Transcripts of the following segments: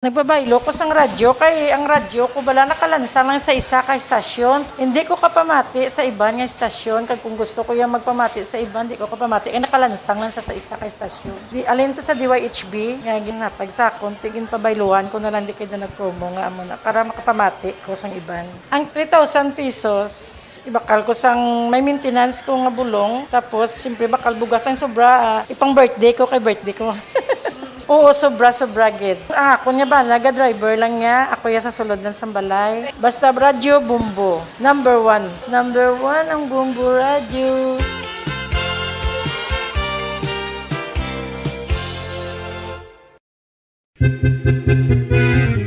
Nagbabaylo ko sang radyo kay ang radyo ko bala nakalansang lang sa isa ka istasyon. Hindi ko kapamati sa iban nga istasyon kag kung gusto ko yung magpamati sa iban, di ko kapamati kay nakalansang lang sa isa ka istasyon. Di alin to sa DYHB nga ginhatag sa akon tigin pabayluhan ko na lang di kay na nagpromo nga amo na para makapamati ko sang iban. Ang 3,000 pesos ibakal ko sang may maintenance ko nga bulong tapos siyempre bakal bugas ang sobra ipang birthday ko kay birthday ko. Oo, sobra gid. Ako niya ba, naga-driver lang niya. Ako ya sa sulod ng sambalay. Basta radyo, Bombo. Number 1. Number 1 ang Bombo radyo.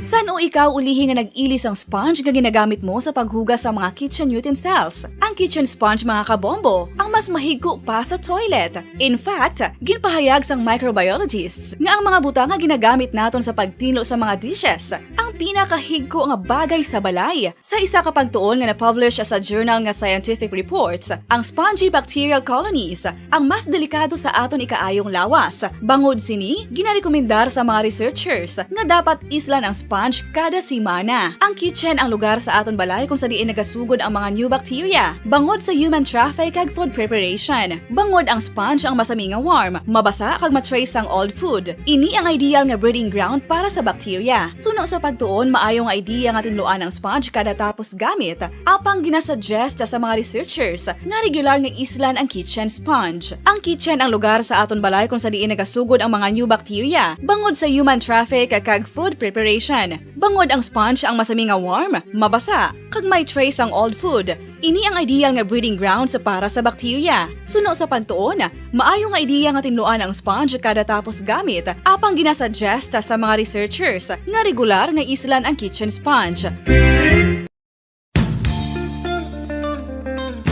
San o ikaw ulihin nga nag-ilis ang sponge nga ginagamit mo sa paghugas sa mga kitchen utensils? Ang kitchen sponge mga kabombo, ang mas mahigko pa sa toilet. In fact, ginpahayag sang microbiologists nga ang mga butang nga ginagamit naton sa pagtino sa mga dishes ang pinakahigko nga bagay sa balay. Sa isa ka pagtuon nga na-publish sa journal nga Scientific Reports, ang spongy bacterial colonies ang mas delikado sa aton ikaayong lawas. Bangod sini, ginarekomendar sa mga researchers nga dapat islan ang sponge kada simana. Ang kitchen ang lugar sa aton balay kung sa diin nagasugod ang mga new bacteria. Bangod sa human traffic kag food preparation. Bangod ang sponge ang masami nga warm, mabasa kag matrace ang old food. Ini ang ideal nga breeding ground para sa bacteria. Suno sa pagtuon, maayong idea nga tinluan ang sponge kada tapos gamit. Apang ginasuggest sa mga researchers nga regular nga islan ang kitchen sponge. Ang kitchen ang lugar sa aton balay kung sa diin nagasugod ang mga new bacteria. Bangod sa human traffic kag food preparation. Bangod ang sponge ang masami nga warm, mabasa, kag may trace ang old food. Ini ang ideal nga breeding ground sa para sa bacteria. Suno sa pagtuon, maayo nga idea nga tinluan ang sponge kada tapos gamit, apang ginasuggest sa mga researchers nga regular nga islan ang kitchen sponge.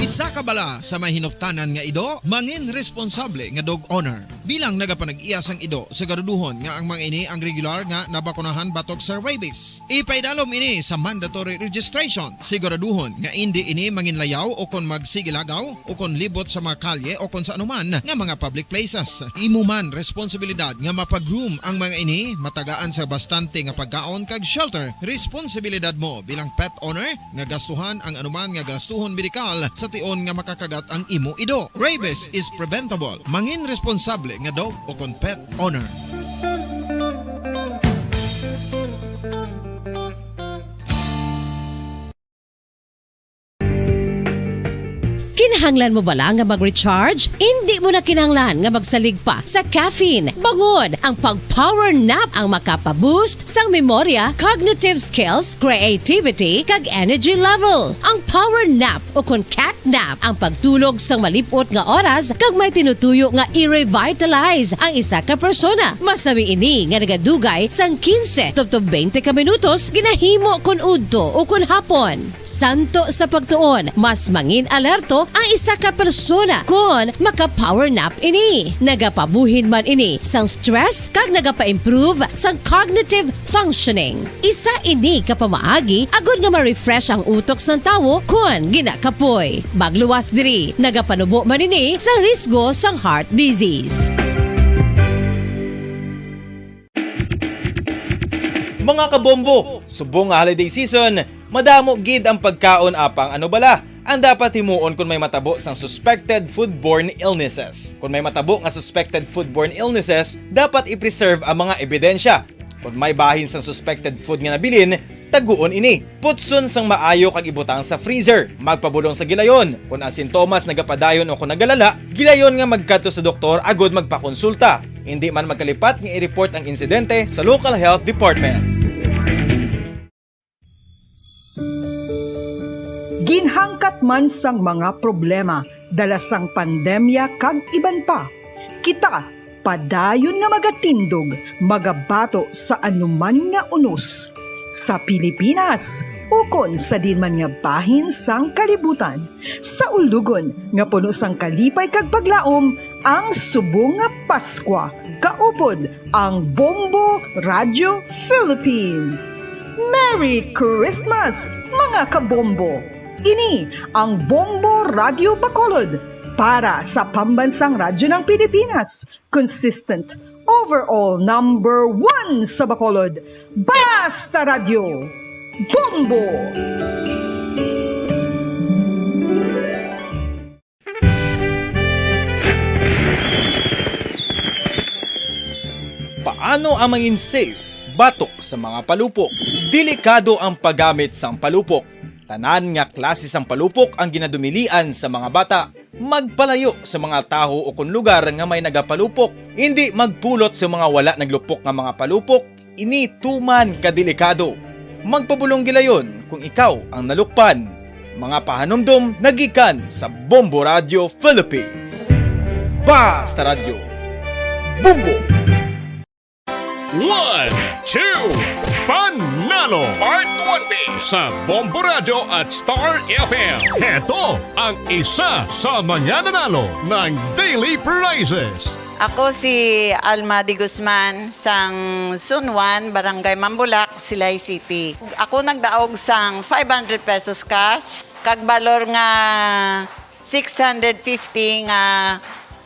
Isa ka bala sa may hinuptanan nga ido, mangin responsable nga dog owner. Bilang nagapanag-iyas ang ido, siguraduhon nga ang mga ini ang regular nga nabakunahan batok sa rabies. Ipaidalom ini sa mandatory registration. Siguraduhon nga hindi ini manginlayaw o kon magsigilagaw o kon libot sa mga kalye o kon sa anuman nga mga public places. Imo man responsibilidad nga mapag-groom ang mga ini, matagaan sa bastante nga pagkaon kag shelter. Responsibilidad mo bilang pet owner nga gastuhan ang anuman nga gastuhon medikal sa tion nga makakagat ang imo ido. Rabies is preventable. Mangin responsable nga dog o kon pet owner. Kinahanglan mo bala nga mag-recharge? Hindi mo na kinahanglan nga magsalig pa sa caffeine. Bangod, ang pag-power nap ang makapaboost sang memorya, cognitive skills, creativity, kag energy level. Ang power nap o kon cat nap ang pagtulog sang malipot nga oras kag may tinutuyo nga i-revitalize ang isa ka persona. Masami ini nga nagadugay sang 15 to 20 ka minutos ginahimo kun udto o kun hapon. Santo sa pagtuon, mas mangin alerto ang isa ka persona kung maka-power nap ini. Nagapabuhin man ini sang stress kag nagapa-improve sang cognitive functioning. Isa ini kapamaagi agud nga ma-refresh ang utok sang tawo kung ginakapoy. Magluwas diri, nagapanubo man ini sa risgo sang heart disease. Mga kabombo, subong nga holiday season, madamo gid ang pagkaon apang ano bala ang dapat himuon kung may matabo sang suspected foodborne illnesses. Kung may matabo nga suspected foodborne illnesses, dapat i-preserve ang mga ebidensya. Kung may bahin sang suspected food nga nabilin, taguon ini. Putson sang maayo kag ibutang sa freezer. Magpabulong sa gilayon. Kung ang sintomas nagapadayon o kung nagalala, gilayon nga magkadto sa doktor agud magpakonsulta. Hindi man magkalipat nga i-report ang insidente sa local health department. Ginhangkat man sang mga problema dala sang pandemya kag iban pa. Kita padayon nga magatindog, magabato sa anuman nga unos. Sa Pilipinas, ukon sa dinman nga bahin sang kalibutan. Sa ulugon nga puno sang kalipay kag paglaom, ang subong nga Paskwa. Kaupod ang Bombo Radio Philippines. Merry Christmas, mga kabombo! Ini ang Bombo Radio Bacolod para sa pambansang radyo ng Pilipinas. Consistent, overall number 1 sa Bacolod. Basta Radio Bombo! Paano ang mangin safe batok sa mga palupok? Delikado ang paggamit sang palupok. Tanan nga klase sang palupok ang ginadumilian sa mga bata. Magpalayo sa mga taho o kun lugar nga may nagapalupok. Hindi magpulot sa mga wala naglupok nga mga palupok. Ini tuman kadelikado. Magpabulong gilayon kung ikaw ang nalukpan. Mga pahanumdum nagikan sa Bombo Radio Philippines. Basta Radio Bombo! 1, 2, Panalo Part 1B sa Bombo Radio at Star FM. Heto ang isa sa mananalo ng daily prizes. Ako si Alma de Guzman sang Sunwan, Barangay Mambulak, Silay City. Ako nagdaog sang 500 pesos cash, kag balor nga 650 nga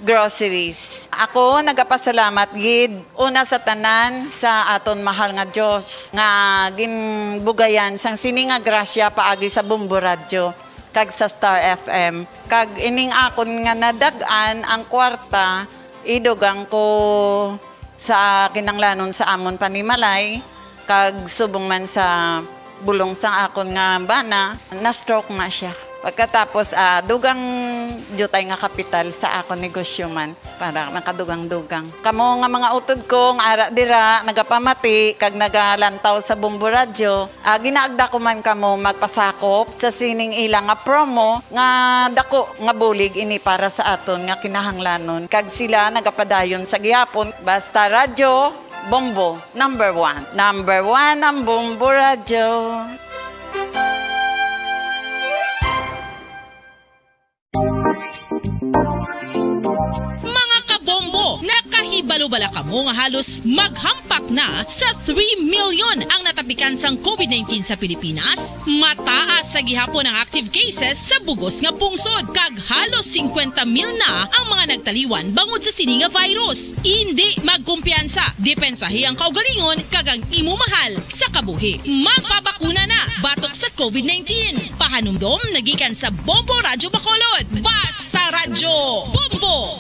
groceries. Ako nagapasalamat gid una sa tanan sa aton mahal nga Dios nga ginbugayan sang sini nga grasya paagi sa Bombo Radio kag sa Star FM. Kag ining akon nga nadagan ang kwarta idugang ko sa kinanglanon sa amon panimalay kag subong man sa bulong sa akon nga bana na stroke na siya. Pagkatapos, dugang jutay nga kapital sa ako negosyo man para nakadugang-dugang. Kamo nga mga utod ko, nga ara dira, nagapamati, kag nagalantaw sa Bombo Radio, ginaagda ko man kamo magpasakop sa sining ilang nga promo, nga dako nga bulig ini para sa aton nga kinahanglanon. Kag sila nagapadayon sa gihapon, basta Radio Bombo, number 1. Number 1 ang Bombo Radio. Mga kabombo, nakahibalo-bala ka mo nga halos maghampak na sa 3 million ang natapikan sang COVID-19 sa Pilipinas. Mataas sa gihapon ang active cases sa bugos nga pungsod, kag halos 50 mil na ang mga nagtaliwan bangod sa sini nga virus. Hindi magkumpiyansa, depensahi ang kaugalingon kag ang imo mahal sa kabuhi. Magpabakuna na batok sa COVID-19. Pahanumdom nagikan sa Bombo Radio Bacolod. Basta Radio Bombo!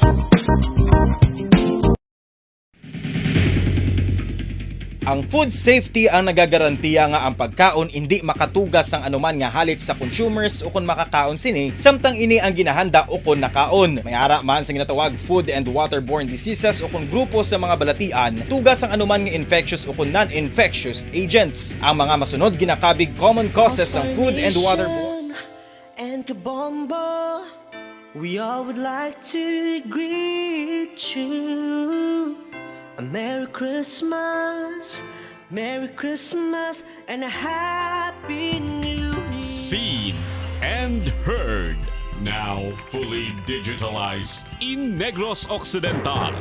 Ang food safety ang nagagarantiya nga ang pagkaon hindi makatugas ang anuman nga halit sa consumers o kung makakaon sini, samtang ini ang ginahanda o kung nakaon. May ara man sa ginatawag food and waterborne diseases o kung grupo sa mga balatian, tugas ang anuman nga infectious o kung non-infectious agents. Ang mga masunod ginakabig common causes ng food and waterborne. And Bombo, we all would like to greet you. A Merry Christmas, and a Happy New Year. Seen and heard. Now fully digitalized in Negros Occidental.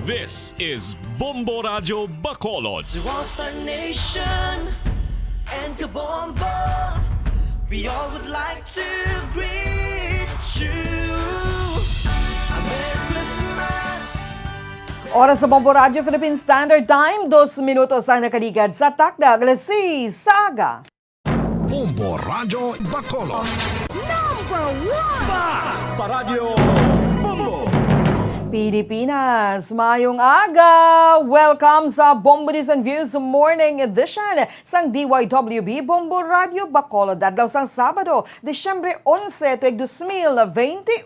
This is Bombo Radio Bacolod. To all Star Nation and Bombo, we all would like to greet you. A Merry Christmas. Oras sa Bombo Radio Philippine Standard Time, 2 minutos ang nakaligad sa takda, alas 6 sa aga. Bombo Radio Bacolod. Pilipinas, mayong aga! Welcome sa Bombo News and Views Morning Edition sang DYWB Bombo Radio Bacolod. Adlaw sang Sabado, Disyembre 11, tuig 2021.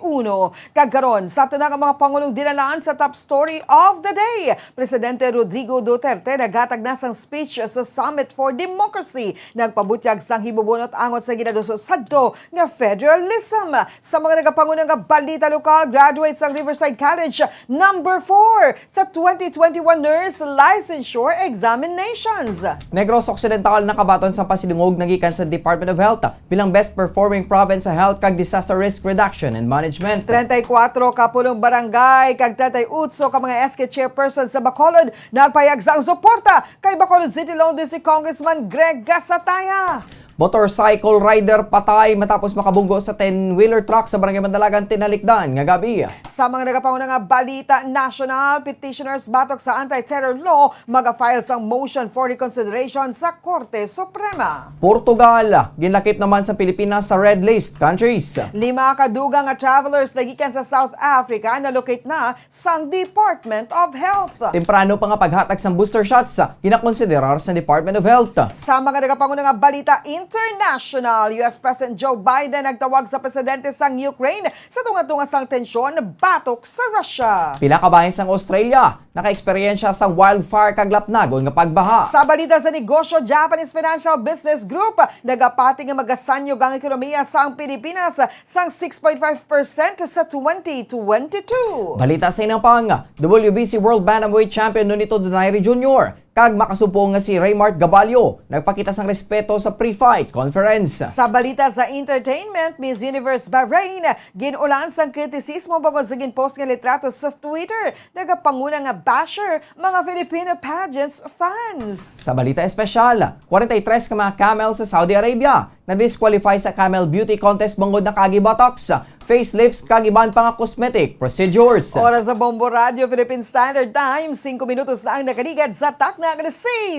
Kagkaron sa ato na mga pangulong dinalaan sa top story of the day. Presidente Rodrigo Duterte nagatag na sang speech sa Summit for Democracy. Nagpabutyag sang hibubunot angot sa ginaduso sadto nga federalism. Sa mga nagapangunang nga balita lokal, graduate sang Riverside College number 4 sa 2021 Nurse Licensure Examinations. Negros Occidental nakabaton sa pasilungog nagikan sa Department of Health bilang best performing province sa health kag disaster risk reduction and management. 34 kapulong barangay kag 38 ka mga SK chairperson sa Bacolod nagpayag sang suporta kay Bacolod City Lone District Congressman Greg Gasataya. Motorcycle rider patay matapos makabunggo sa 10-wheeler truck sa barangay Mandalagan, Tinalikdan nga gabi. Sa mga nagapanguna nga balita national, petitioners batok sa anti-terror law mag-file sang motion for reconsideration sa Korte Suprema. Portugal, ginlakip naman sa Pilipinas sa red list countries. 5 kadugang nga travelers na gikan sa South Africa na locate na sang Department of Health. Temprano pa nga paghatag sang booster shots ginakonsiderar sa Department of Health. Sa mga nagapanguna nga balita international, US President Joe Biden nagtawag sa presidente sang Ukraine sa tunga-tunga sang tensyon batok sa Russia. Pila ka bahin sang Australia, naka-eksperyensya sang wildfire kaglapnagon nga pagbaha. Sa balita sa negosyo, Japanese Financial Business Group nagapati nga magasanyog ang ekonomiya sang Pilipinas sang 6.5% sa 2022. Balita sa inang pang, WBC World Bantamweight Champion Nonito Donaire Jr. kag makasupo nga si Raymart Gabalio nagpakita sang respeto sa pre-fight conference. Sa balita sa entertainment, Miss Universe Bahrain ginulan sang kritisismo bangod sa ginpost nga litrato sa Twitter nagapanguna nga basher mga Filipino pageants fans. Sa balita espesyal, 43 ka mga camel sa Saudi Arabia na-disqualify sa Camel Beauty Contest bangod na kagi botox, facelifts kag iban pa nga cosmetic procedures. Oras sa Bombo Radio Philippine Standard Time, 5 minutos na ang nakaligad sa takna nga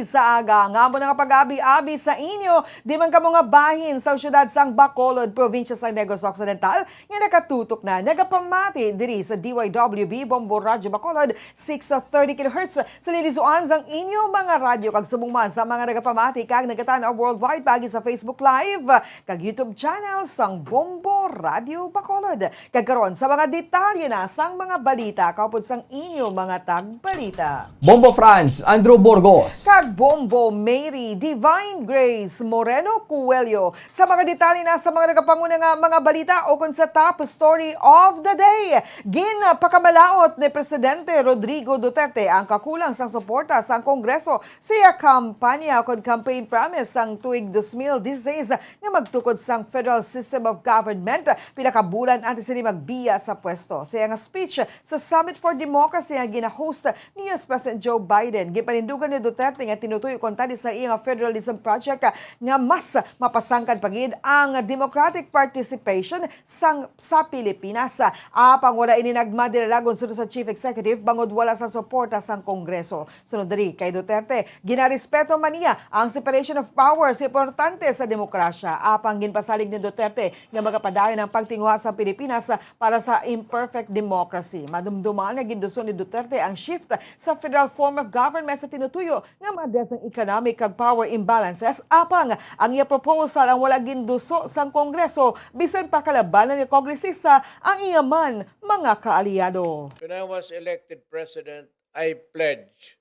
sa aga. Nga mo na nga pag-abi-abi sa inyo, di man ka mga bahin sa syudad sang Bacolod, probinsya sa Negros Occidental, nga nakatutok na nagapamati diri sa DYWB Bombo Radio Bacolod 630 kHz sa lilisuan sang inyo mga radyo kag subong man sa mga nagapamati kag nagatanaw worldwide pagi sa Facebook Live kag YouTube channel sang Bombo Radio Bacolod. Kag karon sa mga detalye na sang mga balita kaupod sang inyo mga tagbalita. Bombo France, Andrew Burgos. Kag Bombo Mary Divine Grace Moreno Cuello. Sa mga detalye na sa mga nagapanguna nga mga balita o kung sa top story of the day. Ginpakamalaot ni Presidente Rodrigo Duterte ang kakulang sang suporta sang Kongreso siya kampanya kung campaign promise sang tuig 2016 nga magtukod sang Federal System of Government pinakabulan antes sini magbiya sa pwesto. Siya nga speech sa Summit for Democracy ang gina-host ni US President Joe Biden. Gipanindugan ni Duterte nga tinutuyo kon tadi sa iyang federalism project nga mas mapasangkad pagid ang democratic participation sa Pilipinas. Apang wala ini nagmadilalagon sunod sa Chief Executive bangod wala sa suporta sang Kongreso. Sunod diri kay Duterte, ginarespeto man niya ang separation of powers importante sa demokrasya. Apang ginpasalig ni Duterte nga magapadayon ang pagtingwa sa Pilipinas para sa imperfect democracy. Madumduman nga ginduson ni Duterte ang shift sa federal form of government sa tinutuyo nga madres ang economic kag power imbalances. Apang ang iya proposal ang wala ginduso sang Kongreso bisan pa kalabanan ni kongresista ang iya man mga kaalyado. When I was elected president, I pledged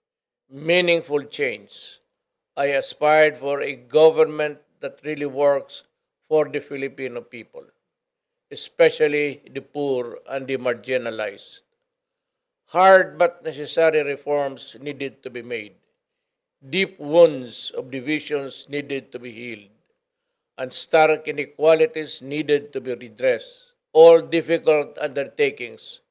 meaningful change. I aspired for a government that really works for the Filipino people, especially the poor and the marginalized. Hard but necessary reforms needed to be made. Deep wounds of divisions needed to be healed, and stark inequalities needed to be redressed. All difficult undertakings,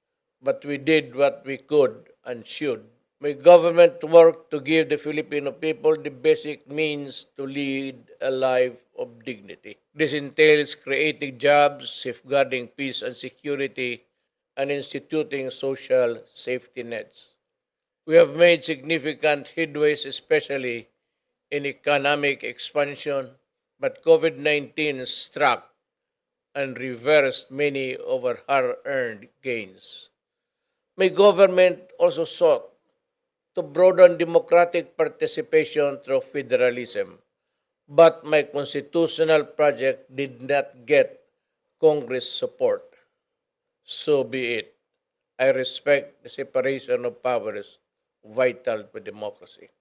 but we did what we could and should. My government worked to give the Filipino people the basic means to lead a life of dignity. This entails creating jobs, safeguarding peace and security, and instituting social safety nets. We have made significant headways, especially in economic expansion, but COVID-19 struck and reversed many of our hard-earned gains. My government also sought to broaden democratic participation through federalism, but my constitutional project did not get Congress support. So be it. I respect the separation of powers vital to democracy.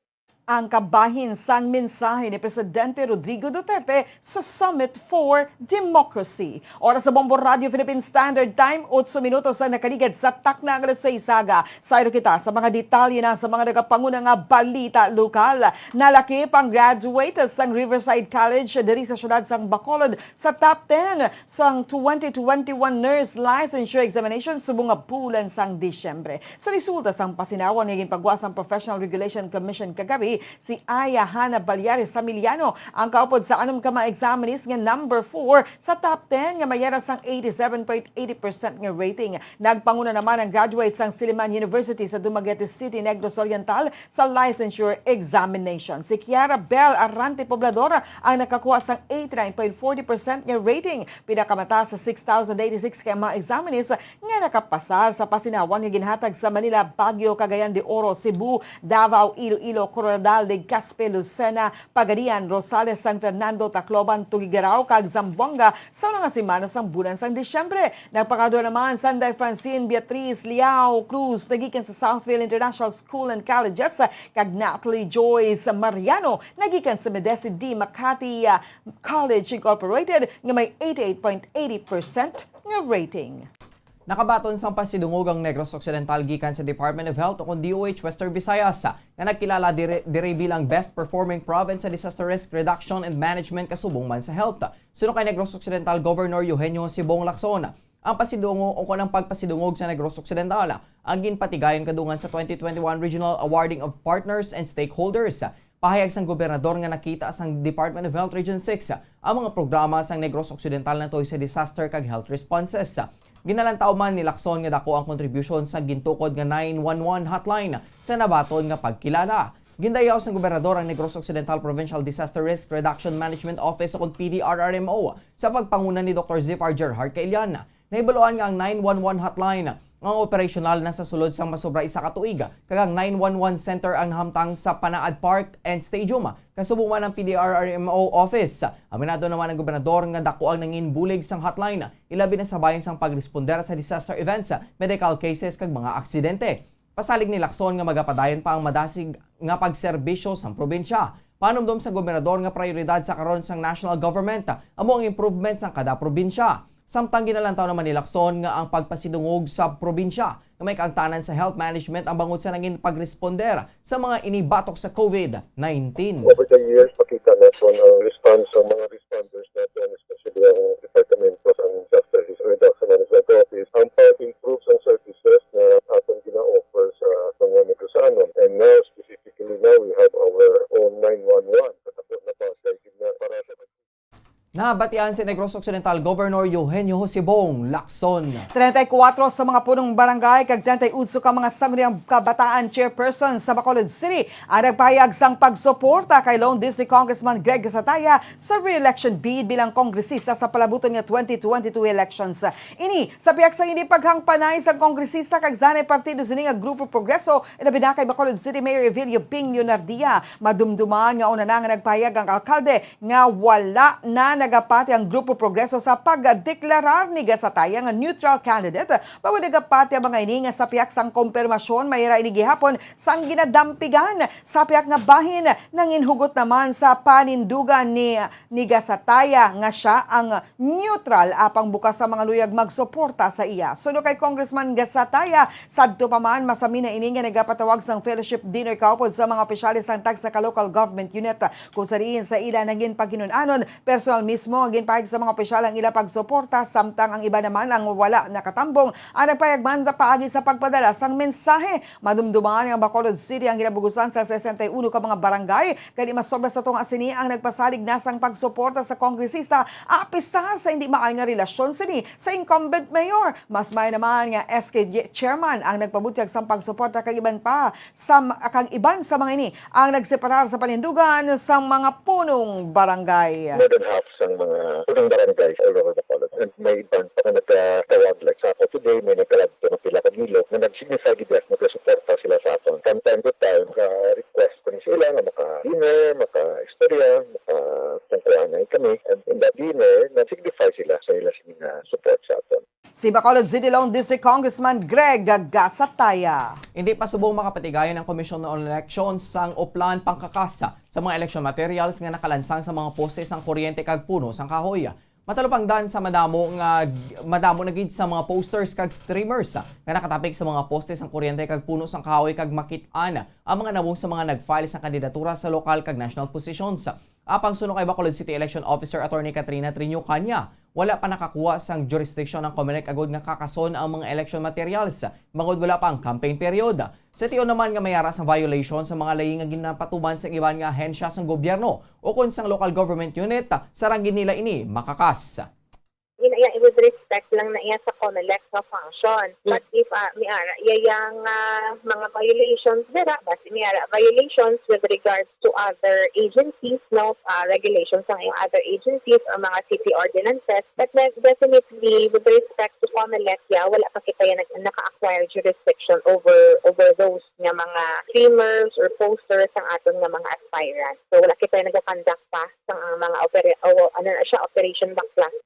Ang kabahin sang mensahe ni Presidente Rodrigo Duterte sa Summit for Democracy. Oras sa Bombo Radio Philippine Standard Time, 8 minutos ang nakaligad sa takna ng sa isaga. Sayro kita sa mga detalye na sa mga nagapanguna nga balita lokal. Nalakip ang graduate sang Riverside College diri sa syudad sang Bacolod sa top 10 sang 2021 Nurse Licensure Examination subong nga bulan sang Disyembre. Sa resulta sang pasinawan nga ginpagwa sang Professional Regulation Commission kagabi, City si Aya Hana Balyares Samiliano ang kaupod sa anong ka mga examinees nga number 4 sa top 10 nga mayara sang 87.80% nga rating. Nagpanguna naman ang graduates sang Silliman University sa Dumaguete City, Negros Oriental sa licensure examination. Si Kiara Bell Arrante Pobladora ang nakakuha sang 89.40% nga rating. Pinakamata sa 6,086 ka mga examinees nga nakapasar sa pasinawan nga ginhatag sa Manila, Baguio, Cagayan de Oro, Cebu, Davao, Iloilo, Coronadal, Legazpi, Lucena, Pagadian, Rosales, San Fernando, Tacloban, Tugigaraw, kag Zamboanga sa mga semana sang bulan sang Disyembre. Nagpakador naman Sanday Francine Beatriz Liao Cruz nagikan sa Southfield International School and Colleges, kag Natalie Joyce Mariano nagikan sa Medici D. Makati College Incorporated nga may 88.80% nga rating. Nakabaton sang pasidungog ang Negros Occidental gikan sa Department of Health o kung DOH Western Visayas na nagkilala dire bilang best performing province sa disaster risk reduction and management kasubong man sa health. Suno kay Negros Occidental Governor Eugenio Sibong Lacson, ang pasidungog o kunang pagpasidungog sa Negros Occidental ang ginpatigayon kadungan sa 2021 Regional Awarding of Partners and Stakeholders. Pahayag sang gobernador nga nakita sang Department of Health Region 6 ang mga programa sang Negros Occidental na toy sa disaster kag health responses. Ginalantaw man ni Lacson nga dako ang contribution sa gintukod nga 911 hotline sa nabaton nga pagkilala. Gindayaw sang gobernador ang Negros Occidental Provincial Disaster Risk Reduction Management Office o PDRRMO sa pagpanguna ni Dr. Zifar Gerhard Kailian. Naibaluan nga ang 911 hotline ang operasyonal na sa sulod sang masobra isa ka tuig, kag ang 911 center ang nahamtang sa Panaad Park and Stadium kasubong man ang PDRRMO office. Aminado naman ang gobernador nga dako ang nanginbulig sang hotline, ilabi na sa bayan sang pagresponder sa disaster events, medical cases kag mga aksidente. Pasalig ni Lacson nga magapadayon pa ang madasig nga pagserbisyo sang probinsya. Panumdom sa gobernador nga prioridad sa karon sang national government amo ang improvement sang kada probinsya. Samtang ginalantaw naman ni Lacson nga ang pagpasidungog sa probinsya na may kaangtanan sa health management ang bangod sa nangin pagresponder sa mga inibatok sa COVID-19. Over the years, pakita natin ang response ng mga responders natin, especially ang Departamento ng Disaster Risk Reduction Management Office, ang pag-improve sa services na ating gina-offer sa mga Negrosanon. And now, specifically now, we have our own 911. Katapos na pa, na para sa Nabatian si Negros Occidental Governor Eugenio Sibong Lacson. 34 sa mga punong barangay kag 38 ka mga sangguniang kabataan chairperson sa Bacolod City ang nagpahayag sang pagsuporta kay Lone District Congressman Greg Gasataya sa re-election bid bilang kongresista sa palabuton nga 2022 elections. Ini sa piyak sa hindi paghangpanay sa kongresista kag zanay partido sini nga Grupo Progreso inabi kay Bacolod City Mayor Evilio Ping Leonardia. Madumduman nga una na nga nagpahayag ang alkalde nga wala na nagapati ang Grupo Progreso sa pagdeklarar ni Gasataya nga neutral candidate. Bago nagapati ang mga ininga sa piyak sang kompirmasyon, mayra inigihapon sang ginadampigan sa piyak nga bahin nang inhugot naman sa panindugan ni Gasataya nga siya ang neutral apang bukas sa mga luyag magsuporta sa iya. Suno kay Congressman Gasataya, sadto pa man masami na ininga nagapatawag sang fellowship dinner kaupod sa mga opisyalis sang tag sa local government unit kung sariin sa ila naging paghinunanon personal mismo ang ginpahig sa mga opisyal ang ila pagsuporta samtang ang iba naman ang wala nakatambong ang nagpahig man sa paagi sa pagpadala sang mensahe. Madumduman ang Bacolod City ang ginabugusan sa 61 ka mga barangay kani masobra sa tunga sini ang nagpasalig na sang pagsuporta sa kongresista apisar sa hindi maay nga relasyon sini sa incumbent mayor. Mas may naman nga SK chairman ang nagpabutyag sang pagsuporta kag iban pa sa kag iban sa mga ini ang nagseparar sa panindugan sa mga punong barangay. More than half sa mga punong barangay all over the Bacolod. And may ibang pa na nagtawag like sa ako today, may nagkalab ko ng pila kanilo na nag-signify gidas nagsuporta sila sa aton. From time to time, request ko ni sila na maka-dinner, maka-istorya, maka-tungkuanay kami. And in that dinner, nag-signify sila sa ila sininga support sa aton. Si Bacolod City Lone District Congressman Greg Gasataya. Hindi pa subong makapatigayon ng Commission on Elections sang uplan pangkakasa sa mga election materials nga nakalansang sa mga poste sang kuryente kag puno sang kahoy. Matalupangdan sa madamo na gid sa mga posters kag streamers nga nakatapik sa mga poste sang kuryente kag puno sang kahoy kag makit-an ang mga nabong sa mga nag-file sa kandidatura sa lokal kag national positions. Apang suno kay Bacolod City Election Officer Attorney Katrina Trinyo Kanya, wala pa nakakuha sang jurisdiction ng Comelec agod nga kakason ang mga election materials bangod wala pa ang campaign period. Sa tiyo naman nga mayara sang violation sa mga laing nga ginapatuman sa iban nga ahensya sang gobyerno o kun sang local government unit, sarangin nila ini makakas. With respect lang na iya sa COMELEC sa function. But if yung mga violations violations with regards to other agencies, no, regulations ng yung other agencies or mga city ordinances, but definitely with respect to COMELEC, wala pa kita yan naka-acquire jurisdiction over those nga mga streamers or posters ng aton nga mga aspirants. So wala kita yung nag-conduct pa sa mga operation backlash.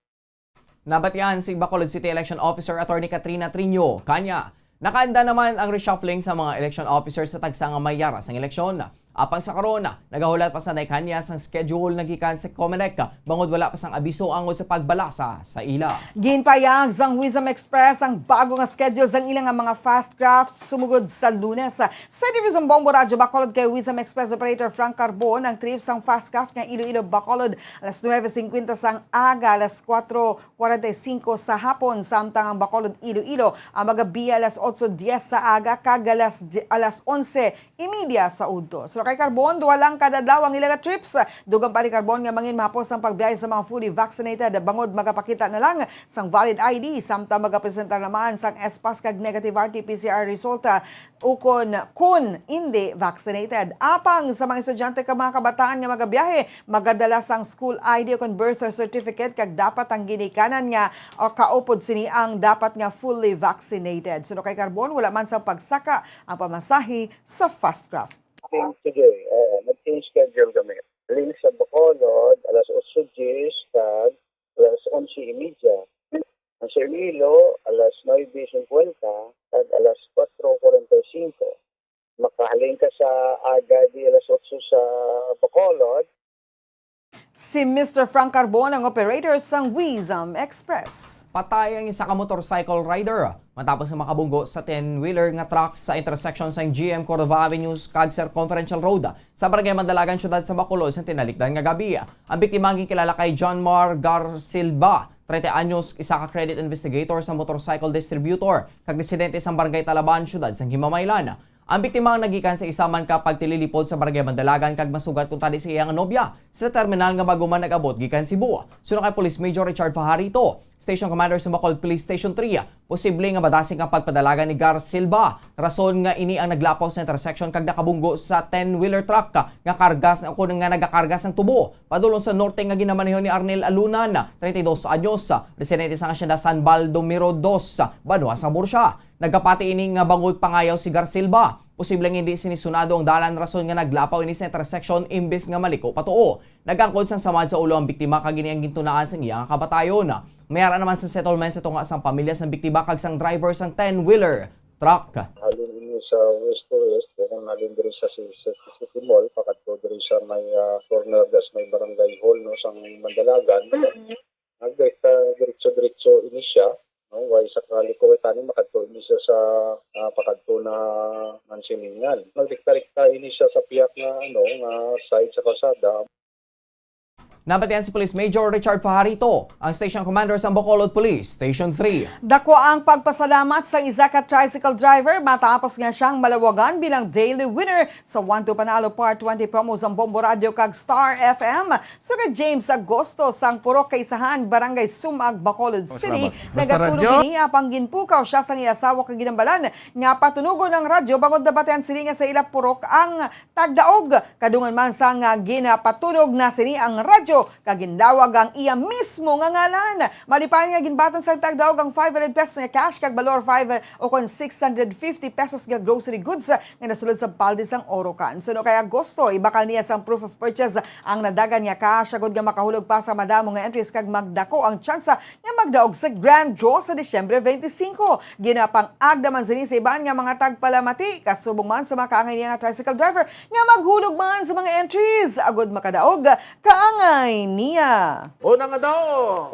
Nabatyan si Bacolod City Election Officer Attorney Katrina Trino. Kanya, nakaanda naman ang reshuffling sa mga election officers sa tagsanga mayara sa eleksyon. Apang sa korona, nagahulat pa sa kanya sang schedule nagikan sa Comelec bangod wala pa sang abiso angod sa pagbalasa sa ila. Ginpayag sang Wisdom Express ang bago nga schedule sang ilang mga fast craft sumugod sa Lunes. Sa Division Bombo Radio Bacolod kay Wisdom Express Operator Frank Carbon ang trip sang fast craft nga Iloilo Bacolod alas 9:50 sang aga, alas 4:45 sa hapon, samtang ang Bacolod Iloilo ang magabi alas 8:10 sa aga kag alas 11:30 sa udto. So kay Carbon, walang kadadlaw ang ilang trips. Dugang pa ni Carbon nga mangin mahapos ang pagbiyahe sa mga fully vaccinated bangod magapakita na lang sang valid ID samtang magapresenta naman sang espas kag negative RT-PCR resulta kun hindi vaccinated. Apang sa mga estudyante kag mga kabataan nga magabiyahe, magadala sang school ID o birth certificate kag dapat ang ginikanan nga o kaupod sini ang dapat nga fully vaccinated. So kay Carbon, wala man sang pagsaka ang pamasahe sa fast craft. Today, nag-change schedule kami. Link sa Bacolod, alas 8:10 kag alas 11:30. Ang sa Iloilo, alas 9:50 kag alas 4:45. Makahalin ka sa aga di alas 8 sa Bacolod. Si Mr. Frank Carbon ang operator sang Wisdom Express. Patay ang isa ka motorcycle rider matapos na makabunggo sa 10-wheeler nga truck sa intersection sa GM Cordova Avenue Cagser Conferential Road sa Barangay Mandalagan, Syudad sa Bacolod sa tinalikdan nga gabi. Ang biktima ang kilala kay John Mar Garcilba, 30 anyos, isa ka credit investigator sa motorcycle distributor kag residente sa Barangay Talaban, Syudad sa Himamaylan. Ang biktima ang nagikan sa isa man ka pagtililipod sa Barangay Mandalagan kag masugat kung tadi sa iyang nobya sa terminal nga bago man nag-abot gikan Cebu. Suno kay Police Major Richard Fajarito, Station Commander sa Bacolod Police Station 3, posible nga badasing ang pagpadalagan ni Gar Silva. Rason nga ini ang naglapaw sa intersection kag nakabunggo sa 10-wheeler truck nga kargas o nga nagakargas ng tubo padulong sa norte nga ginamaneho ni Arnel Alunan, 32 anyos, residente sa Hacienda San Baldomiro 2, Banwa sa Bursa. Nagkapati ini nga bangod pangayaw si Gar Silva. Posibleng hindi sinisunado ang dalan rason nga naglapaw ini sa intersection imbes nga maliko patuo. Nagangkod sang samad sa ulo ang biktima kag ini ang gintunaan sang iyang kabatayon. Mayara naman sa settlement sa tunga sang pamilya sang biktima kag sang driver sang 10-wheeler truck. Halin ini sa west to west, kung halin diri sa City Mall, pakadto diri sa may corner das may barangay hall no sang Mandalagan. Diretso ini siya. No, way sa kaliko tani makadto ini siya sa pakadto na mansiningan. Nagdiktarik ini siya sa piyak nga nga side sa kalsada. Nabatian si Police Major Richard Fajarito, ang Station Commander sa Bacolod Police Station 3. Dako ang pagpasalamat sa isa ka tricycle driver matapos nga siyang malawagan bilang daily winner sa 1-2 Panalo Part 20 promos ang Bombo Radio kag Star FM. So kay James Agosto sang Purok Kaisahan, Barangay Sumag, Bacolod City, nagatulog niya pang ginpukaw siya sang iasawa kag ginambalan nga patunugon ang radyo bangod nabatian sini nga sa ila Purok ang tagdaog kadungan man sang ginapatunog na sini ang radyo kagindawag ang iya mismo nga ngalan. Malipan nga ginbatan sa tagdaog ang 500 pesos nga cash kag balor 5 o kon 650 pesos nga grocery goods nga nasulod sa balde sang Orocan. So kay Agosto, ibakal niya sang proof of purchase ang nadagan nga cash agud nga makahulog pa sa madamo nga entries kag magdako ang tsansa nga magdaog sa grand draw sa Disyembre 25. Ginapang agda man sini sa iban nga mga tagpalamati kasubong man sa mga kaangay niya nga tricycle driver nga maghulog man sa mga entries agud makadaog kaangan Binay niya. Una nga daw.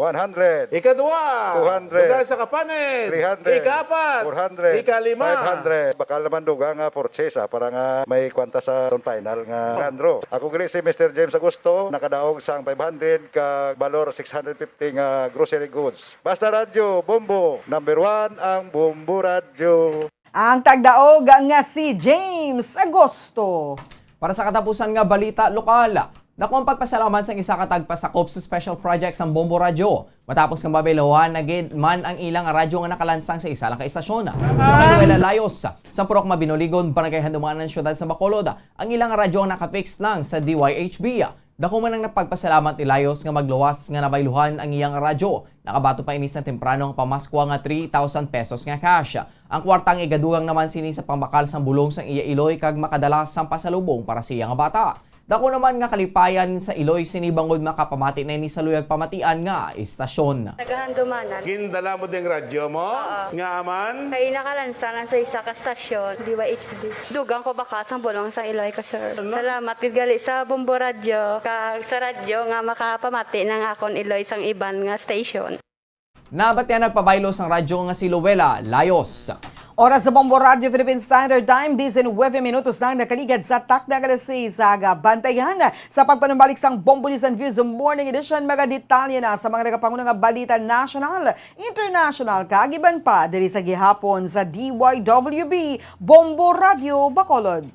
100. Ikadua. 200. Dugang sa kapanin. 300. Ikaapat. 400. Ikalima. 500. Bakal naman duga nga purchase para nga may kwanta sa final nga Andro. Ako gri si Mr. James Augusto nakadaog sang 500 ka balor 650 nga grocery goods. Basta radyo, Bombo. Number 1 ang Bombo Radyo. Ang tagdaog nga si James Agosto. Para sa katapusan nga balita lokal, dako ang pagpasalamat sa isa katagpasakop sa special project sa Bombo Radyo. Matapos nga babaylawan na gid man ang ilang radyo nga nakalansang sa isa lang ka istasyon. Sa Manuela Layos, sa Purok Mabinoligon, Barangay Handumanan, Syudad sa Bacolod, ang ilang radyo nga nakafix lang sa DYHB. Dako man ang napagpasalamat ni Layos nga magluwas nga nabayluhan ang iyang radyo. Nakabato pa inis na temprano ang pamaskwa nga 3,000 pesos nga cash. Ang kwartang igadugang naman sini sa pambakal sang bulong sang iya Iloy kag makadala sang pasalubong para sa iya nga bata. Dako naman nga kalipayan sa Iloy sinibangod makapamati na ni sa luyag pamatian nga istasyon. Nagahandumanan. Kindala mo din radyo mo? Nga aman? Kay nakalansangan sa isa ka stasyon, DYHB. Dugang ko baka sang bulong sang Iloy ka, sir. Salamat gali sa Bombo Radyo. Kag sa radyo nga makapamati ng akon Iloy sang iban nga station. Nabatyan nagpabaylo sang radyo nga si Luwela Layos. Oras sa Bombo Radio Philippine Standard Time, 19 minutos nang nakaligad sa takda alas 6 aga. Bantayan sa pagpanumbalik sang Bombo News and Views Morning Edition, mga detalye na sa mga nagapangunang nga balita national, international, kagiban pa diri sa gihapon sa DYWB Bombo Radio Bacolod.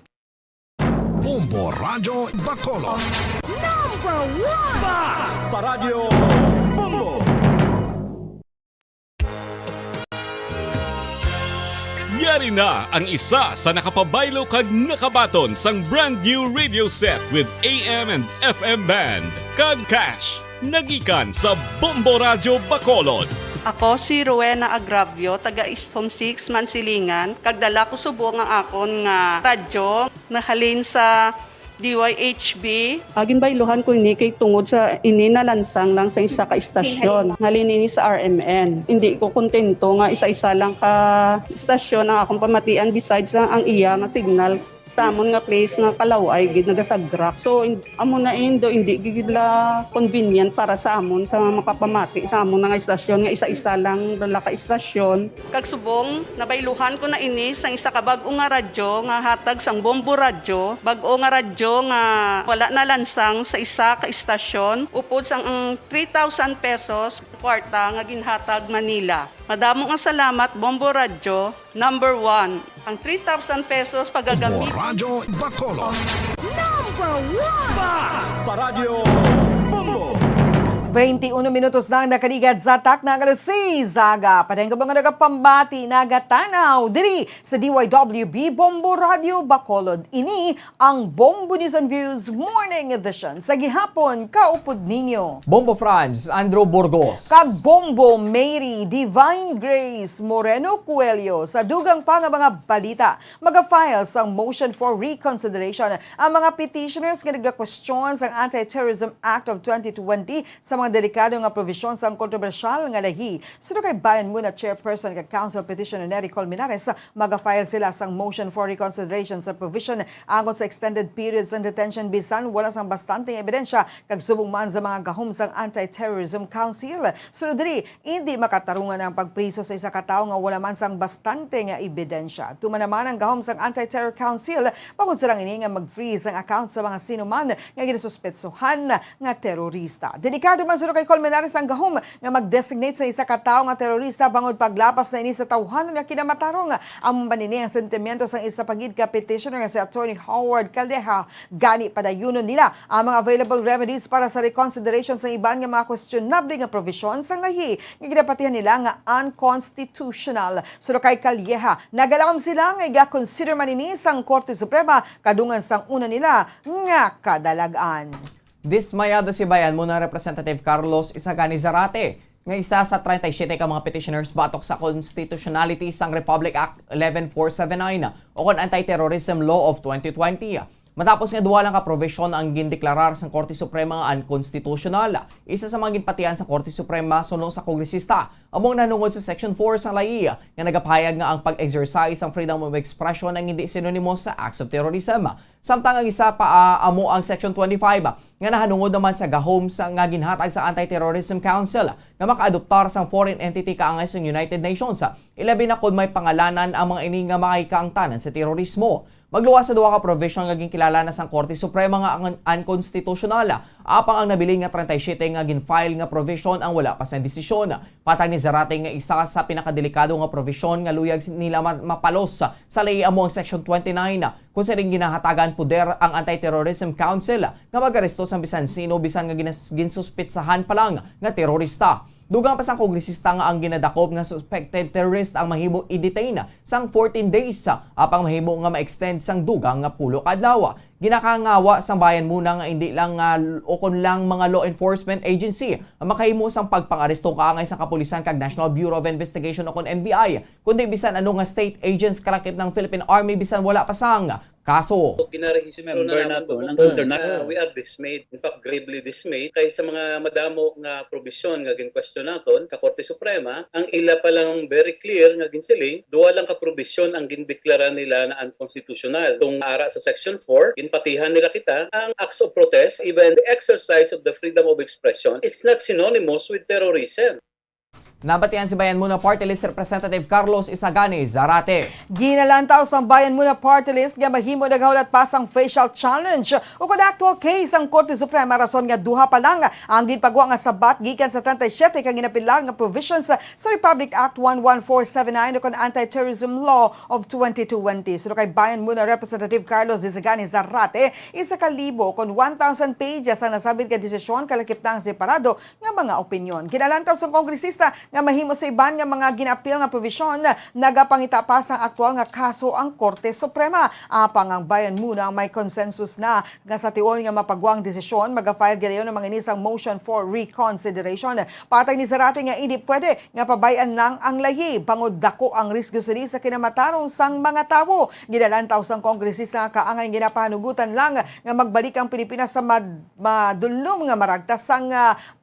Bombo Radio Bacolod. Number 1! Basta Radio Bombo! Yari na ang isa sa nakapabaylo kag nakabaton sang brand new radio set with AM and FM band. Kag cash, nagikan sa Bombo Radio Bacolod. Ako si Rowena Agravio, taga Istom 6, Mansilingan. Kagdala ko subo nga akon nga radyo, nahalin sa DYHB. Agin bayluhan ko ini kay tungod sa ini nalansang lang sa isa ka istasyon. Halin ini sa RMN. Hindi ko kontento nga isa-isa lang ka istasyon ang akong pamatian besides lang ang iya nga signal sa amon nga place nga kalaway gid nagasagrak. So amo na indo hindi gid la convenient para sa amon sa makapamati sa amon nga istasyon nga isa-isa lang dala ka istasyon. Kag subong nabayluhan ko na ini sang isa ka bag-o nga radyo nga hatag sang Bombo Radyo. Bag-o nga radyo nga wala na lansang sa isa ka istasyon upod sang 3,000 pesos kwarta nga ginhatag Manila. Madamo nga salamat Bombo Radyo. Number 1, ang 3,000 pesos pagagamit. Bombo Radio Bacolod. Number 1! Basta Radio Bombo! 21 minutos nang nakaligad sa takda alas 6 aga. Padayang ka mga nagapambati nagatanaw diri sa DYWB Bombo Radio Bacolod. Ini ang Bombo News and Views Morning Edition. Sa gihapon, kaupod ninyo. Bombo Franz, Andrew Burgos. Kag Bombo Mary Divine Grace Moreno Coelho sa dugang pa nga mga balita. Maga-file sang motion for reconsideration ang mga petitioners nga nagka-question sang Anti-Terrorism Act of 2020 sa mga delikado nga provision sa kontrobersyal nga lahi. Sino kay bayan muna chairperson kag council petitioner Nery Colmenares, maga-file sila sang motion for reconsideration sa provision angon sa extended periods ng detention bisan wala sang bastanteng ebidensya kag subong man sa mga gahom sang Anti-Terrorism Council. Sunod diri, hindi makatarungan ang pagpriso sa isa ka tawo nga wala man sang bastante nga ebidensya. Tuman naman ang gahom sang Anti-Terror Council pagod silang ini nga mag-freeze ang account sa mga sinuman nga ginasuspetsohan nga terorista. Delikado man sunod kay Colmenares ang gahom nga mag-designate sa isa ka tawo nga terorista bangod paglapas na ini sa tawhanon nga kinamatarong. Among banini ang sentimiento sa isa pagid ka petitioner nga si Attorney Howard Caldeja. Gani padayunon nila ang mga available remedies para sa reconsideration sa iban nga mga questionable nga provision sa lahi nga ginapatihan nila nga unconstitutional. Sunod kay Caldeja, nagalawom sila nga iga-consider man ini sang Korte Suprema kadungan sang una nila nga kadalagan. Dismayado si bayan muna Representative Carlos Isagani Zarate nga isa sa 37 ka mga petitioners batok sa constitutionality sang Republic Act 11479 o kon Anti-Terrorism Law of 2020. Matapos nga duwa lang ka provision ang gindeklarar sa Korte Suprema nga unconstitutional. Isa sa mga ginpatian sa Korte Suprema suno sa kongresista among nanungod sa Section 4 sa layi nga nagapahayag nga ang pag-exercise ang freedom of expression ang hindi sinonimo sa acts of terrorism. Samtang ang isa pa amo ang Section 25 nga nahanungod naman sa gahom sa nga ginhatag sa Anti-Terrorism Council nga makaadoptar sang foreign entity kaangay sa United Nations. Ilabi na kung may pangalanan ang mga ini nga makikaangtanan sa terorismo. Magluwas sa duwa ka provision nga ginkilala na sang Korte Suprema nga ang unconstitutional. Apang ang nabiling nga 37 nga ginfile nga provision ang wala pa sa desisyon. Patag ni Zarate nga isa sa pinakadelikado nga provision nga luyag nila mapalos sa lay amo ang Section 29 kung sa ring ginahatagan puder ang Anti-Terrorism Council nga mag-aresto sa bisan sino bisan nga ginsuspitsahan pa lang nga terorista. Dugang pa sang kongresista nga ang ginadakop nga suspected terrorist ang mahimo i-detain sang 14 days apang mahimo nga ma-extend sang dugang nga 10 adlaw. Ginakangawa sang bayan muna nga hindi lang ukon lang mga law enforcement agency ang makahimo sang pagpangaresto kaangay sa kapulisan kag National Bureau of Investigation o NBI kundi bisan ano nga state agents kalakip ng Philippine Army bisan wala pa sang kaso. Kinarehistro na nato ng international. We are dismayed, in fact gravely dismayed kay sa mga madamo nga probisyon nga gin-question naton sa Korte Suprema, ang ila pa lang very clear nga ginsiling, duwa lang ka probisyon ang gindeklara nila na unconstitutional. Tung ara sa Section 4, ginpatihan nila kita ang acts of protest, even the exercise of the freedom of expression, it's not synonymous with terrorism. Nabatian si Bayan Muna Party List Representative Carlos Isagani Zarate. Ginalantaw sa Bayan Muna Party List nga mahimo naghulat pasang facial challenge o kung actual case ang Korte Suprema rason nga duha pa lang ang ginpagwa nga sabat gikan sa 37 kang ginapilar nga provisions sa Republic Act 11479 o kung Anti-Terrorism Law of 2020. So kay Bayan Muna Representative Carlos Isagani Zarate, isa ka libo kung 1,000 pages ang nasabit ka desisyon kalakip na ang separado nga mga opinyon. Ginalantaw sa kongresista nga mahimo sa iban nga mga ginapil nga provision nagapangita pa sa aktual nga kaso ang Korte Suprema. Apang ang Bayan Muna may consensus na nga sa tiyon nga mapagwang desisyon magafile girayon ng mga inisang motion for reconsideration. Patay ni Zarate nga hindi pwede nga pabayan lang ang lahi bangod dako ang risgo sini sa kinamatarong sang mga tawo. Ginalantaw sang kongresista nga kaangay ginapanugutan lang nga magbalik ang Pilipinas sa madulom nga maragtas sang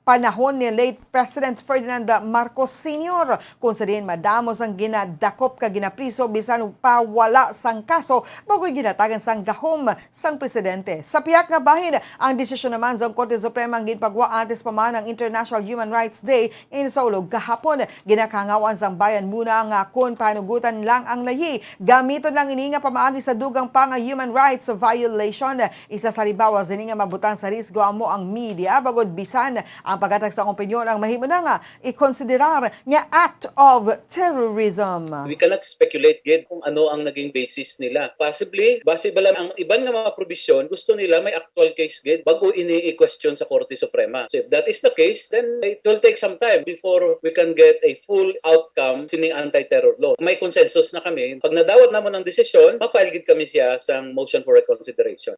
panahon ni late President Ferdinand Marcos Sr. Kung sa din madamos ang ginadakop ka ginapriso bisan pa wala sang kaso bagoy ginatagan sang gahom sang presidente. Sa piyak nga bahin, ang desisyon naman sa Korte Suprema ang ginpagwa antes pa man ang International Human Rights Day in Saulog kahapon. Ginakangawan sang Bayan Muna nga kung panugutan lang ang lahi. Gamiton lang ini nga pamaagi sa dugang pa nga human rights violation. Isa sa libawas ini nga mabutang sa risgo amo ang media bagod bisan ang paghatag sa opinyon ang mahimo na nga i-considerar nga act of terrorism. We cannot speculate yet kung ano ang naging basis nila. Possibly, base bala ang iban nga mga probisyon, gusto nila may actual case gid bago ini-question sa Korte Suprema. So if that is the case, then it will take some time before we can get a full outcome sining anti-terror law. May consensus na kami. Pag nadawat naman ang desisyon, mapile gid kami siya sa motion for reconsideration.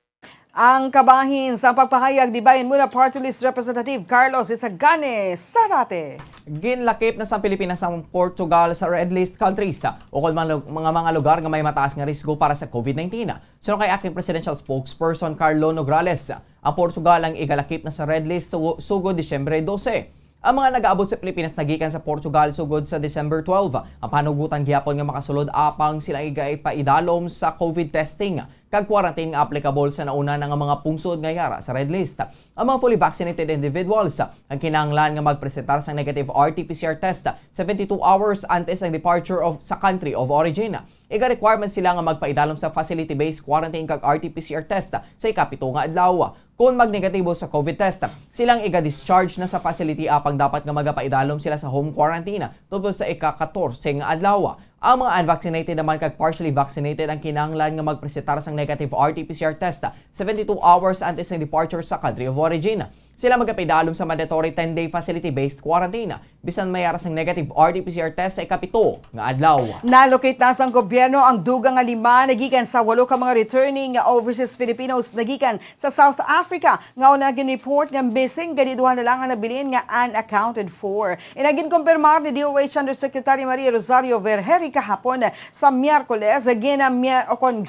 Ang kabahin sa pagpahayag ni Bayan Muna Party List Representative Carlos Isagani Zarate. Ginlakip na sa Pilipinas ang Portugal sa red list countries o kung mga lugar nga may mataas nga risgo para sa COVID-19. So kay acting presidential spokesperson Carlo Nograles, ang Portugal ang igalakip na sa red list sugod Disyembre 12. Ang mga nag-aabot sa Pilipinas nagikan sa Portugal sugod sa December 12. Ang panugutan gihapon nga makasulod apang sila ipaidalom sa COVID testing kag quarantine nga applicable sa nauna nga mga pungsod nga yara sa red list. Ang mga fully vaccinated individuals ang kinahanglan nga magpresentar sa negative RT-PCR test 72 hours antes ang departure sa country of origin. Iga-requirement sila nga magpaidalom sa facility-based quarantine kag RT-PCR test sa ikapito nga adlaw. Kung magnegatibo sa COVID test, silang iga-discharge na sa facility apang dapat nga magapaidalom sila sa home quarantine tungkol sa ika-14 nga adlaw. Ang mga unvaccinated naman kag partially vaccinated ang kinahanglan nga magpresentar sang negative RT-PCR test 72 hours antes ng departure sa country of origin. Sila magapidalom sa mandatory 10-day facility-based quarantine bisan mayaras ng negative RT-PCR test sa ikapito nga adlaw. Nalocate na sang gobyerno ang dugang nga 5 nagikan sa 8 ka mga returning nga overseas Filipinos nagikan sa South Africa. Nga una report nga missing ganiduhan na lang ang nabilin nga unaccounted for. Inagin kumpirmar ni DOH Undersecretary Maria Rosario Vergeri kahapon sa Miyerkules,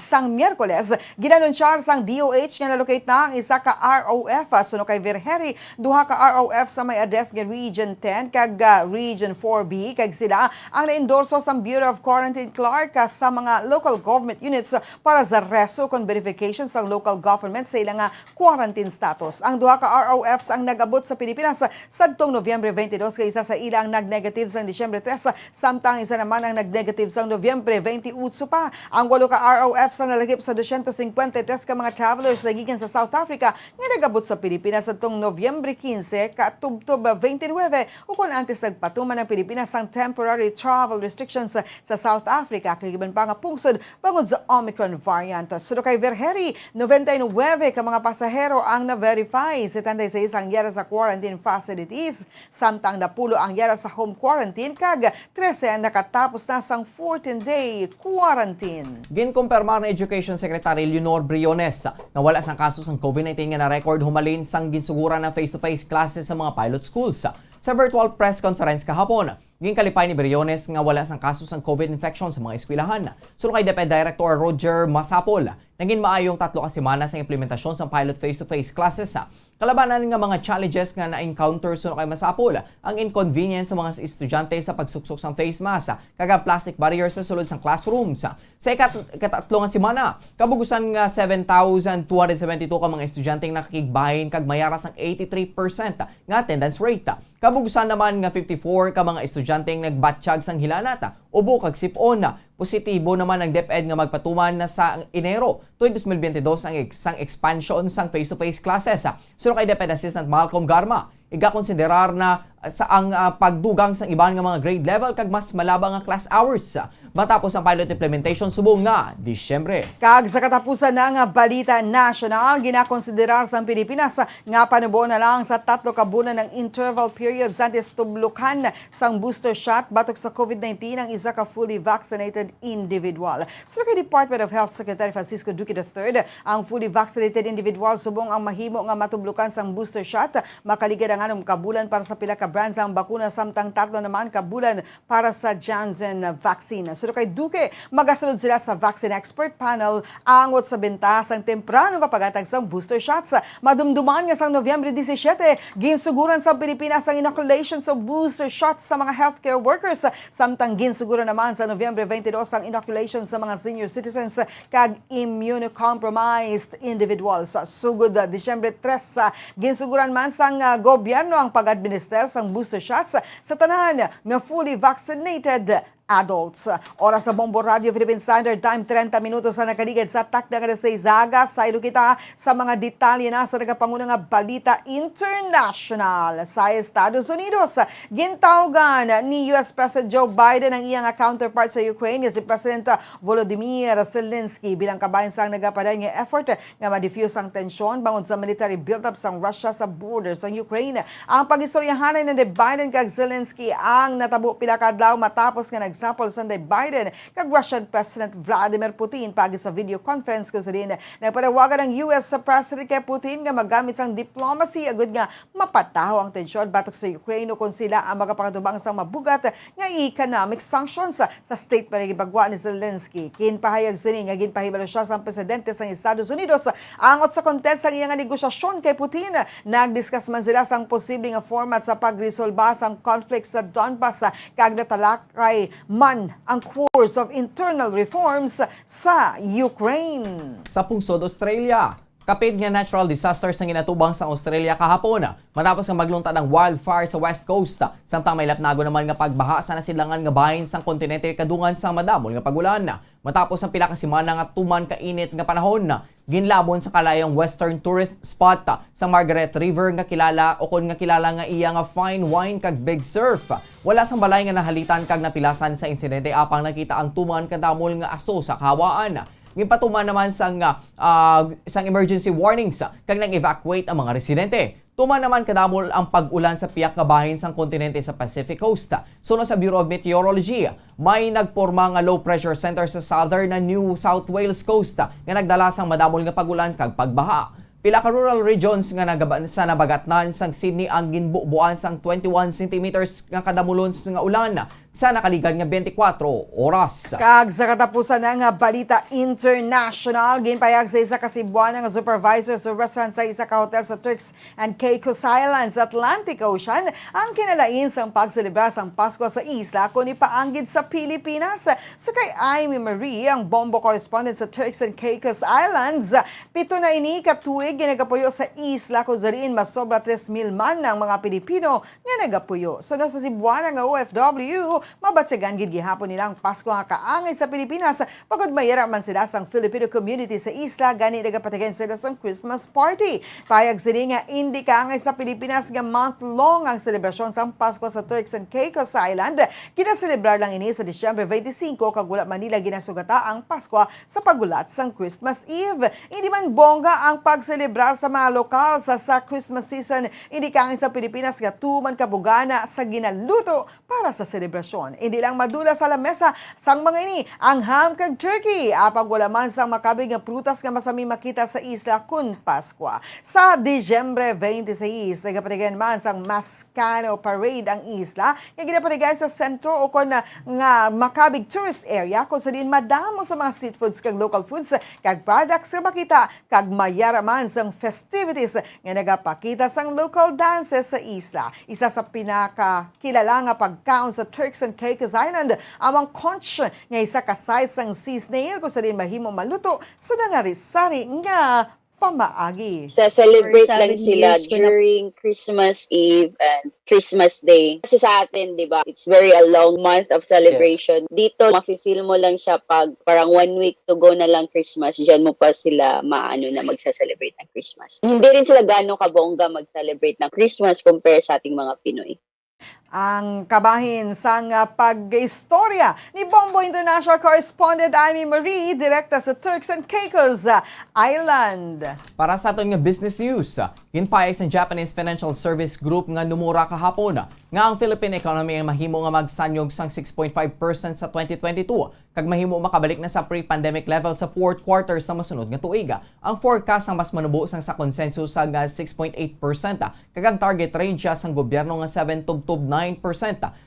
sang Miyerkules, ginanunsyar sang DOH nga nalocate na ang isa ka ROF suno kay Vergeri, duha ka ROF sa may address nga Region 10 kag Region 4B kag sila ang naendorso sa Bureau of Quarantine Clerk sa mga local government units para sa reso kon verification sa local government sa ilang quarantine status. Ang duha ka ROFs ang nagabot sa Pilipinas sadtong Nobyembre 22 kay isa sa ilang nag-negative sa Disyembre 3 samtang isa naman ang nag-negative sa Nobyembre 28 pa. Ang 8 ka ROFs ang nalagip sa 253 ka mga travelers na gikan sa South Africa nga nagabot sa Pilipinas sadtong Nobyembre 15 katubtob 29 ukon antes nagpatuman ng Pilipinas ang temporary travel restrictions sa South Africa kagiban pa nga pungsod bangod sa Omicron variant. Suno kay Vergeri, 99 ka mga pasahero ang na-verify, 76 ang yara sa quarantine facilities, samtang napulo ang yara sa home quarantine kag 13 ang nakatapos na sang 14-day quarantine. Ginkumpirmar na Education Secretary Leonor Briones na wala sang kaso ng COVID-19 nga na-record humalin sang ginsuguran ng face-to-face classes sa mga pilot schools. Sa virtual press conference kahapon, ginkalipay ni Briones nga wala sang kaso ng COVID infection sa mga eskwelahan. Sulong kay DepEd Director Roger Masapol, naging maayong 3 ka semana sa implementasyon ng pilot face-to-face classes. Kalabanan nga mga challenges nga na-encounter sulong kay Masapol, ang inconvenience sa mga estudyante sa pagsuksok ng face mask, kag plastic barriers sa sulod ng classrooms. Sa ikatatlo nga semana, kabugusan nga 7,272 ka mga estudyante nakikigbahin kag mayaras ang 83% nga attendance rate. Kabugusan naman nga 54 ka mga estudyante nagbatsyag sang hilanata ubo kag sipon. Positibo naman ang DepEd nga magpatuman na sa Enero tuig 2022 ang expansion sang face-to-face classes. Sulong kay DepEd Assistant Malcolm Garma, igakonsiderar na sa ang pagdugang sang iban nga mga grade level kag mas malabang nga class hours matapos ang pilot implementation subong nga Disyembre. Kag sa katapusan na nga balita national, ginakonsiderar sa Pilipinas nga panubo na lang sa 3 ka bulan ng interval period sa tublukan sang booster shot batok sa COVID-19 ang isa ka fully vaccinated individual. Sa Department of Health Secretary Francisco Duque III, ang fully vaccinated individual subong ang mahimo nga matublukan sang booster shot, makaligid ang 6 ka bulan para sa pila ka brands ang bakuna samtang 3 naman ka bulan para sa Janssen vaccine. Pero kay Duque, magasunod sila sa vaccine expert panel angot sa bentas ang temprano papagatag sang booster shots. Madumduman nga sang Nobyembre 17, ginsuguran sa Pilipinas ang inoculation sa booster shots sa mga healthcare workers. Samtang ginsuguran naman sa Nobyembre 22 ang inoculation sa mga senior citizens kag immunocompromised individuals. Sugod Disyembre 3, ginsuguran man sang gobyerno ang pag-administer sang booster shots sa tanan nga fully vaccinated adults. Oras sa Bombo Radio Philippine Standard Time, 30 minutos sa nakaligid sa takda nga sa Izaga. Sa kita sa mga detalye na sa nagapanguna nga balita international. Sa Estados Unidos, gintawgan ni US President Joe Biden ang iyang counterpart sa Ukraine, si President Volodymyr Zelensky, bilang kabayan sa nagapaday nga effort nga ma-diffuse ang tensyon bangod sa military build-up sa Russia sa borders ng Ukraine. Ang pag-istoryahanay ni Biden kag Zelensky ang natabo pila ka adlaw matapos nga nagsapol Sunday Biden kag Russian President Vladimir Putin pagi sa video conference ko sa din. Nagpanawagan ng US President kay Putin nga magamit sang diplomacy agud nga mapataho ang tensyon batok sa Ukraine kung sila ang magapakatubang sa mabugat nga economic sanctions. Sa statement na gibagwa ni Zelensky, kinpahayag sini nga ginpahibalo siya sa presidente sa Estados Unidos angot sa content sa iyang negosasyon kay Putin. Nagdiscuss man sila sang posibleng format sa pagresolba sang conflict sa Donbas kag natalakay man ang course of internal reforms sa Ukraine. Sa pungsod Australia, kapit nga natural disasters ang ginatubang sa Australia kahapon matapos nga maglungtad ang wildfire sa West Coast. Samtang may lapnago naman nga pagbaha sa nasilangan nga bahin sang kontinente kadungan sa madamol nga pagulan. Matapos ang pila ka semana nga tuman kainit nga panahon, ginlabon sa kalayong western tourist spot sa Margaret River nga kilala o kon nga kilala nga iya nga fine wine kag big surf. Wala sang balay nga nahalitan kag napilasan sa insidente apang nakita ang tuman kadamol nga aso sa kahawaan. Gipatuman naman sang isang emergency warnings kag nag-evacuate ang mga residente. Tuman naman kadamol ang pag-ulan sa piyak nga bahin sang kontinente sa Pacific Coast. Suno sa Bureau of Meteorology, may nagporma nga low pressure center sa southern na New South Wales coast nga nagdala sang madamol nga pag-ulan kag pagbaha. Pila ka rural regions nga sa nabagatnan sang Sydney ang ginbubuan sang 21 centimeters nga kadamulon nga ulan sa nakaligan nga 24 oras. Kag sa katapusan na nga balita international, ginpayag sa isa ka Cebuana nga supervisor sa restaurant sa isa ka hotel sa Turks and Caicos Islands, Atlantic Ocean, ang kinalain sang pagselebrar sang Pasko sa isla kung ipaanggid sa Pilipinas. So kay Amy Marie, ang Bombo correspondent sa Turks and Caicos Islands, pito na ini katuig ginagapuyo sa isla kung zariin masobra 3,000 man ng mga Pilipino nga nagapuyo. So sa Cebuana nga OFW, mabatsagan gid gihapon nilang Pasko nga kaangay sa Pilipinas pagod mayara man sila sang Filipino community sa isla gani nagapatigan sila sang Christmas party. Payag sila nga hindi kaangay sa Pilipinas nga month-long ang selebrasyon sang Pasko sa Turks and Caicos Island. Kinaselebrar lang ini sa Disyembre 25 kag wala Manila ginasugata ang Pasko sa pagulat sang Christmas Eve. Hindi man bongga ang pagselebrar sa mga lokal sa Christmas season, hindi kaangay sa Pilipinas nga tuman kabugana sa ginaluto para sa selebrasyon. Hindi lang madula sa lamesa sang mga ini ang ham kag turkey. Apag wala man sang makabig nga prutas nga masami makita sa isla kun Pasko. Sa Disyembre 26, nagapatigan man sang Mascano Parade ang isla. Nga ginapatigan sa sentro o kon nga makabig tourist area kung sa din madamo sa mga street foods kag local foods kag products nga makita kag mayara man sang festivities nga nagapakita sang local dances sa isla. Isa sa pinakakilala nga pagkaon sa Turks and Caicos Island amang conch nga isa ka size sang sea snail kung sa din mahimo maluto sa nangarisari nga pamaagi. Celebrate lang sila during Christmas Eve and Christmas Day. Kasi sa atin, di ba, it's very a long month of celebration. Yes. Dito, mafe-feel mo lang siya pag parang 1 week to go na lang Christmas. Diyan mo pa sila maano na magsa-celebrate ng Christmas. Hindi rin sila gano'ng kabongga mag-celebrate ng Christmas compare sa ating mga Pinoy. Ang kabahin sang pag-istorya ni Bombo International Correspondent Amy Marie, direkta sa Turks and Caicos Island. Para sa aton nga business news, ginpayag sa Japanese Financial Service Group nga numura kahapon nga ang Philippine economy ay mahimo nga magsanyog sang 6.5% sa 2022 kag mahimo makabalik na sa pre-pandemic level sa fourth quarter sa masunod nga tuig. Ang forecast ang mas manubo sang sa consensus sa 6.8% kag ang target range sang gobyerno nga 7 to 9%.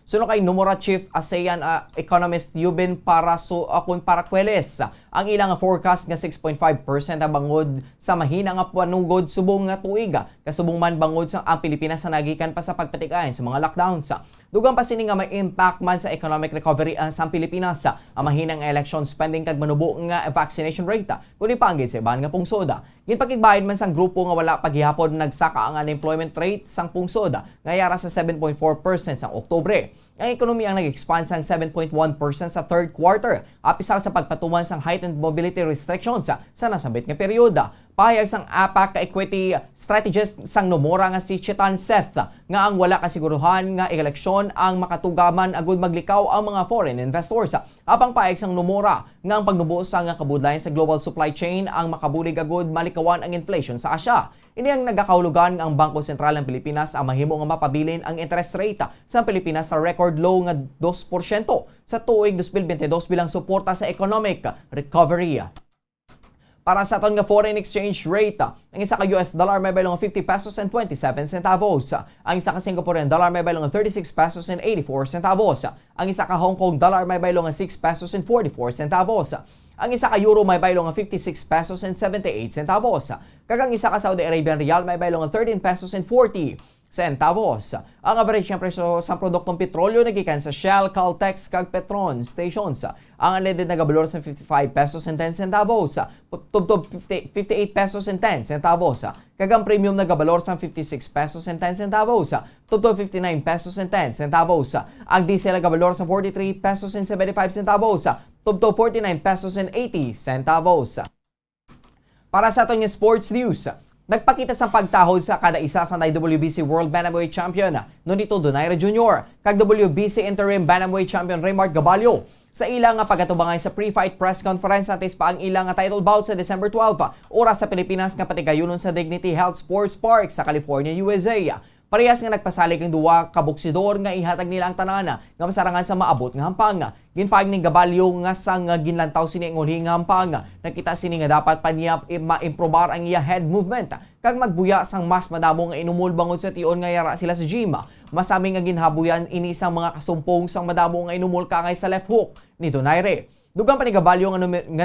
Suno kay numura Chief ASEAN economist Yubin Paracueles, ang ilang forecast nga 6.5% ang bangod sa mahina nga panugod subong nga tuig kasubong man bangod sa ang Pilipinas sa nagikan pa sa pagpatikayan sa mga lockdowns. Dugang pa sini nga may impact man sa economic recovery sa Pilipinas ang mahinang election spending kag manubo nga vaccination rate kundi panggid sa iban nga pungsod. Ginpakigbayad man sang grupo nga wala paghihapon nagsaka ang unemployment rate sang pungsod nga yara sa 7.4% sang Oktubre. Ang ekonomiya ang nag-expand sang 7.1% sa third quarter, apisal sa pagpatuman sang heightened mobility restrictions sa nasabit nga peryodo. Pahayag sang APAC equity strategist sang numura nga si Chitan Seth nga ang wala kasiguruhan nga eleksyon ang makatugaman agud maglikaw ang mga foreign investors. Apang pahayag sang numura nga ang pagnubo sa nga kabudlayan sa global supply chain ang makabulig agud malikawan ang inflation sa Asya. Ini ang nagakahulugan ang Bangko Sentral ng Pilipinas ang mahimo nga mapabilin ang interest rate sa Pilipinas sa record low nga 2% sa tuig 2022 bilang suporta sa economic recovery. Para sa aton nga foreign exchange rate, ang isa ka US dollar may baylo nga 50 pesos and 27 centavos. Ang isa ka Singaporean dollar may baylo nga 36 pesos and 84 centavos. Ang isa ka Hong Kong dollar may baylo nga 6 pesos and 44 centavos. Ang isa ka euro may baylo nga 56 pesos and 78 centavos. Kagang isa ka Saudi Arabian rial may baylo nga 13 pesos and 40 centavos. Ang average ng presyo sa produktong petrolyo nagikan sa Shell, Caltex, kag Petron stations. Ang unleaded nagabalor sa 55 pesos and 10 centavos. Tubtob 58 pesos and 10 centavos. Kagang premium nagabalor sa 56 pesos and 10 centavos. Tubtob 59 pesos and 10 centavos. Ang diesel nagabalor sa 43 pesos and 75 centavos. Tubtob 49 pesos and 80 centavos. Para sa aton sports news, nagpakita sa pagtahod sa kada isa sa WBC World Bantamweight Champion Nonito Donaire Jr. kag WBC Interim Bantamweight Champion Raymart Gabalio. Sa ilang nga pagatubangan sa pre-fight press conference natis pa ang ilang nga title bout sa December 12, oras sa Pilipinas nga patigayunon sa Dignity Health Sports Park sa California, USA. Parehas nga nagpasalig ang duwa ka boksidor nga ihatag nila ang tanana nga masarangan sa maabot nga hampang. Ginpaag ning gabalyo nga sang ginlantaw sini ang ulhing nga hampang. Nakita sini nga dapat pa niya ma-improbar ang iya head movement kag magbuya sang mas madamo nga inumol bangod sa tion nga yara sila sa gym. Masami nga ginhabuyan ini sang mga kasumpong sang madamo nga inumol kangay sa left hook ni Donaire. Dugang panigabalyo nga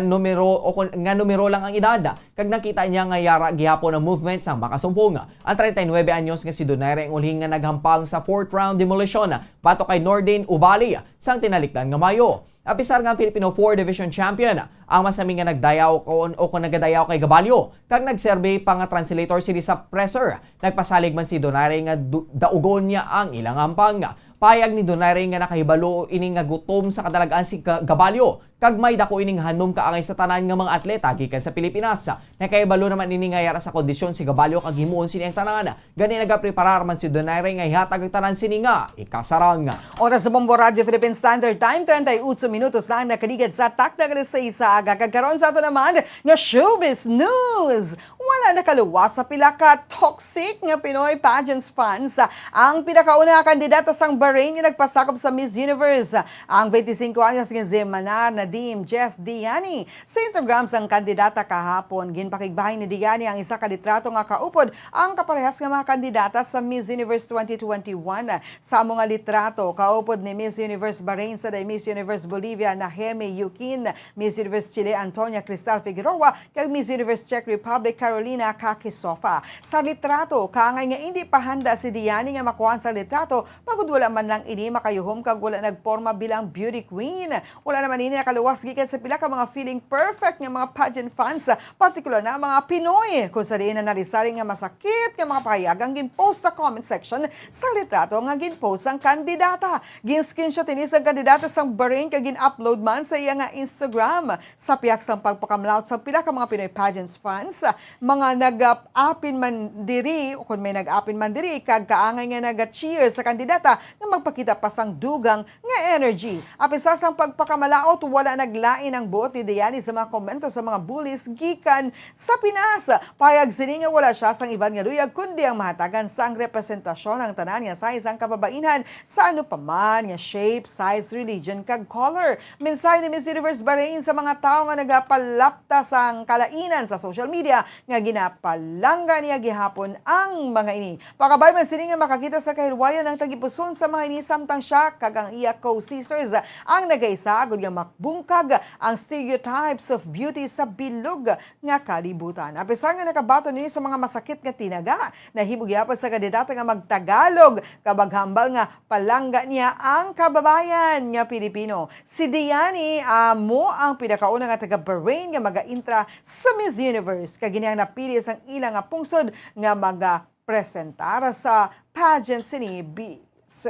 numero lang ang edad kag nakita niya nga yara gihapon ang movement sang makasumpong. Ang 39 anyos nga si Donaire ang ulhing nga naghampang sa 4th round demolition bato kay Nordin Ubali sang tinalikdan nga Mayo. Apisar nga Filipino 4 Division Champion ang masami nga nagdayaw kung nagadayaw kay Gabalyo kag nagserve pa nga translator sili sa presser. Nagpasalig man si Donaire nga daugon niya ang ilang hampang. Payag ni Donaire nga nakahibalo ining nga gutom sa kadalagaan si Gabalyo kag may dako ining hanom kaangay sa tanan nga mga atleta gikan sa Pilipinas. Nakahibalo naman ini nga yara sa kondisyon si Gabalyo kag himuon sini ang tanan. Gani nagapreparar man si Donaire nga ihatag ang tanan sini nga ikasarang. Oras sa Bombo Radio Philippine Standard Time 38 minutos lang nakaligid sa takna sa isa aga kagkaroon sa ato naman nga showbiz news. Wala nakaluwas sa pila ka toxic nga Pinoy pageants fans. Ang pinakauna nga kandidata sang Bahrain nga nagpasakop sa Miss Universe. Ang 25 anyos nga Zemanar Nadim Jess Diani. Sa Instagram sang kandidata kahapon, ginpakigbahay ni Diani ang isa ka litrato nga kaupod ang kaparehas nga mga kandidata sa Miss Universe 2021. Sa mga litrato, kaupod ni Miss Universe Bahrain sa Miss Universe Bolivia na Heme Yukin, Miss Universe Chile Antonia Cristal Figueroa, kag Miss Universe Czech Republic Carolina Kakisova. Sa litrato, kangay nga hindi pa handa si Diani nga makuha sa litrato, pagod wala man lang ini makayuhom kag wala nagporma bilang beauty queen. Wala naman ini nakaluwas gikan sa pila ka mga feeling perfect nga mga pageant fans, partikular na mga Pinoy. Kung sa diin na narisari nga masakit nga mga pahayagang ginpost sa comment section sa litrato nga ginpost ang kandidata. Gin-screenshot ini sa kandidata sang Bahrain kag gin-upload man sa iya nga Instagram. Sa piyak sang pagpakamlaut sa pila ka mga Pinoy pageants fans, mga nag-apin man diri o kung may nag-apin man diri kag kaangay nga nag-cheer sa kandidata nga magpakita pa sang dugang nga energy. Apisa sang pagpakamalaot, wala naglain ang buot ni Diani sa mga komento sa mga bullies gikan sa Pinas. Payag sini nga wala siya sang iban nga luyag kundi ang mahatagan sang representasyon ng tanan nga size ang kababaihan sa ano pa man nga shape, size, religion kag color. Mensahe ni Miss Universe Bahrain sa mga tao nga nagapalapta sang kalainan sa social media nga ginapalangga niya gihapon ang mga ini. Pakabay man sini nga makakita sa kahilwayan ng tagipuson sa mga ini samtang siya kag ang iya co-sisters ang nagaisa agud nga makbungkag ang stereotypes of beauty sa bilog nga kalibutan. Apesar nga nakabaton ni sa mga masakit nga tinaga, nahibog gyapon sa kandidata nga magtagalog kabag hambal nga palangga niya ang kababayan nga Pilipino. Si Diani mo ang pinakauna nga taga Bahrain nga maga-intra sa Miss Universe kag ginang napili sang ilang nga pungsod nga maga-presentar sa pageant sini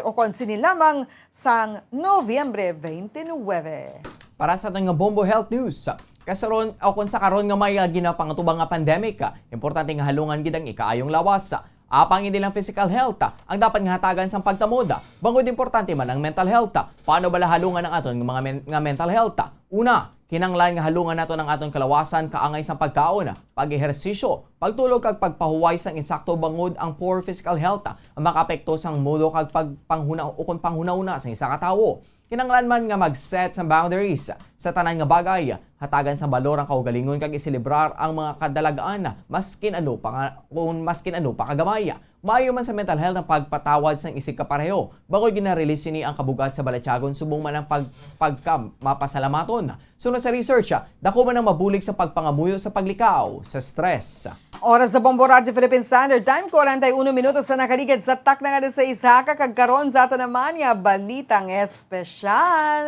o kon sini lamang sang Nobyembre 29. Para sa ating nga Bombo Health News, kasaron o kung sa karon nga may ginapangtubang nga pandemic, importante nga halungan gid ang ikaayong lawas. Apang hindi lang physical health ang dapat nga hatagan sang pagtamod. Bangod importante man ang mental health. Paano bala halungan ang aton nga mental health? Una, kinanglan nga halungan nato ng aton kalawasan kaangay sang pagkaon, pag-ehersisyo, pagtulog kag pagpahuway sang insakto bangod ang poor physical health ang makaapekto sang modo kag pagpanghuna o kung panghuna-una sang isa ka tawo. Kinanglan man nga mag-set sa boundaries sa tanan nga bagay, hatagan sa balor ang kaugalingon kag iselebrar ang mga kadalagaan maskin ano pa kagamay. Maayo man sa mental health ang pagpatawad sang isig kapareho. Bangod gina-release ni ang kabugat sa balatyagon subong man ang mapasalamaton. Sunod sa research, dako man ang mabulig sa pagpangamuyo sa paglikaw sa stress. Oras sa Bombo Radio Philippine Standard Time, 41 minutos sa nakaligid sa takna nga sa isa kagkaroon sa ato naman nga balitang espesyal.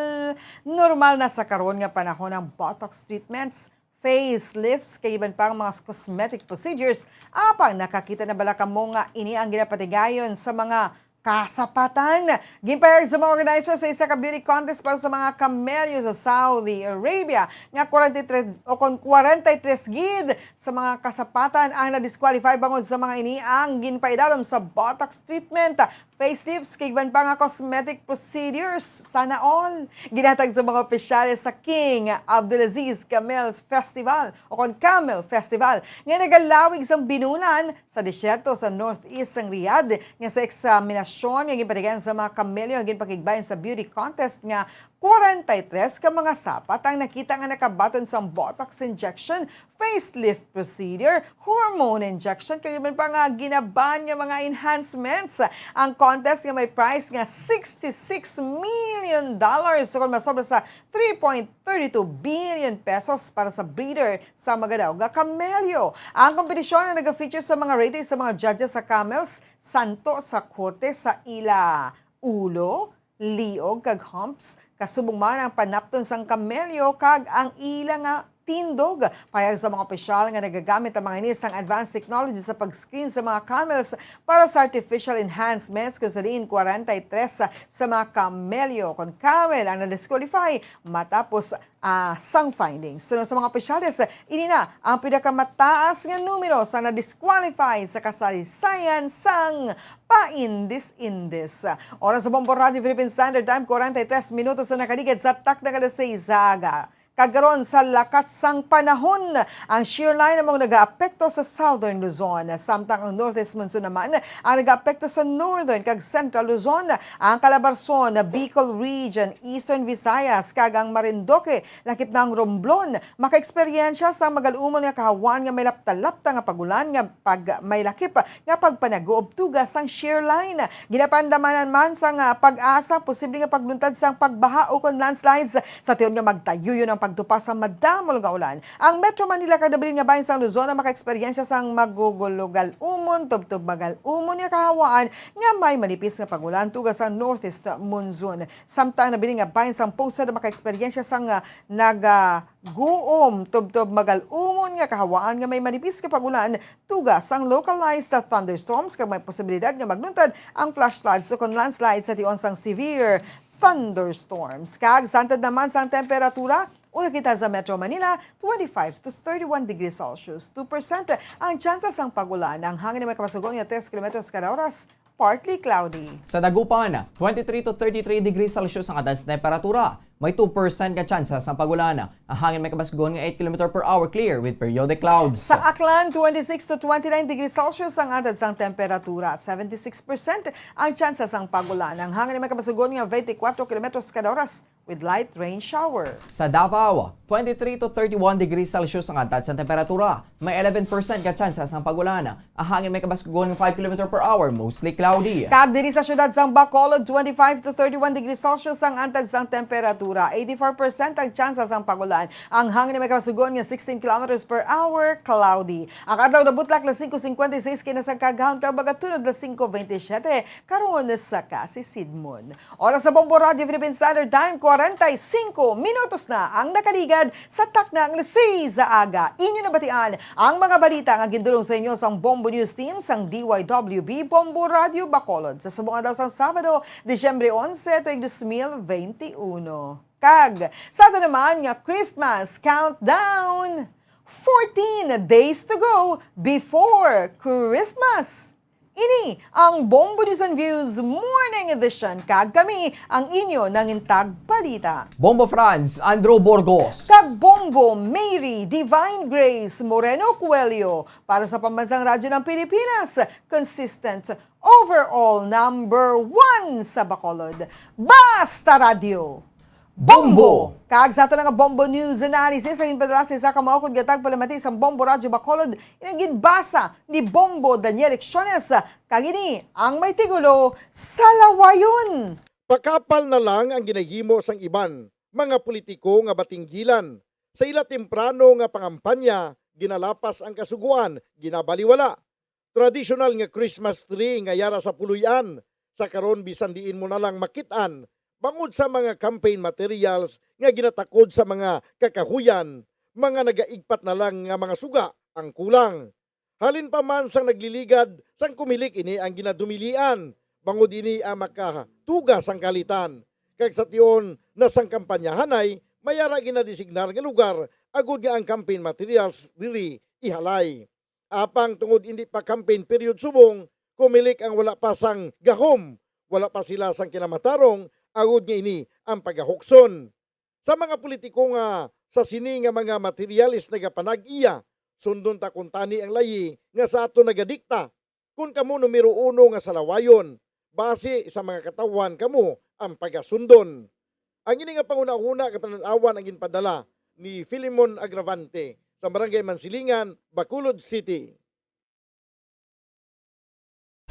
Normal na sa karon nga panahon ng Botox treatments, facelifts, kay iban pang mga cosmetic procedures, apang nakakita na bala kamo nga ini ang ginapatigayon sa mga kasapatan. Gimpayag sa mga organizer sa isa ka beauty contest para sa mga kamelyo sa Saudi Arabia nga 43 o 43 gid sa mga kasapatan ang na-disqualify bangod sa mga ini ang ginpaidalom sa botox treatment, facelifts, kigban pa nga cosmetic procedures. Sana all. Ginatag sa mga opisyales sa King Abdulaziz Camel Festival o Camel Festival nga nagalawig sa binunan sa disyerto sa northeast ng Riyadh nga sa eksaminasyon nga gipatigan sa mga kamelyo nga ginpakigbayan sa beauty contest nga 43 ka mga sapat ang nakita nga nakabaton sa botox injection, facelift procedure, hormone injection, kaya man pa nga ginaban nga mga enhancements. Ang contest nga may price nga $66 million so kung masobra sa 3.32 billion pesos para sa breeder sa magadaw nga kamelyo. Ang kompetisyon na nag-feature sa mga rating sa mga judges sa camels, santo sa korte sa ila ulo, liog kag humps, kasubong man ang panapton sang kamelyo kag ang ila nga tindog. Payag sa mga opisyal nga nagagamit ang mga inis ang advanced technology sa pag-screen sa mga camels para sa artificial enhancements kung saliin 43 sa mga kamelyo kon camel ang na-disqualify matapos sang findings. Sunod sa mga opisyales, ini na ang pinakamataas nga numero sa na-disqualify sa kasaysayan sang paindis-indis. Oras sa Bombo Radio Philippine Standard Time, 43 minutos na nakaligid sa tak na Zaga. Kagaron sa lakat sang panahon, ang shear line namang nag-aapekto sa southern Luzon. Samtang ang northeast monsoon naman ang nag-aapekto sa northern kag central Luzon. Ang Calabarzon, Bicol region, eastern Visayas, kag ang Marinduque, lakip ng Romblon, maka-eksperyensya sa magalumon nga kahawan nga may lapta-lapta nga pagulan nga pag may lakip nga pagpanaguob tugas sang shear line. Ginapandamanan man sang pag-asa posible nga pagluntad sang pagbaha o kon landslides sa tiyon nga magtayo yun ang pagtupas sa madamol nga ulan. Ang Metro Manila kada bilin nga bahin sang Luzon ang maka-eksperyensya sang magugulugal umon, tubtub bagal umon nga kahawaan nga may manipis nga pagulan tugas sa northeast monsoon. Samtang nabiling nga bahin sang Pusa na maka-eksperyensya sang nagaguom, tubtub magal umon nga kahawaan nga may manipis nga pagulan tugas sang localized thunderstorms kag may posibilidad nga magluntad ang flash floods o kon landslides sa tion sang severe thunderstorms. Kag santad naman sang temperatura, una kita sa Metro Manila, 25 to 31 degrees Celsius. 2% ang tsansa sang pagulan. Ang hangin na may kapasugon nga 3 kilometros kada oras, partly cloudy. Sa Dagupan, 23 to 33 degrees Celsius ang adas temperatura. May 2% ka tsansa sa pagulan. Ang hangin may kabasgon nga 8 km per hour clear with periodic clouds. Sa Aklan, 26 to 29 degrees Celsius ang atad sang temperatura. 76% ang tsansa sang pagulan. Ang hangin may kabasgon nga 24 km kada oras with light rain shower. Sa Davao, 23 to 31 degrees Celsius ang atad sa temperatura. May 11% ka tsansa sang pagulan. Ang hangin may kabasgon nga 5 km per hour, mostly cloudy. Kag diri sa syudad sang Bacolod, 25 to 31 degrees Celsius ang antad sang temperatura. 84% ang tsansa sang pagulan. Ang hangin may kapasugon nga 16 km per hour, cloudy. Ang adlaw na butlak na 5:56 kinasang kagahon kag bagatunod na 5:27 karon sa Kasisidmon. Oras sa Bombo Radio Philippine Standard Time, 45 minutos na ang nakaligad sa taknang sa aga. Inyo na batian ang mga balita nga gindulong sa inyo sang Bombo News Team sang DYWB Bombo Radio Bacolod sa subong adlaw sang Sabado, Disyembre 11, tuig 2021. Kag, sa ito naman nga Christmas countdown. 14 days to go before Christmas. Ini ang Bombo News and Views Morning Edition. Kag kami ang inyo nangintag balita. Bombo Franz, Andrew Burgos. Kag Bombo Mary Divine Grace Moreno Coelho para sa Pambansang Radyo ng Pilipinas. Consistent overall number 1 sa Bacolod. Basta Radio! Bombo! Kag sa ito nga Bombo News Analysis ang inpadala sa isa ka maukod gatag palamati sa Bombo Radio Bacolod inagin basa ni Bombo Daniel Lecciones. Kag ini ang may tigulo sa lawayon. Pakapal na lang ang ginahimo sang iban, mga politiko nga batinggilan. Sa ila temprano nga pangampanya, ginalapas ang kasuguan, ginabaliwala. Traditional nga Christmas tree nga yara sa puluyan, sa karon bisan diin mo na lang makitaan, bangod sa mga campaign materials nga ginatakod sa mga kakahuyan, mga nagaigpat na lang nga mga suga ang kulang. Halin pa man sang nagliligad sang kumilik ini ang ginadumilian, Bangod ini ang makatuga sang kalitan. Kag sa tiyon na sang kampanyahanay, mayara ginadesignar nga lugar agud nga ang campaign materials diri ihalay. Apang tungod hindi pa campaign period subong, kumilik ang wala pa sang gahom, wala pa sila sang kinamatarong, agud nga ini ang pagahukson. Sa mga politiko nga sa sini nga mga materialis nagapanag-iya, sundon ta kuntani ang layi nga sa ato nagadikta. Kung kamo numero 1 nga salawayon, base sa mga katawan kamo ang pagasundon. Ang ini nga panguna-una kapananawan ang ginpadala ni Filimon Agravante sa Barangay Mansilingan, Bacolod City.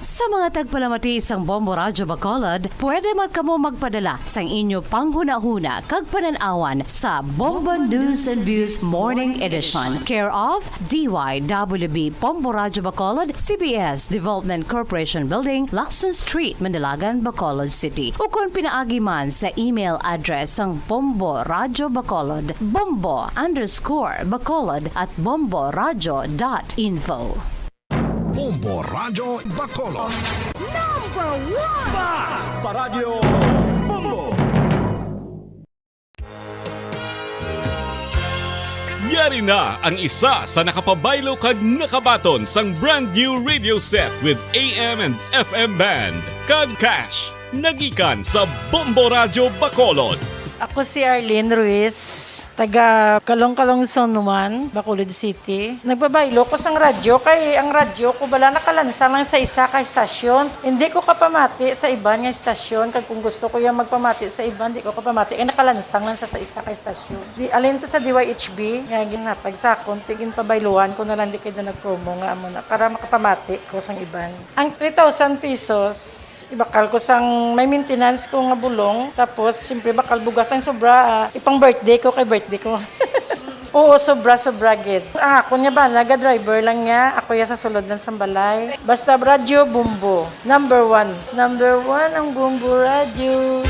Sa mga tagpalamati sang Bombo Radyo Bacolod, pwede man kamo magpadala sang inyo panghuna-huna kag pananawan sa Bombo News and Views Morning Edition. Care of DYWB Bombo Radyo Bacolod, CBS Development Corporation Building, Lacson Street, Mandalagan, Bacolod City. O kung pinaagi man sa email address sang Bombo Radyo Bacolod, bombo_bacolod@bomboradyo.info. Bombo Radyo Bacolod. Number 1! Bas Paradyo Bombo! Yari na ang isa sa nakapabaylo kag nakabaton sang brand new radio set with AM and FM band. Kag cash, nagikan sa Bombo Radyo Bacolod. Ako si Arlene Ruiz, taga Kalong-Kalong Zone 1, Bacolod City. Nagbabaylo ko sang radyo, kay ang radyo ko bala nakalansang lang sa isa ka estasyon. Hindi ko kapamati sa iban nga estasyon, kag kung gusto ko yung magpamati sa iban, hindi ko kapamati. Kaya nakalansang lang sa isa ka estasyon. Alin to sa DYHB, nga ginatag sa akon, tigin pabayluan ko na lang di kayo na nag-promo nga amo na, para makapamati ko sang iban. Ang 3,000 pesos, ibakal ko sang may maintenance ko nga bulong, tapos siyempre bakal bugas ang sobra, ipang birthday ko kay birthday ko. Oo, sobra gid. Ako niya ba, naga-driver lang niya, ako ya sa sulod ng sambalay. Basta radyo, Bombo. Number 1. Number 1 ang Bombo radyo.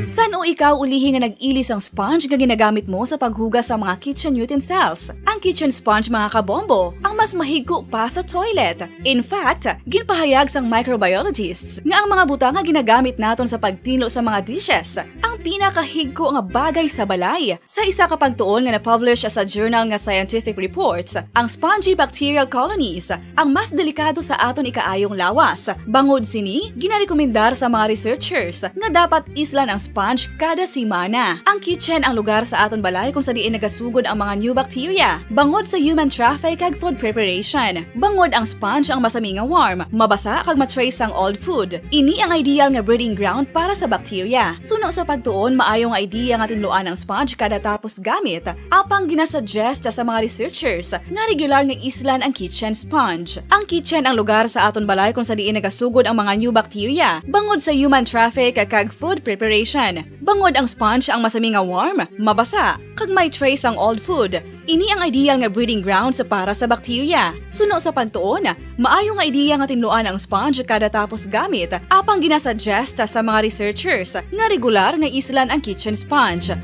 San o ikaw ulihi nga nag-ilis ang sponge nga ginagamit mo sa paghugas sa mga kitchen utensils? Ang kitchen sponge mga kabombo, ang mas mahigko pa sa toilet. In fact, ginpahayag sang microbiologists nga ang mga butang nga ginagamit naton sa pagtilo sa mga dishes ang pinakahigko nga bagay sa balay. Sa isa ka pagtuon nga na-publish sa journal nga Scientific Reports, ang spongy bacterial colonies ang mas delikado sa aton ikaayong lawas. Bangod sini, ginarekomendar sa mga researchers nga dapat islan ang sponge kada simana. Ang kitchen ang lugar sa aton balay kung sa diin nagasugod ang mga new bacteria. Bangod sa human traffic kag food preparation. Bangod ang sponge ang masami nga warm, mabasa kag matrace ang old food. Ini ang ideal nga breeding ground para sa bacteria. Suno sa pagtuon, maayong idea nga tinluan ang sponge kada tapos gamit. Apang ginasuggest sa mga researchers nga regular nga islan ang kitchen sponge. Ang kitchen ang lugar sa aton balay kung sa diin nagasugod ang mga new bacteria. Bangod sa human traffic kag food preparation. Bangod ang sponge ang masami nga warm, mabasa, kag may trace ang old food. Ini ang ideal nga breeding ground sa para sa bacteria. Suno sa pagtuon, maayong idea nga tinluan ang sponge kada tapos gamit, apang ginasuggest sa mga researchers nga regular nga islan ang kitchen sponge.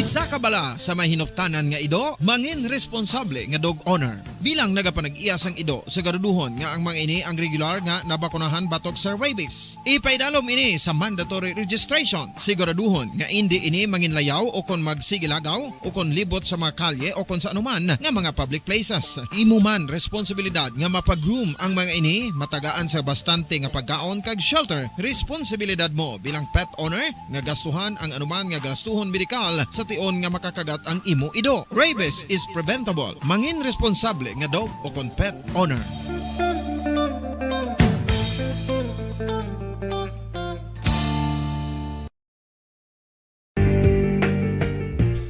Isa ka bala sa mahinuptanan nga ido, mangin responsable nga dog owner. Bilang nagapanag-iyas ang ido, siguraduhon nga ang mga ini ang regular nga nabakunahan batok sa rabies. Ipaidalom ini sa mandatory registration. Siguraduhon nga hindi ini manginlayaw o kon magsigilagaw o kon libot sa mga kalye o kon sa anuman nga mga public places. Imo man responsibilidad nga mapag-groom ang mga ini, matagaan sa bastante nga pagkaon kag shelter. Responsibilidad mo bilang pet owner nga gastuhan ang anuman nga gastuhon medikal sa tion nga makakagat ang imo ido. Rabies is preventable. Mangin responsable nga dog o kon pet owner.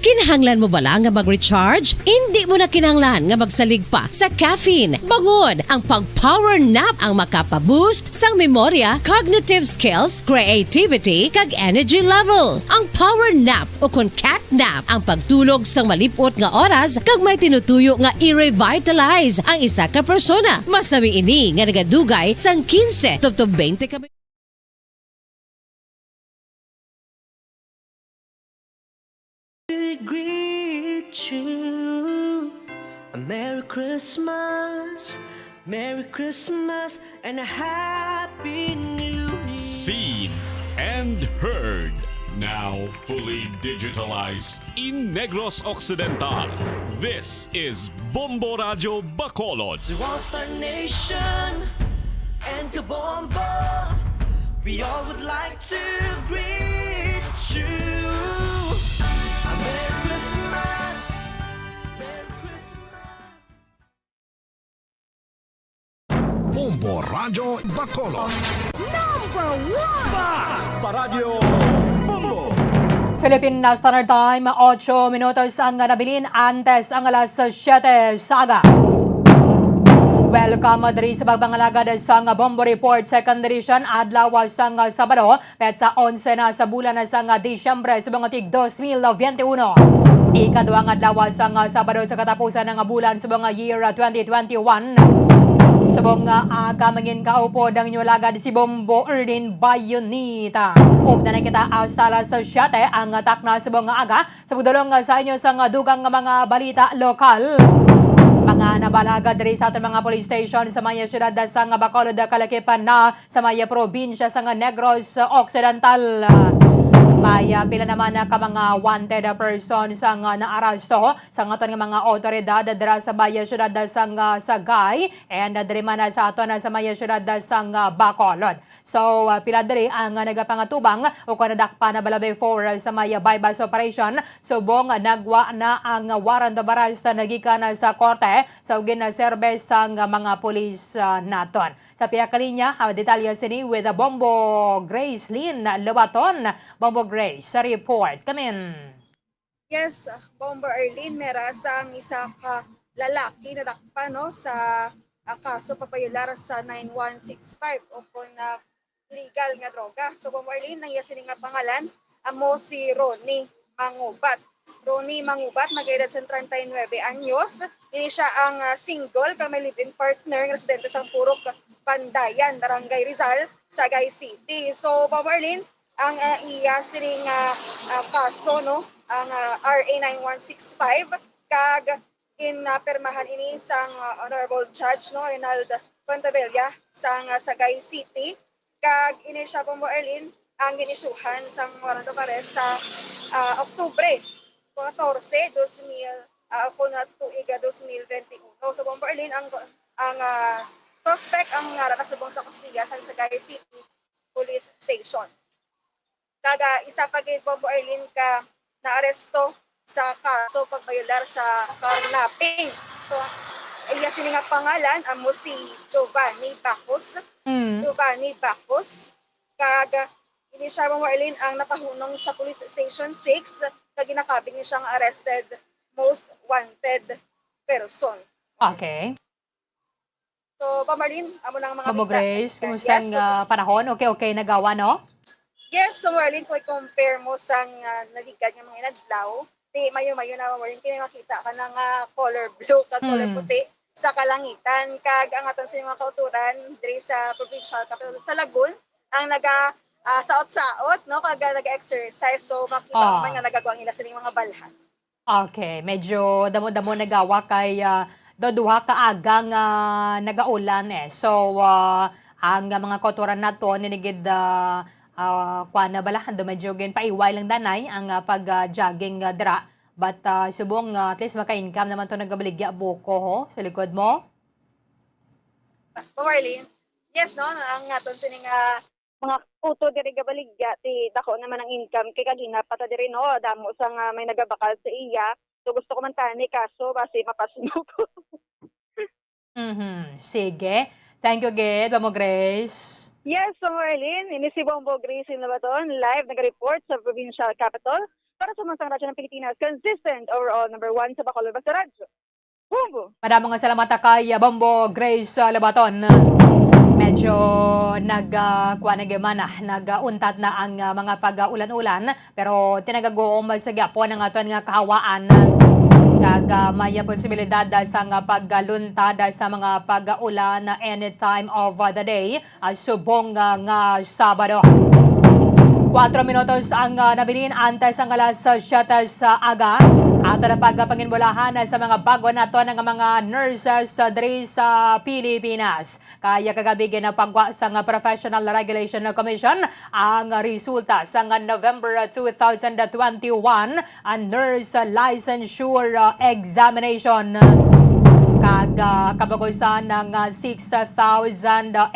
Kinahanglan mo bala nga mag-recharge? Hindi mo na kinahanglan nga magsalig pa sa caffeine. Bangod ang pag-power nap ang makapaboost sang memorya, cognitive skills, creativity, kag energy level. Ang power nap o kon cat nap ang pagtulog sang malipot nga oras kag may tinutuyo nga i-revitalize ang isa ka persona. Masami ini nga nagadugay sang 15 to 20 ka greet you a Merry Christmas and a Happy New Year. Seen and heard. Now fully digitalized in Negros Occidental. This is Bombo Radio Bacolod. To All-Star Nation and Kabombo, we all would like to greet you. A Merry Christmas, Merry Christmas. Bombo Radio Bacolod. Number 1! Basta Radio Bombo! Philippine Standard Time, 8 minutos ang nabilin antes ang alas 7 saga. Welcome diri sa pagbangalagad sa Bombo Report Second Edition adlaw sang Sabado petsa 11 na sa bulan sang Disyembre sa mga tig 2021. Ikaduhang adlaw sang Sabado sa katapusan ng bulan sa mga year 2021. Sabong kamangin kaupo ang inyong lagad si Bombo Erlin Bayonita. Og na kita astala sa siyate ang takna sabong aga sa pagdulong sa inyo sa dugang mga balita lokal. Mga nabalaga diri sa ating mga police station sa mga syudad sa Bacolod, Calaquipan na sa mga probinsya sa Negros Occidental. May pila naman ka mga wanted persons ang naarasto sa aton nga mga otoridad dira sa Bayan Syudad sa Sagay and diri man sa aton sa Bayan Syudad sa Bacolod. So pila diri ang nagapangatubang o kanadakpa na balabe for sa may bypass operation subong nagwa na ang warrant of arrest nagikan sa korte sa ugin na serbes sang mga pulis naton. Sa piyakalinya, detalye sini with Bombo Grace Lynn Lobaton. Bombo Grace, sa report. Come in. Yes, Bombo Arlene, meron sang isa ka lalaki na dakpa no, sa kaso pagpayular sa 9165 o kung illegal nga droga. So Bombo Arlene, nang yasin nga pangalan, amo si Ronnie Mangubat. Ronnie Mangubat, mag-edad sa 39 anyos. Ini siya ang single, may live-in partner, ng residente sa Purok Pandayan, Barangay Rizal, Sagay City. So, Bombo Arlene, ang iya sining kaso, no, ang RA 9165, kag permahan ini sang Honorable Judge, no, Rinaldo Pontevilla, sang Sagay City, kag ini siya, Bombo Arlene, ang ginisuhan sang warrant of arrest sa Oktubre 14, 2000, ako na tuiga 2021. So, Bombo Arlene, ang suspect ang nakasubong sa Castilla sa Sagay City Police Station. Kaga isa pa gid Bombo Arlene ka naaresto sa kaso pagbayular sa carnapping. So, iya sini nga pangalan amo si Giovanni Bacos. Giovanni Bacos. Kaga ini siya Bombo Arlene ang nakahunong sa Police Station 6 na ginakabing niya siyang arrested most wanted person. Okay. So, Pamarlene, amo ng mga Bombo Grace, kumusta ang panahon? Okay, nagawa, no? Yes, so Marlene, kung i-compare mo sa naligad ng mga inadlaw, di mayo-mayo na Marlene, kaya makita ka ng color blue, kag color puti sa kalangitan, kag ang aton sa mga kauturan, diri sa provincial capital sa Lagun, ang saot-saot, no, kag nag-exercise, so makita mo nga nagagawa nila sa mga balhas. Okay, medyo damo-damo nagawa kay duha ka agang nagaulan eh. So ang mga kotoran nato ninigid kuan na balahan do medyo gen paiway lang danay ang pag-jogging dira. But subong at least maka-income naman to nagabaligya buko ho sa likod mo. Marlene, yes no, ang aton sining mga puto diri gabaligya ti dako naman ang income kay kagina pata diri no damo sa may nagabakal sa iya. So gusto ko man tani kaso basi mapasunog ko. Sige. Thank you, Ged. Bombo Grace. Yes, so Marlene, ini si Bombo Grace in Labaton, live nag-report sa provincial capital para sa Mansang Radyo ng Pilipinas, consistent overall number 1 sa Bacolod Basta Radyo. Bombo! Maraming salamat kay Bombo Grace Labaton. Medyo nag-untat na ang mga pag-ulan-ulan pero tinagagoom sa gyapon ang aton nga kahawaan kag may posibilidad sa pagluntad sa mga pag-ulan any time of the day subong nga Sabado. 4 minutos ang nabilin antes ang alas 7 sa aga. Ato na pagpanginbulahan sa mga bago nato ng mga nurses diri sa Pilipinas. Kaya kagabi ginapagwa sa Professional Regulation Commission ang resulta sa November 2021 ang nurse licensure examination. Kabagusan ng 6,086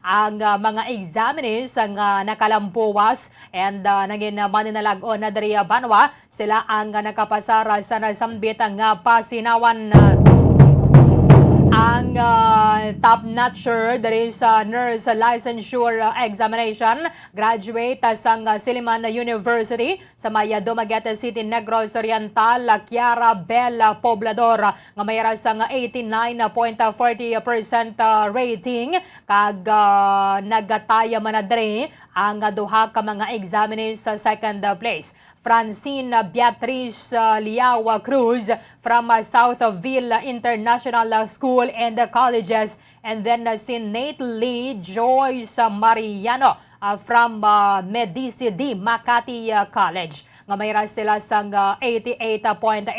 ang mga examinees ang nakalampuwas and naging maninalag-on na dari Banwa. Sila ang nakapasara sa nasambit ang pasinawan. Ang top notcher dari sa nurse licensure examination, graduate sang Siliman University sa may Dumaguete City, Negros Oriental, Kiara Bella Poblador, nga mayroon sang 89.40% rating, kag nagataya man diri ang duha ka mga examinees sa second place. Francine Beatriz Liao Cruz from Southville International School and Colleges, and then si Nate Lee Joyce Mariano from Medici D Makati College. Nga mayroon sila sang 88.80%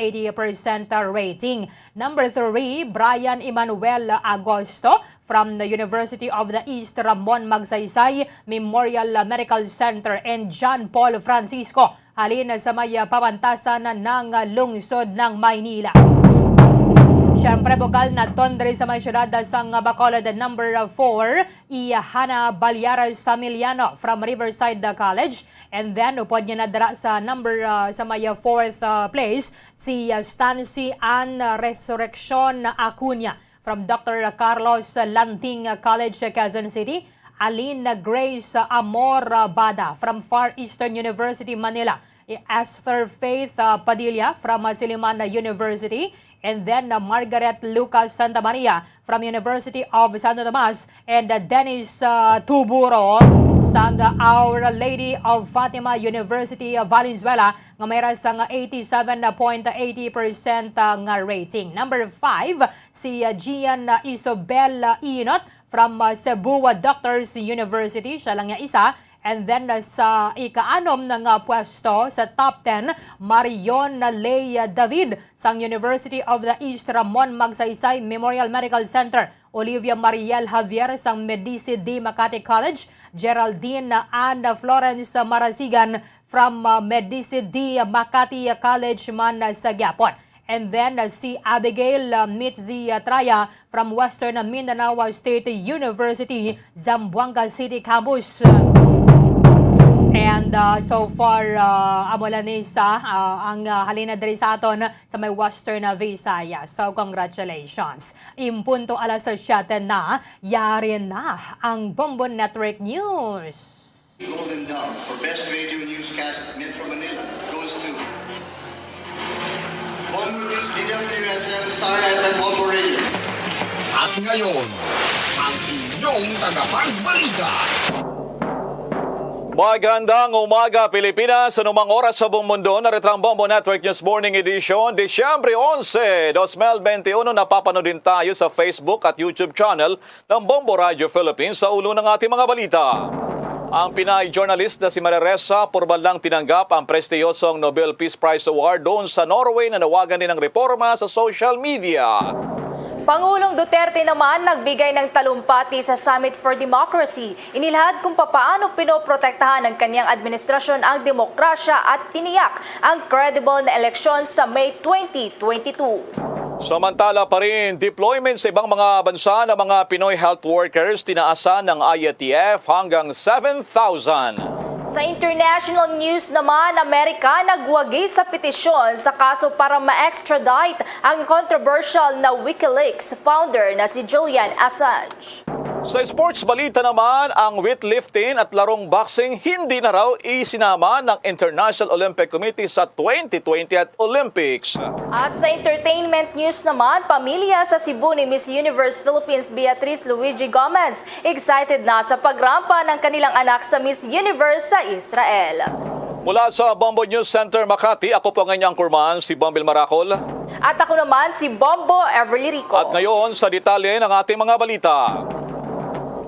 rating. Number 3, Brian Emmanuel Agosto from the University of the East Ramon Magsaysay Memorial Medical Center, and John Paul Francisco halin sa may pamantasan ng lungsod ng Maynila. Siyempre, bukal na tondre sa may syudad sang Bacolod. Number 4, Hannah Balyaras Samiliano from Riverside College. And then, upod niya nadara sa number sa may 4th place, si Stancy Ann Resurrection Acuña from Dr. Carlos Lanting College, Quezon City. Aline Grace Amor Bada from Far Eastern University, Manila. Esther Faith Padilla from Siliman University. And then Margaret Lucas Santa Maria from University of Santo Tomas. And Dennis Tuburo sang Our Lady of Fatima University of Valenzuela, nga mayroon sang 87.80% nga rating. Number 5, si Gian Isobel Inot from Cebu Doctors University. Siya lang nga isa. And then sa ika-anom ng pwesto sa top 10, Marion Leia David sang University of the East Ramon Magsaysay Memorial Medical Center. Olivia Mariel Javier sang Medici D Makati College. Geraldine Ann Florence Marasigan from Medici D Makati College man sa Gyapon. And then si Abigail Mitzi Traya from Western Mindanao State University, Zamboanga City Campus. And so far, Amolanisa ang halina diri sa aton sa may Western Visayas. So congratulations. Impunto alas 7 na, yari na ang Bombo Network News. Golden Dove for Best Radio Newscast Metro Manila goes to Bombo News, DWSM, Star FM, Bombo Radio. At ngayon, ang inyong tagapagbalita. Magandang umaga, Pilipinas. Anumang oras sa buong mundo, narito ang Bombo Network News Morning Edition, Disyembre 11, 2021. Napapanood din tayo sa Facebook at YouTube channel ng Bombo Radio Philippines. Sa ulo ng ating mga balita, ang Pinay journalist na si Mareresa Purbal lang tinanggap ang prestiyosong Nobel Peace Prize Award doon sa Norway na nawagan din ng reforma sa social media. Pangulong Duterte naman nagbigay ng talumpati sa Summit for Democracy. Inilahad kung papaano pinoprotektahan ng kanyang administrasyon ang demokrasya at tiniyak ang credible na eleksyon sa May 2022. Samantala pa rin, deployment sa ibang mga bansa ng mga Pinoy health workers tinaasan ng IATF hanggang 7,000. Sa international news naman, Amerika nagwagi sa petisyon sa kaso para ma-extradite ang controversial na WikiLeaks founder na si Julian Assange. Sa sports balita naman, ang weightlifting at larong boxing hindi na raw isinama ng International Olympic Committee sa 2020 at Olympics. At sa entertainment news naman, pamilya sa Cebu ni Miss Universe Philippines Beatriz Luigi Gomez excited na sa pagrampa ng kanilang anak sa Miss Universe sa Israel. Mula sa Bombo News Center Makati, ako po ang inyong kurman, si Bombil Maracol. At ako naman si Bombo Everly Rico. At ngayon sa detalye ng ating mga balita.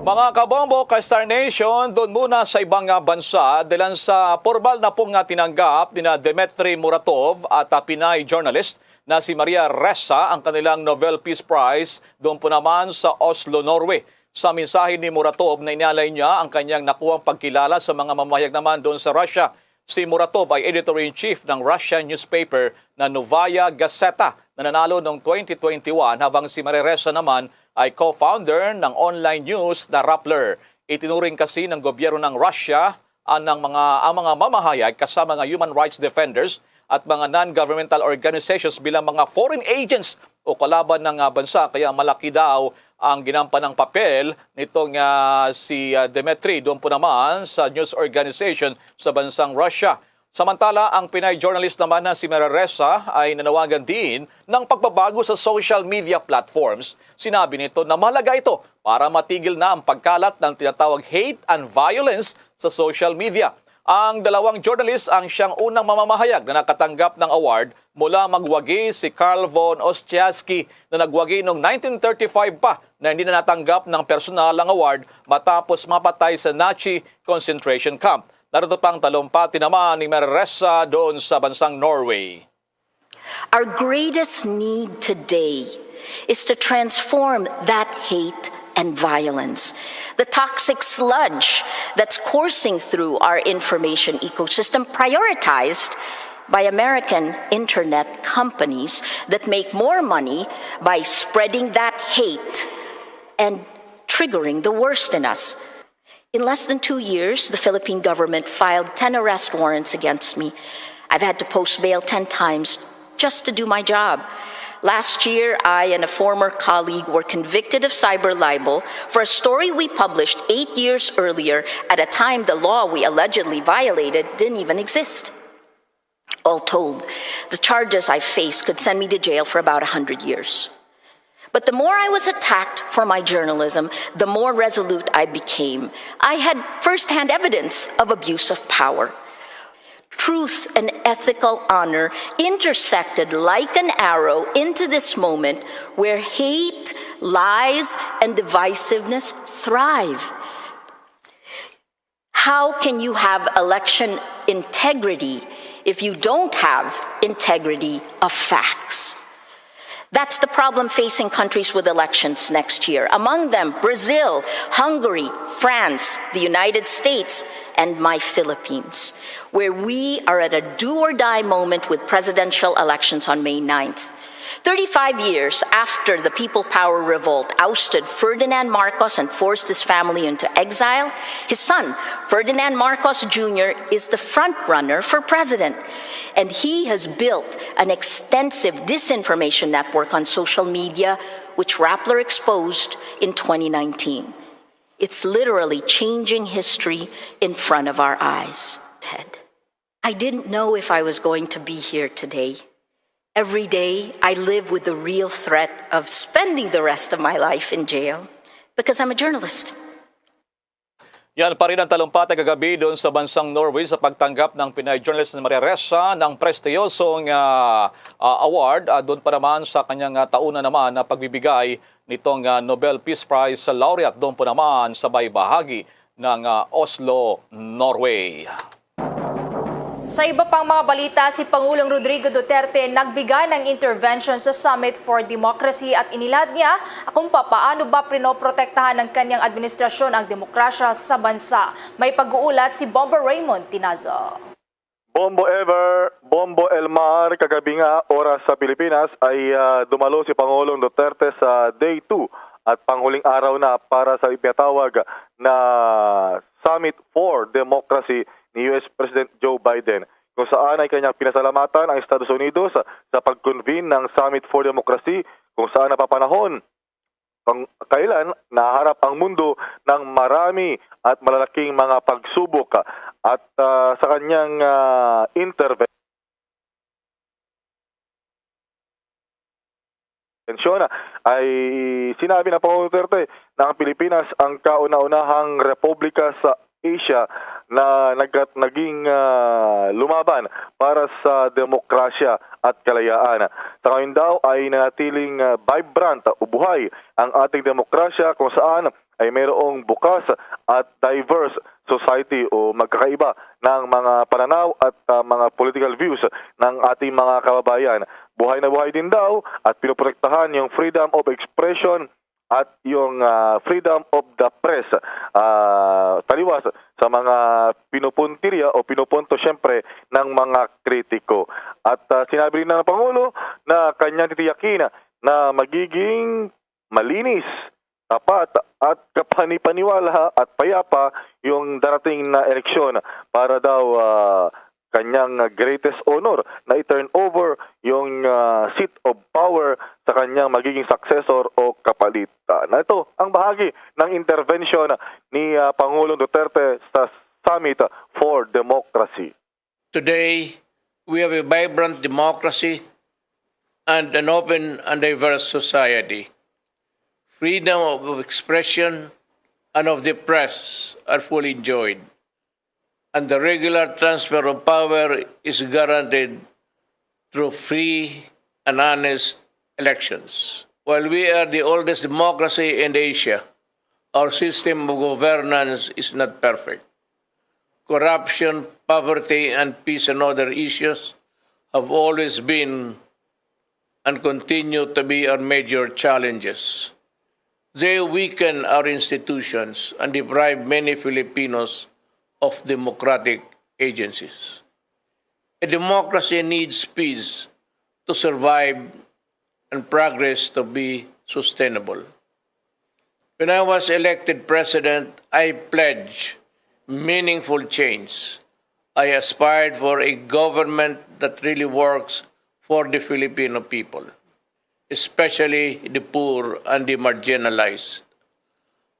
Mga kabombo, ka-Star Nation, doon muna sa ibang bansa, dahil sa formal na pong tinanggap ni Dmitry Muratov at Pinay journalist na si Maria Ressa ang kanilang Nobel Peace Prize doon po naman sa Oslo, Norway. Sa mensahe ni Muratov na inalay niya ang kanyang nakuhang pagkilala sa mga mamahayag naman doon sa Russia. Si Muratov ay editor-in-chief ng Russian newspaper na Novaya Gazeta na nanalo noong 2021 habang si Maria Ressa naman ay co-founder ng online news na Rappler. Itinuring kasi ng gobyerno ng Russia ang mga mamahayag kasama mga human rights defenders at mga non-governmental organizations bilang mga foreign agents o kalaban ng bansa. Kaya malaki daw ang ginampanang papel nitong si Dmitry doon po naman sa news organization sa bansang Russia. Samantala, ang Pinay journalist naman na si Maria Ressa ay nanawagan din ng pagbabago sa social media platforms. Sinabi nito na mahalaga ito para matigil na ang pagkalat ng tinatawag hate and violence sa social media. Ang dalawang journalist ang siyang unang mamamahayag na nakatanggap ng award mula magwagi si Karl von Ostrowski na nagwagi noong 1935 pa na hindi na natanggap ng personal ang award matapos mapatay sa Nazi concentration camp. Narito pang talumpati naman ni Maria Ressa doon sa bansang Norway. Our greatest need today is to transform that hate and violence. The toxic sludge that's coursing through our information ecosystem, prioritized by American internet companies that make more money by spreading that hate and triggering the worst in us. In less than 2 years, the Philippine government filed 10 arrest warrants against me. I've had to post bail 10 times just to do my job. Last year, I and a former colleague were convicted of cyber libel for a story we published 8 years earlier at a time the law we allegedly violated didn't even exist. All told, the charges I faced could send me to jail for about 100 years. But the more I was attacked for my journalism, the more resolute I became. I had firsthand evidence of abuse of power. Truth and ethical honor intersected like an arrow into this moment where hate, lies, and divisiveness thrive. How can you have election integrity if you don't have integrity of facts? That's the problem facing countries with elections next year. Among them, Brazil, Hungary, France, the United States, and my Philippines, where we are at a do-or-die moment with presidential elections on May 9th. 35 years after the People Power Revolt ousted Ferdinand Marcos and forced his family into exile, his son, Ferdinand Marcos Jr., is the front-runner for president. And he has built an extensive disinformation network on social media, which Rappler exposed in 2019. It's literally changing history in front of our eyes. Ted, I didn't know if I was going to be here today. Every day, I live with the real threat of spending the rest of my life in jail because I'm a journalist. Yan pa rin ang talumpati kagabi doon sa bansang Norway sa pagtanggap ng Pinay journalist na Maria Ressa ng prestiyosong award. Doon pa naman sa kanyang tauna naman na pagbibigay nitong Nobel Peace Prize laureate doon po naman sa bahagi ng Oslo, Norway. Sa iba pang mga balita, si Pangulong Rodrigo Duterte nagbigay ng intervention sa Summit for Democracy at inilad niya kung paano ba pinoprotektahan ng kanyang administrasyon ang demokrasya sa bansa. May pag-uulat si Bombo Raymond Tinazo. Bombo Ever, Bombo Elmar, kagabi nga oras sa Pilipinas ay dumalo si Pangulong Duterte sa Day 2 at panghuling araw na para sa ipinatawag na Summit for Democracy ni US President Joe Biden, kung saan ay kanyang pinasalamatan ang Estados Unidos sa pag-convene ng Summit for Democracy, kung saan napapanahon kailan naharap ang mundo ng marami at malalaking mga pagsubok at sa kanyang intervention ay sinabi ng Pangulong Duterte na ang Pilipinas ang kauna-unahang republika sa Asia na naging lumaban para sa demokrasya at kalayaan. Sa ngayon daw ay nanatiling vibrant o buhay ang ating demokrasya kung saan ay mayroong bukas at diverse society o magkakaiba ng mga pananaw at mga political views ng ating mga kababayan. Buhay na buhay din daw at pinoprotektahan yung freedom of expression at yung freedom of the press. Taliwas sa mga pinupuntirya o pinupunto syempre ng mga kritiko. At sinabi rin ng Pangulo na kanyang titiyakin na magiging malinis, tapat at kapanipaniwala at payapa yung darating na eleksyon para daw kanyang greatest honor na i-turn over yung seat of power sa kanyang magiging successor o kapalit. Na ito ang bahagi ng intervention ni Pangulong Duterte sa Summit for Democracy. Today, we have a vibrant democracy and an open and diverse society. Freedom of expression and of the press are fully enjoyed, and the regular transfer of power is guaranteed through free and honest elections. While we are the oldest democracy in Asia, our system of governance is not perfect. Corruption, poverty, and peace and other issues have always been and continue to be our major challenges. They weaken our institutions and deprive many Filipinos of democratic agencies. A democracy needs peace to survive and progress to be sustainable. When I was elected president, I pledged meaningful change. I aspired for a government that really works for the Filipino people, especially the poor and the marginalized.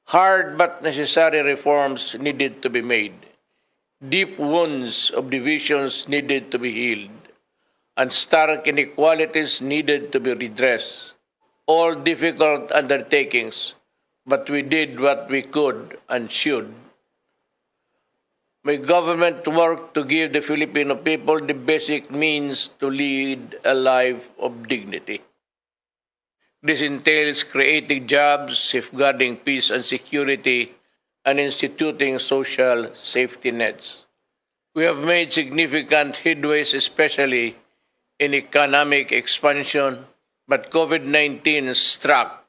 Hard but necessary reforms needed to be made. Deep wounds of divisions needed to be healed, and stark inequalities needed to be redressed. All difficult undertakings, but we did what we could and should. May government work to give the Filipino people the basic means to lead a life of dignity. This entails creating jobs, safeguarding peace and security, and instituting social safety nets. We have made significant headways, especially in economic expansion, but COVID-19 struck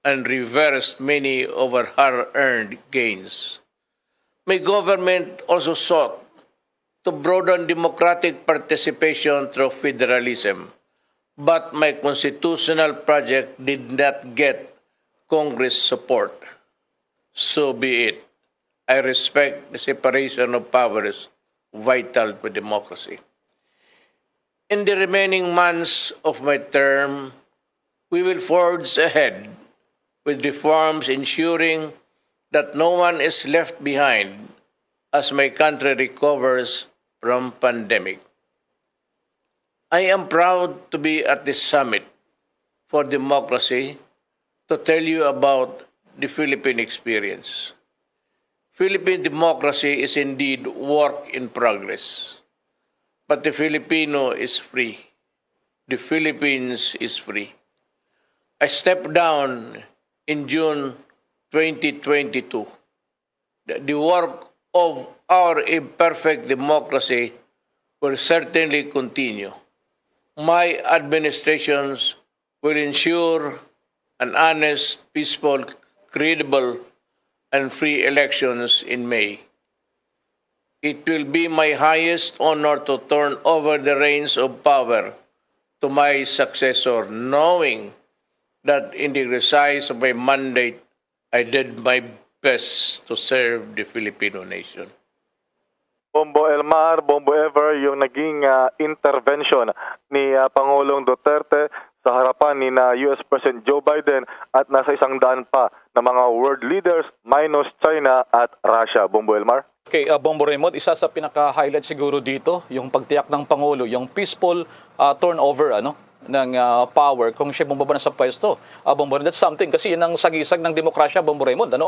and reversed many of our hard-earned gains. My government also sought to broaden democratic participation through federalism, but my constitutional project did not get Congress support. So be it. I respect the separation of powers vital to democracy. In the remaining months of my term, we will forge ahead with reforms ensuring that no one is left behind as my country recovers from pandemic. I am proud to be at this summit for democracy to tell you about the Philippine experience. Philippine democracy is indeed work in progress, but the Filipino is free. The Philippines is free. I stepped down in June 2022. The work of our imperfect democracy will certainly continue. My administrations will ensure an honest, peaceful, credible, and free elections in May. It will be my highest honor to turn over the reins of power to my successor, knowing that in the exercise of my mandate, I did my best to serve the Filipino nation. Bombo Elmar, Bombo Ever, yung naging intervention ni Pangulong Duterte sa harapan ni US President Joe Biden at nasa 100 pa na mga world leaders minus China at Russia. Bombo Elmar? Okay, Bombo Raymond, isa sa pinaka-highlight siguro dito, yung pagtiyak ng Pangulo, yung peaceful turnover ng power kung siya bumaba na sa pwesto. Bombo, that's something kasi yun ang sagisag ng demokrasya, Bombo Raymond, na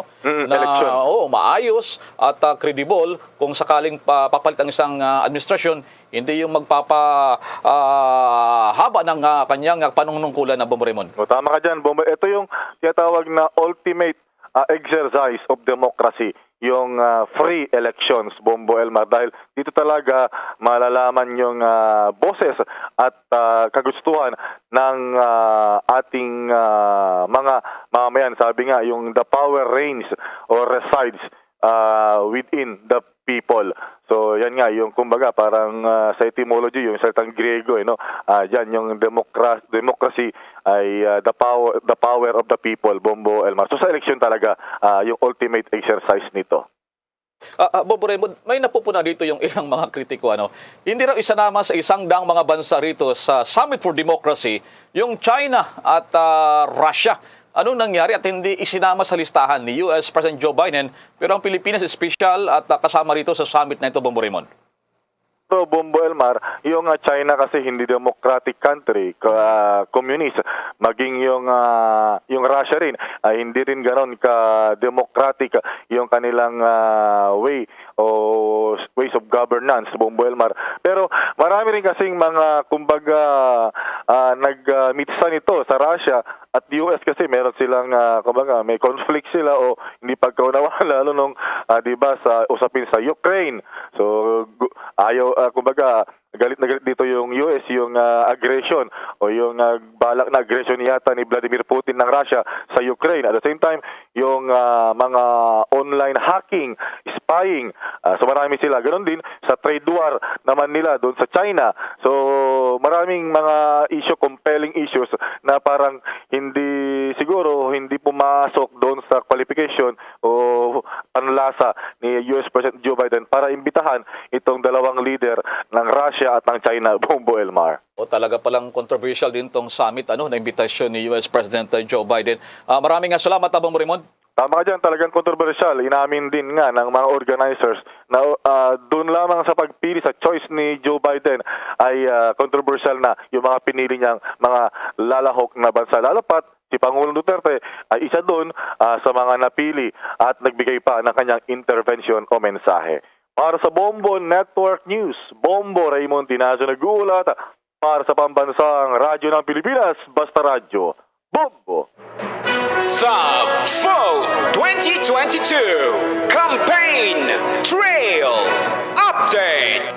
maayos at credible kung sakaling papalit ang isang administrasyon, hindi yung magpapahaba ng kanyang panunungkulan na Bombo Raymond. Tama ka dyan, Bombo. Ito yung tinatawag na ultimate exercise of democracy, yung free elections, Bombo Elmar, dahil dito talaga malalaman yung boses at kagustuhan ng ating mga mamamayan. Sabi nga, yung the power reigns or resides within the people. So yan nga, yung kumbaga parang sa etymology, yung salitang Griego, diyan yung democracy ay the power of the people, Bombo Elmar. So sa election talaga, yung ultimate exercise nito. Bobo Raymond, may napupuna dito yung ilang mga kritiko. Hindi raw isanama sa isang daang mga bansa rito sa Summit for Democracy yung China at Russia. Anong nangyari at hindi isinama sa listahan ni US President Joe Biden, pero ang Pilipinas special at kasama rito sa summit na ito, Bombo Raymond? So, Bombo Elmar, yung China kasi hindi democratic country, communist, maging yung Russia rin, hindi rin ganon ka-democratic yung kanilang ways of governance, Bombo Elmar. Pero marami rin kasing mga, kumbaga, nag-mitsa nito sa Russia at US kasi meron silang, kumbaga, may conflict sila o hindi pagkaunawaan, lalo nung, diba, sa usapin sa Ukraine. So, kumbaga, galit na galit dito yung US, yung aggression o yung balak na aggression yata ni Vladimir Putin ng Russia sa Ukraine. At the same time, yung mga online hacking, spying, so marami sila. Ganon din sa trade war naman nila doon sa China. So maraming mga compelling issues na parang hindi pumasok doon sa qualification o panlasa ni US President Joe Biden para imbitahan itong dalawang leader ng Russia at ng China, Bombo Elmar. Talaga palang controversial din tong summit na imbitasyon ni US President Joe Biden. Maraming salamat, Bombo Raymond. Tama ka dyan, talagang kontrobersyal. Inamin din nga ng mga organizers na doon lamang sa pagpili sa choice ni Joe Biden ay kontrobersyal na yung mga pinili niyang mga lalahok na bansa. Lalo pat si Pangulong Duterte ay isa doon sa mga napili at nagbigay pa ng kanyang intervention o mensahe. Para sa Bombo Network News, Bombo Raymond Tinazo nag-uulat para sa pambansang radyo ng Pilipinas, Basta Radyo, Bombo! The Vote 2022 Campaign Trail Update.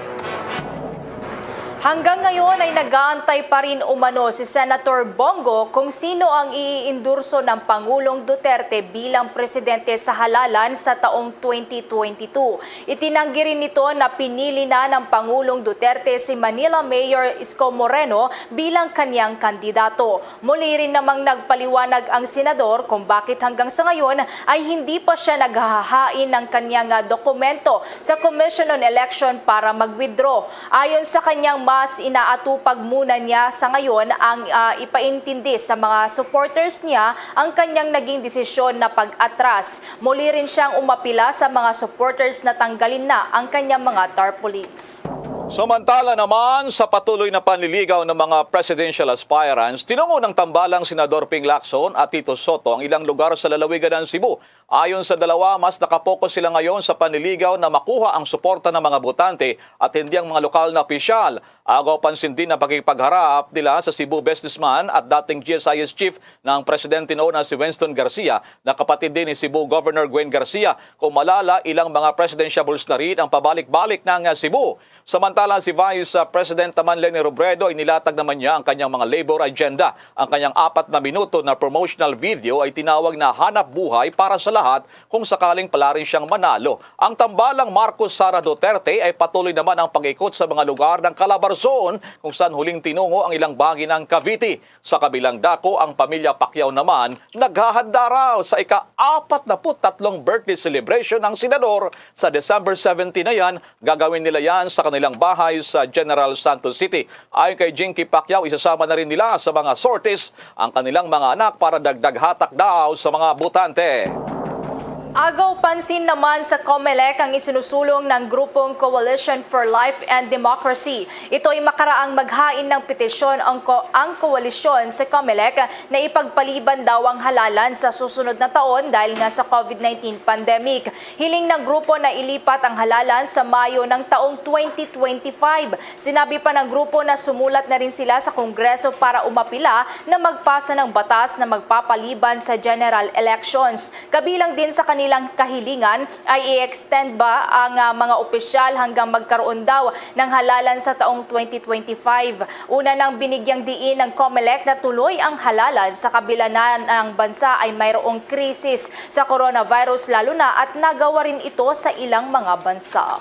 Hanggang ngayon ay nag-aantay pa rin umano si Senator Bongo kung sino ang iiendurso ng Pangulong Duterte bilang presidente sa halalan sa taong 2022. Itinanggi rin nito na pinili na ng Pangulong Duterte si Manila Mayor Isko Moreno bilang kanyang kandidato. Muli rin namang nagpaliwanag ang senador kung bakit hanggang sa ngayon ay hindi pa siya naghahain ng kanyang dokumento sa Commission on Election para mag-withdraw. Ayon sa kanyang mas inaatupag muna niya sa ngayon ang ipaintindi sa mga supporters niya ang kanyang naging desisyon na pag-atras. Muli rin siyang umapila sa mga supporters na tanggalin na ang kanyang mga tarpaulins. Samantala naman sa patuloy na panliligaw ng mga presidential aspirants, tinungo ng tambalang Senador Ping Lacson at Tito Soto ang ilang lugar sa lalawigan ng Cebu. Ayon sa dalawa, mas nakapokus sila ngayon sa panliligaw na makuha ang suporta ng mga botante at hindi ang mga lokal na opisyal. Agaw pansin din ang pagkipagharap nila sa Cebu businessman at dating GSIS chief ng presidente noon na si Winston Garcia na kapatid din ni Cebu Governor Gwen Garcia. Kung malala, ilang mga presidentiables na rin ang pabalik-balik ng Cebu. Samantala si Vice President naman Leni Robredo ay nilatag naman niya ang kanyang mga labor agenda. Ang kanyang 4 na minuto na promotional video ay tinawag na hanap buhay para sa lahat kung sakaling pala rin siyang manalo. Ang tambalang Marcos Sara Duterte ay patuloy naman ang pag-ikot sa mga lugar ng Calabarzon kung saan huling tinungo ang ilang bahagi ng Cavite. Sa kabilang dako, ang pamilya Pacquiao naman naghahanda raw sa ika-43 birthday celebration ng senador sa December 17 na yan. Gagawin nila yan sa kanilang bahay sa General Santos City. Ayon kay Jinky Pacquiao, isasama na rin nila sa mga sorties ang kanilang mga anak para dagdag hatak daw sa mga botante. Agaw pansin naman sa COMELEC ang isinusulong ng grupong Coalition for Life and Democracy. Ito ay makaraang maghain ng petisyon ang koalisyon sa COMELEC na ipagpaliban daw ang halalan sa susunod na taon dahil nga sa COVID-19 pandemic. Hiling ng grupo na ilipat ang halalan sa Mayo ng taong 2025. Sinabi pa ng grupo na sumulat na rin sila sa Kongreso para umapila na magpasa ng batas na magpapaliban sa general elections. Kabilang din sa kanilang kahilingan ay i-extend ba ang mga opisyal hanggang magkaroon daw ng halalan sa taong 2025. Una nang binigyang diin ng COMELEC na tuloy ang halalan sa kabila na ng bansa ay mayroong krisis sa coronavirus lalo na at nagawa rin ito sa ilang mga bansa.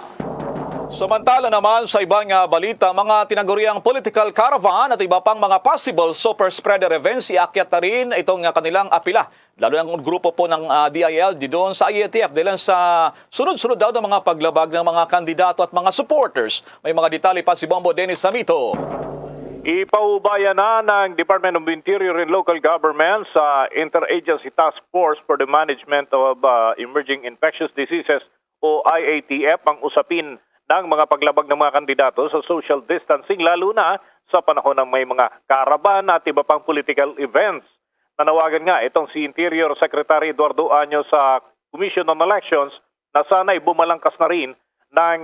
Samantala naman sa ibang balita, mga tinaguriang political caravan at iba pang mga possible super spreader events, iakyat na rin itong kanilang apila. Lalo ng grupo po ng DILG doon sa IATF dahil sa sunod-sunod daw ng mga paglabag ng mga kandidato at mga supporters. May mga detalye pa si Bombo Dennis Samito. Ipaubaya na ng Department of Interior and Local Government sa Interagency Task Force for the Management of Emerging Infectious Diseases o IATF ang usapin ng mga paglabag ng mga kandidato sa social distancing lalo na sa panahon ng may mga karaban at iba pang political events. Nanawagan nga itong si Interior Secretary Eduardo Año sa Commission on Elections na sana'y bumalangkas na rin ng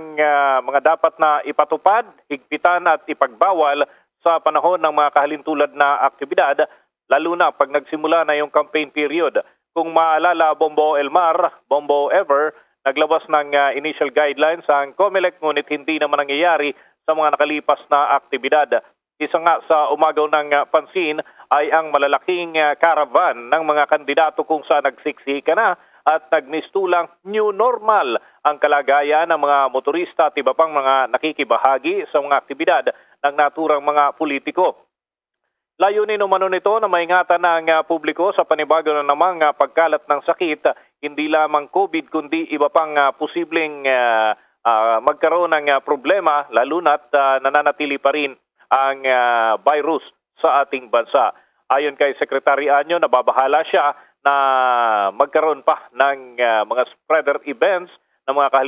mga dapat na ipatupad, higpitan at ipagbawal sa panahon ng mga kahalintulad na aktibidad lalo na pag nagsimula na yung campaign period. Kung maalala, Bombo Elmar, Bombo Ever, naglabas ng initial guidelines ang COMELEC ngunit hindi naman nangyayari sa mga nakalipas na aktibidad. Isa nga sa umagaw ng pansin ay ang malalaking caravan ng mga kandidato kung saan nagsiksika na at nagmistulang new normal ang kalagayan ng mga motorista at iba pang mga nakikibahagi sa mga aktibidad ng naturang mga politiko. Layunin umano nito na maingatan ng publiko sa panibago na namang pagkalat ng sakit, hindi lamang COVID kundi iba pang posibleng magkaroon ng problema lalo na't nananatili pa rin ang virus sa ating bansa. Ayon kay Secretary Año, nababahala siya na magkaroon pa ng mga spreader events ng mga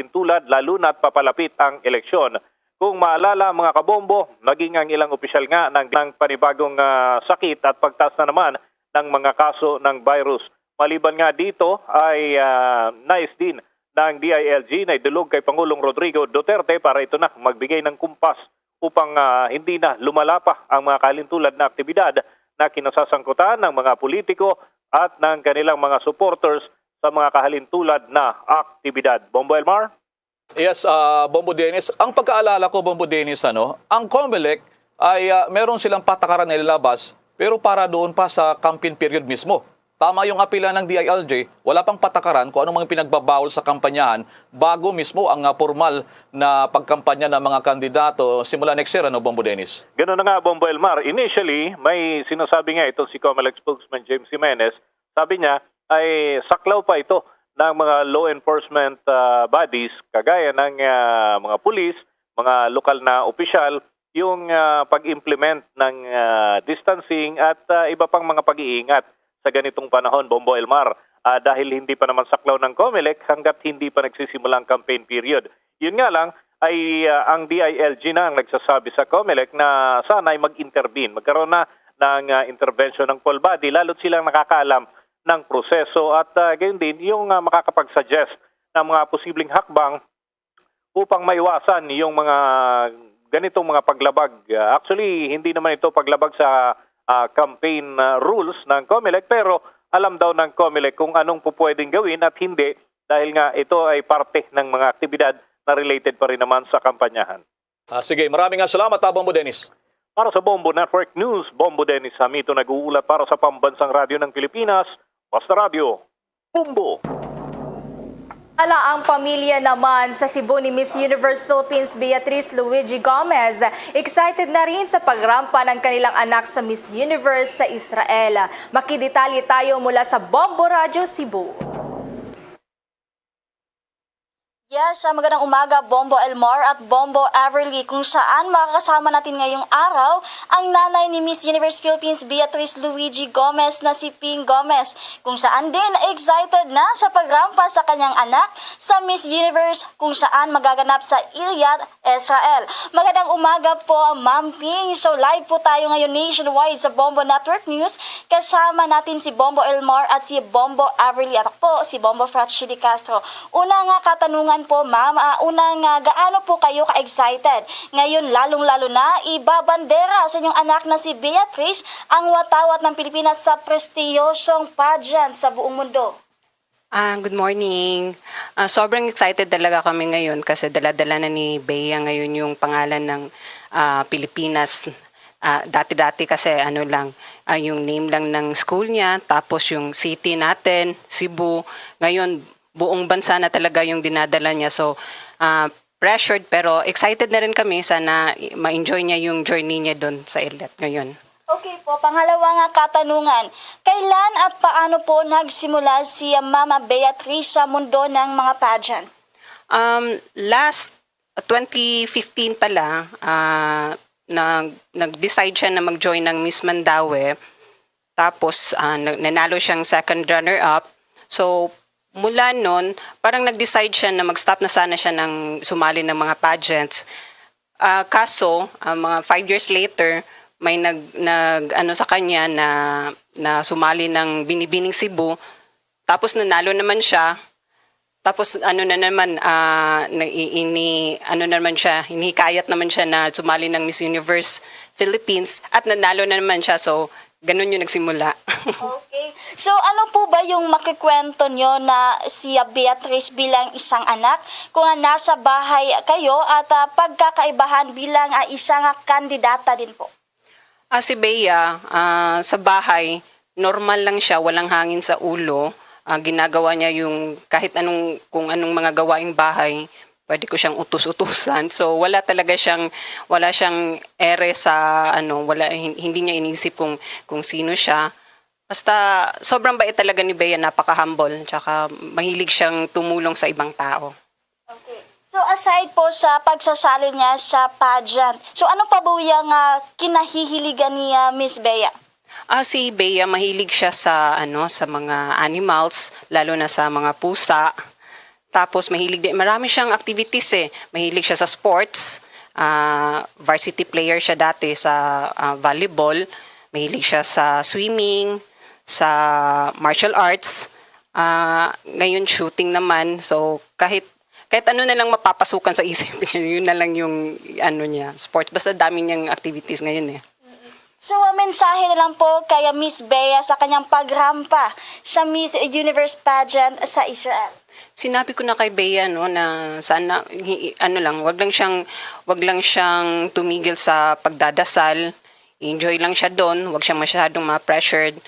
tulad lalo na't papalapit ang eleksyon. Kung maalala mga kabombo, naging ang ilang opisyal nga ng panibagong sakit at pagtaas na naman ng mga kaso ng virus. Maliban nga dito ay nais din ng DILG na idulog kay Pangulong Rodrigo Duterte para ito na magbigay ng kumpas upang hindi na lumala pa ang mga kalintulad na aktibidad na kinasasangkutan ng mga politiko at ng kanilang mga supporters sa mga kahalintulad na aktibidad. Bombo Elmar? Yes, Bombo Dennis. Ang pagkaalala ko, Bombo Dennis, ang COMELEC ay meron silang patakaran na ilalabas pero para doon pa sa campaign period mismo. Tama yung apela ng DILG, wala pang patakaran kung anong mga pinagbabawal sa kampanyahan bago mismo ang formal na pagkampanya ng mga kandidato simula next year, Bombo Dennis? Ganun na nga, Bombo Elmar. Initially, may sinasabi nga ito si COMELEC spokesman James Jimenez. Sabi niya ay saklaw pa ito ng mga law enforcement bodies kagaya ng mga pulis, mga lokal na opisyal, yung pag-implement ng distancing at iba pang mga pag-iingat sa ganitong panahon, Bombo Elmar, dahil hindi pa naman saklaw ng COMELEC hanggat hindi pa nagsisimula ang campaign period. Yun nga lang ay ang DILG na ang nagsasabi sa COMELEC na sana ay mag-intervene, magkaroon na ng intervention ng full body, lalo't silang nakakaalam ng proseso at gayon din yung makakapag-suggest ng mga posibleng hakbang upang maiwasan yung mga ganitong mga paglabag. Actually, hindi naman ito paglabag sa campaign rules ng COMELEC pero alam daw ng COMELEC kung anong pupwedeng gawin at hindi dahil nga ito ay parte ng mga aktibidad na related pa rin naman sa kampanyahan. Sige, maraming salamat, Bombo Dennis. Para sa Bombo Network News, Bombo Dennis Samito nag-uulat para sa Pambansang Radyo ng Pilipinas, Basta Radio, Bombo! Ala ang pamilya naman sa Cebu ni Miss Universe Philippines Beatrice Luigi Gomez. Excited na rin sa pagrampa ng kanilang anak sa Miss Universe sa Israel. Makidetalye tayo mula sa Bombo Radio Cebu. Yes, magandang umaga, Bombo Elmar at Bombo Everly, kung saan makakasama natin ngayong araw ang nanay ni Miss Universe Philippines Beatrice Luigi Gomez na si Ping Gomez, kung saan din excited na sa pagrampa sa kanyang anak sa Miss Universe kung saan magaganap sa Iliad, Israel. Magandang umaga po, Ma'am Ping. So live po tayo ngayon nationwide sa Bombo Network News. Kasama natin si Bombo Elmar at si Bombo Everly at ako, si Bombo Fratch de Castro. Una nga katanungan po, ma'am, gaano po kayo ka-excited? Ngayon, lalong-lalo na, ibabandera sa inyong anak na si Beatrice ang watawat ng Pilipinas sa prestiyosong pageant sa buong mundo. Good morning. Sobrang excited talaga kami ngayon kasi dala-dala na ni Bea ngayon yung pangalan ng Pilipinas. Dati-dati kasi yung name lang ng school niya, tapos yung city natin, Cebu. Ngayon, buong bansa na talaga yung dinadala niya. So, pressured pero excited na rin kami. Sana ma-enjoy niya yung journey niya doon sa Iliad ngayon. Okay po, pangalawa nga katanungan. Kailan at paano po nagsimula si Mama Beatrice sa mundo ng mga pageants? Last 2015 pala, nag-decide siya na mag-join ng Miss Mandaue. Tapos, nanalo siyang second runner-up. So, mula nun, parang nag-decide siya na mag-stop na sana siya ng sumali ng mga pageants. Kaso, mga 5 years later, may sa kanya na sumali ng Binibining Cebu. Tapos nanalo naman siya. Tapos hinihikayat naman siya na sumali ng Miss Universe Philippines at nanalo na naman siya. So, ganun yung nagsimula. Okay. So, ano po ba yung makikwento nyo na si Beatrice bilang isang anak? Kung nasa bahay kayo at pagkakaibahan bilang isang kandidata din po? Si Bea, sa bahay, normal lang siya, walang hangin sa ulo. Ginagawa niya yung kung anong mga gawaing bahay, pwede ko siyang utus-utusan. So wala siyang ere sa hindi niya inisip kung sino siya. Basta sobrang bait talaga ni Bea, napaka-humble, tsaka mahilig siyang tumulong sa ibang tao. Okay. So aside po sa pagsasali niya sa pageant, so ano pa po yung kinahihiligan ni Miss Bea? Si Bea, mahilig siya sa mga animals, lalo na sa mga pusa. Tapos marami siyang activities Mahilig siya sa sports. Varsity player siya dati sa volleyball. Mahilig siya sa swimming, sa martial arts. Ngayon shooting naman. So kahit ano na lang mapapasukan sa isip niya, yun na lang yung niya, sports. Basta dami niyang activities ngayon So, mensahe na lang po kay Miss Bea sa kanyang pagrampa sa Miss Universe pageant sa Israel. Sinabi ko na kay Bea na sana wag lang siyang tumigil sa pagdadasal. Enjoy lang siya doon, wag siyang masyadong ma-pressured.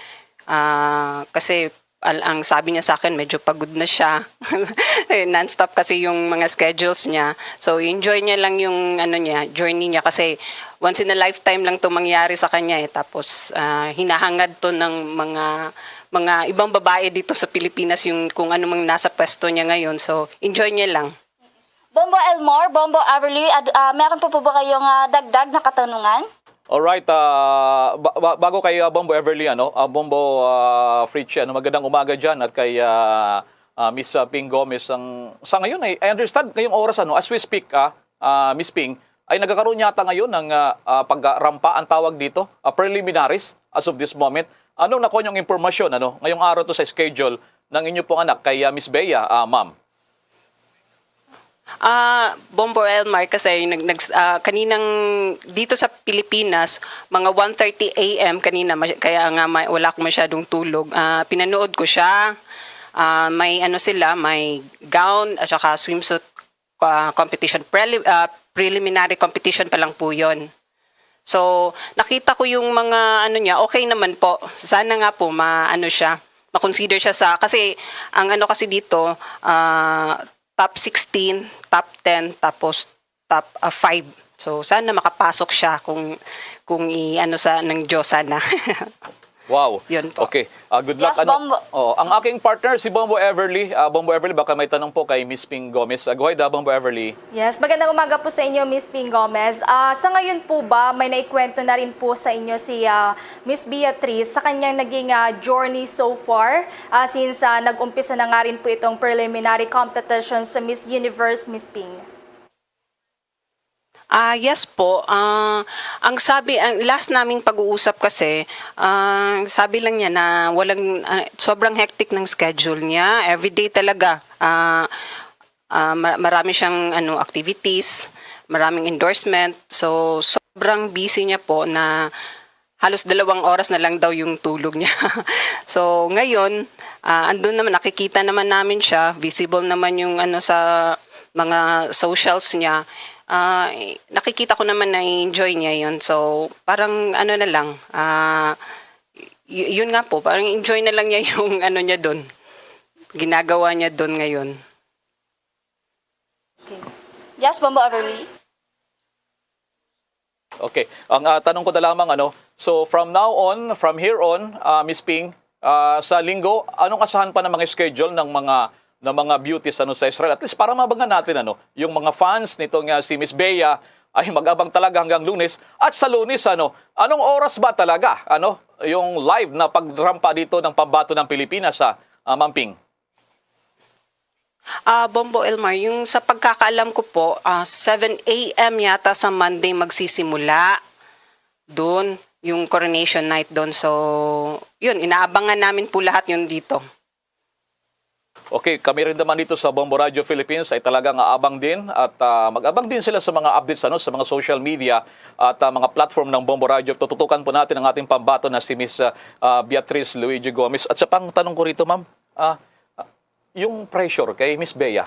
Kasi ang sabi niya sa akin, medyo pagod na siya. Non-stop kasi yung mga schedules niya. So, enjoy niya lang yung journey niya kasi once in a lifetime lang 'to mangyari sa kanya Tapos hinahangad 'to ng mga ibang babae dito sa Pilipinas yung kung ano mang nasa pwesto niya ngayon. So, enjoy niya lang. Bombo Elmar, Bombo Everly, meron po ba kayong dagdag na katanungan? Alright, bago kay Bombo Everly, Bombo Fritz, magandang umaga dyan at kay Miss Ping Gomez. Sa ngayon, I understand ngayong oras, as we speak, Miss Ping, ay nagkakaroon yata ngayon ng pagrampa, ang tawag dito, preliminaries as of this moment. Anong nakuha niyong impormasyon, ngayong araw to sa schedule ng inyo pong anak kay Miss Bea, ma'am? Bombo Elmar, kasi kaninang dito sa Pilipinas, mga 1:30 AM kanina, kaya nga wala akong masyadong tulog. Pinanood ko siya. May may gown at saka swimsuit competition. Preliminary competition pa lang po 'yon. So, nakita ko yung mga niya, okay naman po. Sana nga po ma-consider siya kasi ang kasi dito, top 16, top 10, tapos top 5. So sana makapasok siya kung ng Diyos sana. Wow. Yun po. Okay. Good luck. Yes, Bombo. Ang aking partner si Bombo Everly. Bombo Everly, baka may tanong po kay Miss Ping Gomez. Go ahead, Bombo Everly. Yes, magandang umaga po sa inyo, Miss Ping Gomez. Sa ngayon po ba, may naikwento na rin po sa inyo si Miss Beatrice sa kanyang naging journey so far since nag-umpisa na nga rin po itong preliminary competition sa Miss Universe, Miss Ping? Yes po. Ang last naming pag-uusap kasi, sabi lang niya na sobrang hectic ng schedule niya. Everyday talaga. Marami siyang activities, maraming endorsement. So, sobrang busy niya po na halos 2 oras na lang daw yung tulog niya. So, ngayon, andun naman, nakikita naman namin siya. Visible naman yung sa mga socials niya. Nakikita ko naman na enjoy niya yun. So, parang na lang, yun nga po, parang enjoy na lang niya yung niya doon. Ginagawa niya doon ngayon. Okay. Yes, Bombo Everly. Okay. Ang tanong ko na lamang, so from here on, Miss Ping, sa linggo, anong asahan pa ng mga schedule ng mga beauties sa Israel? At least para mabangan natin yung mga fans nitong si Miss Bea ay mag-abang talaga hanggang Lunes. At sa Lunes, anong oras ba talaga yung live na pagrampa dito ng pambato ng Pilipinas sa Mamping? Bombo Elmar, yung sa pagkakaalam ko po, 7 a.m. yata sa Monday magsisimula doon, yung coronation night doon. So, yun, inaabangan namin po lahat yun dito. Okay, kami rin naman dito sa Bombo Radio Philippines ay talagang aabang din at mag-abang din sila sa mga updates sa mga social media at mga platform ng Bombo Radio. Tututukan po natin ang ating pambato na si Miss Beatrice Luigi Gomez. At sa pang tanong ko rito, ma'am, yung pressure kay Miss Bea,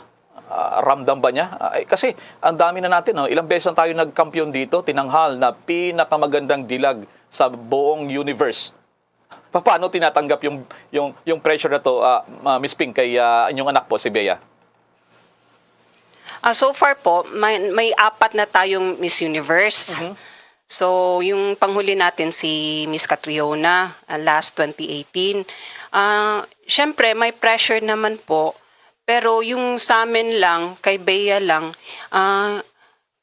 ramdam ba niya? Kasi ang dami na natin, ilang beses na tayo nagkampiyon dito, tinanghal na pinakamagandang dilag sa buong universe. Paano tinatanggap yung pressure na to, Miss Ping, kay inyong anak po, si Bea? So far po, may 4 na tayong Miss Universe. So, yung panghuli natin si Miss Catriona, last 2018. Syempre, may pressure naman po. Pero yung sa amin lang, kay Bea lang,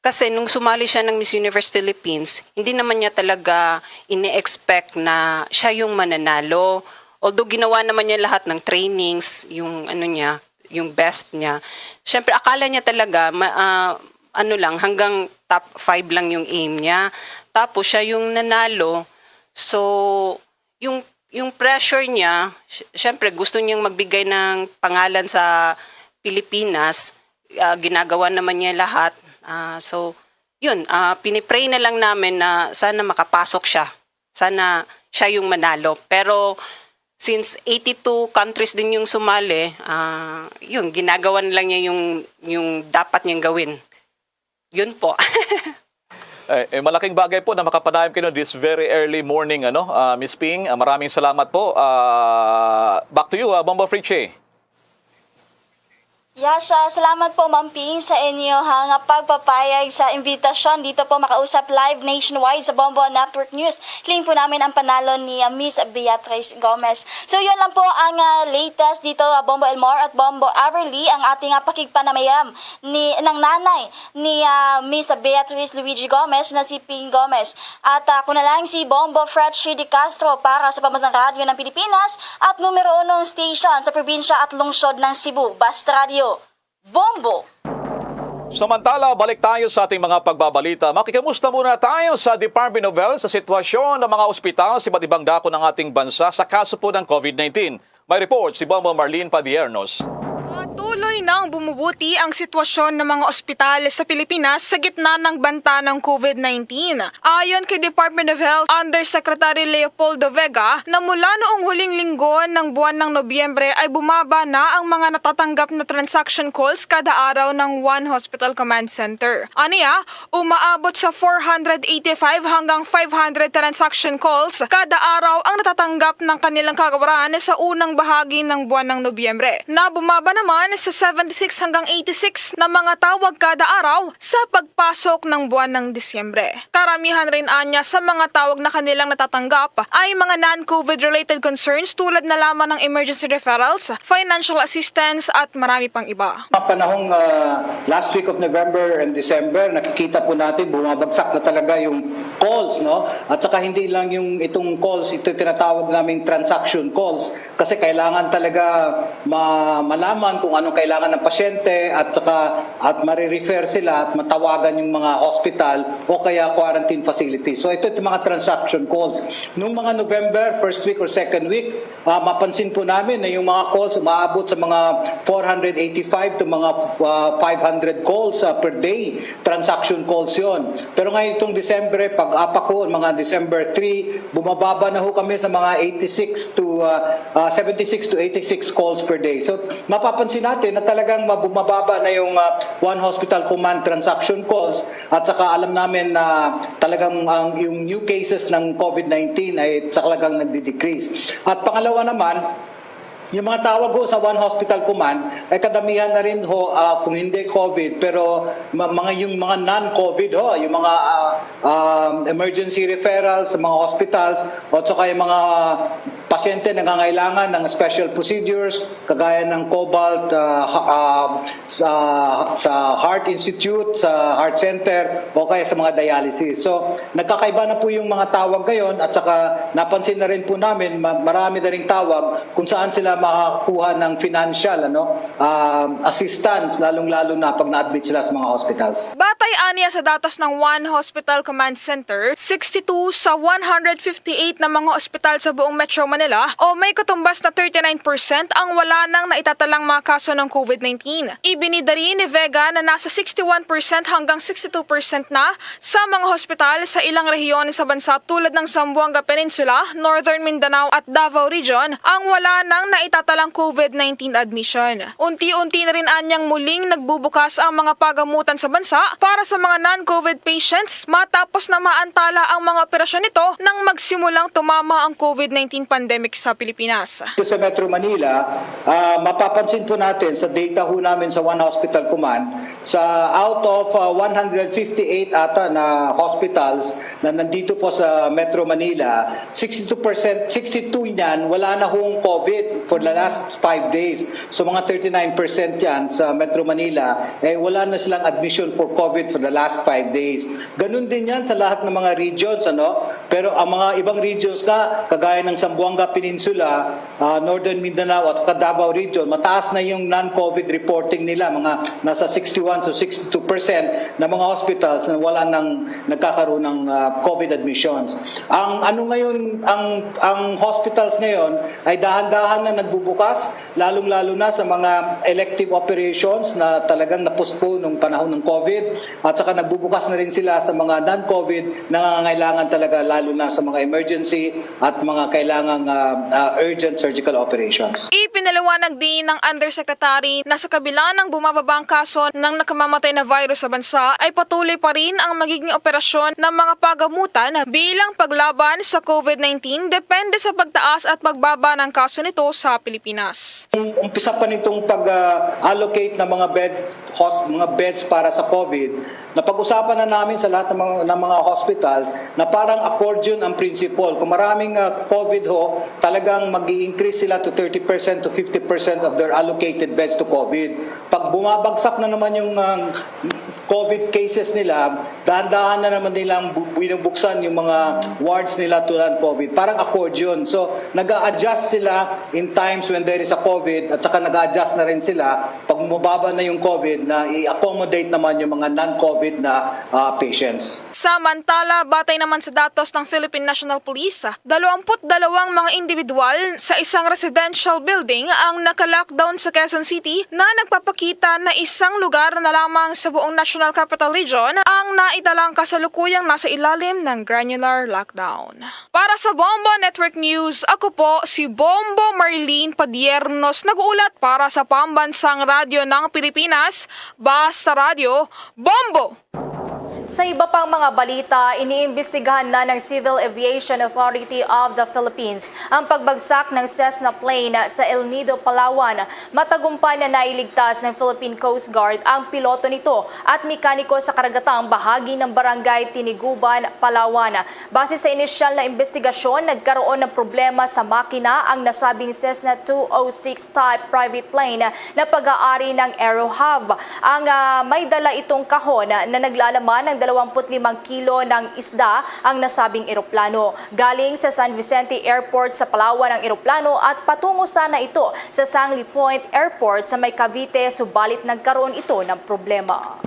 kasi nung sumali siya ng Miss Universe Philippines, hindi naman niya talaga ini-expect na siya yung mananalo. Although ginawa naman niya lahat ng trainings, yung niya, yung best niya. Syempre akala niya talaga hanggang top 5 lang yung aim niya. Tapos siya yung nanalo. So yung pressure niya, syempre gusto niyang magbigay ng pangalan sa Pilipinas. Ginagawa naman niya lahat. So, yun, pinipray na lang namin na sana makapasok siya. Sana siya yung manalo. Pero, since 82 countries din yung sumali, yun, ginagawa na lang niya yung dapat niyang gawin. Yun po. Malaking bagay po na makapanayam kayo this very early morning, Miss Ping. Maraming salamat po. Back to you, Bombo Friche. Yasha, salamat po Ma'am Ping sa inyo nga pagpapayag sa imbitasyon dito po makausap live nationwide sa Bombo Network News. Hiling po namin ang panalo ni Miss Beatrice Gomez. So yun lang po ang latest dito Bombo Elmore at Bombo Everly, ang ating pakigpanamayam ng nanay ni Miss Beatrice Luigi Gomez na si Ping Gomez. At ako na lang si Bombo Freddy de Castro para sa Pambansang Radyo ng Pilipinas at numero 1 station sa probinsya at lungsod ng Cebu, Basta Radio. Bombo! Samantala, balik tayo sa ating mga pagbabalita. Makikamusta muna tayo sa Department of Health sa sitwasyon ng mga ospital sa iba't ibang dako ng ating bansa sa kaso po ng COVID-19. May report si Bombo Marlene Padiernos. Tuloy nang bumubuti ang sitwasyon ng mga ospital sa Pilipinas sa gitna ng banta ng COVID-19. Ayon kay Department of Health Undersecretary Leopoldo Vega, na mula noong huling linggo ng buwan ng Nobyembre ay bumaba na ang mga natatanggap na transaction calls kada araw ng One Hospital Command Center. Aniya, umaabot sa 485 hanggang 500 transaction calls kada araw ang natatanggap ng kanilang kagawaran sa unang bahagi ng buwan ng Nobyembre, na bumaba naman sa 77 76 hanggang 86 na mga tawag kada araw sa pagpasok ng buwan ng Disyembre. Karamihan rin anya sa mga tawag na kanilang natatanggap ay mga non-COVID related concerns tulad na lamang ng emergency referrals, financial assistance at marami pang iba. Mga panahong last week of November and December, nakikita po natin bumabagsak na talaga yung calls, no? At saka hindi lang yung itong calls, ito tinatawag naming transaction calls kasi kailangan talaga malaman kung anong kailangan ng pasyente at marirefer sila at matawagan yung mga hospital o kaya quarantine facility. So ito yung mga transaction calls. Noong mga November, first week or second week, mapansin po namin na yung mga calls umaabot sa mga 485 to mga 500 calls per day. Transaction calls yon. Pero ngayon itong December, pag-apak ho, mga December 3, bumababa na ho kami sa mga 76 to 86 calls per day. So mapapansin natin na talagang bumababa na yung one hospital command transaction calls at saka alam namin na talagang yung new cases ng COVID-19 ay talagang nagdi-decrease. At pangalawa naman, yung mga tawag ho sa One Hospital Command ay kadamihan na rin ho kung hindi COVID pero yung mga non-COVID ho, yung mga emergency referrals sa mga hospitals o saka yung mga pasyente na nangangailangan ng special procedures kagaya ng cobalt sa Heart Institute, sa Heart Center o kaya sa mga dialysis. So nagkakaiba na po yung mga tawag ngayon at saka napansin na rin po namin marami na rin tawag kung saan sila makakuha ng financial assistance lalong-lalo na pag na-admit sila sa mga hospitals. Batay aniya sa datos ng One Hospital Command Center, 62 sa 158 na mga ospital sa buong Metro Manila o may katumbas na 39% ang wala nang naitatalang mga kaso ng COVID-19. Ibinida rin ni Vega na nasa 61% hanggang 62% na sa mga hospital sa ilang rehiyon sa bansa tulad ng Zamboanga Peninsula, Northern Mindanao at Davao Region ang wala nang naitatalang COVID-19 admission. Unti-unti na rin anyang muling nagbubukas ang mga pagamutan sa bansa para sa mga non-COVID patients matapos na maantala ang mga operasyon nito nang magsimulang tumama ang COVID-19 pandemic sa Pilipinas. Sa Metro Manila, mapapansin po natin sa data ho namin sa One Hospital Command, sa out of 158 ata na hospitals na nandito po sa Metro Manila, 62% niyan wala na hong COVID for the last 5 days. So mga 39% yan sa Metro Manila, wala na silang admission for COVID for the last 5 days. Ganun din yan sa lahat ng mga regions, pero ang mga ibang regions kagaya ng Zamboanga Peninsula, Northern Mindanao at Davao Region, mataas na yung non-COVID reporting nila, mga nasa 61 to 62% na mga hospitals na wala nang nagkakaroon ng COVID admissions. Ang hospitals ngayon ay dahan-dahan na nagbubukas, lalong-lalo na sa mga elective operations na talagang na-postpone nung panahon ng COVID at saka nagbubukas na rin sila sa mga non-COVID na nangangailangan talaga lalo na sa mga emergency at mga kailangang urgent surgical operations. Ipinaliwanag din ng Undersecretary na sa kabila ng bumababang kaso ng nakamamatay na virus sa bansa ay patuloy pa rin ang magiging operasyon ng mga pagamutan bilang paglaban sa COVID-19 depende sa pagtaas at pagbaba ng kaso nito sa Pilipinas. Umpisa pa nitong pag-allocate ng mga beds para sa COVID, napag-usapan na namin sa lahat ng mga hospitals na parang accordion ang principle. Kung maraming COVID talagang mag-i-increase sila to 30% to 50% of their allocated beds to COVID. Pag bumabagsak na naman yung COVID cases nila, dahan-dahan na naman nilang binubuksan yung mga wards nila to non-COVID. Parang accordion. So, nag-a-adjust sila in times when there is a COVID at saka nag-a-adjust na rin sila pag bumababa na yung COVID na i-accommodate naman yung mga non-COVID na patients. Samantala, batay naman sa datos ng Philippine National Police, 22 mga individual sa isang residential building ang naka-lockdown sa Quezon City na nagpapakita na isang lugar na lamang sa buong National Capital Region ang naitalang kasalukuyang nasa ilalim ng granular lockdown. Para sa Bombo Network News, ako po si Bombo Marlene Padiernos, nag-uulat para sa Pambansang Radyo ng Pilipinas, Basta Radio, Bombo! Sa iba pang mga balita, iniimbestigahan na ng Civil Aviation Authority of the Philippines ang pagbagsak ng Cessna plane sa El Nido, Palawan. Matagumpay na nailigtas ng Philippine Coast Guard ang piloto nito at mekaniko sa karagatang bahagi ng barangay Tiniguban, Palawan. Base sa inisyal na investigasyon, nagkaroon ng problema sa makina ang nasabing Cessna 206 type private plane na pag-aari ng AeroHub. Ang may dala itong kahon na naglalaman ng 25 kilo ng isda ang nasabing eroplano. Galing sa San Vicente Airport sa Palawan ang eroplano at patungo sana ito sa Sangley Point Airport sa may Cavite, subalit nagkaroon ito ng problema.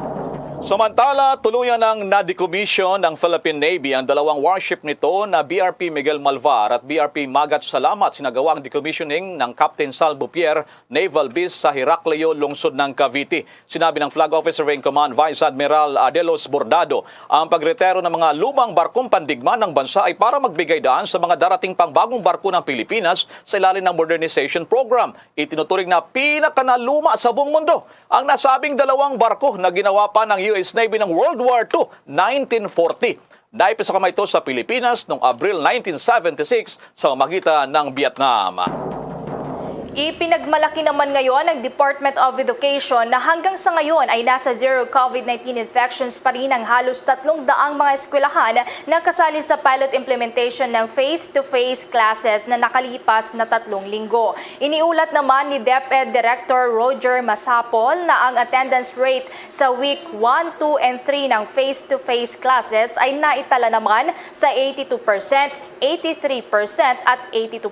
Samantala, tuluyan ng na-decommission ng Philippine Navy ang dalawang warship nito na BRP Miguel Malvar at BRP Magat Salamat. Sinagawa ang decommissioning ng Captain Salvo Pierre, Naval Base sa Heracleo, lungsod ng Cavite. Sinabi ng Flag Officer in Command Vice Admiral Adelos Bordado, ang pagretero ng mga lumang barkong pandigma ng bansa ay para magbigay daan sa mga darating pang bagong barko ng Pilipinas sa ilalim ng modernization program. Itinuturing na pinakanaluma sa buong mundo ang nasabing dalawang barko na ginawa pa ng US Navy ng World War II, 1940. Naipisa kamay ito sa Pilipinas noong Abril 1976 sa magitan ng Vietnam. Ipinagmalaki naman ngayon ng Department of Education na hanggang sa ngayon ay nasa zero COVID-19 infections pa rin ang halos 300 mga eskwelahan na kasali sa pilot implementation ng face-to-face classes na nakalipas na 3 linggo. Iniulat naman ni DepEd Director Roger Masapol na ang attendance rate sa week 1, 2, and 3 ng face-to-face classes ay naitala naman sa 82%, 83% at 82%.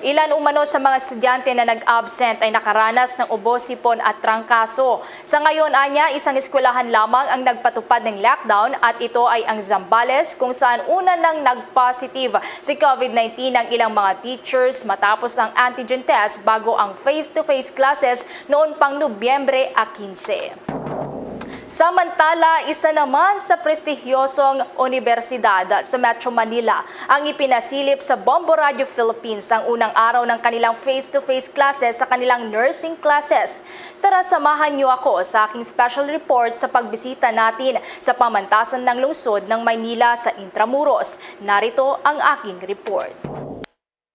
Ilan umano sa mga estudyante na nag-absent ay nakaranas ng ubo, sipon at trangkaso. Sa ngayon, anya, isang eskwelahan lamang ang nagpatupad ng lockdown at ito ay ang Zambales kung saan una nang nag-positive si COVID-19 ang ilang mga teachers matapos ang antigen test bago ang face-to-face classes noon pang Nobyembre 15. Samantala, isa naman sa prestigyosong universidad sa Metro Manila ang ipinasilip sa Bombo Radio Philippines ang unang araw ng kanilang face-to-face classes sa kanilang nursing classes. Tara, samahan niyo ako sa aking special report sa pagbisita natin sa pamantasan ng lungsod ng Maynila sa Intramuros. Narito ang aking report.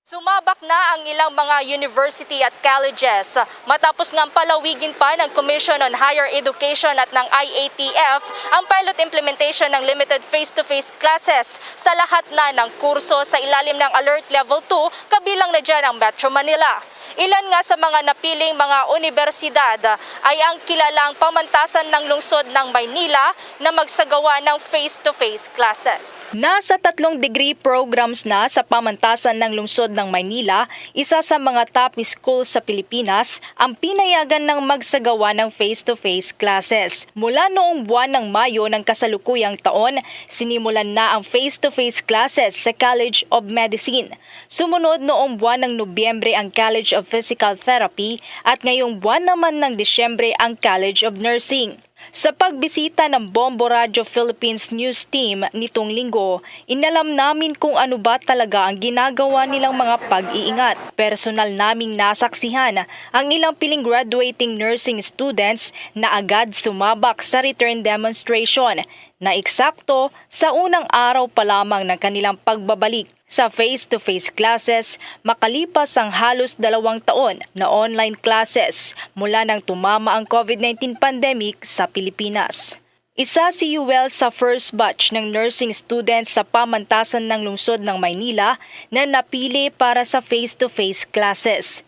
Sumabak na ang ilang mga university at colleges matapos ngang palawigin pa ng Commission on Higher Education at ng IATF ang pilot implementation ng limited face-to-face classes sa lahat na ng kurso sa ilalim ng Alert Level 2, kabilang na dyan ang Metro Manila. Ilan nga sa mga napiling mga universidad ay ang kilalang pamantasan ng lungsod ng Maynila na magsagawa ng face-to-face classes. Nasa 3 degree programs na sa pamantasan ng lungsod ng Maynila, isa sa mga top schools sa Pilipinas ang pinayagan ng magsagawa ng face-to-face classes. Mula noong buwan ng Mayo ng kasalukuyang taon, sinimulan na ang face-to-face classes sa College of Medicine. Sumunod noong buwan ng Nobyembre ang College of Physical Therapy at ngayong buwan naman ng Disyembre ang College of Nursing. Sa pagbisita ng Bombo Radio Philippines News Team nitong linggo, inalam namin kung ano ba talaga ang ginagawa nilang mga pag-iingat. Personal naming nasaksihan ang ilang piling graduating nursing students na agad sumabak sa return demonstration na eksakto sa unang araw pa lamang ng kanilang pagbabalik sa face-to-face classes makalipas ang halos 2 taon na online classes mula nang tumama ang COVID-19 pandemic sa Pilipinas. Isa si Yuel sa first batch ng nursing students sa pamantasan ng lungsod ng Maynila na napili para sa face-to-face classes.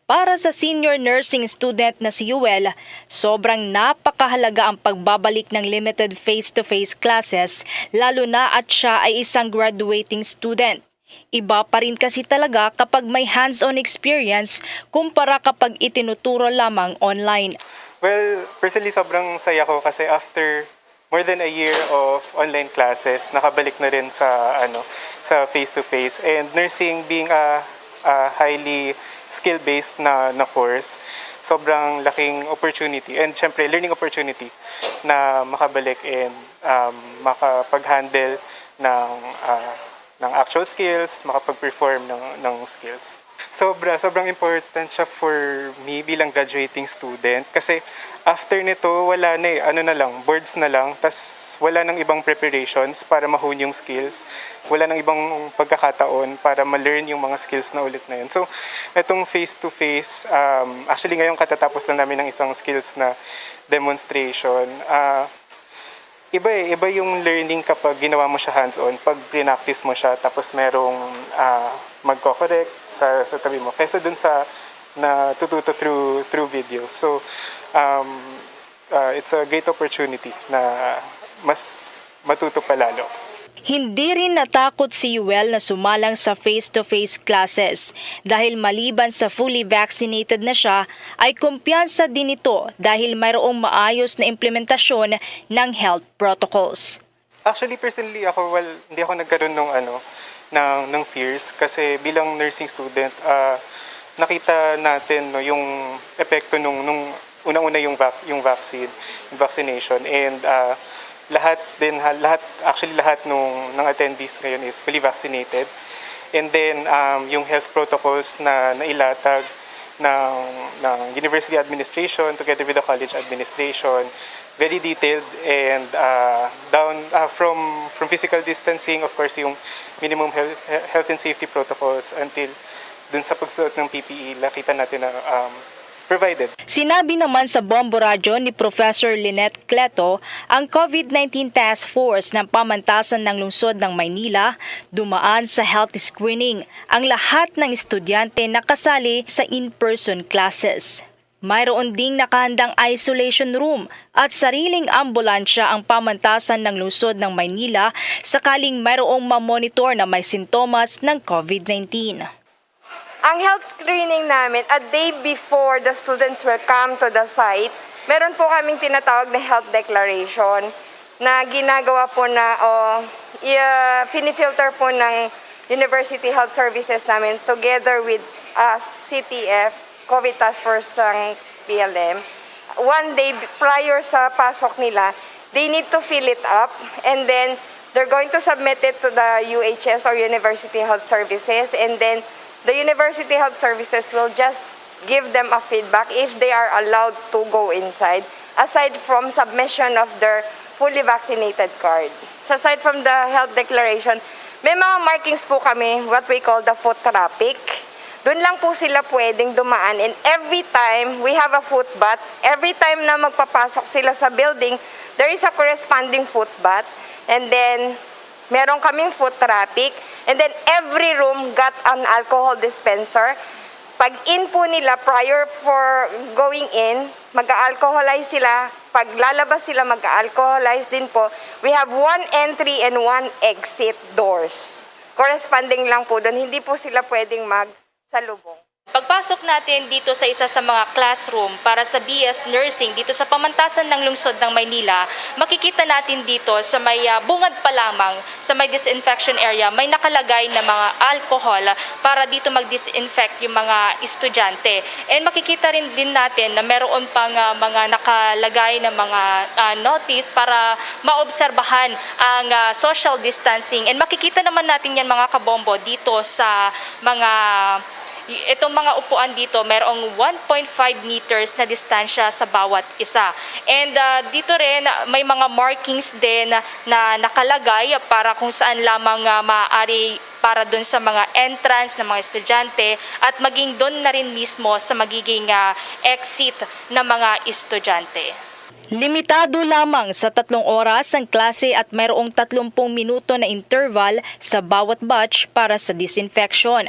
Para sa senior nursing student na si Yuel, sobrang napakahalaga ang pagbabalik ng limited face-to-face classes lalo na at siya ay isang graduating student. Iba pa rin kasi talaga kapag may hands-on experience kumpara kapag itinuturo lamang online. Well, personally sobrang saya ko kasi after more than a year of online classes, nakabalik na rin sa face-to-face, and nursing being a highly skill-based na course, sobrang laking opportunity and syempre learning opportunity na makabalik and makapag-handle ng actual skills, makapag-perform ng skills. sobrang important siya for me bilang graduating student kasi after nito wala na boards na lang, tas wala nang ibang preparations para ma-hone yung skills, wala nang ibang pagkakataon para ma-learn yung mga skills na ulit na yun. So itong face-to-face, actually ngayon katatapos na namin ng isang skills na demonstration. Iba yung learning kapag ginawa mo siya hands-on, pag pre-practice mo siya, tapos merong magko-correct sa tabi mo, kaysa dun sa natututo through videos. So, it's a great opportunity na mas matuto pa lalo. Hindi rin natakot si Yuel na sumalang sa face-to-face classes dahil maliban sa fully vaccinated na siya ay kumpiyansa din ito dahil mayroong maayos na implementasyon ng health protocols. Actually, personally ako, hindi ako nagkaroon ng fears kasi bilang nursing student, nakita natin yung epekto nung unang-una yung vaccination, and lahat ng attendees ngayon is fully vaccinated. And then yung health protocols na nailatag ng university administration together with the college administration, very detailed, and down from physical distancing, of course, yung minimum health and safety protocols until dun sa pagsuot ng PPE, nakita natin na provided. Sinabi naman sa Bombo Radyo ni Professor Lynette Cleto, ang COVID-19 Task Force ng pamantasan ng lungsod ng Maynila dumaan sa health screening ang lahat ng estudyante na kasali sa in-person classes. Mayroon ding nakahandang isolation room at sariling ambulansya ang pamantasan ng lungsod ng Maynila sakaling mayroong mamonitor na may sintomas ng COVID-19. Ang health screening namin, a day before the students will come to the site, meron po kaming tinatawag na health declaration na ginagawa po na pinifilter po ng University Health Services namin together with CTF, COVID Task Force ng PLM. One day prior sa pasok nila, they need to fill it up, and then they're going to submit it to the UHS or University Health Services, and then the University Health Services will just give them a feedback if they are allowed to go inside, aside from submission of their fully vaccinated card. So aside from the health declaration, may mga markings po kami, what we call the foot traffic. Doon lang po sila pwedeng dumaan, and every time we have a footbath, every time na magpapasok sila sa building, there is a corresponding footbath, and then meron kaming foot traffic. And then every room got an alcohol dispenser. Pag in po nila, prior for going in, mag-alcoholize sila. Pag lalabas sila, mag-alcoholize din po. We have one entry and one exit doors. Corresponding lang po doon. Hindi po sila pwedeng magsalubong. Pagpasok natin dito sa isa sa mga classroom para sa BS Nursing dito sa pamantasan ng lungsod ng Maynila, makikita natin dito sa may bungad pa lamang, sa may disinfection area, may nakalagay na mga alcohol para dito mag-disinfect yung mga estudyante. And makikita rin din natin na meron pang mga nakalagay na mga notice para maobserbahan ang social distancing. And makikita naman natin yan mga kabombo dito sa itong mga upuan dito, mayroong 1.5 meters na distansya sa bawat isa. And dito rin, may mga markings din na nakalagay para kung saan lamang maaari para doon sa mga entrance ng mga estudyante at maging doon na rin mismo sa magiging exit ng mga estudyante. Limitado lamang sa 3 oras ang klase at mayroong 30 minuto na interval sa bawat batch para sa disinfection.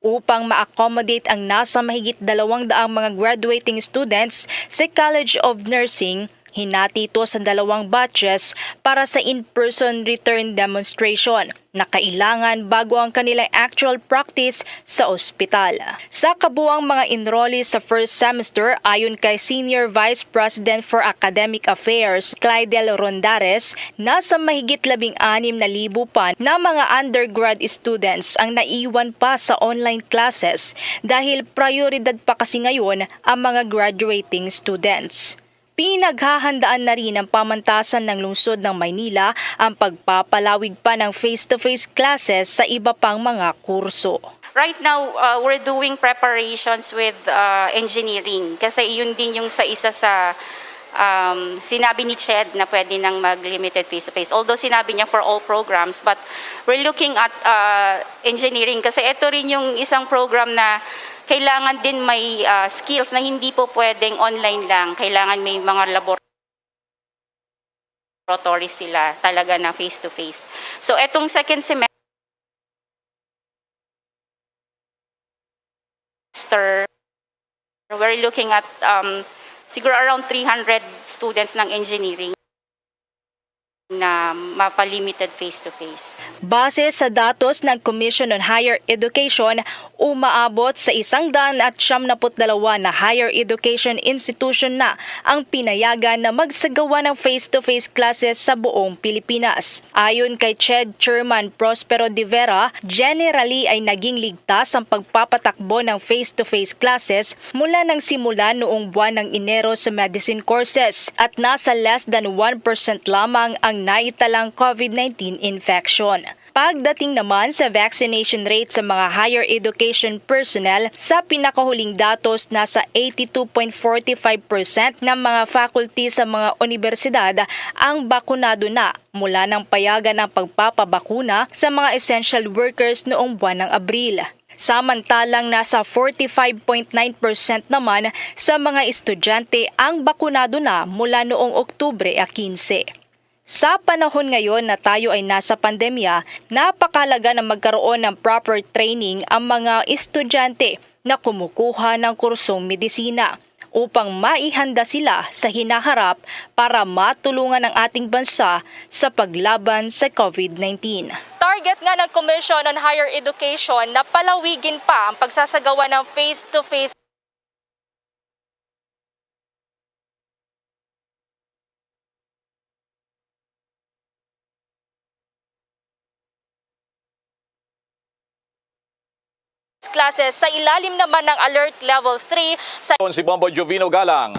Upang ma-accommodate ang nasa mahigit 200 mga graduating students sa College of Nursing, hinati ito sa 2 batches para sa in-person return demonstration na kailangan bago ang kanilang actual practice sa ospital. Sa kabuang mga enrollees sa first semester, ayon kay Senior Vice President for Academic Affairs, Clydel Rondares, nasa mahigit 16,000 pa na mga undergrad students ang naiwan pa sa online classes dahil prioridad pa kasi ngayon ang mga graduating students. Pinaghahandaan na rin ng pamantasan ng lungsod ng Maynila ang pagpapalawig pa ng face-to-face classes sa iba pang mga kurso. right now, we're doing preparations with engineering kasi yun din yung sa isa sa sinabi ni Ched na pwede nang mag-limited face-to-face. Although sinabi niya for all programs, but we're looking at engineering kasi ito rin yung isang program na kailangan din may skills na hindi po pwedeng online lang. Kailangan may mga laboratories sila talaga na face-to-face. So etong second semester, we're looking at siguro around 300 students ng engineering na mapa-limited face-to-face. Base sa datos ng Commission on Higher Education, umaabot sa 172 na higher education institution na ang pinayagan na magsagawa ng face-to-face classes sa buong Pilipinas. Ayon kay CHED Chairman Prospero de Vera, generally ay naging ligtas ang pagpapatakbo ng face-to-face classes mula nang simula noong buwan ng Enero sa medicine courses at nasa less than 1% lamang ang naitalang COVID-19 infection. Pagdating naman sa vaccination rate sa mga higher education personnel, sa pinakahuling datos nasa 82.45% ng mga faculty sa mga universidad ang bakunado na mula ng payagan ng pagpapabakuna sa mga essential workers noong buwan ng Abril. Samantalang nasa 45.9% naman sa mga estudyante ang bakunado na mula noong Oktubre 15. Sa panahon ngayon na tayo ay nasa pandemya, napakalaga na magkaroon ng proper training ang mga estudyante na kumukuha ng kursong medisina upang maihanda sila sa hinaharap para matulungan ang ating bansa sa paglaban sa COVID-19. Target nga ng Commission on Higher Education na palawigin pa ang pagsasagawa ng face-to-face classes sa ilalim naman ng Alert Level 3 sa Si Bombo Jovino Galang.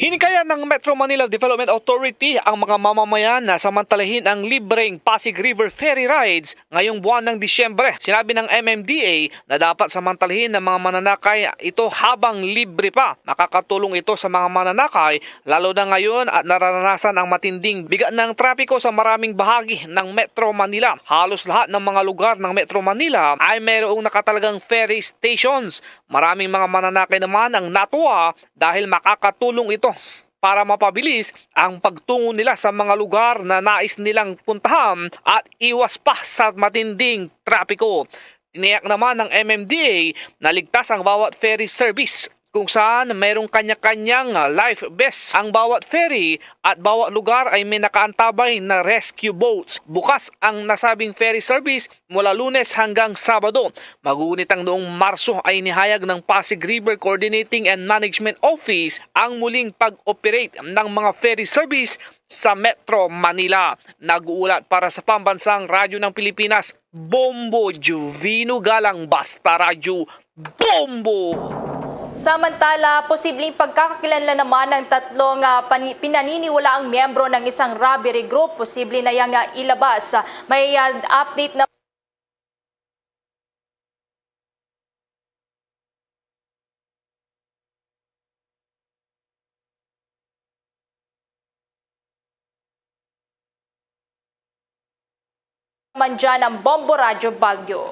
Hinikaya ng Metro Manila Development Authority ang mga mamamayan na samantalahin ang libreng Pasig River Ferry Rides ngayong buwan ng Disyembre. Sinabi ng MMDA na dapat samantalahin ng mga mananakay ito habang libre pa. Makakatulong ito sa mga mananakay lalo na ngayon at nararanasan ang matinding bigat ng trapiko sa maraming bahagi ng Metro Manila. Halos lahat ng mga lugar ng Metro Manila ay mayroong nakatalagang ferry stations. Maraming mga mananakay naman ang natuwa dahil makakatulong ito para mapabilis ang pagtungo nila sa mga lugar na nais nilang puntahan at iwas pa sa matinding trapiko. Tiniyak naman ng MMDA na ligtas ang bawat ferry service kung saan mayroong kanya-kanyang life vest ang bawat ferry at bawat lugar ay may nakaantabay na rescue boats. Bukas ang nasabing ferry service mula Lunes hanggang Sabado. Magunit ang noong Marso ay nihayag ng Pasig River Coordinating and Management Office ang muling pag-operate ng mga ferry service sa Metro Manila. Nag-uulat para sa Pambansang Radyo ng Pilipinas, Bombo Jovino Galang, Basta Radyo, Bombo! Samantala, posibleng pagkakakilanlan naman ng tatlong pinaniniwalaang miyembro ng isang robbery group. Posible na yang ilabas. May update na naman dyan ang Bombo Radyo Baguio.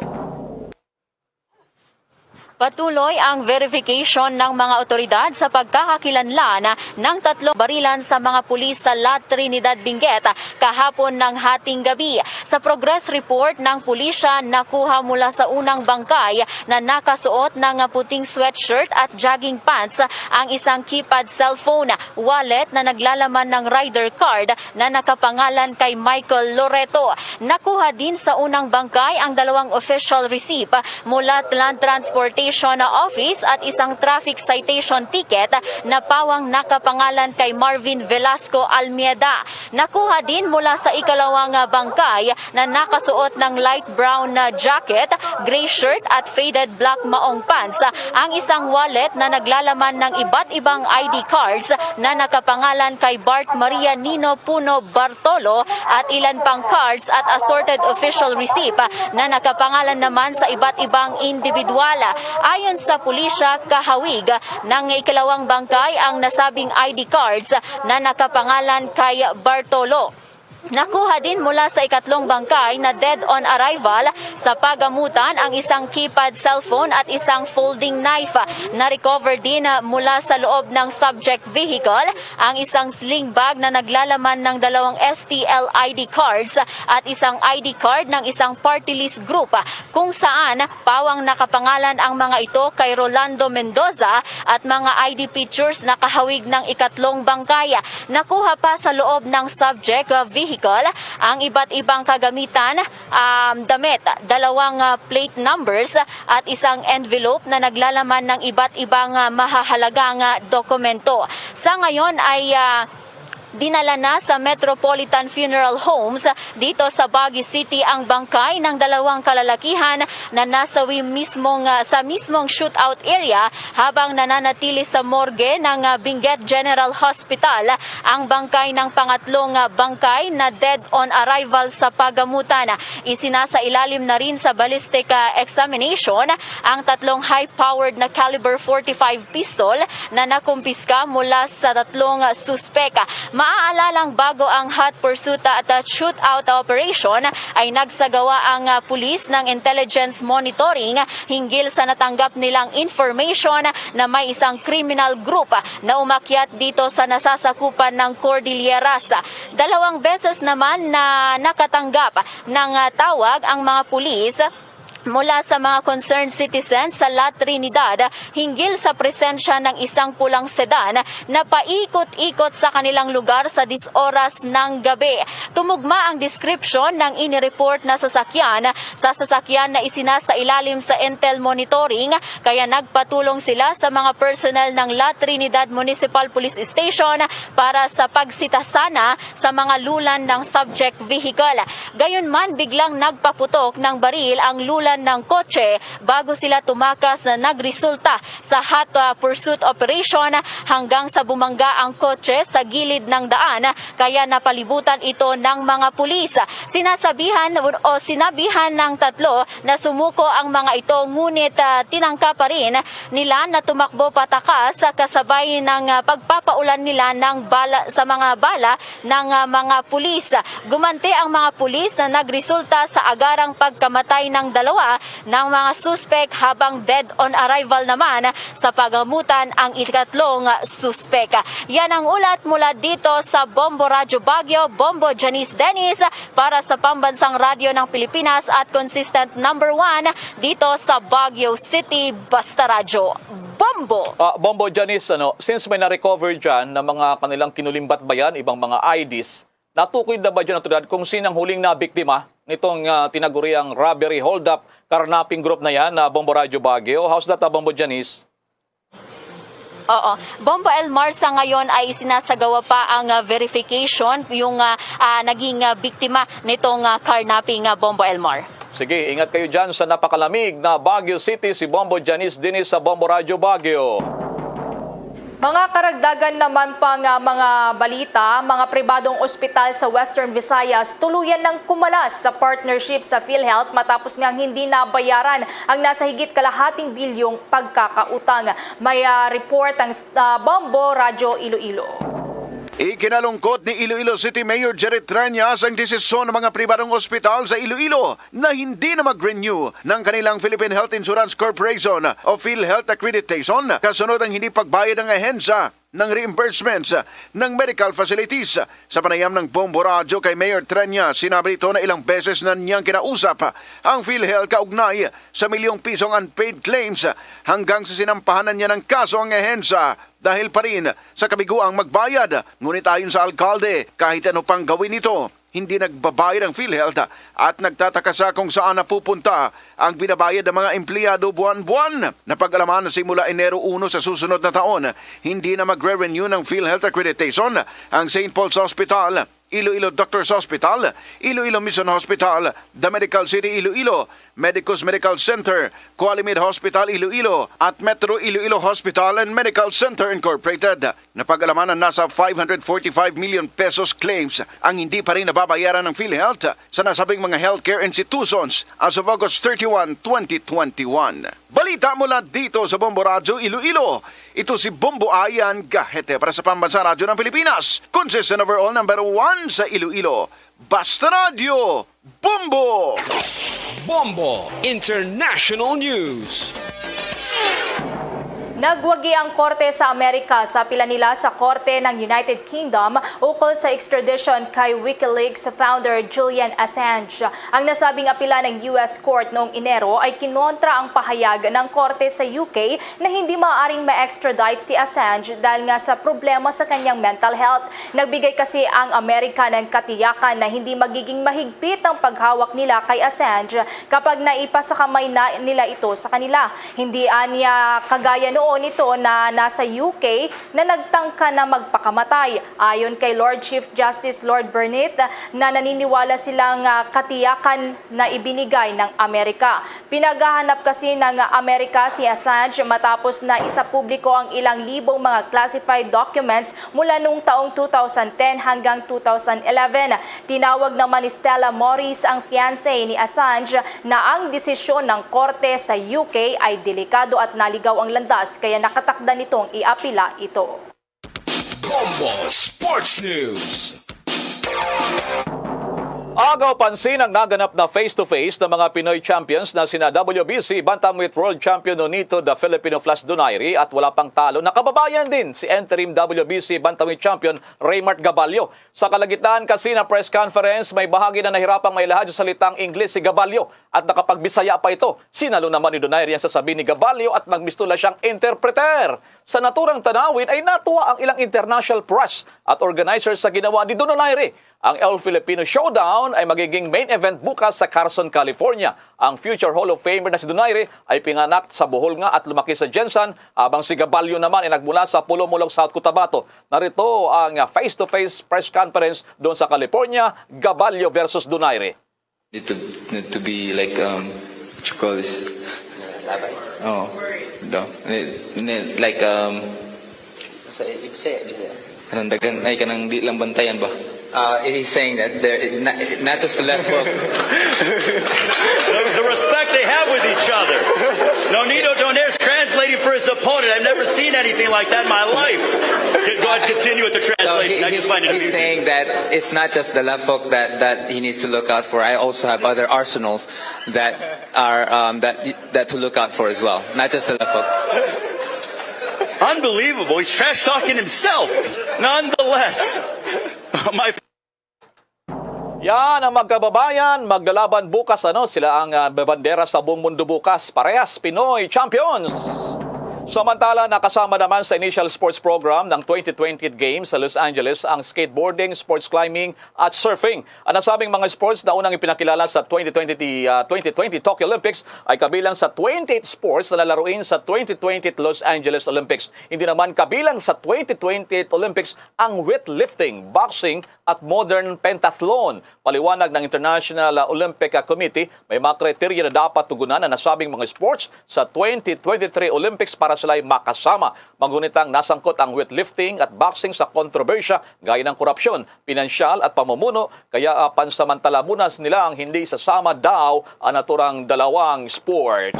Patuloy ang verification ng mga otoridad sa pagkakakilanlan ng tatlong barilan sa mga pulis sa La Trinidad, Benguet kahapon ng hating gabi. Sa progress report ng pulisya, nakuha mula sa unang bangkay na nakasuot ng puting sweatshirt at jogging pants ang isang keypad cellphone, wallet na naglalaman ng rider card na nakapangalan kay Michael Loreto. Nakuha din sa unang bangkay ang dalawang official receipt mula Land Transportation Registration Office at isang traffic citation ticket na pawang nakapangalan kay Marvin Velasco Almeida. Nakuha din mula sa ikalawang bangkay na nakasuot ng light brown na jacket, gray shirt at faded black maong pants ang isang wallet na naglalaman ng iba't ibang ID cards na nakapangalan kay Bart Maria Nino Puno Bartolo at ilan pang cards at assorted official receipt na nakapangalan naman sa iba't ibang individual. Ayon sa pulisya, kahawig ng ikalawang bangkay ang nasabing ID cards na nakapangalan kay Bartolo. Nakuha din mula sa ikatlong bangkay na dead on arrival sa pagamutan ang isang keypad cellphone at isang folding knife. Na-recover din mula sa loob ng subject vehicle ang isang sling bag na naglalaman ng 2 STL ID cards at isang ID card ng isang party list group kung saan pawang nakapangalan ang mga ito kay Rolando Mendoza at mga ID pictures na kahawig ng ikatlong bangkay. Nakuha pa sa loob ng subject vehicle ang iba't ibang kagamitan, damit, 2 plate numbers at isang envelope na naglalaman ng iba't ibang mahahalagang dokumento. Sa ngayon ay dinala na sa Metropolitan Funeral Homes dito sa Baguio City ang bangkay ng 2 kalalakihan na nasawi sa mismong shootout area habang nananatili sa morgue ng Benguet General Hospital ang bangkay ng pangatlong bangkay na dead on arrival sa pagamutan. Isinasailalim na rin sa ballistic examination ang 3 high-powered na caliber 45 pistol na nakumpiska mula sa 3 suspek. Maaalalang bago ang hot pursuit at shootout operation ay nagsagawa ang pulis ng intelligence monitoring hinggil sa natanggap nilang information na may isang criminal group na umakyat dito sa nasasakupan ng Cordilleras. 2 beses naman na nakatanggap ng tawag ang mga pulis mula sa mga concerned citizens sa La Trinidad hinggil sa presensya ng isang pulang sedan na paikot-ikot sa kanilang lugar sa 10 oras ng gabi. Tumugma ang description ng inireport na sasakyan sa sasakyan na isinasailalim sa Intel Monitoring kaya nagpatulong sila sa mga personnel ng La Trinidad Municipal Police Station para sa pagsitasana sa mga lulan ng subject vehicle. Gayunman biglang nagpaputok ng baril ang lulan ng kotse bago sila tumakas na nagresulta sa hot pursuit operation hanggang sa bumangga ang kotse sa gilid ng daan kaya napalibutan ito ng mga pulis. Sinabihan ng 3 na sumuko ang mga ito ngunit tinangka pa rin nila na tumakbo patakas kasabay ng pagpapaulan nila ng bala sa mga bala ng mga pulis. Gumante ang mga pulis na nagresulta sa agarang pagkamatay ng 2 ng mga suspek habang dead on arrival naman sa pagamutan ang ikatlong suspek. Yan ang ulat mula dito sa Bombo Radyo Baguio, Bombo Janice Dennis para sa Pambansang Radyo ng Pilipinas at consistent number 1 dito sa Baguio City, Basta Radyo. Bombo! Bombo Janice, since may na-recover dyan na mga kanilang kinulimbat ba yan, ibang mga IDs, natukoy na ba dyan ang kung sinang huling na biktima nitong tinaguriang robbery hold-up karnaping group na yan na Bombo Radyo Baguio? How's that, Bombo Janice? Oo. Bombo Elmar, sa ngayon ay sinasagawa pa ang verification yung naging biktima nitong carnapping, Bombo Elmar. Sige, ingat kayo dyan sa napakalamig na Baguio City. Si Bombo Janice Dinis sa Bombo Radyo Baguio. Mga karagdagan naman pang mga balita, mga pribadong ospital sa Western Visayas tuluyan ng kumalas sa partnership sa PhilHealth matapos ngang hindi nabayaran ang nasa higit kalahating bilyong pagkakautang. May report ang Bombo Radyo Iloilo. Ikinalungkot ni Iloilo City Mayor Jerry Tranyas ang desisyon ng mga pribadong ospital sa Iloilo na hindi na mag-renew ng kanilang Philippine Health Insurance Corporation o PhilHealth Accreditation kasunod ang hindi pagbayad ng ahensya ng reimbursements ng medical facilities. Sa panayam ng Bombo Radyo kay Mayor Tranyas, sinabi nito na ilang beses na niyang kinausap ang PhilHealth kaugnay sa milyong pisong unpaid claims hanggang sa sinampahanan niya ng kaso ang ahensya dahil pa rin sa kabiguang magbayad. Ngunit ayon sa alkalde, kahit ano pang gawin nito, hindi nagbabayad ang PhilHealth at nagtataka sa kung saan napupunta ang binabayad ng mga empleyado buwan-buwan. Napag-alaman na simula Enero 1 sa susunod na taon, hindi na magre-renew ng PhilHealth accreditation ang St. Paul's Hospital, Iloilo Doctors Hospital, Iloilo Mission Hospital, The Medical City Iloilo, Medicus Medical Center, Qualimid Hospital Iloilo at Metro Iloilo Hospital and Medical Center Incorporated. Napag-alaman na nasa 545 million pesos claims ang hindi pa rin nababayaran ng PhilHealth sa nasabing mga healthcare institutions as of August 31, 2021. Balita mula dito sa Bombo Radyo Iloilo. Ito si Bombo Ayan Gahete para sa Pambansa Radyo ng Pilipinas. Consistent overall number 1 sa Iloilo. Basta Radio, Bombo! Bombo International News. Nagwagi ang korte sa Amerika sa apela nila sa korte ng United Kingdom ukol sa extradition kay WikiLeaks founder Julian Assange. Ang nasabing apela ng US Court noong Enero ay kinontra ang pahayag ng korte sa UK na hindi maaaring ma-extradite si Assange dahil nga sa problema sa kanyang mental health. Nagbigay kasi ang Amerika ng katiyakan na hindi magiging mahigpit ang paghawak nila kay Assange kapag naipasa kamay na nila ito sa kanila. Hindi anya kagaya noon ito na nasa UK na nagtangka na magpakamatay. Ayon kay Lord Chief Justice Lord Burnett na naniniwala silang katiyakan na ibinigay ng Amerika. Pinaghahanap kasi ng Amerika si Assange matapos na isa publiko ang ilang libong mga classified documents mula noong taong 2010 hanggang 2011. Tinawag naman ni Stella Morris ang fiancé ni Assange na ang desisyon ng korte sa UK ay delikado at naligaw ang landas kaya nakatakda nitong iapila ito. Bombo Sports News. Agaw pansin ang naganap na face-to-face ng mga Pinoy champions na sina WBC Bantamweight World Champion Nonito the Filipino Flash Donaire at wala pang talo na kababayan din si interim WBC Bantamweight Champion Raymart Gabalio. Sa kalagitnaan kasi na press conference, may bahagi na nahirapang mailahad sa salitang Ingles si Gabalio at nakapagbisaya pa ito. Sinalo naman ni Donaire ang sasabihin ni Gabalio at nagmistula siyang interpreter. Sa naturang tanawin ay natuwa ang ilang international press at organizers sa ginawa ni Donaire. Ang All-Filipino Showdown ay magiging main event bukas sa Carson, California. Ang future Hall of Famer na si Donaire ay pinganak sa Bohol nga at lumaki sa Jensan, habang si Gabalio naman ay nagmula sa Pulomolong, South Cotabato. Narito ang face-to-face press conference doon sa California, Gabalio versus Donaire. Need to be like what you call this? Oh, no. Like kanang dagan ay kanang di lang bantayan ba? He's saying that there not just the left hook. The respect they have with each other. Nonito Donaire's translating for his opponent. I've never seen anything like that in my life. Go ahead, continue with the translation. So he's saying that it's not just the left hook that he needs to look out for. I also have other arsenals that are that to look out for as well. Not just the left hook. Unbelievable. He's trash talking himself. Nonetheless. Yan ang magkababayan, maglalaban bukas sila ang babandera sa buong mundo bukas. Parehas Pinoy Champions. Samantala, nakasama naman sa initial sports program ng 2020 Games sa Los Angeles ang skateboarding, sports climbing at surfing. Ang nasabing mga sports na unang ipinakilala sa 2020 Tokyo Olympics ay kabilang sa 28 sports na lalaruin sa 2020 Los Angeles Olympics. Hindi naman kabilang sa 2020 Olympics ang weightlifting, boxing at modern pentathlon. Paliwanag ng International Olympic Committee, may mga kriteria na dapat tugunan na nasabing mga sports sa 2023 Olympics para sila ay makasama. Magunitang nasangkot ang weightlifting at boxing sa kontrobersya gaya ng korupsyon, pinansyal at pamumuno, kaya pansamantala muna nila ang hindi sasama daw ang naturang dalawang sports.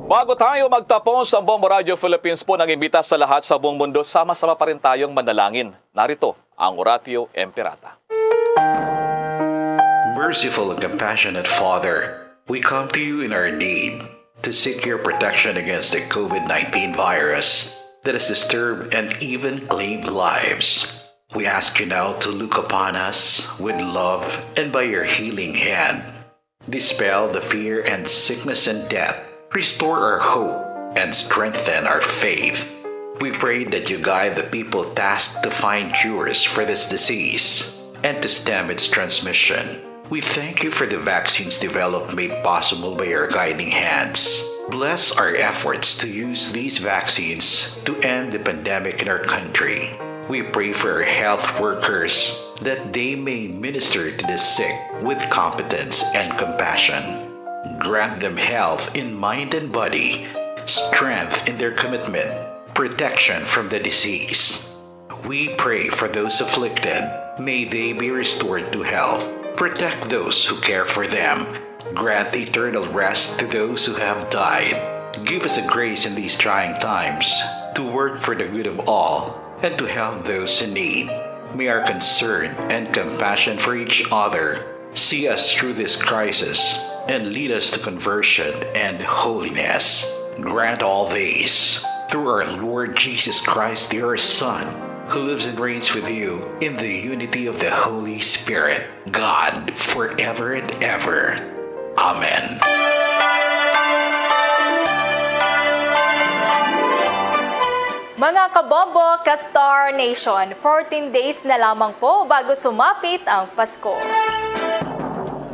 Bago tayo magtapos ang Bombo Radio Philippines po nag-imbita sa lahat sa buong mundo, sama-sama pa rin tayong manalangin. Narito ang Oratio Imperata. Merciful and compassionate Father, we come to you in our need to seek your protection against the COVID-19 virus that has disturbed and even claimed lives. We ask you now to look upon us with love and by your healing hand, dispel the fear and sickness and death, restore our hope and strengthen our faith. We pray that you guide the people tasked to find cures for this disease and to stem its transmission. We thank you for the vaccines developed made possible by your guiding hands. Bless our efforts to use these vaccines to end the pandemic in our country. We pray for our health workers that they may minister to the sick with competence and compassion. Grant them health in mind and body, strength in their commitment, protection from the disease. We pray for those afflicted. May they be restored to health. Protect those who care for them. Grant eternal rest to those who have died. Give us a grace in these trying times to work for the good of all and to help those in need. May our concern and compassion for each other see us through this crisis and lead us to conversion and holiness. Grant all these through our Lord Jesus Christ, your Son, who lives and reigns with you in the unity of the Holy Spirit, God, forever and ever. Amen. Mga kabombo, ka-Star Nation, 14 days na lamang po bago sumapit ang Pasko.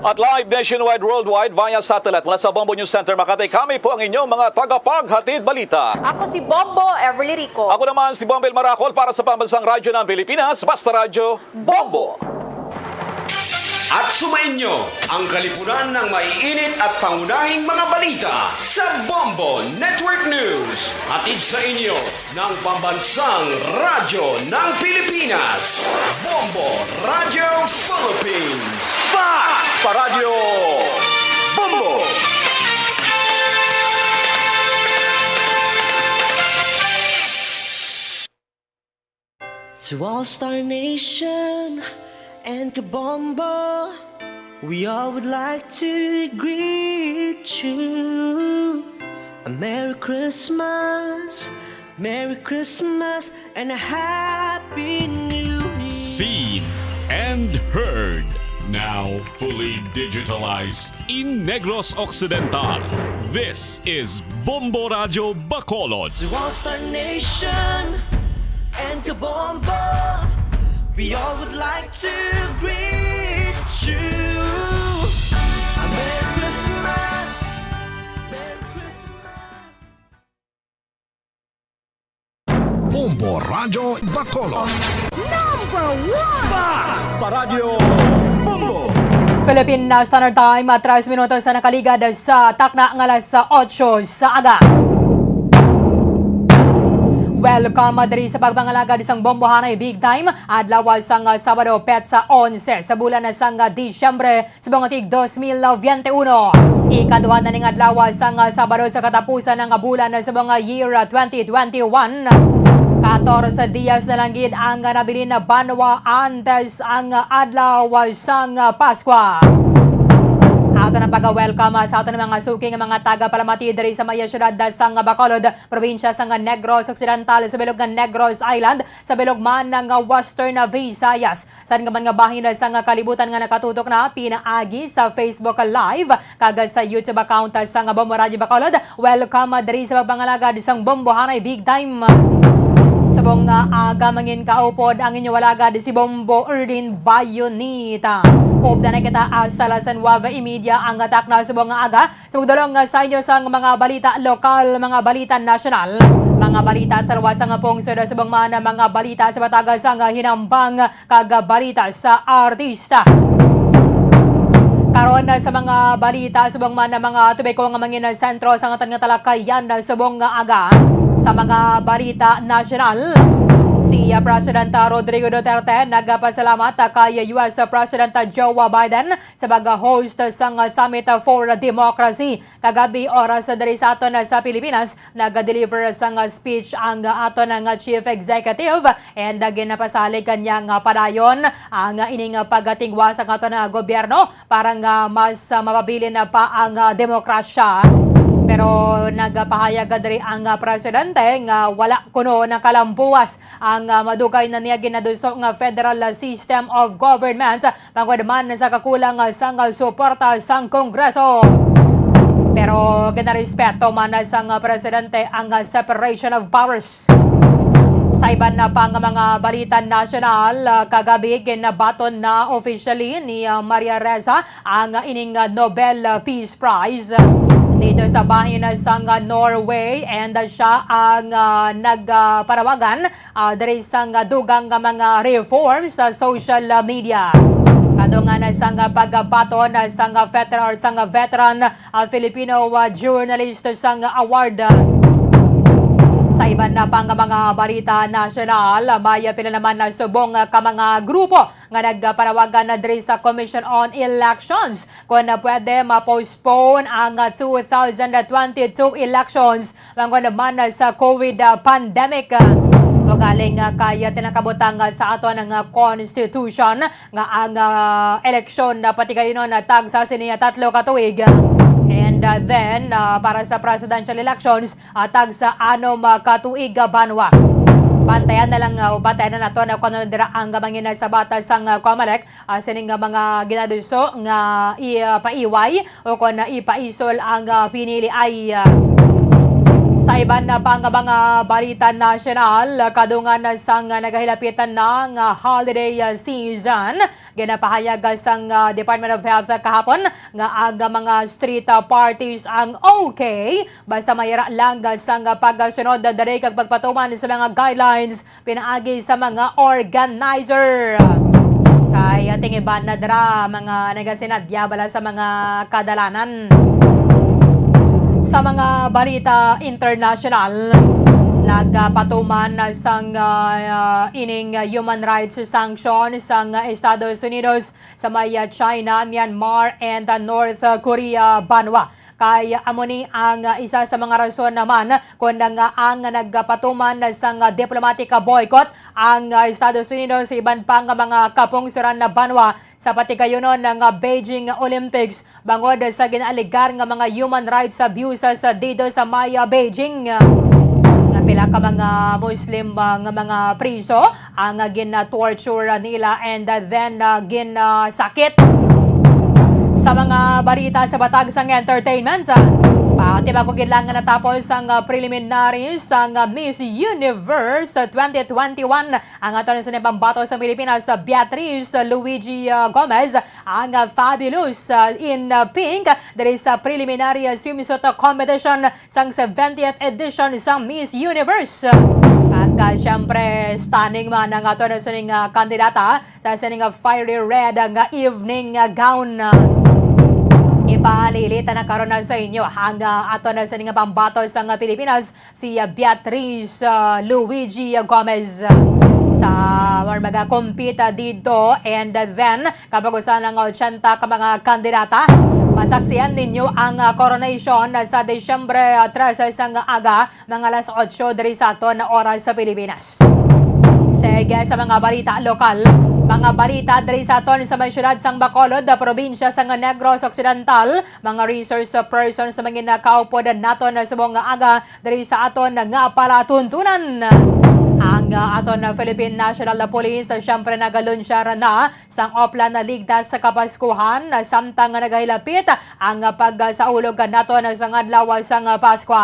At live nationwide, worldwide, via satellite mula sa Bombo News Center Makati, kami po ang inyong mga tagapaghatid balita. Ako si Bombo Everly Rico. Ako naman si Bombo Maracol para sa pambansang radyo ng Pilipinas, Basta Radyo, Bombo. At sumainyo ang kalipunan ng maiinit at pangunahing mga balita sa Bombo Network News. Hatid sa inyo ng pambansang radyo ng Pilipinas, Bombo Radio Philippines. Basta Radyo, Bombo. To All-Star Nation and Kabombo, we all would like to greet you. A Merry Christmas, and a Happy New Year. Seen and heard. Now fully digitalized in Negros Occidental. This is Bombo Radio Bacolod. To All-Star Nation and Kabombo, we all would like to greet you. A Merry Christmas, Merry Christmas. Bombo Radio Bacolod. Number 1! Basta Radyo, Bombo. Philippine Standard Time at 3 minutos sa nakaligad sa takna ng alas 8 sa aga. Welcome diri sa pagbangalagad isang bombohanay big time adlaw sang Sabado petsa 11 sa bulan sang Disyembre sa bangtig 2021. Ikaduha na ning adlaw sang Sabado sa katapusan ng bulan sa mga year 2021. 14 días na lang gid ang nabilin na banwa antes ang adlaw sang Paskwa. Ato na pag-welcome sa ato ng mga suking mga taga-palamati diri sa maya syudad sang Bacolod, probinsya sang Negros Occidental, sa bilog ng Negros Island, sa bilog man ng Western Visayas. Saan nga man nga bahin sang kalibutan nga nakatutok na pinaagi sa Facebook Live kagad sa YouTube account sang Bombo Radio Bacolod. Welcome diri sa pagbangalagad sang Bombohanay Big Time. Sabong aga mangin kaupod ang inyo walagad si Bombo Erdin Bayonita. Upda na kita sa San Wava Media ang atak na sabong aga. Sabong sa inyo sa mga balita lokal, mga balita nasyonal, mga balita sa luwasang pungsod, sabong mana mga balita sa batagas ang hinambang kagabalita sa artista. Karon sa mga balita subong man mga tubeko nga mangin sentro sa ngatan nga talakayan subong nga aga sa mga balita nasyonal. Si President Rodrigo Duterte nagpasalamat kay US President Joe Biden sa pag-host sang Summit for Democracy. Kagabi oras diri sa aton sa Pilipinas, nag-deliver sang speech ang aton nga Chief Executive and ginapasalig kanyang padayon ang ining pagatingwa sa aton nga gobyerno para nga mas mapabilin pa ang demokrasya. Pero nagpahayag diri ang presidente nga wala kuno nakalambuwas ang madugay na niya ginadusok nga federal system of government tungod man sa kakulang sang suporta sang Kongreso. Pero ginarespeto man sang presidente ang separation of powers. Sa iba na pang mga balita nasyonal, kagabi ginabaton na officially ni Maria Reza ang ining Nobel Peace Prize dito sa bahin sang Norway, and siya ang nagparawagan diri sang dugang mga reforms sa social media. Kadungan sang pagbaton sang veteran Filipino journalist sang award. Sa iba na pang mga balita nasyonal, may pila naman na subong ka mga grupo nga nagpanawagan na diri sa Commission on Elections kung na pwede ma-postpone ang 2022 elections mangon naman sa COVID pandemic. O galing kaya tinakabutang sa ato ng Constitution nga ang eleksyon na pati kayo na tag sa siniya 3 ka tuig. And then, para sa presidential elections, tag sa 6 ka tuig banwa. Bantayan na lang, bantayan na nato na kung ano dira ang gamangin sa batas sang COMELEC, sining mga ginaduso nga ipaiway o kung ipaisol ang pinili ay sa iban na pang mga balita nasyonal, kadungan sang nagahilapitan ng holiday season. Ginapahayag sang Department of Health kahapon nga ang mga street parties ang okay basta mayara lang sang pagsunod diri kag pagpatuman sa mga guidelines pinaagi sa mga organizer. Kaya tingiban na dira mga nagasinadya bala sa mga kadalanan. Sa mga balita international, nagpatuman sang ining human rights sanction sang Estados Unidos sa may China, Myanmar, and North Korea banwa. Kay amo ni ang isa sa mga rason naman kung nga ang nagpatuman sang diplomatic boycott ang Estados Unidos sa iban pang mga kapungsuran na banwa sa patigayonon ng Beijing Olympics bangod sa ginaligar nga mga human rights abuses dito sa may Beijing. Pila ka mga Muslim nga mga priso ang gina-torture nila and then ginasakit. Sa mga balita sa batag sang entertainment, pati bago kailangan natapos ang preliminaries sang Miss Universe 2021 ang ato sa pambato sa Pilipinas Beatrice Luigi Gomez ang fabulous in pink dahil sa preliminary swimsuit competition sang 70th edition sang Miss Universe. At syempre stunning man ang ato sa kandidata sa sining fiery red nga evening gown. Ipalilita na karon na sa inyo hanga ato na sa nga pambato sa Pilipinas si Beatrice Luigi Gomez sa mag-compete dito, and then kapag usan ng 80 ka mga kandidata masaksihan ninyo ang coronation sa Disyembre 13 sang aga mga alas 8 diri sa ato na oras sa Pilipinas. Sige, sa mga balita lokal, mga balita diri sa aton sa may syudad sang Bacolod, probinsya sang Negros Occidental, mga resource person sa mga nakaupo naton sa mga aga diri sa aton nga palatuntunan. Ang aton Philippine National Police syempre nagalunsyar na sang oplan na ligtas sa Kapaskuhan samtang nagahilapit ang pagsaulog naton sa adlaw sang Pasko.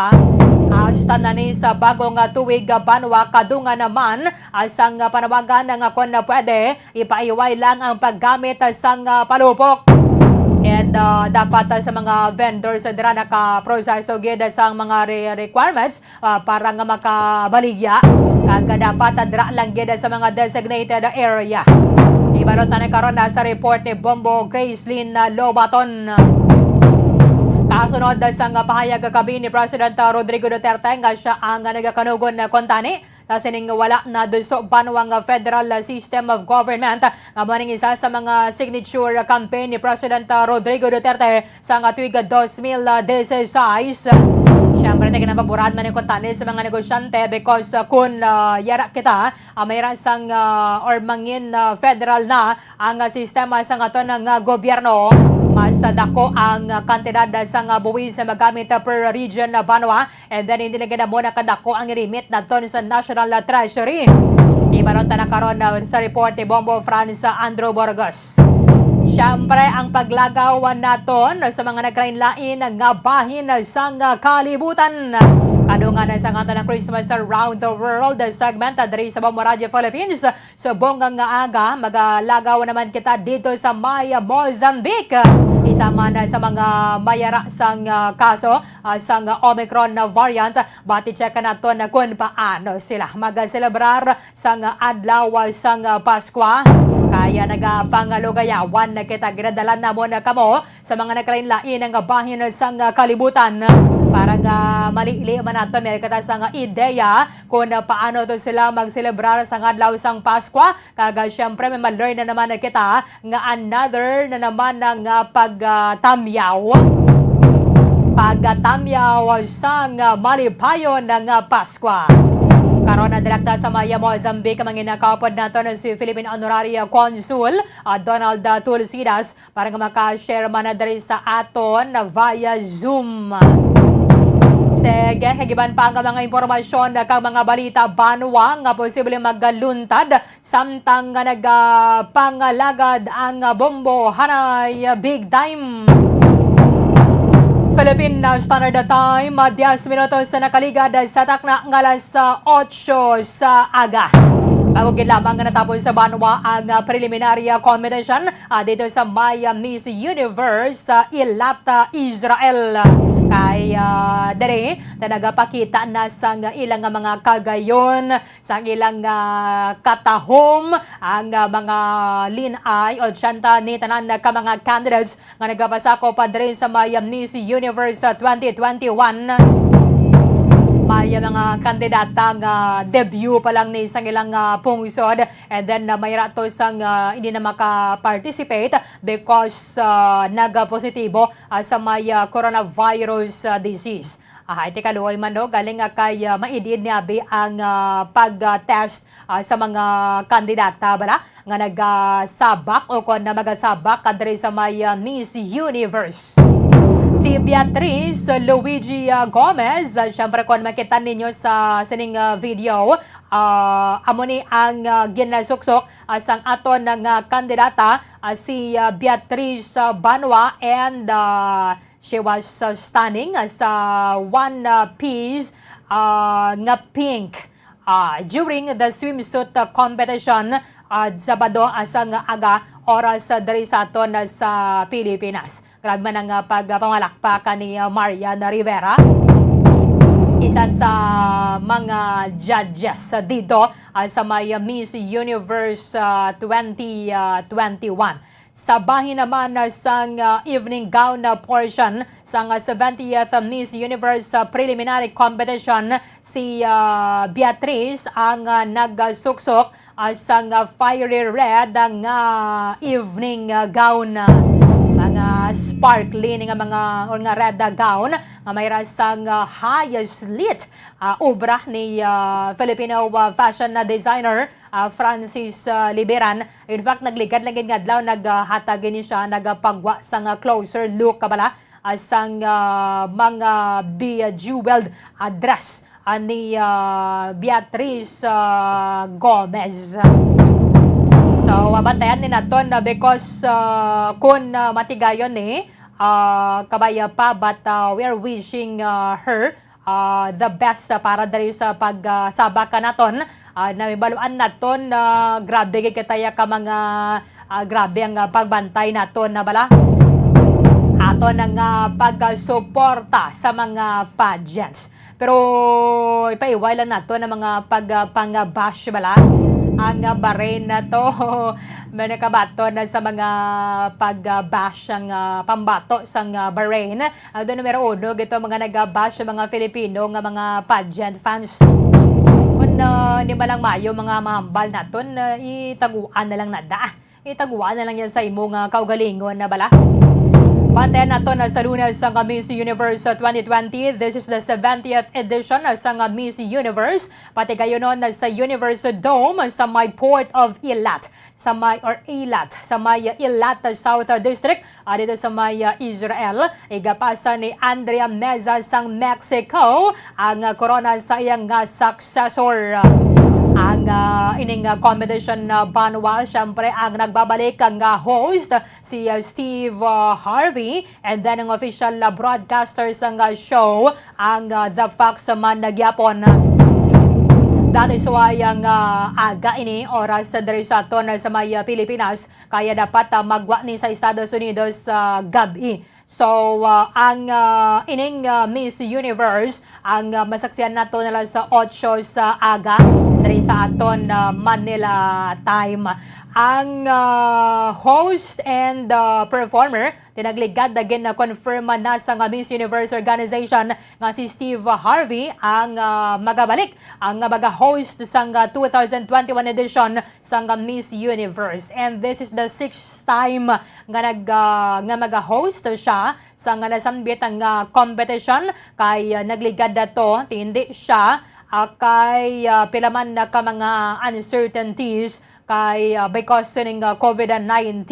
Hasta na ni sa bagong tuig banwa kadungan naman sang panawagan ng kung na pwede ipaiway lang ang paggamit sang palupok. And dapat sa mga vendors dira nakaproseso gid sang mga requirements para nga makabaligya kag dapat dira lang gid sa mga designated area. Ibalot na karon sa report ni Bombo Gracelyn Lobaton. Kasunod sa pahayag kagabi ni President Rodrigo Duterte nga siya ang nagakanugon na kontani na sining wala na duso banwang federal system of government nga maning isa sa mga signature campaign ni President Rodrigo Duterte sa tuig 2016. Siyempre, tayo napaburad man yung kontani sa mga negosyante because kung yara kita, mayroon sang or mangin federal na ang sistema sa ato ng gobyerno. Mas dako ang kantidad sa buwis sa magamit per region na banwa, and then hindi na mo nakadako ang remit na ton sa National Treasury. Ibalot na karon sa report ni Bombo France Andrew Burgos. Siyempre, ang paglagaw naton sa mga naglain-lain nga bahin sa kalibutan. Kadungan sa ngata ng Christmas around the world segment diri sa Bombo Radio Philippines. So bonggang nga aga, magalagaw naman kita dito sa Maya, Mozambique. Isa man sa mga mayara sang kaso sang Omicron na variant. Bati check nato na kung paano sila mag-celebrar sang adlaw sang Paskwa. Kaya nagapangalugayawan na kita ginadalan na mo na kamo sa mga nagkalain-lain ng bahin sang kalibutan. Para nga malili man nato meron kita sang ideya kung paano to sila mag-celebrar sa adlaw sang Paskwa. Kaga syempre may ma-learn na naman na kita nga another na naman ng pagtamyaw sang malipayon ng Paskwa. Karon na direkta sa Maya, Mozambique, manginakapod nato na si Philippine Honorary Consul Donald Tulsidas para nga makashare man na diri sa aton via Zoom. Sige, hagiban pa ang mga impormasyon kang mga balita banwa nga posibleng magluntad samtang nga nagapangalagad ang Bombo hanay big time. Philippine Standard Time, 10 minutos sa nakaligad sa takna ng alas 8 sa aga. Bago lamang natapos sa banwa ang preliminary competition dito sa Maya Miss Universe sa Eilat, Israel. Kaya dere na nagapakita na sang ilang mga kagayon, sang ilang katahom, ang mga linay o tsanta ni tanan ka mga candidates nga nagapasako pa dere sa Maya Miss Universe 2021. May mga kandidata nga debut pa lang ni isang ilang pungsod and then may rato sang hindi na maka-participate because nag-positibo sa may coronavirus disease. Iti kaluoy man no, galing kay maidid niya ang pag-test sa mga kandidata bala nga nagasabak o kung na magasabak kadre sa may Miss Universe. Si Beatriz Luigi Gomez, syempre kung makita ninyo sa sining video, amo ni ang ginasuksok sang aton ng kandidata, si Beatriz Banwa, and she was stunning sa one piece nga pink during the swimsuit competition Sabado asang aga oras diri sa aton sa Pilipinas. Grabe man ang pagpamalakpakan ni Marian Rivera, isa sa mga judges dito sa may Miss Universe 2021. Sa bahin naman sang evening gown portion sang 70th Miss Universe preliminary competition, si Beatriz ang nagsuksok sang fiery red nga evening gown. Mga sparkly nga mga nga red gown nga may rasang highest lit obra ni Filipino fashion designer Francis Liberan. In fact, nagligad lang nga adlaw naghatag ni siya nagapagwa sang closer look kabala sang mga bejeweled dress ni Beatriz Gomez. So, bantayan ni naton because kung matigayon ni kabaya pa, but we are wishing her the best para dahil sa pagsabaka naton. Nabibaluan naton grabe kataya ka mga grabe ang pagbantay naton na bala. Aton ang pagsuporta sa mga pageants. Pero ipaiway lang nato ng mga pang-bash bala. Ang barin na to, may nakabato na sa mga pag-bash ang pambato sa Bahrain. Doon numero 1, ito mga nag-bash mga Filipino nga mga pageant fans. Kung hindi ba lang mayo mga mahambal naton, itaguan na lang nada. Itaguan na lang yan sa imong kaugalingon na bala. Pantayan nato na sa Lunes sa Miss Universe 2020. This is the 70th edition sa Miss Universe. Pati kayo nun sa Universe Dome sa may Port of Eilat. Sa may Eilat South District. Dito sa may Israel. Igapasa ni Andrea Meza sang Mexico ang corona sa iyang successor. ang ining competition na banwa. Syempre ang nagbabalik ang host si Steve Harvey, and then ang official broadcasters ang show ang The Fox man nagyapon. That is why ang aga ini oras diri sa aton sa may Pilipinas, kaya dapat magwa ni sa Estados Unidos gabi. So ang ining Miss Universe ang masaksiyan nato nila sa 8 sa aga diri sa aton Manila time. Ang host and performer tinagligad again na confirm na sa Miss Universe organization nga si Steve Harvey ang magabalik ang mag-host sa 2021 edition sa Miss Universe, and this is the 6th time nga mag-host siya sa nasambit ang competition. Kay nagligad dato hindi siya kay pilaman na ka mga uncertainties kay because ng COVID-19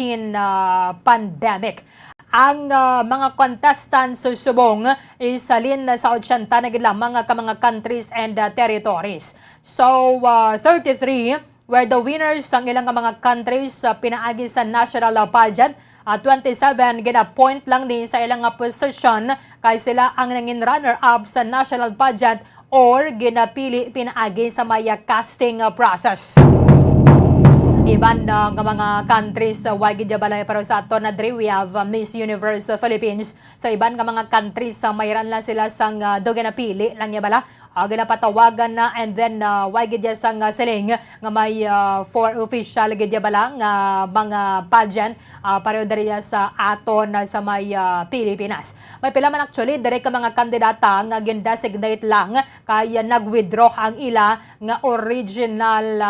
pandemic. Ang mga contestants susubong isalin sa 80 na gid lamang ka mga countries and territories. So 33 were the winners ang ilang mga countries pinaagi sa national pageant. 27 gina-point lang din sa ilang position kay sila ang nangin runner-up sa national pageant or ginapili pinaagi sa maya casting process. Iban nga mga countries wagi balay pero sa ato na diri we have Miss Universe Philippines. So iban nga mga countries mayran lang sila sang doga napili lang ya bala. Ginapatawagan na, and then wagi dia sang siling nga may for official gid bala nga mga pageant pareho diri sa aton sa may Pilipinas. May pila man actually diri ka mga kandidata nga gin-designate lang kaya nag-withdraw ang ila nga original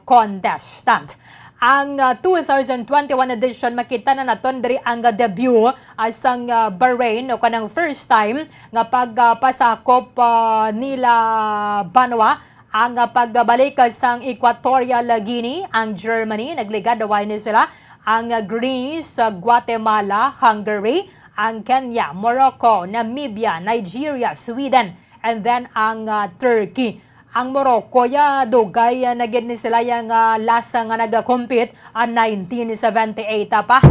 contestant. Ang 2021 edition makita na naton diri ang debut asang Bahrain o kanang first time nga pagpasakop nila banwa ang pagbalik sang Equatorial Guinea, ang Germany nagligad away ni sila, ang Greece, Guatemala, Hungary, ang Kenya, Morocco, Namibia, Nigeria, Sweden, and then ang Turkey. Ang Morocco ya dugay na gid ni sila yang lasa nga nag-compete 1978 pa.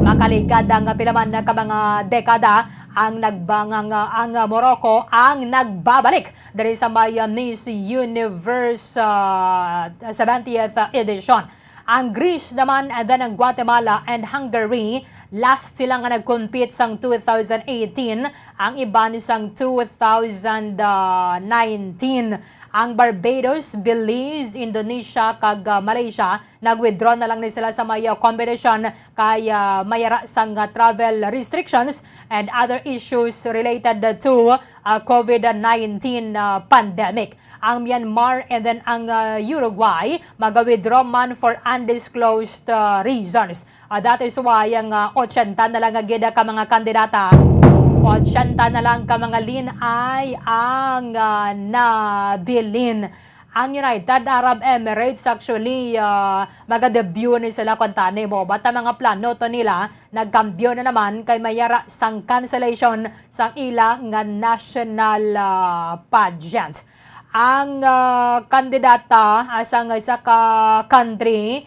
Makaligad ang pilaman na ka mga dekada ang nagbangang ang Morocco ang nagbabalik diri sa may Miss Universe 70th edition. Ang Greece naman and then ang Guatemala and Hungary last sila nga nag-compete sang 2018, ang iban sang 2019. Ang Barbados, Belize, Indonesia kag Malaysia nag-withdraw na lang ni sila sa may competition kay mayara sang travel restrictions and other issues related to COVID-19 pandemic. Ang Myanmar and then ang Uruguay mag-withdraw man for undisclosed reasons. That is why ang 80 na lang agad ka mga kandidata, 80 na lang ka mga lin ay ang nabilin. Ang United Arab Emirates actually maga-debut ni sila kontane mo. Bata mga plano to nila, nagkambyo na naman kay mayara sang cancellation sang ila nga national pageant. Ang kandidata asang isa ka country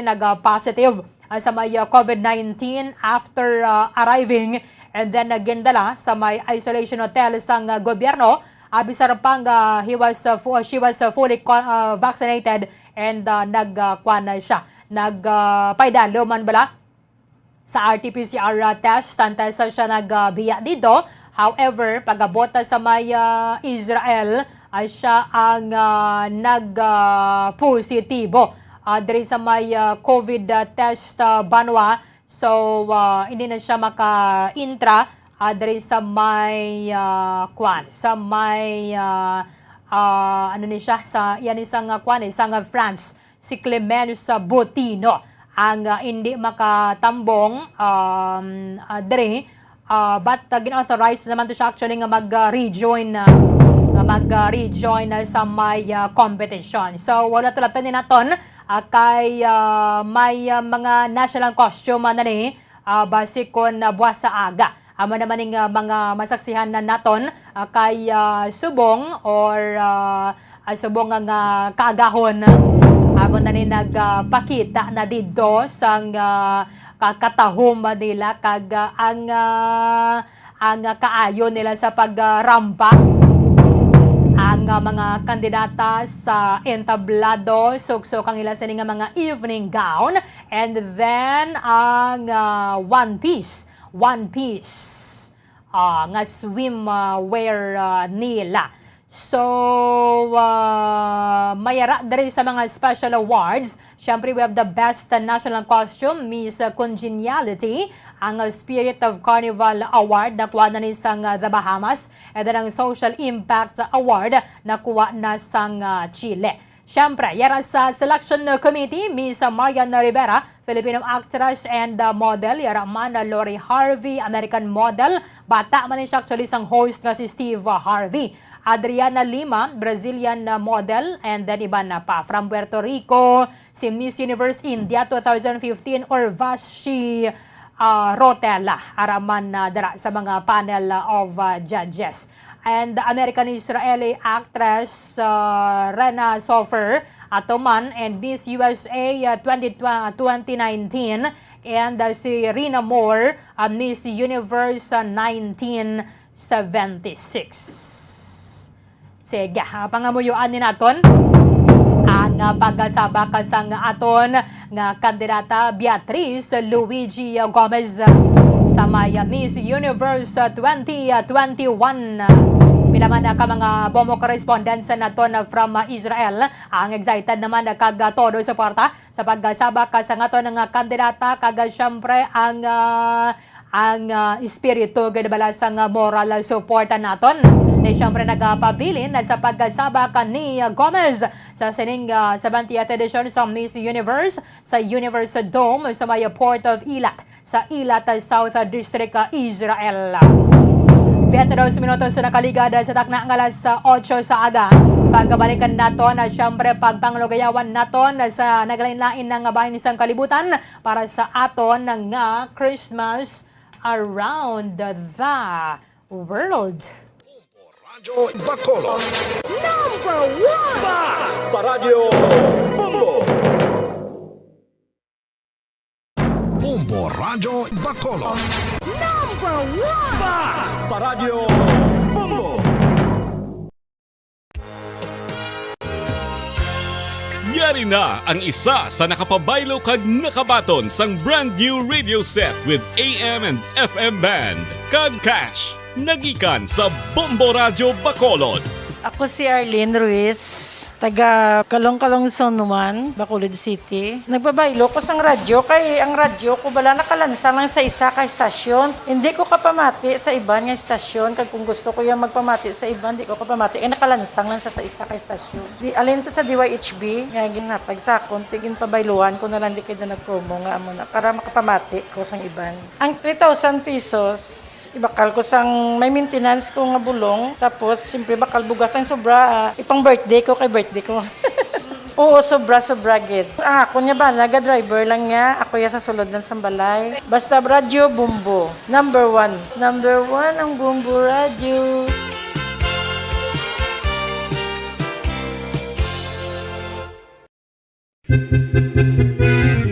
nag-positive sa may COVID-19 after arriving and then nagindala sa may isolation hotel sang gobyerno. Abisar pang she was fully vaccinated and siya. Nagpaidalo man bala sa RT-PCR test, tantay sa siya nagbiya dito. However, pagabota sa may Israel, ay siya ang nag-positibo diri sa may COVID test banwa. So, hindi na siya maka-intra diri sa may sa may ano ni siya sa yan isang isang France, si Clemence Botino ang hindi makatambong diri. But gin-authorize naman to siya actually nga mag-rejoin sa may competition. So wala tulatan ni naton kay may mga national costume na ni basikon buwas sa aga. Amo naman ng mga masaksihan na naton kay subong or subong nga kaagahon. Amo na ni nagpakita na dito sang kakatahom nila kag ang kaayo nila sa pagrampa. Ang mga kandidata sa entablado, suksok ang ila sa nga mga evening gown, and then ang one piece nga swimwear nila. So, mayara dari sa mga special awards. Siyempre, we have the Best National Costume, Miss Congeniality, ang Spirit of Carnival Award na kuha na ni sang The Bahamas, and then ang Social Impact Award na kuha na sang Chile. Siyempre, yara sa Selection Committee, Miss Mariana Rivera, Filipino actress and model, yara man Lori Harvey, American model, bata man siya actually sang host nga si Steve Harvey. Adriana Lima, Brazilian model, and then iba na pa. From Puerto Rico, si Miss Universe India 2015, Urvashi Rotella, araman dara sa mga panel of judges. And American-Israeli actress Rena Sofer Atoman, and Miss USA 2019, and si Rina Moore, Miss Universe 1976. Sige, pangamuyuan ni naton ang pagkasabak sang aton nga kandidata Beatriz Luigi Gomez sa Miss Universe 2021. Pilaman na ka mga Bombo correspondents naton from Israel. Ang excited naman kag todo suporta sa pagkasabak sa aton nga kandidata, kag syempre ang espiritu ganda sang moral support naton. Na siyempre nagpabilin sa pagkasabak ni Gomez sa sining 70th edition sa Miss Universe sa Universe Dome sa may Port of Eilat sa Eilat South District, Israel. 22 minutos na nakaligada sa takna ng alas 8 sa aga. Pagbalikan naton na siyempre pagpanglugayawan naton sa naglain-lain ng bayan isang kalibutan para sa aton nga Christmas around the world. Radyo Bacolod. Number 1! Basta Radyo Bombo. Bombo Radyo Bacolod. Number 1! Basta Radyo Bombo. Yari na ang isa sa nakapabaylo kag nakabaton sang brand new radio set with AM and FM band. Kag cash, nagikan sa Bombo Radio Bacolod. Ako si Arlene Ruiz, taga Kalong-Kalong Zone 1, Bacolod City. Nagbabaylo ko sang radyo, kay ang radyo ko bala nakalansang lang sa isa ka estasyon. Hindi ko kapamati sa iban nga estasyon, kag kung gusto ko yung magpamati sa iban, hindi ko kapamati. Nakalansang lang sa isa ka estasyon. Alin to sa DYHB, nga ginatag sa akon, tigin pabayluan ko na lang di kayo na nag-promo nga amo na, para makapamati ko sang iban. Ang 3,000 pesos, ibakal ko sang may maintenance ko nga bulong, tapos siyempre bakal bugas ang sobra, ipang birthday ko kay birthday ko. Oo, sobra gid. Ako niya ba, naga-driver lang niya, ako ya sa sulod ng sambalay. Basta radyo Bombo, number 1. Number 1 ang Bombo Radio.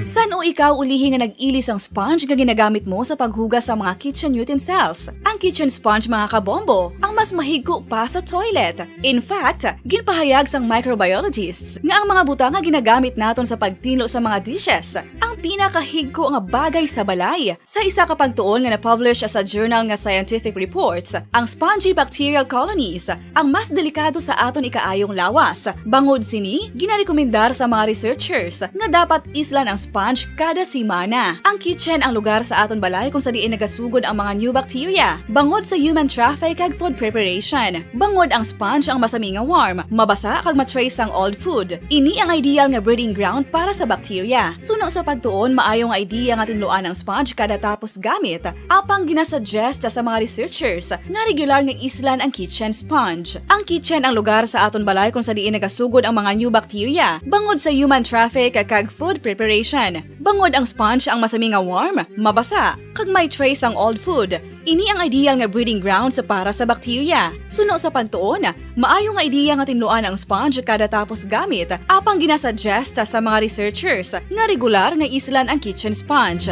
San o ikaw ulihin nga nag-ilis ang sponge nga ginagamit mo sa paghugas sa mga kitchen utensils? Ang kitchen sponge mga kabombo, ang mas mahigko pa sa toilet. In fact, ginpahayag sang microbiologists nga ang mga butang nga ginagamit naton sa pagtino sa mga dishes ang pinakahigko nga bagay sa balay. Sa isa ka pagtuon nga na-publish sa journal nga Scientific Reports, ang spongy bacterial colonies ang mas delikado sa aton ikaayong lawas. Bangod sini, ginarekomendar sa mga researchers nga dapat islan ang sponge kada simana. Ang kitchen ang lugar sa aton balay kung sa diin nagasugod ang mga new bacteria. Bangod sa human traffic kag food preparation. Bangod ang sponge ang masami nga warm, mabasa kag matrace ang old food. Ini ang ideal nga breeding ground para sa bacteria. Suno sa pagtuon, maayong idea nga tinluan ang sponge kada tapos gamit. Apang ginasuggest sa mga researchers nga regular nga islan ang kitchen sponge. Ang kitchen ang lugar sa aton balay kung sa diin nagasugod ang mga new bacteria. Bangod sa human traffic kag food preparation. Bangod ang sponge ang masami nga warm, mabasa, kag may trace ang old food. Ini ang ideal nga breeding ground para sa bakterya. Suno sa pagtuon, maayo nga ideya nga tinluan ang sponge kada tapos gamit, apang ginasuggest sa mga researchers nga regular nga islan ang kitchen sponge.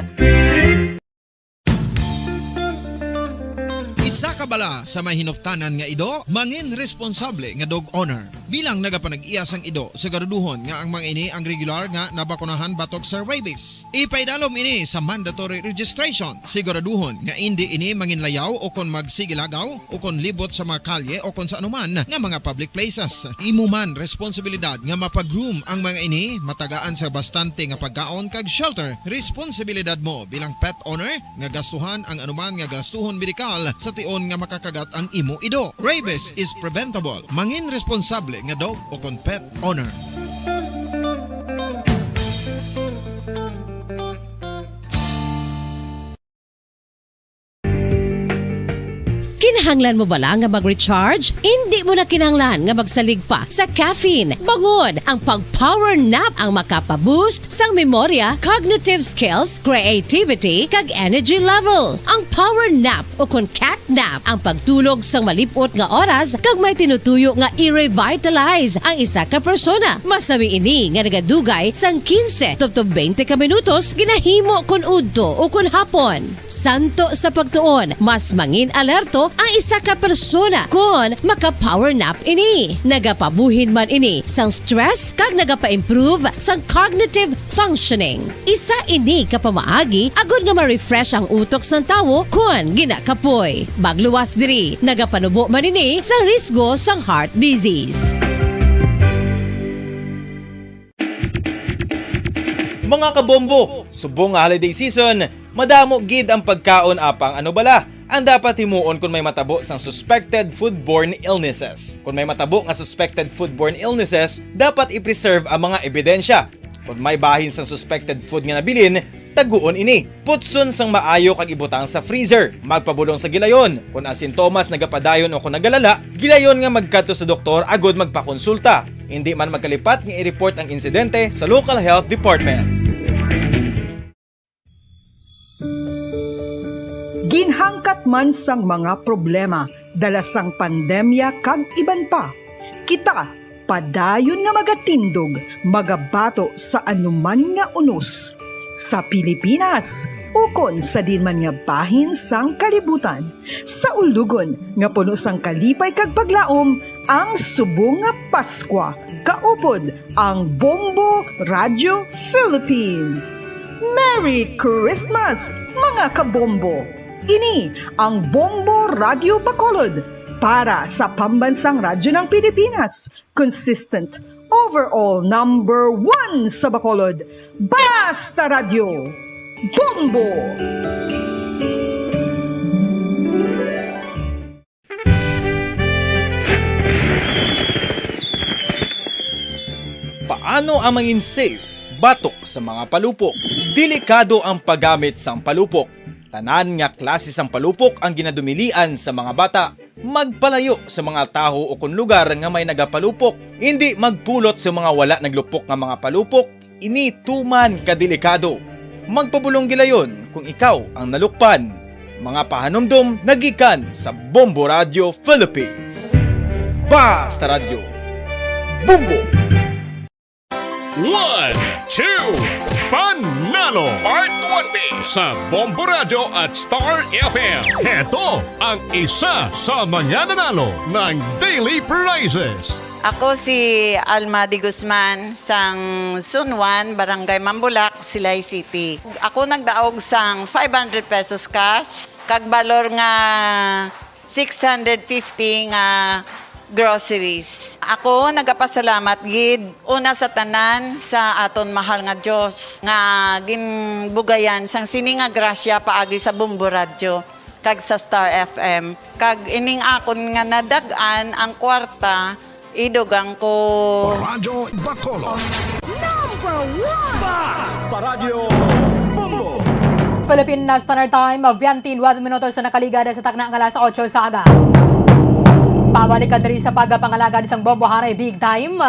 Isa ka bala sa may hinuptanan nga ido, mangin responsable nga dog owner. Bilang nagapanag-iyas ang ido, siguraduhon nga ang mga ini ang regular nga nabakunahan batok sa rabies. Ipaidalom ini sa mandatory registration. Siguraduhon nga hindi ini manginlayaw o kon magsigilagaw o kon libot sa mga kalye o kon sa anuman nga mga public places. Imo man responsibilidad nga mapag-groom ang mga ini, matagaan sa bastante nga pagkaon kag shelter. Responsibilidad mo bilang pet owner nga gastuhan ang anuman nga gastuhon medikal sa tion nga makakagat ang imo ido. Rabies is preventable. Mangin responsable nga dog o kon pet owner. Kinahanglan mo bala nga mag-recharge? Hindi mo na kinahanglan nga magsalig pa sa caffeine. Bangod ang pag-power nap ang makapaboost sang memorya, cognitive skills, creativity, kag energy level. Ang power nap o kon cat nap ang pagtulog sang malipot nga oras kag may tinutuyo nga i-revitalize ang isa ka persona. Masami ini nga nagadugay sang 15 to 20 ka minutos ginahimo kun udto o kun hapon. Santo sa pagtuon, mas mangin alerto ang isa ka persona kung maka-power nap ini. Nagapabuhin man ini sang stress kag nagapa-improve sang cognitive functioning. Isa ini kapamaagi agud nga ma-refresh ang utok sang tawo kung ginakapoy. Magluwas diri, nagapanubo man ini sa risgo sang heart disease. Mga kabombo, subong nga holiday season, madamo gid ang pagkaon apang ano bala ang dapat himuon kung may matabo sang suspected foodborne illnesses. Kung may matabo nga suspected foodborne illnesses, dapat i-preserve ang mga ebidensya. Kung may bahin sang suspected food nga nabilin, taguon ini. Putson sang maayo kag ibutang sa freezer. Magpabulong sa gilayon. Kung ang sintomas nagapadayon o kung nagalala, gilayon nga magkadto sa doktor agud magpakonsulta. Hindi man magkalipat nga i-report ang insidente sa local health department. Ginhangkat man sang mga problema dala sang pandemya kag iban pa. Kita padayon nga magatindog, magabato sa anuman nga unos. Sa Pilipinas, ukon sa dinman nga bahin sang kalibutan. Sa ulugon nga puno sang kalipay kag paglaom, ang subong nga Paskwa. Kaupod ang Bombo Radio Philippines. Merry Christmas, mga kabombo! Ini ang Bombo Radio Bacolod para sa pambansang radyo ng Pilipinas. Consistent, overall number 1 sa Bacolod. Basta Radio! Bombo! Paano ang mangin safe batok sa mga palupok? Delikado ang paggamit sang palupok. Tanan nga klase sang palupok ang ginadumilian sa mga bata. Magpalayo sa mga taho o kung lugar nga may nagapalupok. Hindi magpulot sa mga wala naglupok nga mga palupok. Ini tuman kadelikado. Magpabulong gilayon kung ikaw ang nalukpan. Mga pahanumdum nagikan sa Bombo Radio Philippines. Basta Radio Bombo! 1, 2, Panalo Part 1B sa Bombo Radio at Star FM. Ito ang isa sa mananalo ng daily prizes. Ako si Alma de Guzman sang Sunwan, Barangay Mambulak, Silay City. Ako nagdaog sang 500 pesos cash, kag balor nga 650 nga groceries. Ako nagapasalamat gid una sa tanan sa aton mahal nga Dios nga ginbugayan sang sini nga grasya paagi sa Bombo Radio kag sa Star FM. Kag ining akon nga nadagan ang kwarta idugang ko Radyo Bacolod. Number 1! Basta Radio Bombo! Philippine Standard Time, 21 minutos na nakaligada sa takna ng alas 8 sa aga. Pabalik ka diri sa pagpangalaga ng Bombo Haray Big Time.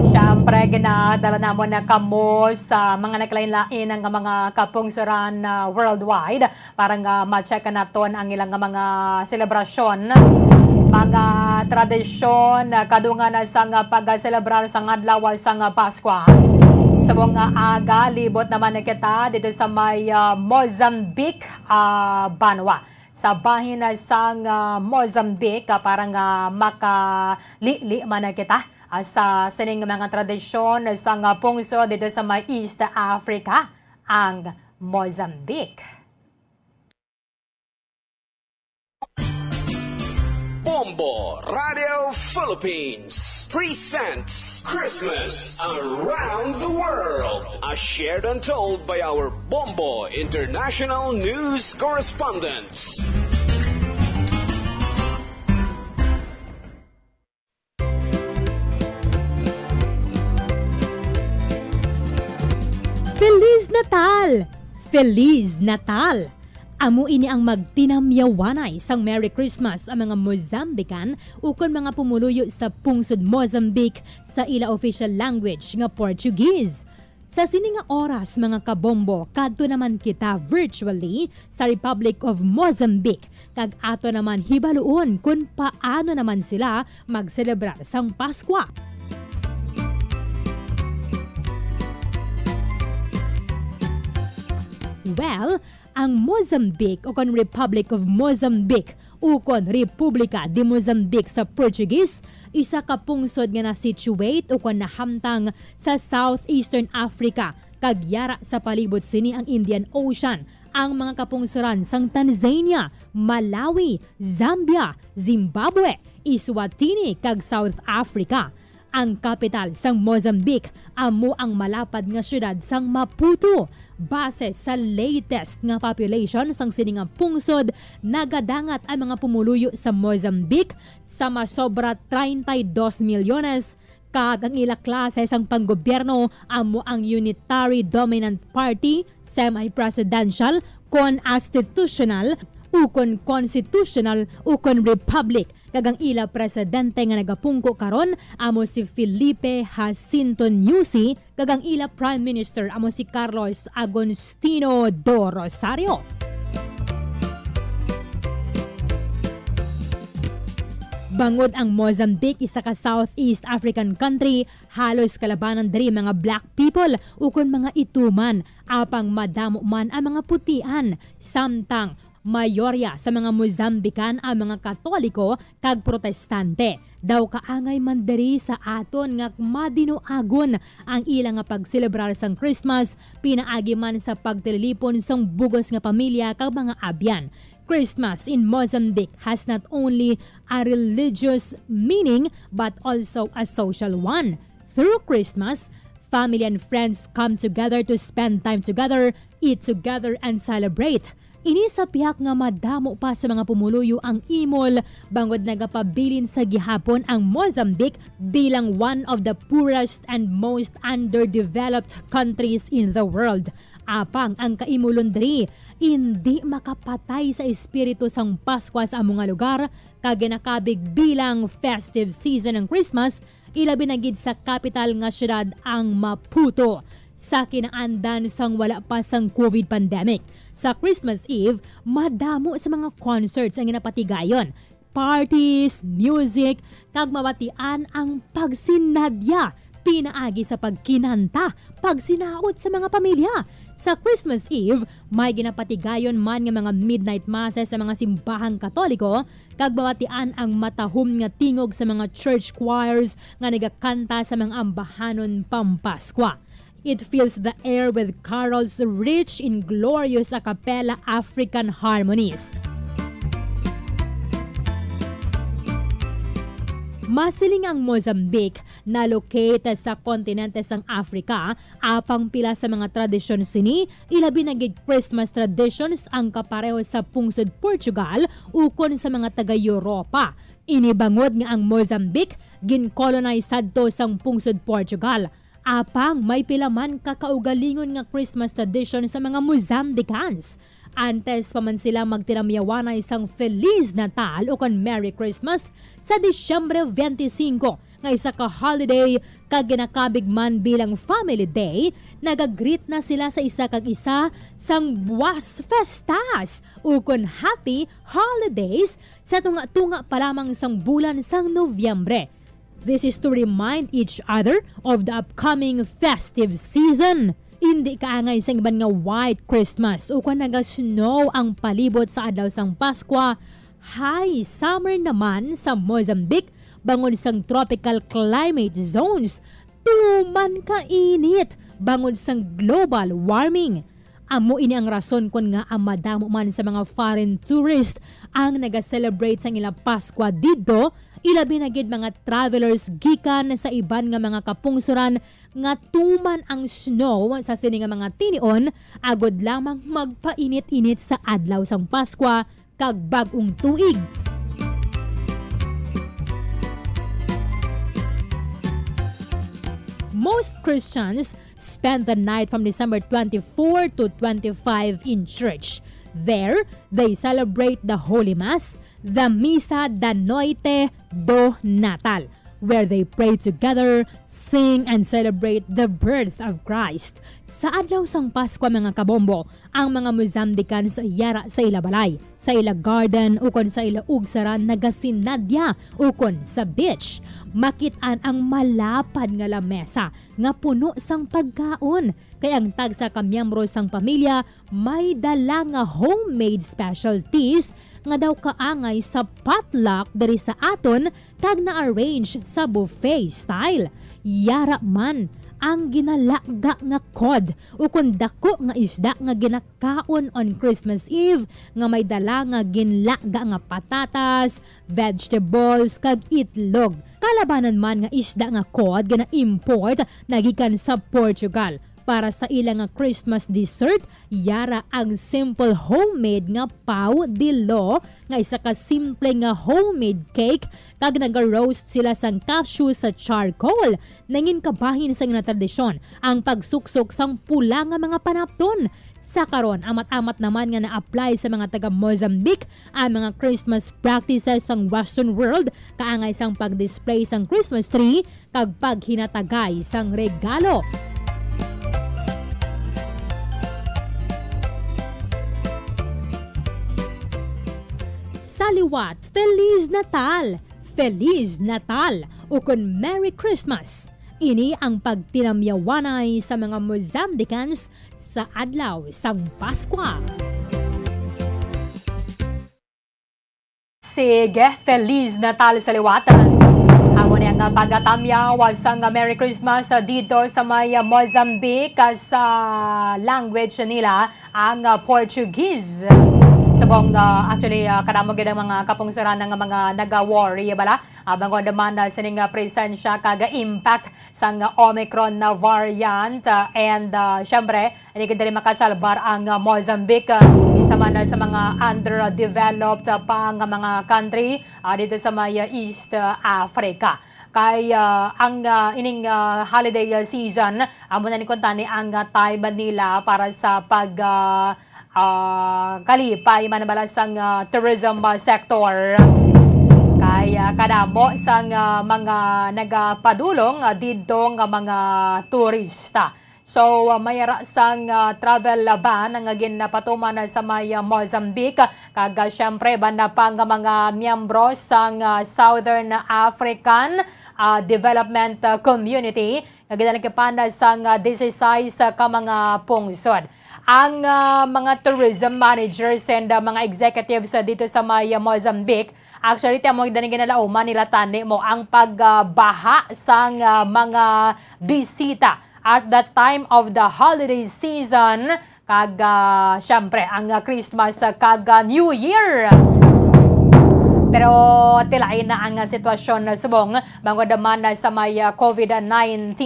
Siyempre, Pregna, dala namon na kamo sa mga nakalain-lain ng mga kapungsuran worldwide para nga ma-check naton ang ilang mga selebrasyon, mga tradisyon, kadungan sa pag-celebrar sa adlaw sa Pasko. Sa mga aga, libot naman na kita dito sa may Mozambique, Banwa. Sa bahin sa Mozambique, parang makali man na kita sa sining mga tradisyon sa pungso dito sa may East Africa, ang Mozambique. Bombo Radio Philippines presents Christmas Around the World, as shared and told by our Bombo International News Correspondents. Feliz Natal! Feliz Natal! Amo ini ang magtinamyawanay sang Merry Christmas ang mga Mozambican ukon mga pumuluyo sa pungsod Mozambique sa ila official language nga Portuguese. Sa sini nga oras mga kabombo, kadto naman kita virtually sa Republic of Mozambique kag ato naman hibaluon kung paano naman sila magselebrar sang Pasko. Well, ang Mozambique o kon Republic of Mozambique o kon Republika de Mozambique sa Portuguese, isa ka pungsod nga na-situate o kon nahamtang sa Southeastern Africa, kagyara sa palibot sini ang Indian Ocean. Ang mga kapungsuran sang Tanzania, Malawi, Zambia, Zimbabwe, Eswatini kag South Africa. Ang kapital sang Mozambique amo ang malapad nga syudad sang Maputo. Base sa latest nga population sang sining nga pungsod, nagadangat ang mga pumuluyo sa Mozambique sa masobra 32 milyones. Kag ang ila klase sang panggobyerno amo ang Unitary Dominant Party, semi-presidential, constitutional, ukon constitutional, ukon republic. Kagang ila presidente nga nagapungko karon amo si Felipe Jacinto Nyusi, kagang ila prime minister amo si Carlos Agostino do Rosario. Bangod ang Mozambique isa ka Southeast African country, halos kalabanan diri mga black people ukon mga ituman, apang madamo man ang mga putian, samtang mayorya sa mga Mozambican ang mga Katoliko kag Protestante. Daw kaangay man diri sa aton nga madinuagon ang ilang nga pagselebrar sang Christmas, pinaagi man sa pagtilipon sang bugos nga pamilya kag mga abyan. Christmas in Mozambique has not only a religious meaning but also a social one. Through Christmas, family and friends come together to spend time together, eat together and celebrate. Ini sa pihak nga madamo pa sa mga pumuluyo ang imol, bangod nagapabilin sa gihapon ang Mozambique bilang one of the poorest and most underdeveloped countries in the world. Apang ang kaimulon diri, hindi makapatay sa espiritu sang Pasko sa among nga lugar, kag ginakabig bilang festive season ng Christmas, ilabi na gid sa capital nga syudad ang Maputo. Sa kinaandan sang wala pa sang COVID pandemic. Sa Christmas Eve, madamo sa mga concerts ang ginapatigayon. Parties, music, kag mabatian ang pagsinadya, pinaagi sa pagkinanta, pagsinaot sa mga pamilya. Sa Christmas Eve, may ginapatigayon man nga mga midnight masses sa mga simbahang Katoliko, kag mabatian ang matahom nga tingog sa mga church choirs nga nagakanta sa mga ambahanon pampaskwa. It fills the air with carols rich in glorious a cappella African harmonies. Masiling ang Mozambique na located sa kontinente sang Africa, apang pila sa mga tradisyon sini, ilabi na gid Christmas traditions ang kapareho sa pungsod Portugal ukon sa mga taga-Europa. Inibangod nga ang Mozambique gin-colonize sadto sang pungsod Portugal. Apang may pilaman kakaugalingon nga Christmas tradition sa mga Mozambicans. Antes pa man sila magtinamyawanay sang Feliz Natal o kon Merry Christmas sa Disyembre 25, nga isa ka holiday kag ginakabig man bilang family day, nagagreet na sila sa isa kag isa sang buwas festas ukon happy holidays sa tunga-tunga pa lamang sang bulan sang Nobyembre. This is to remind each other of the upcoming festive season. Hindi kaangay sa iban nga White Christmas o kung naga-snow ang palibot sa adlaw sang Paskwa. High summer naman sa Mozambique bangon sang tropical climate zones. Tuman ka init bangon sang global warming. Amo ini ang rason kung nga madamo man sa mga foreign tourist ang naga-celebrate sang ilang Paskwa dito. Ilabi na gid mga travelers gikan sa iban nga mga kapungsuran nga tuman ang snow sa sini nga mga tinion agod lamang magpainit-init sa adlaw sang Paskwa kag bag-ong tuig. Most Christians spend the night from December 24 to 25 in church. There, they celebrate the Holy Mass, the Misa da Noite do Natal, where they pray together, sing, and celebrate the birth of Christ. Sa adlaw sang Paskwa mga kabombo, ang mga Mozambicans yara sa ila balay, sa ila garden ukon sa ila ugsaran nagasinadya ukon sa beach. Makit-an ang malapad nga lamesa nga puno sang pagkaon. Kay ang tagsa ka miyembro sang pamilya may dala nga homemade specialties nga daw kaangay sa potluck diri sa aton kag na-arrange sa buffet style. Yara man ang ginalaga nga cod ukon dako nga isda nga ginakaon on Christmas Eve nga may dala nga ginlaga nga patatas, vegetables kag itlog. Kalabanan man nga isda nga cod gina import nagikan sa Portugal. Para sa ilang nga Christmas dessert, yara ang simple homemade nga pau de lo nga isa ka simple nga homemade cake kag naga-roast sila sang cashew sa charcoal. Nangin kabahin sa nga tradisyon ang pagsuksok sang pula nga mga panapton. Sa karon, amat-amat naman nga na-apply sa mga taga Mozambique ang mga Christmas practices sang Western world kaangay sang pag-display sang Christmas tree kag paghinatagay sang regalo. Saliwat, Feliz Natal! Feliz Natal! Ukon Merry Christmas! Ini ang pagtinamyawanay sa mga Mozambicans sa adlaw sang Paskwa. Sige, Feliz Natal sa liwatan! Amo niya nga pagatamyaw sang Merry Christmas dito sa may Mozambique sa language nila ang Portuguese. Sabong actually kadamo gid ang mga kapungsuran ng mga naga-worry bala bangon naman sa ning presensya kaga impact sang Omicron na variant and syempre hindi gid diri makasalbar ang Mozambique isa man sa mga underdeveloped pa nga mga country dito sa may East Africa. Kay ang ining holiday season amo na ni kuntani ang time nila para sa pag kalipay man balasang tourism sector. Kaya kadamo sang mga nagapadulong didto nga mga turista. So mayara sang travel ban nga ginapatuman sa may Mozambique kag syempre banda pa nga mga miyembro sang Southern African Development Community nga ginalakipanda sang 16 ka mga pungsod. Ang mga tourism managers and mga executives dito sa may Mozambique, actually tamo gid ginalauman nila tani mo ang pagbaha sang mga bisita at the time of the holiday season kag syempre ang Christmas kag New Year. Pero tilain na ang sitwasyon subong bangod naman sa may COVID-19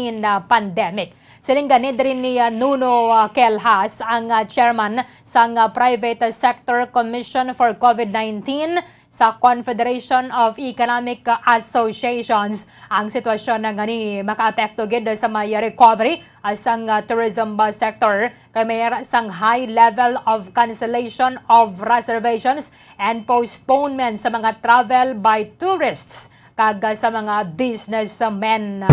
pandemic. Siling ganit rin ni Nuno Kelhas, ang chairman sa Private Sector Commission for COVID-19 sa Confederation of Economic Associations. Ang sitwasyon na gani makaapekto gid sa may recovery asang tourism sector kay may sang high level of cancellation of reservations and postponement sa mga travel by tourists kag sa mga businessmen.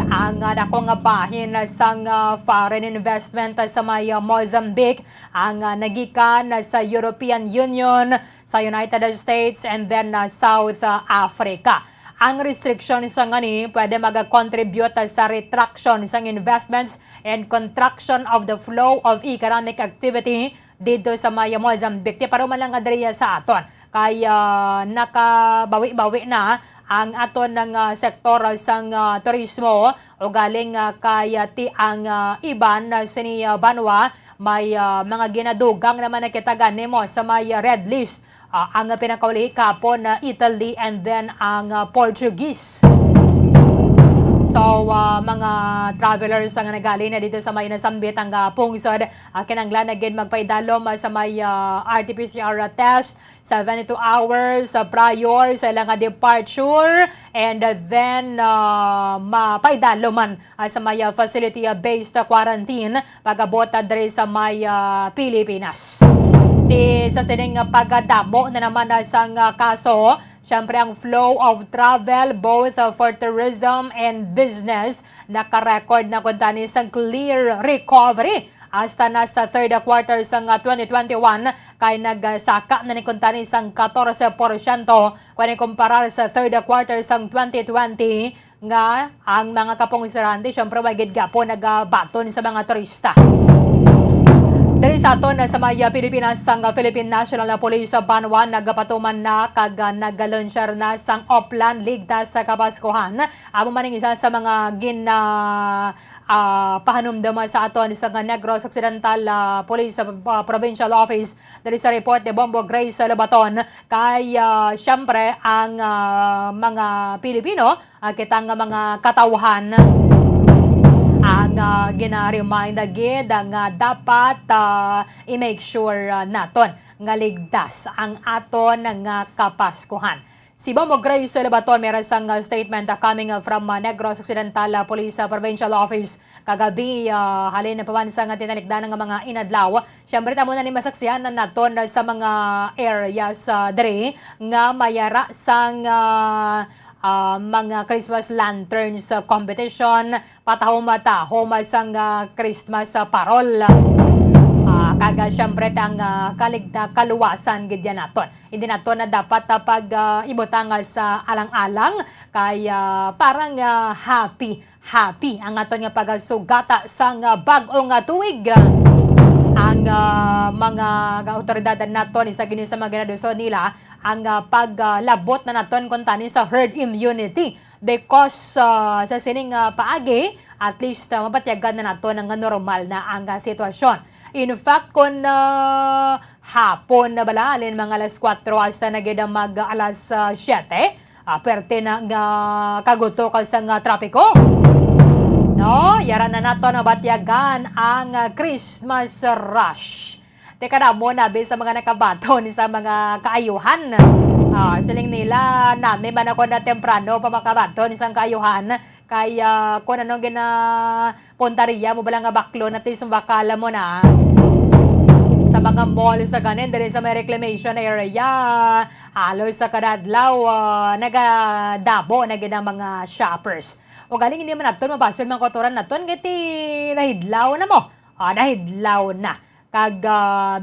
Ang dako nga bahin sang foreign investment sa may Mozambique ang nagikan sa European Union, sa United States and then South Africa. Ang restriction sa ngani pwede mag-contribute sa retraction sang investments and contraction of the flow of economic activity dito sa may Mozambique. Pero man lang adriya sa aton kaya nakabawi-bawi na ang aton ng sektor sang turismo o galing kay ti ang iban sini Banwa may mga ginadugang naman na kita ganimo sa may red list. Ang pinakauli kapon na Italy and then ang Portuguese. So, mga travelers ang nagaling na dito sa may nasambit ang pungsod, kinanglan na gid magpaidalom sa may RT-PCR test 72 hours prior sa ilang departure and then mapaidaloman sa may facility-based quarantine pag-abot diri sa may Pilipinas. Sa sining pagdamo na naman sang kaso, syempre ang flow of travel both for tourism and business naka-record na kuntani sang clear recovery hasta na sa third quarter sang 2021 kay nagsaka na ni kuntani sang 14% kung ikumparar sa third quarter sang 2020 nga ang mga kapungsurante syempre magid gapo nagabaton sa mga turista. Dari sa aton sa may Pilipinas, ang Philippine National Police sa Banwa nagapatuman na kag nagalunsyar na sang Oplan ligtas sa Kapaskuhan. Amo maning isa sa mga pahanumdama sa aton sa Negros Occidental Police Provincial Office. Dari sa report ni Bombo Grace Labaton kay syempre ang mga Pilipino kitang mga katawhan ang gina-remind agad nga dapat i-make sure naton nga ligtas ang aton nga Kapaskuhan. Si Bombo Grace Labaton meron sang statement coming from Negros Occidental Police Provincial Office kagabi halin na pamansa nga tinalikdan ng mga inadlaw. Siyempre tamo na ni masaksihan na naton sa mga areas dere nga mayara sang mga Christmas lanterns competition, patahom-tahom sang Christmas parol. Kaga syempre tang kaluwasan gid naton. Hindi naton na dapat pag ibutang sa alang-alang kaya parang happy ang aton nga pagsugata sang bag-ong tuig. Ang mga autoridad naton isa gini sa mga ginaduso nila ang paglabot na naton kuntani sa herd immunity because sa sining paagi at least mapatyagan na naton ang normal na ang sitwasyon. In fact, kung hapon na balalin mga alas 4 hasta na gid mag alas 7, perte na kaguto ka sa trapiko. No, yara na nato na batyagan ang Christmas rush. Teka na mo nabi sa mga nakabaton sa mga kaayuhan. Siling nila namin man ako na temprano pa makabaton isang kaayuhan. Kaya kung anong punteriya mo balang nga baklo natin sa bakala mo na. Sa mga mall sa ganin, dali sa may reclamation area, halos sa kadadlaw, nagadabo na gina mga shoppers. O galing hindi man natin mabasol mga kotoran natin, giti nahidlaw na mo. Nahidlaw na. Kag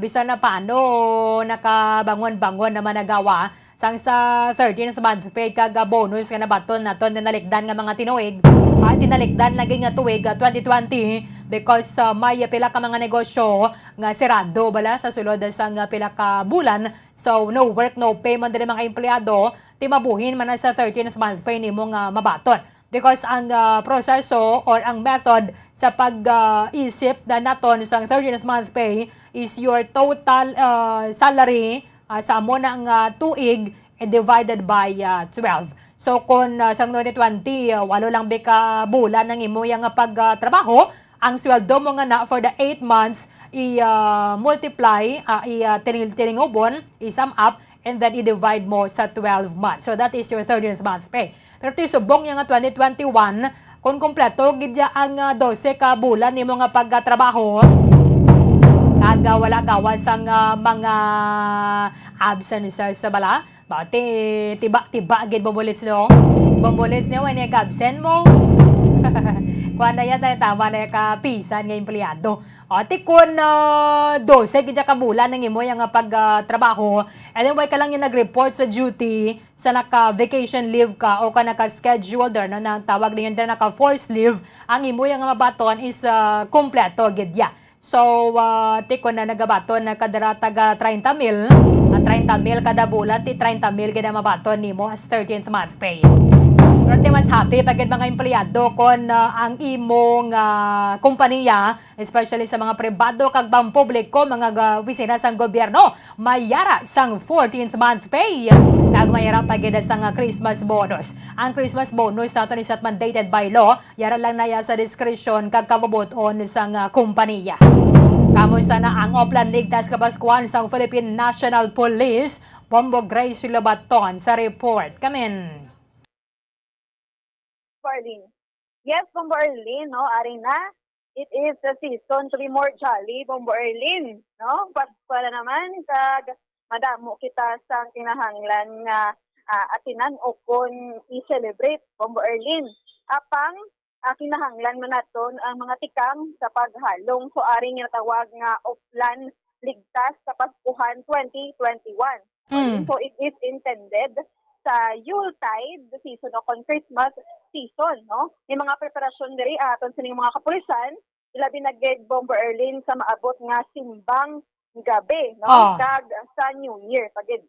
bisa na paano nakabangon-bangon naman nagawa sang sa 13th month pay kag bonus nga nabaton naton nalikdan nga mga tinuig tinalikdan naging nga tuig 2020 because may pila ka mga negosyo nga sirado bala sa sulod sang pila ka bulan, so no work no payment din mga empleyado timabuhin man sa 13th month pay nimo nga mabaton. Because ang proseso or ang method sa pag-isip na naton sa 13th month pay is your total salary sa amo ng tuig divided by 12. So kung sa 2020, walo lang bika bulan ng imo yung pagtrabaho, ang sweldo mo nga na for the 8 months, i-multiply, i-tiningobon, i-sum up, and then i-divide mo sa 12 months. So that is your 13th month pay. Pero tisubong yung 2021, kung kompleto, gidya ang 12 ka bulan nimo nga pagtrabaho, Kaga wala gawas ang mga absent sa bala. Bati tiba gid Bombolits no. Bombolits niya when absent mo. Kuha na yan tayo tama na ka pisan nga empleyado. O tikon 12 gid ka bulan ng imo yang pagtrabaho. And then why ka lang yung nag-report sa duty sa naka-vacation leave ka o ka naka-schedule der no nang tawag niyo der naka-forced leave, ang imo yang mabaton is kompleto gid ya. So, tikon na nagabaton na kadara taga 30,000, 30,000 kada bulan, 30,000 gid ang mabaton nimo as 13th month pay. Pero mas happy pagid mga empleyado kon ang imong kompanya, especially sa mga pribado kag pampubliko, mga opisina sang gobyerno, mayara sang 14th month pay. Kag mayara pagid sang Christmas bonus. Ang Christmas bonus sa aton is mandated by law, yara lang na sa discretion kag kabubuton sang kompanya. Kamo sana ang Oplan Ligtas Kabaskuan sang Philippine National Police, Bombo Grace Lobaton sa report. Kamen. Arlene. Yes, Bombo Arlene, no? Arina, it is the season to be more jolly, Bombo Arlene, no? Pasko na naman, kag madamo kita sa kinahanglan nga atinan o kung i-celebrate, Bombo Arlene. Apang kinahanglan man naton ang mga tikang sa paghalong so aring natawag nga Oplan Ligtas sa Paskuhan 2021. So it is intended sa Yuletide season o kon Christmas season, no? May mga preparasyon diri aton sa mga kapulisan, ilabi na gid Bombo Erlin sa maabot nga simbang gabi, no? Kag sa New Year pagid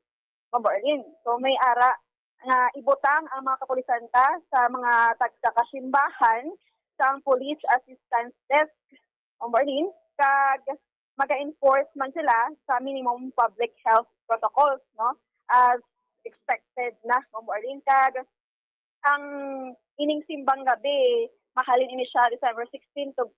Bombo Erlin. So may ara nga ibutang ang mga kapulisan ta sa mga tagkasimbahan sa Police Assistance Desk Bombo Erlin, kag maga-enforce man sila sa minimum public health protocols, no? As expected na Bombo Arlene, kag ang ining simbang gabi mahalin ini siya December 16 to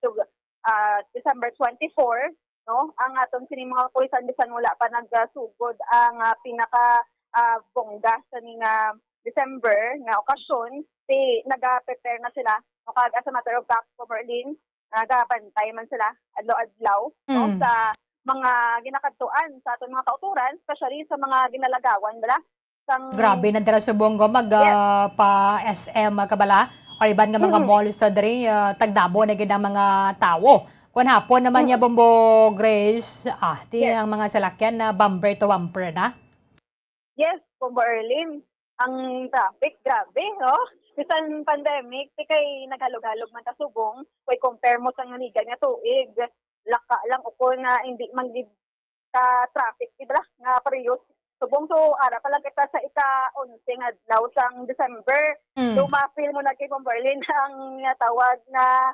December 24, no? Ang aton sining mga pulisan bisan wala pa nagsugod ang pinaka bongga sa ning December nga okasyon, naga-prepare na sila, no? Kag as a matter of fact Bombo Arlene, nagabantay man sila adlaw-adlaw, no? Sa mga ginakadtuan sa aton mga kauturan, especially sa mga ginalagawan bala. Grabe na dira sa Bongo pa SM kabala or iban nga mga malls sa diri tagdabo na gid ang mga tawo. Kun hapon naman niya Bombo Grace, ang mga salakyan na bumper to bumper na. Yes, Bombo Erlin. Ang traffic grabe, no? Bisan pandemic, kay naghalog-halog man ta subong, kay compare mo sa nganigan nga tuig, laka lang uko na hindi man gid ka traffic gid nga periyod. Subong so ara pa lang kita sa ika-11 nga adlaw sang December. Lumapil mo na kay Bombo Erlin ang tawag na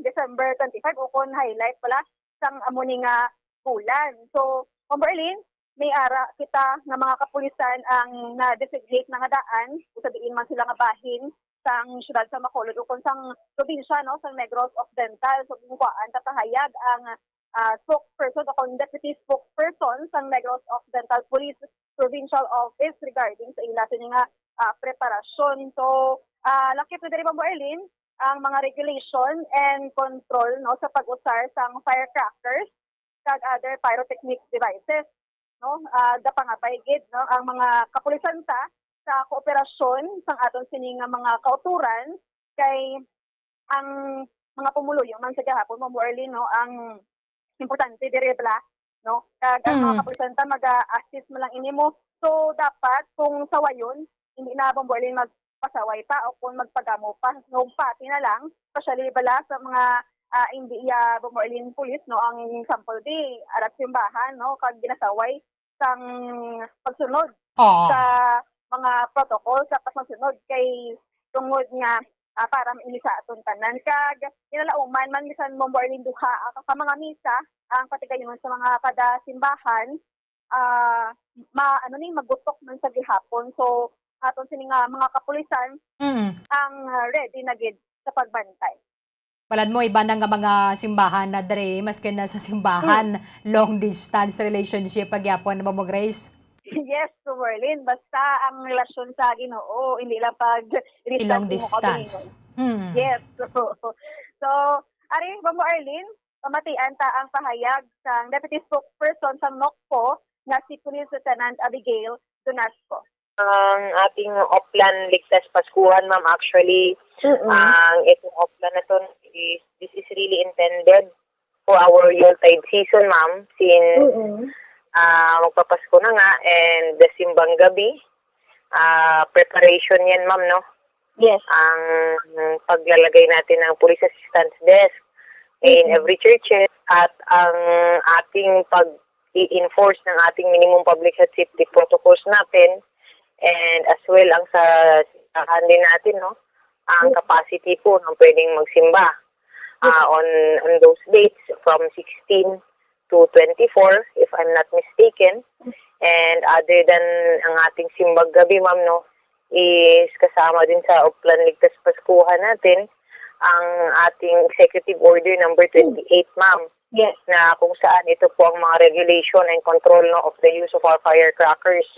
December 25 o kon highlight pala sang amo ni nga bulan. So Bombo Erlin, may ara kita nga mga kapulisan ang na-designate na nga daan, sabihin man sila nga bahin sang syudad sa Bacolod o kung sang probinsya, no, sang Negros Occidental. So kuan tatahayag ang spokesperson o kung deputy spokesperson sang Negros Occidental Police Provincial Office regarding sa ila nga preparasyon. So lakip na diri Bombo Erlin ang mga regulation and control, no, sa pag-usar sang firecrackers kag other pyrotechnic devices, no? Dapangapay gid, no, ang mga kapulisan sa kooperasyon sang aton sining mga kauturan kay ang mga pumuluyo man sa gahapon Bombo Erlin, no, ang importante diri bala, no, kag ang mga kapulisan mag-assist man lang inimo. So dapat kung sawayon hindi na Bombo Erlin magpasaway pa o kung magpagamo pa, no, pati na lang especially bala sa mga hindi Bombo Erlin police, no, ang sample di arat simbahan, no, kag ginasaway sang pagsunod sa mga protocol sa pagsunod kay tungod nga para mailisa atong tanan. Kag inalauman man bisan Bombo Erlin duha ka mga misa ang patigayon sa mga kada simbahan magutok man sa gihapon. So aton sini nga mga kapulisan ang ready na gid sa pagbantay. Balad mo iba na nga mga simbahan na dre maski na sa simbahan long distance relationship pagyapon na Bombo Grace. Yes, Bombo Erlin, basta ang relasyon sa Ginoo hindi lang pag long distance. Yes. So ari Bombo Erlin, pamatian ta ang pahayag sa Deputy Spokesperson sa NOCPO nga si Police Lieutenant Abigail Donasco. Ang ating Oplan Ligtas Paskuhan, ma'am, actually, ang itong Oplan na to, this is really intended for our Yuletide season, ma'am, since magpapasko na nga, and the Simbang Gabi, preparation yan, ma'am, no? Yes. Ang paglalagay natin ng police assistance desk in every churches at ang ating pag-i-enforce ng ating minimum public health safety protocols natin, and as well ang sa simbahan din natin, no, ang capacity po ng pwedeng magsimba on those dates from 16 to 24 if I'm not mistaken. And other than ang ating simbang gabi, ma'am, no, is kasama din sa Oplan Ligtas Paskuhan natin ang ating Executive Order number 28, ma'am. Yes. Na kung saan ito po ang mga regulation and control, no, of the use of our firecrackers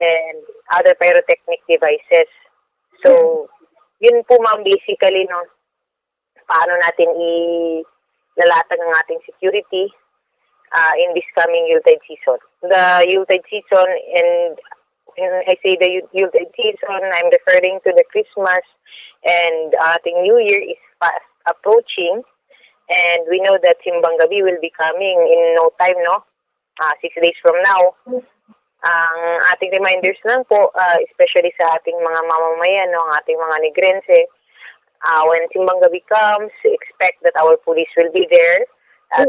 and other pyrotechnic devices. So, yun po, ma'am, basically, no, paano natin ilalatag ang ating security in this coming Yuletide season. The Yuletide season, and when I say the Yuletide season, I'm referring to the Christmas and ating New Year is fast approaching, and we know that Simbang Gabi will be coming in no time, no? 6 days from now. Ang ating reminders lang po, especially sa ating mga mamamayan, no, ang ating mga Negrense, when Simbang Gabi comes, expect that our police will be there.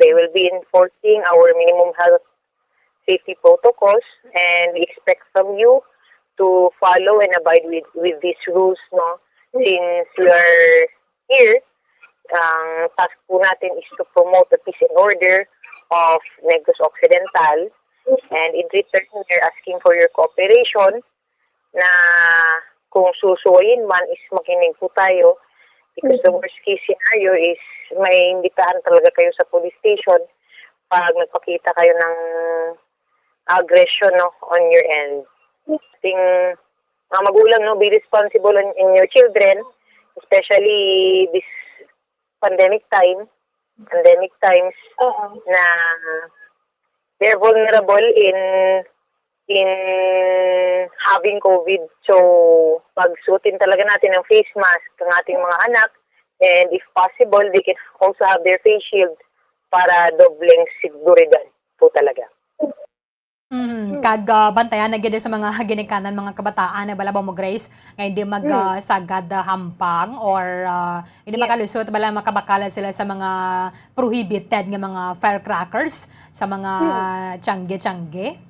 They will be enforcing our minimum health safety protocols, and we expect from you to follow and abide with these rules, no? Since we are here, ang task po natin is to promote the peace and order of Negros Occidental. And in return, we're asking for your cooperation na kung susuwayin man is makinig po tayo, because the worst case scenario is may imbitahan talaga kayo sa police station pag nagpakita kayo ng aggression, no, on your end. Ting mga magulang, no, be responsible in your children, especially this pandemic times na they're vulnerable in having COVID. So, pagsuotin talaga natin ng face mask ng ating mga anak, and if possible, they can also have their face shield para dobleng seguridad po talaga. Kag bantayan na gid sa mga ginikanan mga kabataan na bala mo, Grace, nga hindi magsagad hampang or hindi makalusot bala makabakala sila sa mga prohibited nga mga firecrackers sa mga tiyangge-tiyangge.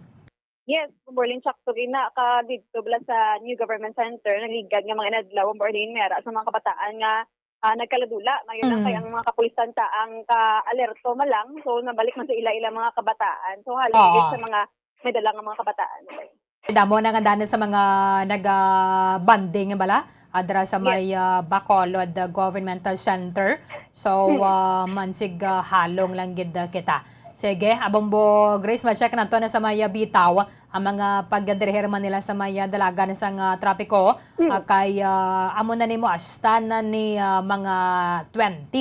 Yes, Berlin sakto gina ka dito bala sa New Government Center nagligad nga mga inadlaw Berlin mera sa mga kabataan nga nagkaladula ngayon lang kay ang mga kapulisan ta ang ka-alerto malang, so nabalik man sa ila-ila mga kabataan, so haligid sa mga may dala nga mga kabataan. Damo na nga dana sa mga nag-banding bala adra sa may Bacolod Governmental Center. So mansig halong lang gid kita. Sige, Bombo, Grace, ma-check na to na sa may bitaw ang mga pagdirihir man nila sa may dalagan sa trapiko kay amo na nimo asta na ni mga 20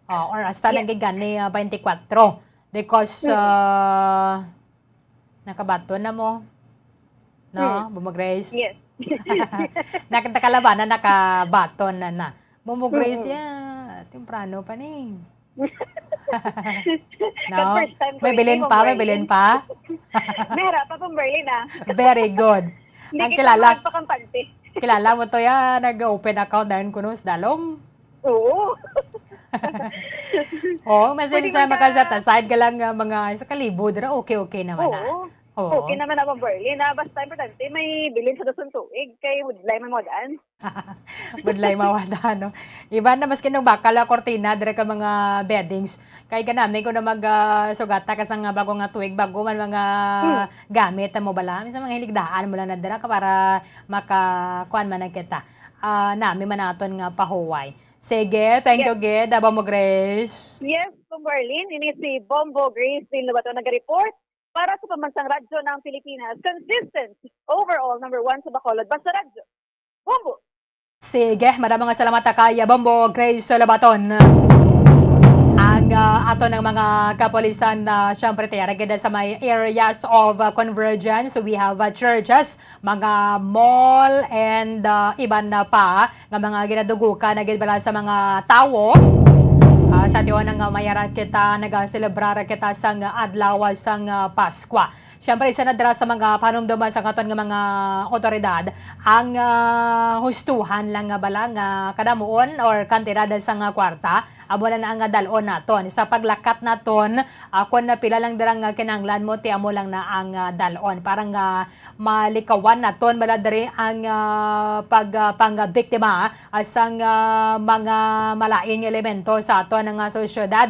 or asta na gigan ni 24 because nakabato na mo. No, Bombo Grace? Yes. Nakakalaban na nakabato na. Bombo Grace, temprano pa ni. No? May bilin pa? Mera pa pong Berlin Very good. Hindi Ang kilala. pakampante. Kilala mo to nag-open account dahil kunos dalong. Oo. Masin sa makasat aside ka lang mga sa kalibod okay naman Okay naman ako Berlin basta importante may bilin sa dosong tuig kay budlay man modaan. Budlay mawada, no? Iba na maski nung bakal kortina dire ka mga beddings kay kanami ko na sugata ka sang bago nga tuig bago man mga gamit mo bala minsan mga hiligdaan mo lang na dira ka para makakuan man kita. Nami manaton nga pahuway. Sige, thank you gid Bombo Grace. Yes, Berlin ini si Bombo Grace din labato nag-report para sa pambansang radyo ng Pilipinas, consistent, overall, number 1 sa Bacolod, basta radyo. Bombo! Sige, maraming salamat kay Bombo Grace Labaton. Ang ang ato ng mga kapolisan na syempre tiyaragid sa may areas of convergence. So we have churches, mga mall, and iban na pa nga mga ginadugukan na bala sa mga tawo. Sa tiwan nga mayaran kita, nag-celebrar kita sang adlaw sang Paskwa. Siyempre, isa na dira sa mga panumduman sa katon nga mga otoridad, ang hustuhan lang nga bala nga kadamuon or kantidad sa nga kwarta, amo na ang dalon naton. Sa paglakat naton, kung napila lang dira nga kinanglan mo, ti amo lang na ang dalon. Parang malikawan naton, bala diri ang pang-biktima asang mga malaing elemento sa aton nga sosyedad.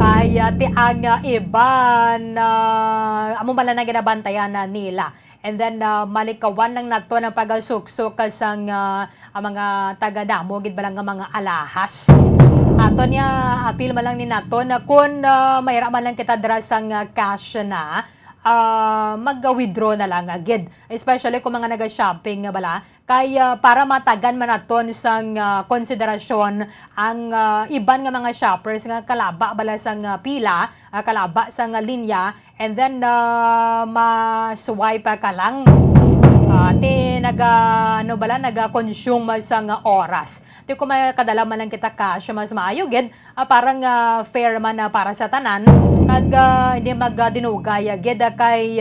Kaya ti ang iban amo bala na ginabantayan na nila. And then malikawan lang nato ng pagasuksok sang mga taga-damo gid balang nga mga alahas. Ato niya apil man lang ni nato na kung mayra man lang kita dira sang cash na mag-withdraw na lang agad. Especially kung mga nag-shopping nga bala. Kaya para matagan man naton sang konsiderasyon ang iban nga mga shoppers nga kalaba bala sang pila, kalaba sang linya, and then ma-swipe ka lang. Naga-consume sang oras. Ti kung may kadala man lang kita cash, mas maayo gid, parang fair man para sa tanan, kag hindi magdinugay gid kay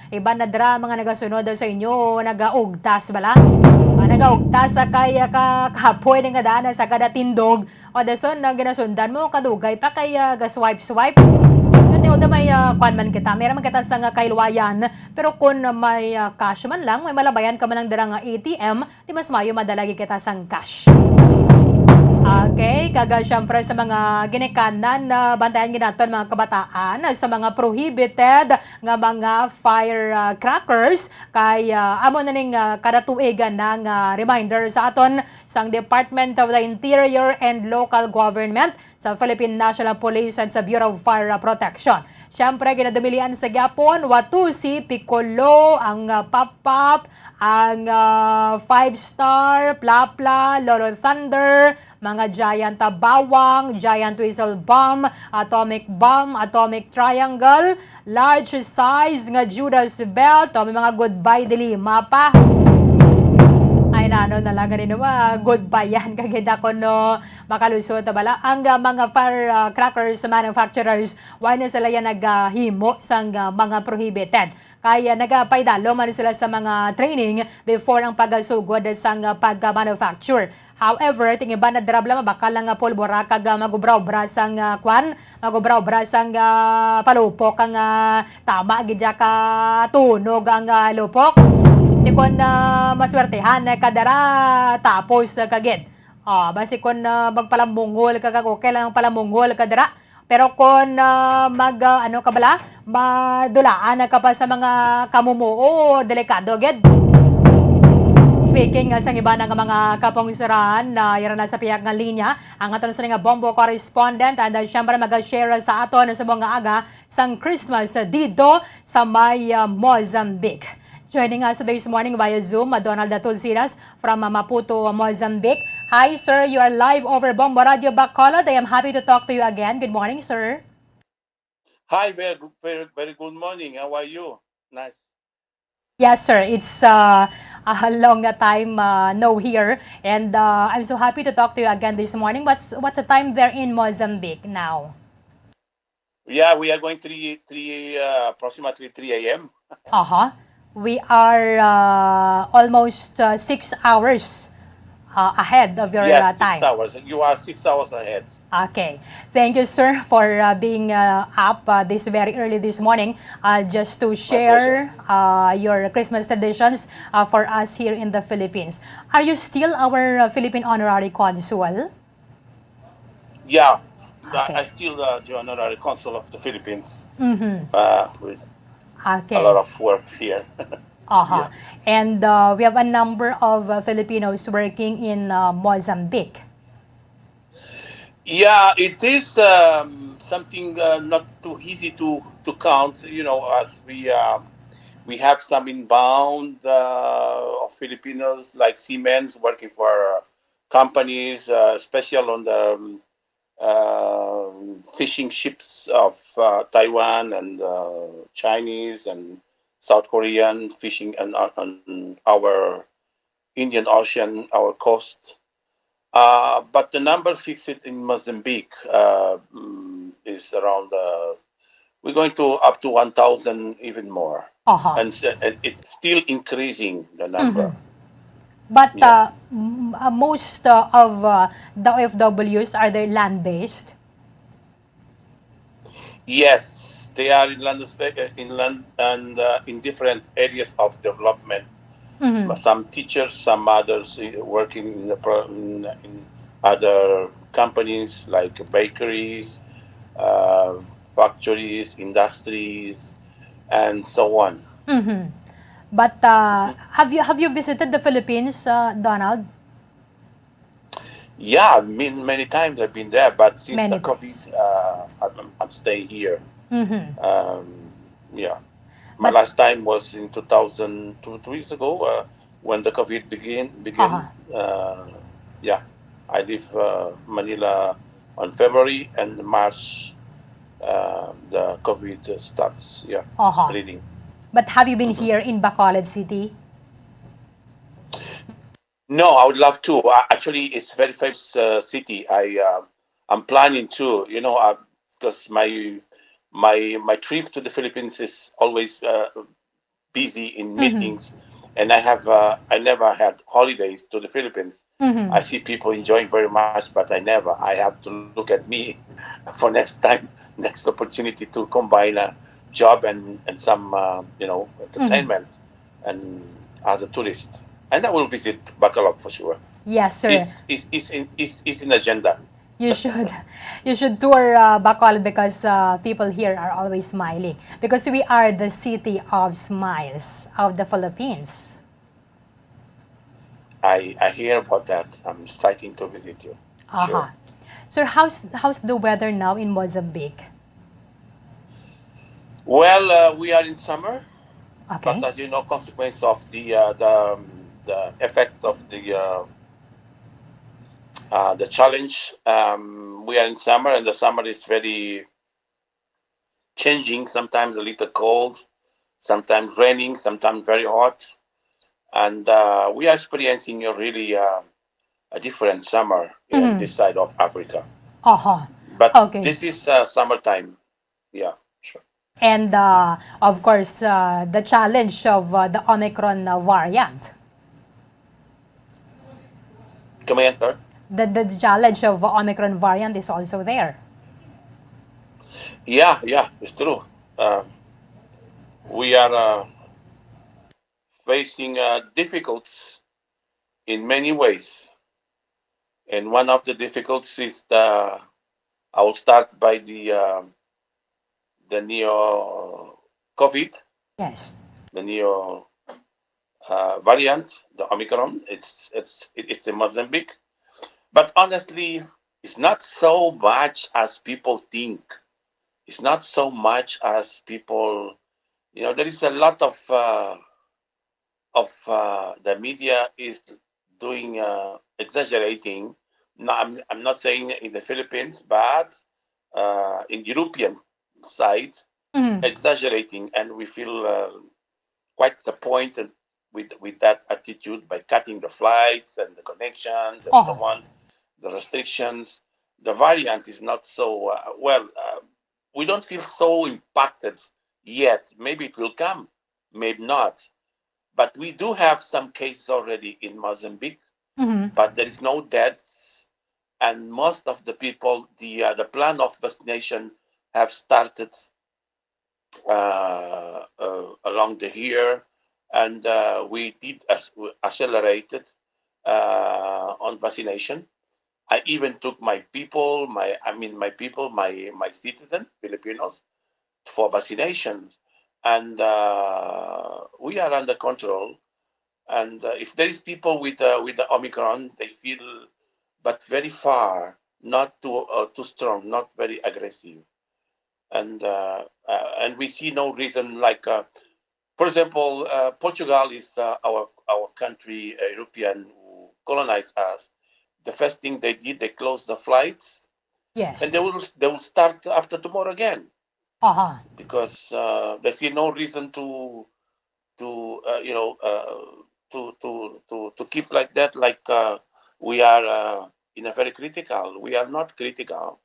iba na dra mga nagasunod sa inyo, nagaugtas bala. Nagaugtas kay kapoy nga daan sa kada tindog, o dason na ginasundan mo kadugay pa kay ga-swipe. O da may kwan man kita, meron man kita sa nga kailwayan, pero kung may cash man lang, may malabayan ka man lang dira nga ATM, di mas mayo madalagi kita sang cash. Okay, kaga syempre sa mga ginikanan na bantayan ginaton mga kabataan sa mga prohibited nga mga firecrackers kay amo na ning kada tuigan ng reminder sa aton sang Department of the Interior and Local Government sa Philippine National Police and sa Bureau of Fire Protection. Siyempre, ginadumilian sa Gyapon, Watusi, Piccolo, ang Pop-Pop, ang 5-Star, Plapla, Lolo Thunder, mga Giant Bawang, Giant Whistle Bomb, Atomic Triangle, large size nga Judas Belt, may mga goodbye dilima pa. Ay nano na lang ganito goodbye yan kagida ko no makalusot bala ang mga firecrackers manufacturers why na sila yan naghimo sang mga prohibited kaya nagapaydalo man sila sa mga training before ang pagasugod sang pag-manufacture. However, tingiba na drabla mabakal lang pulbora kag magubraw-bra sang magubraw-bra sang palupok ang tama gidya ka tunog ang lupok. Di kon maswertehan kadara tapos kagid. Basi kon magpalamungol okay lang palamungol kadara. Pero kon madulaan ka pa sa mga kamumuo, delikado gid. Speaking sa iba ng mga kapungsuran na yara na sa piyak nga linya, ang aton sa nga Bombo correspondent and syempre mag-share sa aton sa mga aga sang Christmas dito sa may Mozambique. Joining us this morning via Zoom, Donald Tulsidas from Maputo, Mozambique. Hi, sir. You are live over Bombo Radio Bacolod. I am happy to talk to you again. Good morning, sir. Hi, very good morning. How are you? Nice. Yes, sir. It's a long time no here, and I'm so happy to talk to you again this morning. What's the time there in Mozambique now? Yeah, we are going approximately 3 a.m. We are almost 6 hours ahead of your time. 6 hours. You are 6 hours ahead. Okay. Thank you, sir, for being up this very early this morning just to share your Christmas traditions for us here in the Philippines. Are you still our Philippine Honorary Consul? Yeah. Okay. I'm still the Honorary Consul of the Philippines. Mm-hmm. With Okay. a lot of work here. Yeah. And we have a number of Filipinos working in Mozambique. Yeah, it is something not too easy to count. As we have some inbound of Filipinos like Siemens working for companies, especially on the fishing ships of Taiwan and Chinese and South Korean fishing on our Indian Ocean, our coast. But the number fixed in Mozambique is around. We're going to up to 1,000, even more, Uh-huh. and it's still increasing the number. But most of the OFWs, are they land-based? Yes, they are in land and in different areas of development. Mhm. Some teachers, some others working in other companies like bakeries, uh, factories, industries, and so on. Mhm. But have you visited the Philippines, Donald? Yeah, I mean, many times I've been there, but since the Many COVID, times. I'm staying here. Mhm. Yeah, my But last time was in 2000, 2 years ago, when the COVID began. uh-huh. Yeah, I leave Manila on February, and March the COVID starts. Yeah, Uh-huh. spreading. But have you been Mhm. here in Bacolod City? No, I would love to. Actually, it's very famous city. I'm planning to, because my trip to the Philippines is always busy in Mhm. meetings, and I never had holidays to the Philippines. I Mhm. see people enjoying very much, but I never. I have to look at me for next time, next opportunity to combine a job and some Mhm. entertainment, and as a tourist. And I will visit Bacolod for sure. Yes, sir. Is in agenda. You should you should tour Bacolod because people here are always smiling because we are the city of smiles of the Philippines. I hear about that. I'm excited to visit you. Aha. Sure. Sir, how's the weather now in Mozambique? Well, we are in summer, but Okay. as you know, consequence of the effects of the challenge. We are in summer, and the summer is very changing. Sometimes a little cold, sometimes raining, sometimes very hot, and we are experiencing a really a different summer in Mhm. this side of Africa. Aha. But Okay. this is summertime. Yeah, sure. And of course, the challenge of the Omicron variant. Come again, sir. The challenge of Omicron variant is also there. Yeah, yeah, it's true. Uh, we are facing difficulties in many ways, and one of the difficulties is I will start by the neo COVID, Yes. the neo variant, the Omicron. It's in Mozambique, but honestly, it's not so much as people think. It's not so much as people. There is a lot of the media is doing exaggerating. No, I'm not saying in the Philippines, but in European side, Mhm. exaggerating, and we feel quite disappointed with that attitude by cutting the flights and the connections and so Oh. on, the restrictions. The variant is not so well. We don't feel so impacted yet. Maybe it will come, maybe not. But we do have some cases already in Mozambique, Mhm. but there is no deaths, and most of the people, the plan of vaccination have started along the year, and we did accelerated on vaccination. I even took my people, my citizens, Filipinos, for vaccination, and we are under control. And if there is people with the Omicron, they feel, but very far, not too strong, not very aggressive, and we see no reason like, for example, Portugal is our country, European who colonized us. The first thing they did, they closed the flights, Yes. and they will start after tomorrow again Uh-huh. because they see no reason to to keep like that. Like we are in a very critical. We are not critical.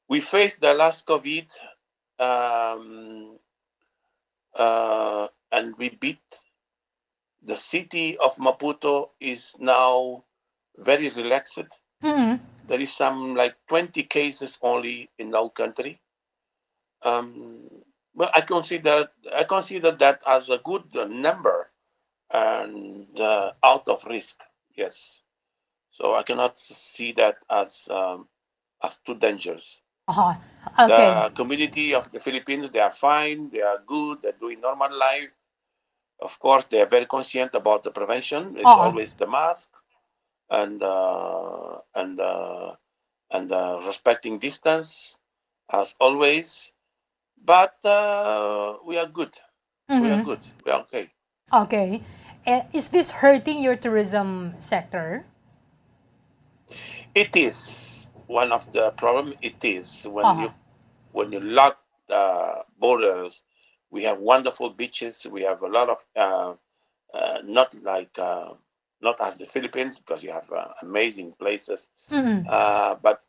We faced the last COVID, um, and we beat. The city of Maputo is now very relaxed. Mhm. There is some like 20 cases only in the whole country. Well, I consider that as a good number and out of risk. Yes, so I cannot see that as too dangerous. Uh-huh. Okay. The community of the Philippines, they are fine, they are good, they're doing normal life. Of course, they are very conscient about the prevention. It's Uh-uh. always the mask and uh, and uh, and respecting distance as always. But we are good. We are Mhm. good. We are okay. Okay. Is this hurting your tourism sector? It is one of the problem. It is Uh-huh. when you lock the borders. We have wonderful beaches. We have a lot of not like not as the Philippines because you have amazing places, Mhm. but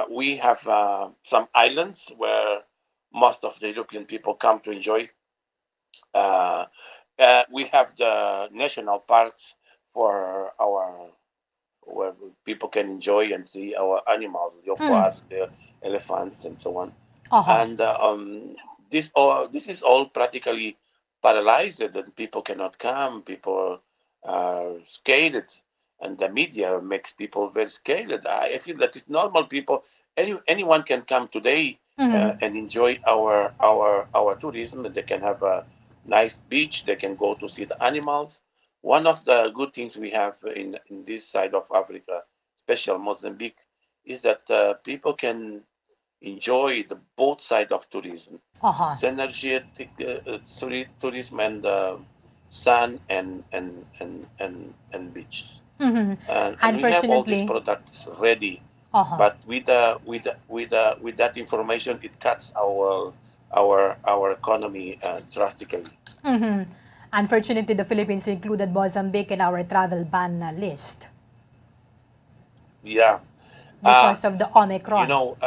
we have some islands where most of the European people come to enjoy. Uh, we have the national parks for our where people can enjoy and see our animals, Mm. leopards, the elephants, and so on. Uh-huh. And this is all practically paralyzed, and people cannot come. People are scared, and the media makes people very scared. I feel that it's normal. People, anyone can come today Mhm. and enjoy our tourism. They can have a nice beach. They can go to see the animals. One of the good things we have in this side of Africa, especially Mozambique, is that people can enjoy the both side of tourism, Uh-huh. synergetic tourism and sun and beach. Mhm. And we have all these Unfortunately. products ready, Uh-huh. but with that information, it cuts our economy drastically. Mhm. Unfortunately, the Philippines included Mozambique in our travel ban list Yeah. Uh, because of the you Omicron. know,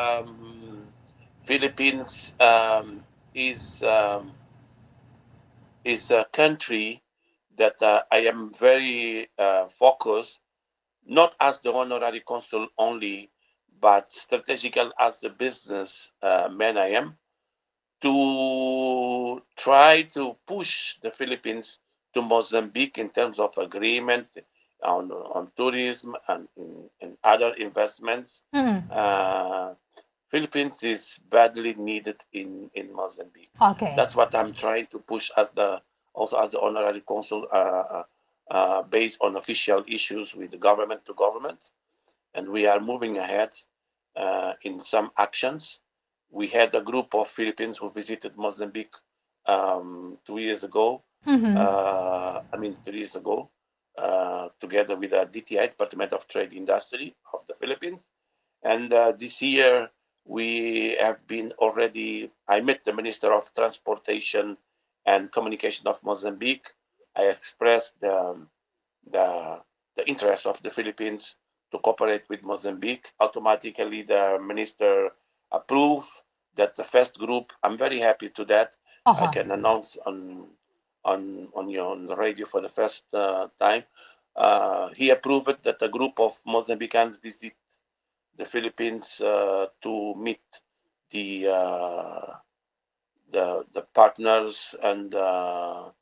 Philippines is is a country that I am very focused, not as the honorary consul only, but strategical as the business man I am, to try to push the Philippines to Mozambique in terms of agreements on tourism and in other investments. Mhm. Uh, Philippines is badly needed in Mozambique. Okay. That's what I'm trying to push as the also as the honorary consul, based on official issues with the government to government, and we are moving ahead in some actions. We had a group of Philippines who visited Mozambique 2 years ago. Mhm. 3 years ago, together with the DTI, Department of Trade Industry of the Philippines. And this year, we have been already. I met the Minister of Transportation and Communication of Mozambique. I expressed the, the interest of the Philippines to cooperate with Mozambique. Automatically, the minister approved that the first group. I'm very happy to that. I Uh-huh. can announce on the radio for the first time. He approved it that a group of Mozambicans visit the Philippines to meet the the partners and to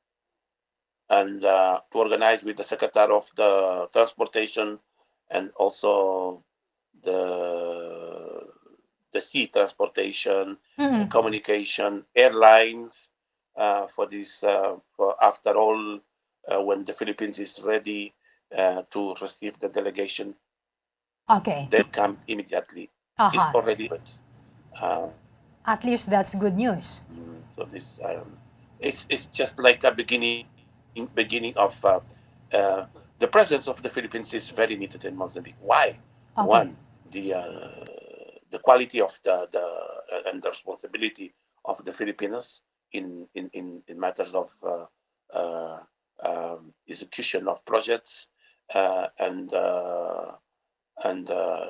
organize with the Secretary of the Transportation and also the the sea transportation, Mhm. communication, airlines for this. For after all, when the Philippines is ready to receive the delegation, Okay. they'll come immediately. It's Uh-huh. already. Uh, At least that's good news. so this it's just like a beginning of the presence of the Philippines is very needed in Mozambique. Why? Okay. One, the the quality of and the responsibility of the Filipinos in matters of execution of projects and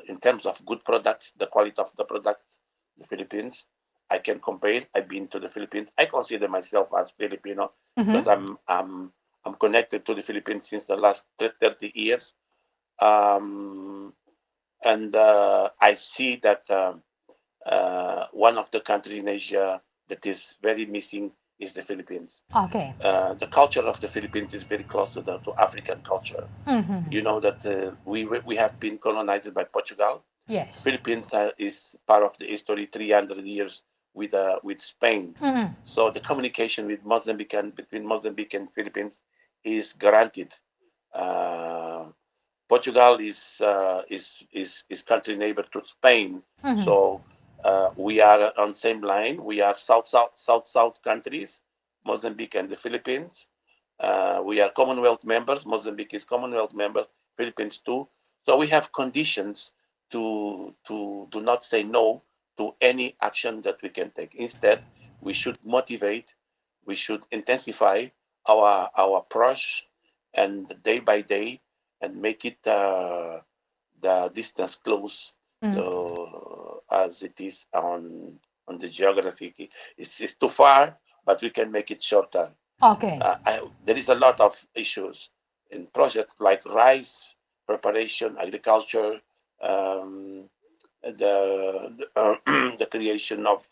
in terms of good products, the quality of the products, the Philippines, I can compare. I've been to the Philippines. I consider myself as Filipino because I'm connected to the Philippines since the last 30 years. And I see that one of the countries in Asia that is very missing is the Philippines. Okay. The culture of the Philippines is very close to African culture. You know that we have been colonized by Portugal. Yes. Philippines is part of the history 300 years with Spain. So the communication with between Mozambique and Philippines is guaranteed. Portugal is country neighbor to Spain, so we are on same line. We are south countries, Mozambique and the Philippines. We are Commonwealth members. Mozambique is Commonwealth member. Philippines too. So we have conditions to do not say no to any action that we can take. Instead, we should motivate. We should intensify our approach, and day by day, and make it the distance close as it is on the geography. It's too far, but we can make it shorter. Okay. There is a lot of issues in projects like rice preparation, agriculture, the creation of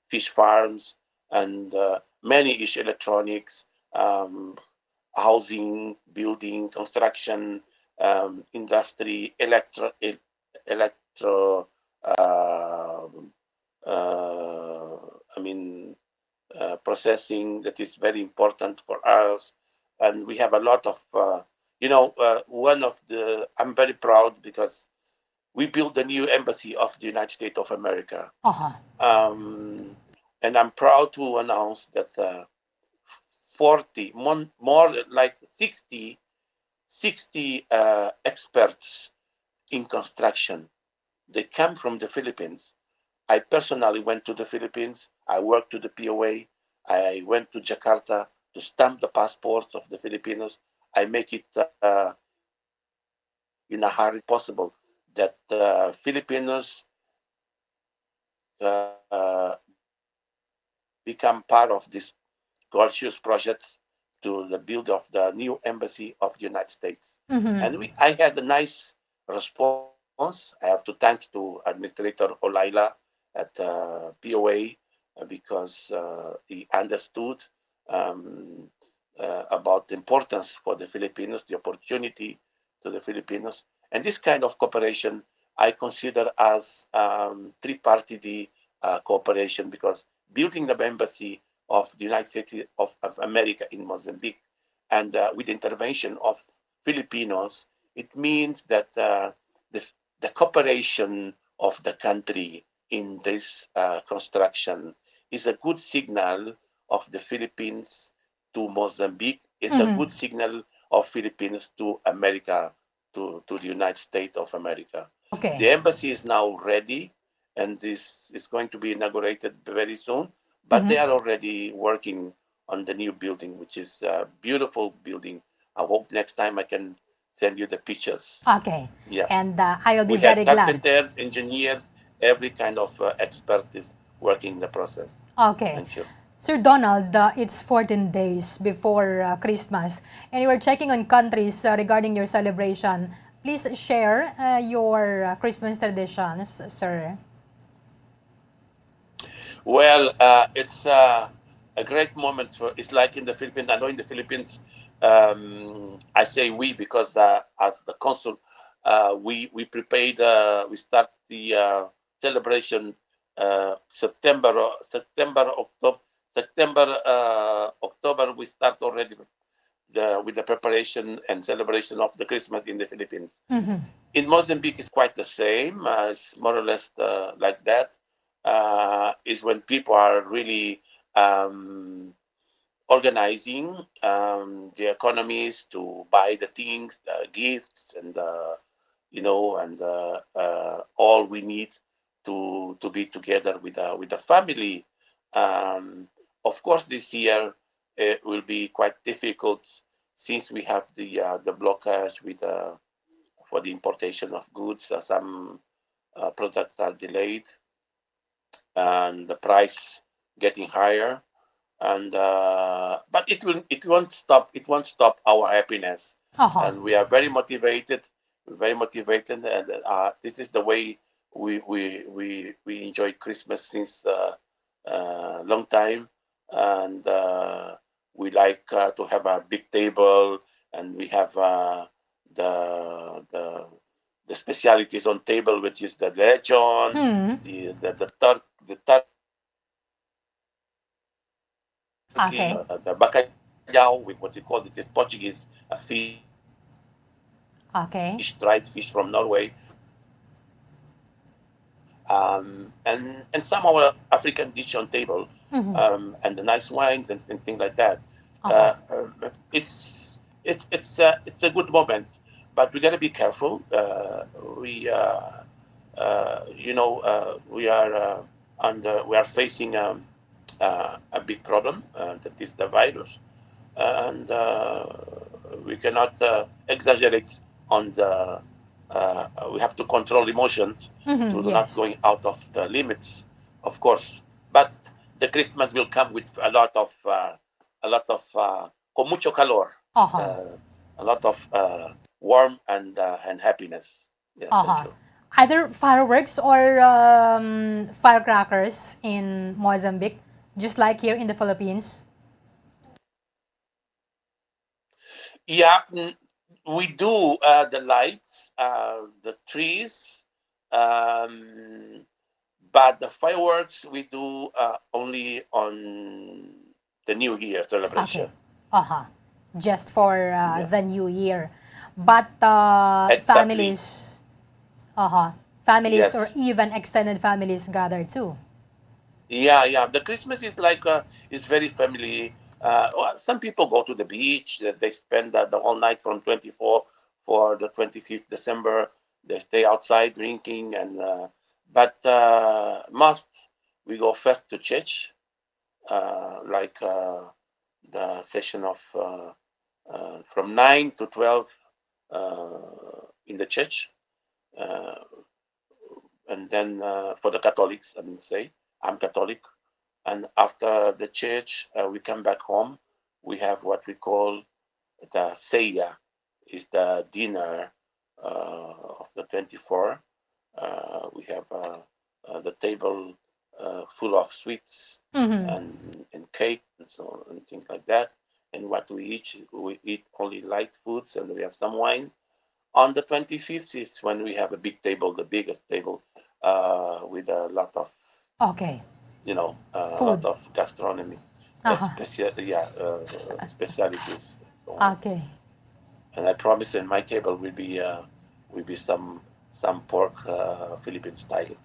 fish farms, and many issue electronics, housing, building, construction, industry, electro, I mean, processing that is very important for us. And we have a lot of, I'm very proud because we built the new embassy of the United States of America. And I'm proud to announce that 40, more like 60 experts in construction. They come from the Philippines. I personally went to the Philippines. I worked to the POA. I went to Jakarta to stamp the passports of the Filipinos. I make it in a hurry possible that Filipinos become part of this gorgeous project to the build of the new embassy of the United States. And I had a nice response. I have to thanks to Administrator Olaila at POA because he understood about the importance for the Filipinos, the opportunity to the Filipinos. And this kind of cooperation I consider as tripartite cooperation, because building the embassy of the United States of America in Mozambique and with the intervention of Filipinos, it means that the cooperation of the country in this construction is a good signal of the Philippines to Mozambique. It's a good signal of Philippines to America, to the United States of America. Okay. The embassy is now ready, and this is going to be inaugurated very soon. But they are already working on the new building, which is a beautiful building. I hope next time I can send you the pictures. Okay. Yeah. And I'll be We very have glad. carpenters, engineers, every kind of expert is working in the process. Okay. Thank you. Sir Donald, it's 14 days before Christmas, and you were checking on countries regarding your celebration. Please share your Christmas traditions, sir. Well, it's a great moment for. It's like in the Philippines. I know in the Philippines, I say we because as the consul, we prepared. We start the celebration September, October. We start already with the preparation and celebration of the Christmas in the Philippines. In Mozambique, it's quite the same. It's more or less like that. Is when people are really organizing the economies to buy the things, the gifts, and and all we need to be together with the family. Of course, this year it will be quite difficult since we have the blockage for the importation of goods. Some products are delayed and the price getting higher. And but it won't stop our happiness, and we are very motivated, and this is the way we enjoy Christmas since long time, and we like to have a big table, and we have the specialities on table, which is the lechon, the turkey, Okay. the bacalhau, with what you call it is Portuguese fish, Okay. dried fish from Norway, and some other African dish on table, and the nice wines and things like that. It's a good moment, but we got to be careful. We are facing a big problem, that is the virus, and we cannot exaggerate on the. We have to control emotions to not Yes. going out of the limits, of course. But the Christmas will come with con mucho calor, a lot of warmth and happiness. Yeah, thank you. Either fireworks or firecrackers in Mozambique, just like here in the Philippines? Yeah, we do the lights, the trees, um, but the fireworks we do only on the New Year celebration. Just for the new year. But Exactly. families or Yes. even extended families gather too. Yeah. The Christmas is like is very family. Well, some people go to the beach. They spend the whole night from 24 for the 25th December. They stay outside drinking, and but must we go first to church, like the session of from 9 to 12 in the church, uh, and then for the Catholics, I mean, say I'm Catholic, and after the church, we come back home. We have what we call the Seiya, is the dinner of the 24. We have the table full of sweets and cake and so on and things like that. And what we eat only light foods, and we have some wine. On the 25th is when we have a big table, the biggest table, with a lot of, Okay. a Food. lot of gastronomy, specialities. So on. Okay. And I promise, in my table will be some pork, Philippine style.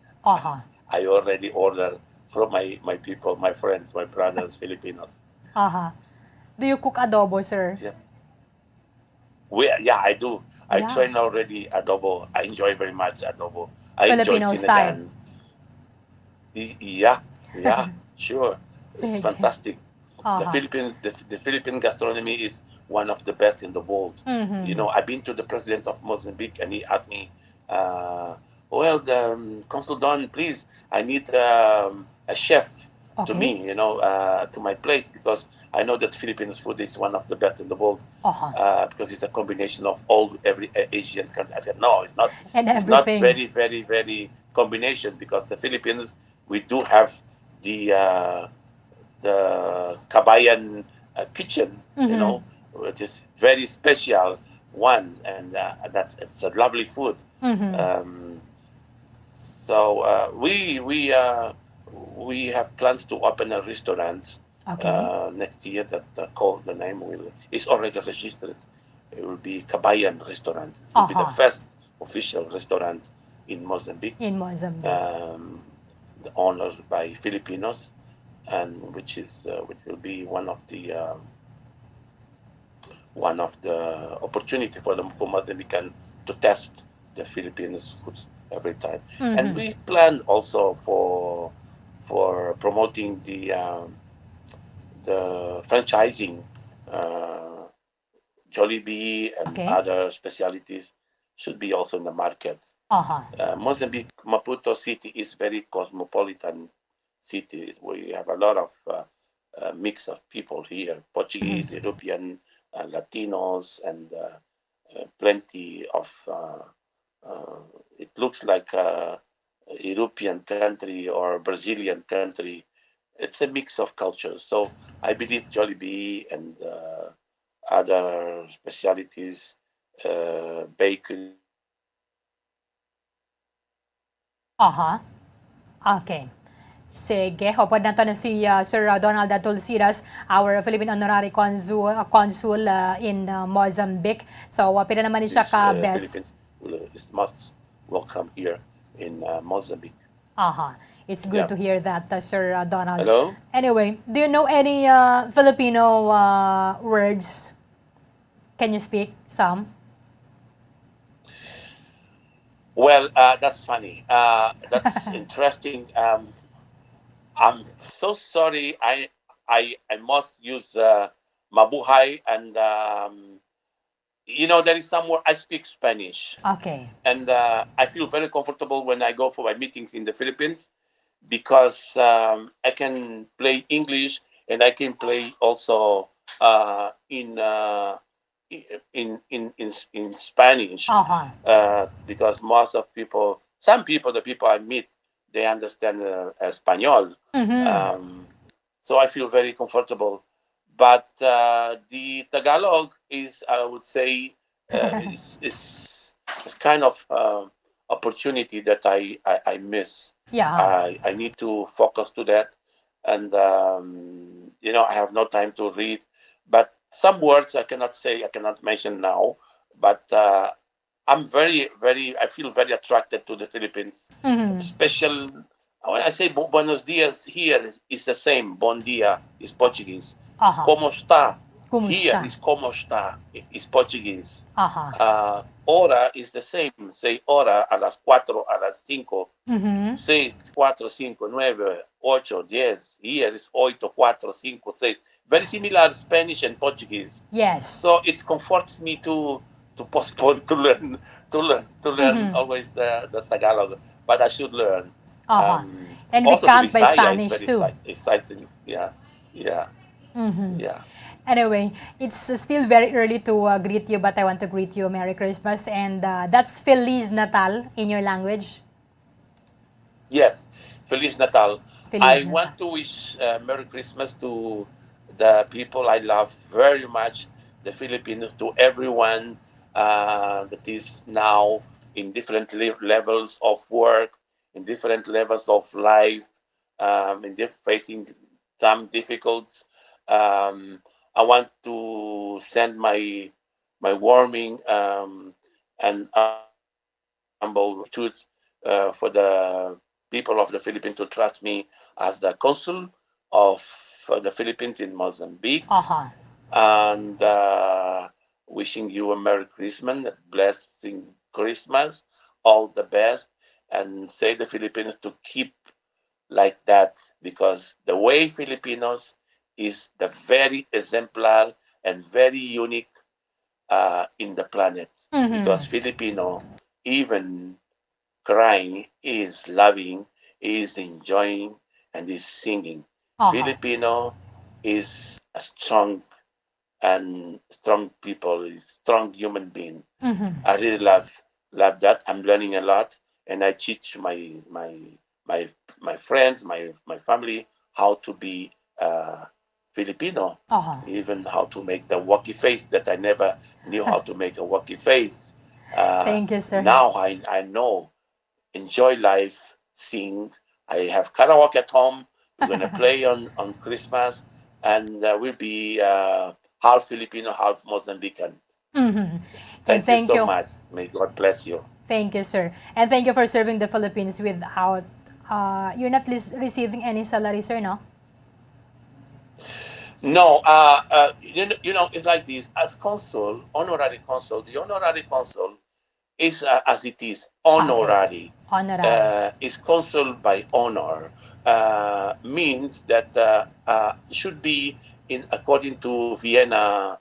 I already ordered from my people, my friends, my brothers, Filipinos. Do you cook adobo, sir? Yeah, I do. I Yeah. train already adobo. I enjoy very much adobo. I enjoy Filipino style. sinigang. Yeah, sure. It's Sige. fantastic. The Aha. Philippines, the Philippine gastronomy is one of the best in the world. I've been to the president of Mozambique, and he asked me, well, Consul Don, please, I need a chef to Okay. me, to my place, because I know that Philippines food is one of the best in the world, because it's a combination of every Asian country. I said, no, it's not. And It's not everything. very, very, very combination, because the Philippines, we do have the Kabayan kitchen, which is very special one, and it's a lovely food. Um, so we have plans to open a restaurant next year. That the name is already registered. It will be Kabayan Restaurant. It will be the first official restaurant in Mozambique. In Mozambique. Honored by Filipinos, and which will be one of the opportunity for Mozambican to test the Philippines food every time. And Mhm. we plan also for promoting the franchising. Jollibee and Okay. other specialties should be also in the market. Uh-huh. Mozambique, Maputo city is very cosmopolitan city. We have a lot of mix of people here: Portuguese, European, Latinos, and plenty of. It looks like a European country or Brazilian country. It's a mix of cultures. So I believe Jollibee and other specialties, bakery. Aha. Okay. Sige, hopod na to na si Sir Donald Tulsidas, our Philippine Honorary Consul in Mozambique. So, pila naman ni siya ka best. Philippines is most welcome here in Mozambique. Aha. It's good Yeah. to hear that, Sir Donald. Hello? Anyway, do you know any Filipino words? Can you speak some? Well, that's funny. That's interesting. I'm so sorry. I must use mabuhay, and there is somewhere I speak Spanish, Okay. and I feel very comfortable when I go for my meetings in the Philippines because I can play English and I can play also in Spanish Uh-huh. because some people, the people I meet, they understand Espanol. Mhm. So I feel very comfortable. But the Tagalog is, I would say, is kind of opportunity that I miss. Yeah. I need to focus to that, and I have no time to read. But some words I cannot say, I cannot mention now. But I'm I feel very attracted to the Philippines. Mhm. Special when I say Buenos Dias here is the same. Bon dia is Portuguese. Aha. Como está? Here Kumusta? is como está is Portuguese. Aha. Hora is the same. Say hora a las 4, a las 5. Mhm. 6, 4, 5, 9, 8, 10. Here is 8, 4, 5, 6. Very similar Spanish and Portuguese. Yes. So it comforts me to postpone to learn Mhm. always the Tagalog, but I should learn. Aha. And we Also, the can't by Bisaya Spanish is very too. exciting. Yeah, yeah, Mhm. yeah. Anyway, it's still very early to greet you, but I want to greet you Merry Christmas, and that's Feliz Natal in your language. Yes, Feliz Natal. Feliz I Natal. want to wish Merry Christmas to the people I love very much, the Filipinos, to everyone that is now in different levels of work, in different levels of life, facing some difficulties. Um, I want to send my warming and humble gratitude for the people of the Philippines to trust me as the consul of the Philippines in Mozambique. Aha. And wishing you a Merry Christmas, a blessing Christmas, all the best, and say the Filipinos to keep like that because the way Filipinos is the very exemplar and very unique in the planet because Mhm. Filipino even crying is loving, is enjoying, and is singing. Aha. Filipino is a strong people, is strong human being. Mhm. I really love that. I'm learning a lot, and I teach my my friends, my family how to be Filipino, Aha. even how to make the walkie face that I never knew how to make a walkie face. Thank you, sir. Now I know. Enjoy life, sing. I have karaoke at home. We're gonna play on Christmas, and we'll be half Filipino, half Mozambican. Mhm. And Thank you thank so you. much. May God bless you. Thank you, sir. And thank you for serving the Philippines without, you're not receiving any salary, sir, no? No, it's like this. As consul, honorary consul, the honorary consul as it is honorary. Honorary. Is consul by honor. Means that should be in according to Vienna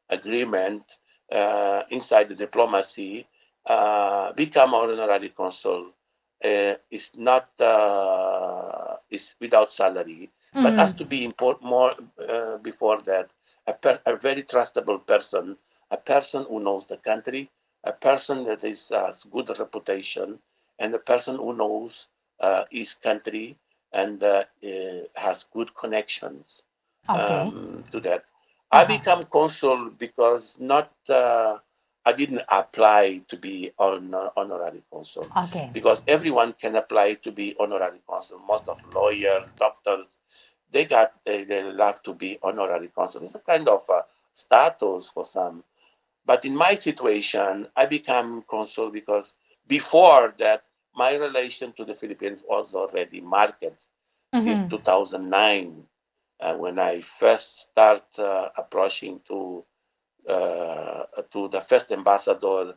agreement inside the diplomacy. Become honorary consul is not is without salary, but has to be more before that a very trustable person, a person who knows the country, a person that has good reputation, and a person who knows his country and has good connections to that. I become consul because not I didn't apply to be honorary consul Okay. because everyone can apply to be honorary consul. Most of lawyers, doctors, they love to be honorary consul. It's a kind of status for some. But in my situation, I became consul because before that, my relation to the Philippines was already marked since 2009, when I first start approaching to the first ambassador,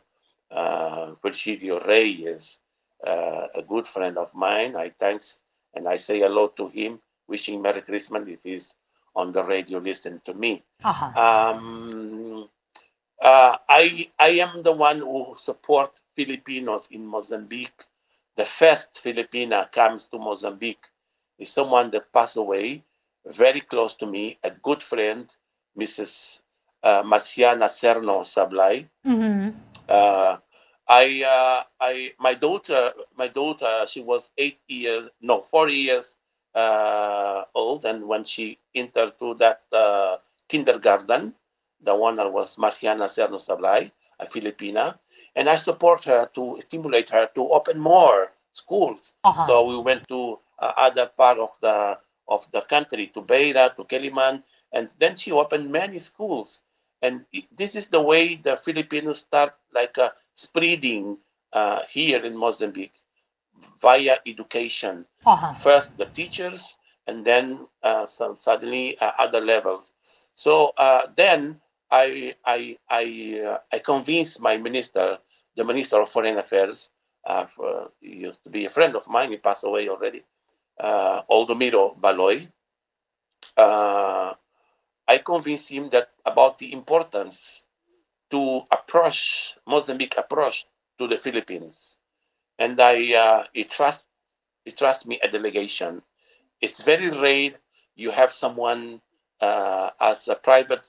Virgilio Reyes, a good friend of mine. I thanks and I say hello to him, wishing Merry Christmas if he's on the radio listening to me. I am the one who support Filipinos in Mozambique. The first Filipina comes to Mozambique is someone that passed away, very close to me, a good friend, Mrs. Marciana Serno Sablay. My daughter, she was 4 years old, and when she entered to that kindergarten, the owner was Marciana Serno Sablay, a Filipina, and I support her to stimulate her to open more schools. So we went to other part of the country, to Beira, to Keliman, and then she opened many schools. And this is the way the Filipinos start spreading here in Mozambique via education. First the teachers, and then suddenly other levels. So then I convinced my minister, the Minister of Foreign Affairs, he used to be a friend of mine, he passed away already, Oldomiro Baloy. I convinced him that about the importance to approach Mozambique approach to the Philippines, and he trusts me a delegation. It's very rare you have someone as a private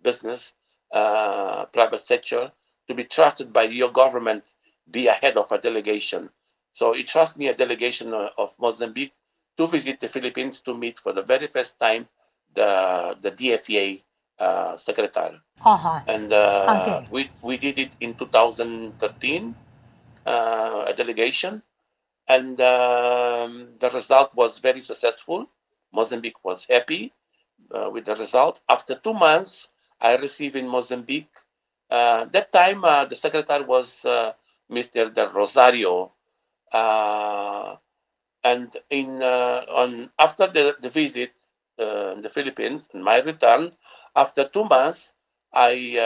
business, private sector, to be trusted by your government, be a head of a delegation. So he trusts me a delegation of Mozambique to visit the Philippines to meet for the very first time the DFA secretary. And we did it in 2013, a delegation, and the result was very successful. Mozambique was happy with the result. After 2 months, I received in Mozambique. That time, the secretary was Mr. Del Rosario, and after the visit in the Philippines, in my return, after 2 months, I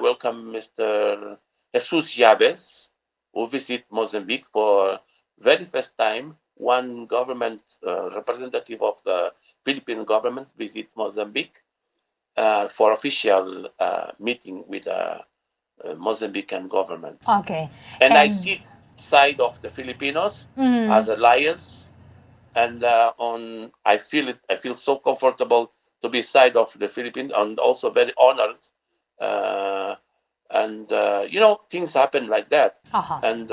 welcome Mr. Jesus Chavez, who visit Mozambique for very first time. One government representative of the Philippine government visit Mozambique for official meeting with the Mozambican government. And I sit side of the Filipinos as alliance, and I feel so comfortable to be side of the Philippines, and also very honored. Things happen like that. And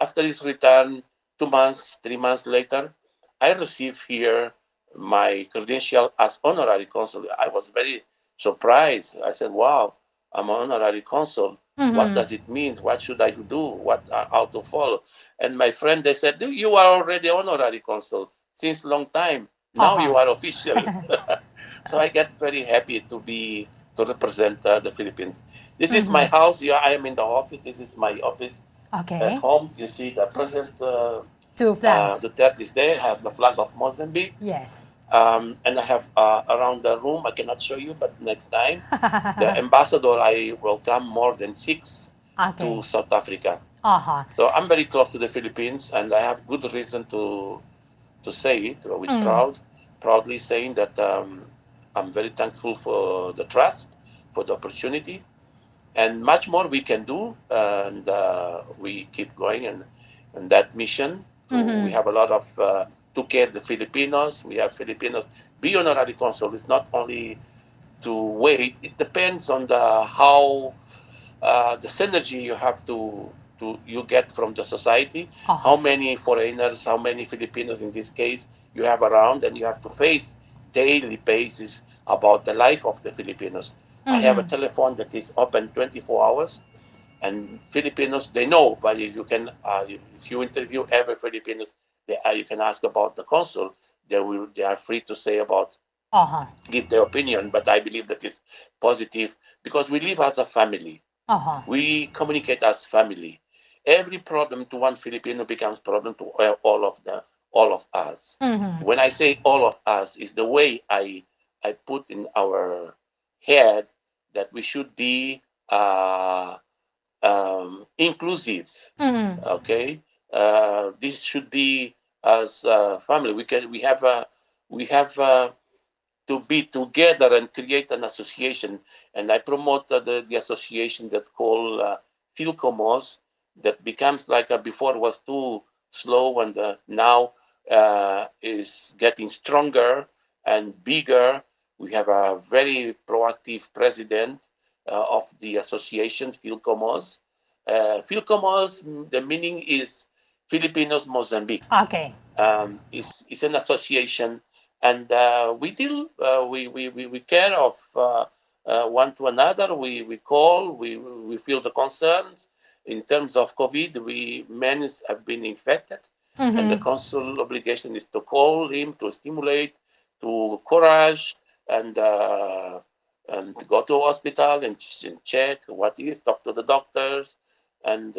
after his return, 2 months, 3 months later, I received here my credential as honorary consul. I was very surprised. I said, "Wow, I'm an honorary consul. What does it mean? What should I do? How to follow?" And my friend, they said, "You are already honorary consul since long time. Now you are official." So I get very happy to represent the Philippines. This is my house. I am in the office. This is my office. At home, you see the President 2 flags. Duterte is there. I have the flag of Mozambique. Yes. And I have around the room, I cannot show you, but next time, the ambassador, I welcome more than 6 to South Africa. So I'm very close to the Philippines, and I have good reason to say it with proudly saying that I'm very thankful for the trust, for the opportunity, and much more we can do, and we keep going and that mission. We have a lot of to care the Filipinos. We have Filipinos be honorary consul. It's not only to wait. It depends on how the synergy you have to you get from the society. How many foreigners, how many Filipinos in this case you have around, and you have to face daily basis about the life of the Filipinos. I have a telephone that is open 24 hours. And Filipinos, they know, but you can, if you interview every Filipino, you can ask about the consul. They are free to say about, give their opinion. But I believe that is positive because we live as a family. We communicate as family. Every problem to one Filipino becomes problem to all of us. When I say all of us, is the way I put in our head that we should be inclusive. Okay, this should be as family. We have to be together and create an association. And I promote the association that called Philcomos, that becomes like before was too slow, and now is getting stronger and bigger. We have a very proactive president of the association, Philcomos. Philcomos, the meaning is Filipinos Mozambique. It's an association, and we deal, we care of one to another. We call, we feel the concerns. In terms of COVID, many have been infected, and the consul obligation is to call him, to stimulate, to encourage, and go to hospital and check what is, talk to the doctors, and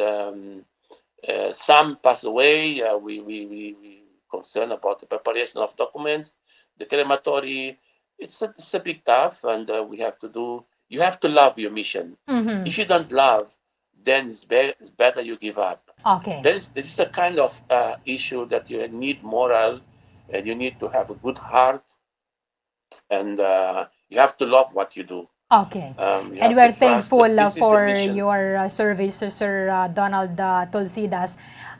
some pass away. We concern about the preparation of documents, the crematory. It's a big tough, and you have to love your mission. If you don't love, then it's better you give up. This is a kind of issue that you need moral, and you need to have a good heart, and you have to love what you do. And we're thankful for your service, Sir Donald Tulsidas.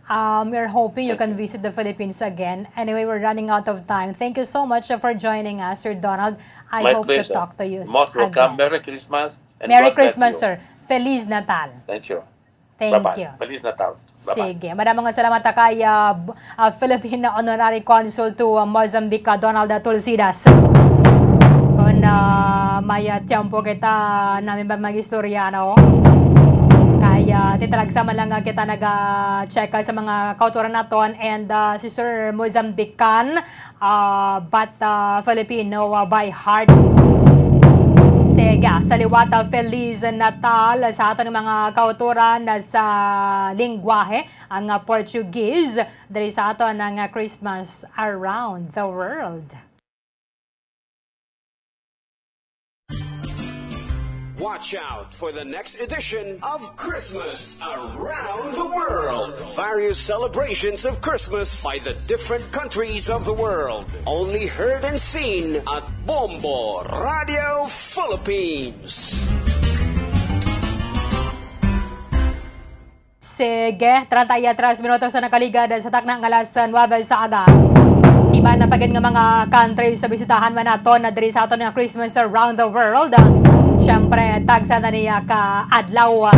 We're hoping you can visit the Philippines again. Anyway, we're running out of time. Thank you so much for joining us, Sir Donald. I hope to talk to you Most welcome. again. Merry Christmas. And Merry God bless Christmas, you. sir. Feliz Natal. Thank you. Thank Bye-bye. you. Feliz Natal. Bye-bye. Sige. Maraming salamat kay Philippine Honorary Consul to Mozambique, Donald Tulsidas. Kung may tiyempo kita namin ba mag-istorya, no? Kaya titalagsama lang kita nag-check sa mga kauturan naton, and si Sir Mozambican but Filipino by heart. Sige, sa liwata, Feliz Natal sa aton mga kauturan sa lingwahe, ang Portuguese, dahil sa aton ang Christmas around the world. Watch out for the next edition of Christmas Around the World. Various celebrations of Christmas by the different countries of the world. Only heard and seen at Bombo Radio Philippines. Sige, 33 minutos na nakaligad sa taknang alas 9 sa aga. Iba na pagin nga mga countries sa bisitahan man nato na diri sa aton nga Christmas Around the World. Siyempre, tagsa na niya ka adlaw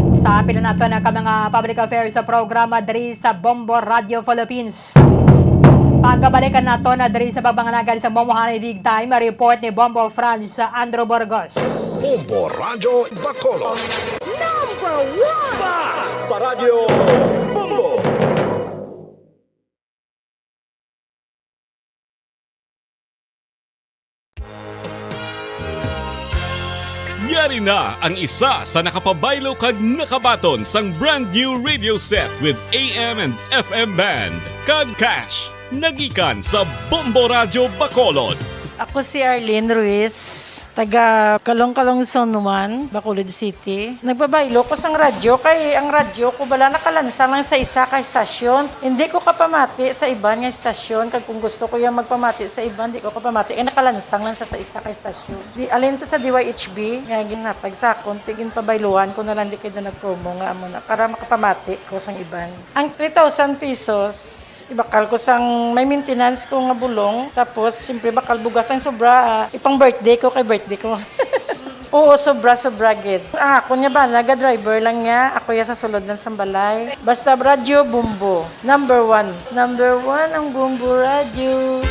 sa pila nato na ka mga public affairs sa programa diri sa Bombo Radio Philippines. Pagkabalikan nato na diri sa babanganagan sa Momohanay Big Time, report ni Bombo Franz sa Andrew Burgos. Bombo Radio Bacolod. Number 1! Basta Radio Bombo! Yari na ang isa sa nakapabaylo kag nakabaton sang brand new radio set with AM and FM band. Kag cash, nagikan sa Bombo Radio Bacolod. Ako si Arlene Ruiz, taga Kalong-Kalong Zone 1, Bacolod City. Nagbabaylo ko sang radyo, kay ang radyo ko bala nakalansang lang sa isa ka estasyon. Hindi ko kapamati sa iban nga estasyon, kag kung gusto ko yung magpamati sa iban, hindi ko kapamati, nakalansang lang sa isa ka estasyon. Alin to sa DYHB, nga ginatag sa akon, tigin pabayluan ko na lang di kayo nag-promo nga amo na, para makapamati ko sang iban. Ang 3,000 pesos, ibakal ko sang may maintenance ko nga bulong, tapos siyempre bakal bugas ang sobra, ipang birthday ko kay birthday ko. Oo, sobra gid. Ako niya ba, naga-driver lang niya, ako ya sa sulod ng sambalay. Basta radyo, Bombo. Number 1 ang Bombo Radio.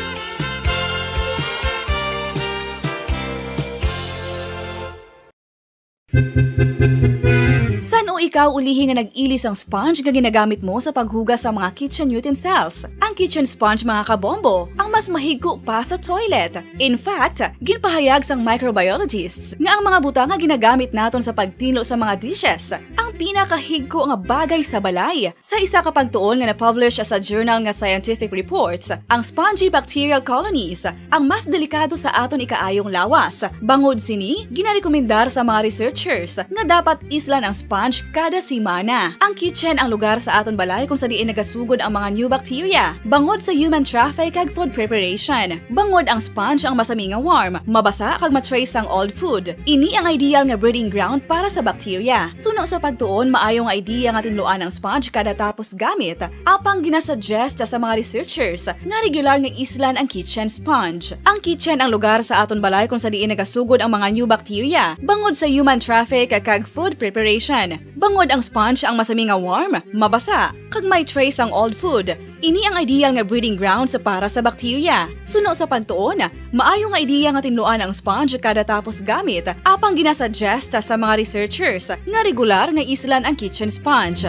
San o ikaw ulihin nga nag-ilis ang sponge nga ginagamit mo sa paghugas sa mga kitchen utensils? Ang kitchen sponge mga kabombo, ang mas mahigko pa sa toilet. In fact, ginpahayag sang microbiologists nga ang mga butang nga ginagamit naton sa pagtino sa mga dishes ang pinakahigko nga bagay sa balay. Sa isa ka pagtuon nga na-publish sa journal nga Scientific Reports, ang spongy bacterial colonies ang mas delikado sa aton ikaayong lawas. Bangod sini, ginarekomendar sa mga researchers nga dapat islan ang sponge kada simana. Ang kitchen ang lugar sa aton balay kung sa diin nagasugod ang mga new bacteria. Bangod sa human traffic kag food preparation. Bangod ang sponge ang masami nga warm, mabasa kag matrace ang old food. Ini ang ideal nga breeding ground para sa bacteria. Suno sa pagtuon, maayo nga idea nga tinluan ang sponge kada tapos gamit. Apang ginasuggest sa mga researchers nga regular nga islan ang kitchen sponge. Ang kitchen ang lugar sa aton balay kung sa diin nagasugod ang mga new bacteria. Bangod sa human traffic kag food preparation. Bangod ang sponge ang masami nga warm, mabasa, kag may trace ang old food. Ini ang ideal nga breeding ground sa para sa bacteria. Suno sa pagtuon, maayo nga idea nga tinluan ang sponge kada tapos gamit, apang ginasuggest sa mga researchers nga regular nga islan ang kitchen sponge.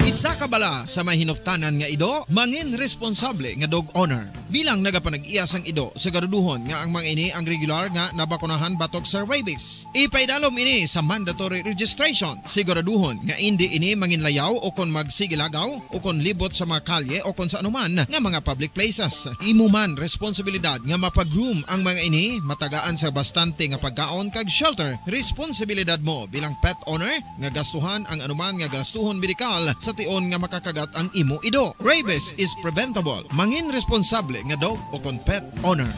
Isa ka bala sa may hinuptanan nga ido, mangin responsable nga dog owner. Bilang nagapanag-iyas ang ido, siguraduhon nga ang mga ini ang regular nga nabakunahan batok sa rabies. Ipaidalom ini sa mandatory registration. Siguraduhon nga hindi ini manginlayaw o kon magsigilagaw o kon libot sa mga kalye o kon sa anuman nga mga public places. Imo man responsibilidad nga mapag-groom ang mga ini, matagaan sa bastante nga pagkaon kag shelter. Responsibilidad mo bilang pet owner nga gastuhan ang anuman nga gastuhon medikal sa tion nga makakagat ang imo ido. Rabies is preventable. Mangin responsable nga dog o kon pet owner.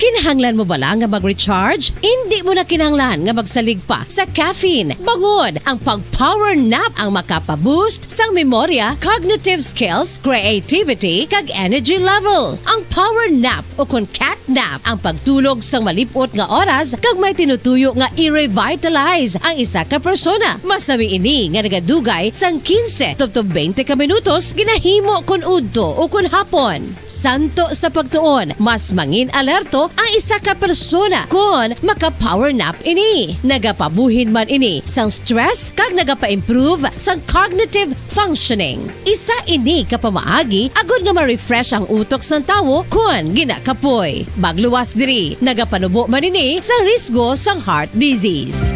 Kinahanglan mo bala nga mag-recharge? Hindi mo na kinahanglan nga magsalig pa sa caffeine. Bangod ang pag-power nap ang makapaboost sang memorya, cognitive skills, creativity, kag energy level. Ang power nap o kon cat nap ang pagtulog sang malipot nga oras kag may tinutuyo nga i-revitalize ang isa ka persona. Masami ini nga nagadugay sang 15 to 20 ka minutos ginahimo kun udto o kun hapon. Santo sa pagtuon, mas mangin alerto ang isa ka persona kung maka-power nap ini. Nagapabuhin man ini sang stress kag nagapa-improve sang cognitive functioning. Isa ini kapamaagi agud nga ma-refresh ang utok sang tawo kung ginakapoy. Magluwas diri, nagapanubo man ini sa risgo sang heart disease.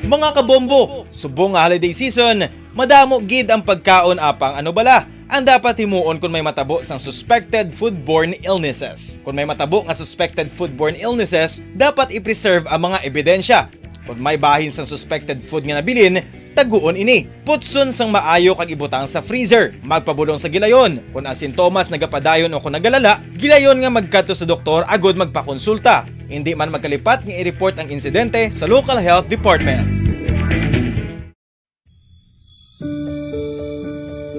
Mga kabombo, subong nga holiday season, madamo gid ang pagkaon apang ano bala ang dapat himuon kung may matabo sang suspected foodborne illnesses. Kung may matabo nga suspected foodborne illnesses, dapat i-preserve ang mga ebidensya. Kung may bahin sang suspected food nga nabilin, taguon ini. Putson sang maayo kag ibutang sa freezer. Magpabulong sa gilayon. Kung ang sintomas nagapadayon o kung nagalala, gilayon nga magkadto sa doktor agud magpakonsulta. Hindi man magkalipat nga i-report ang insidente sa local health department.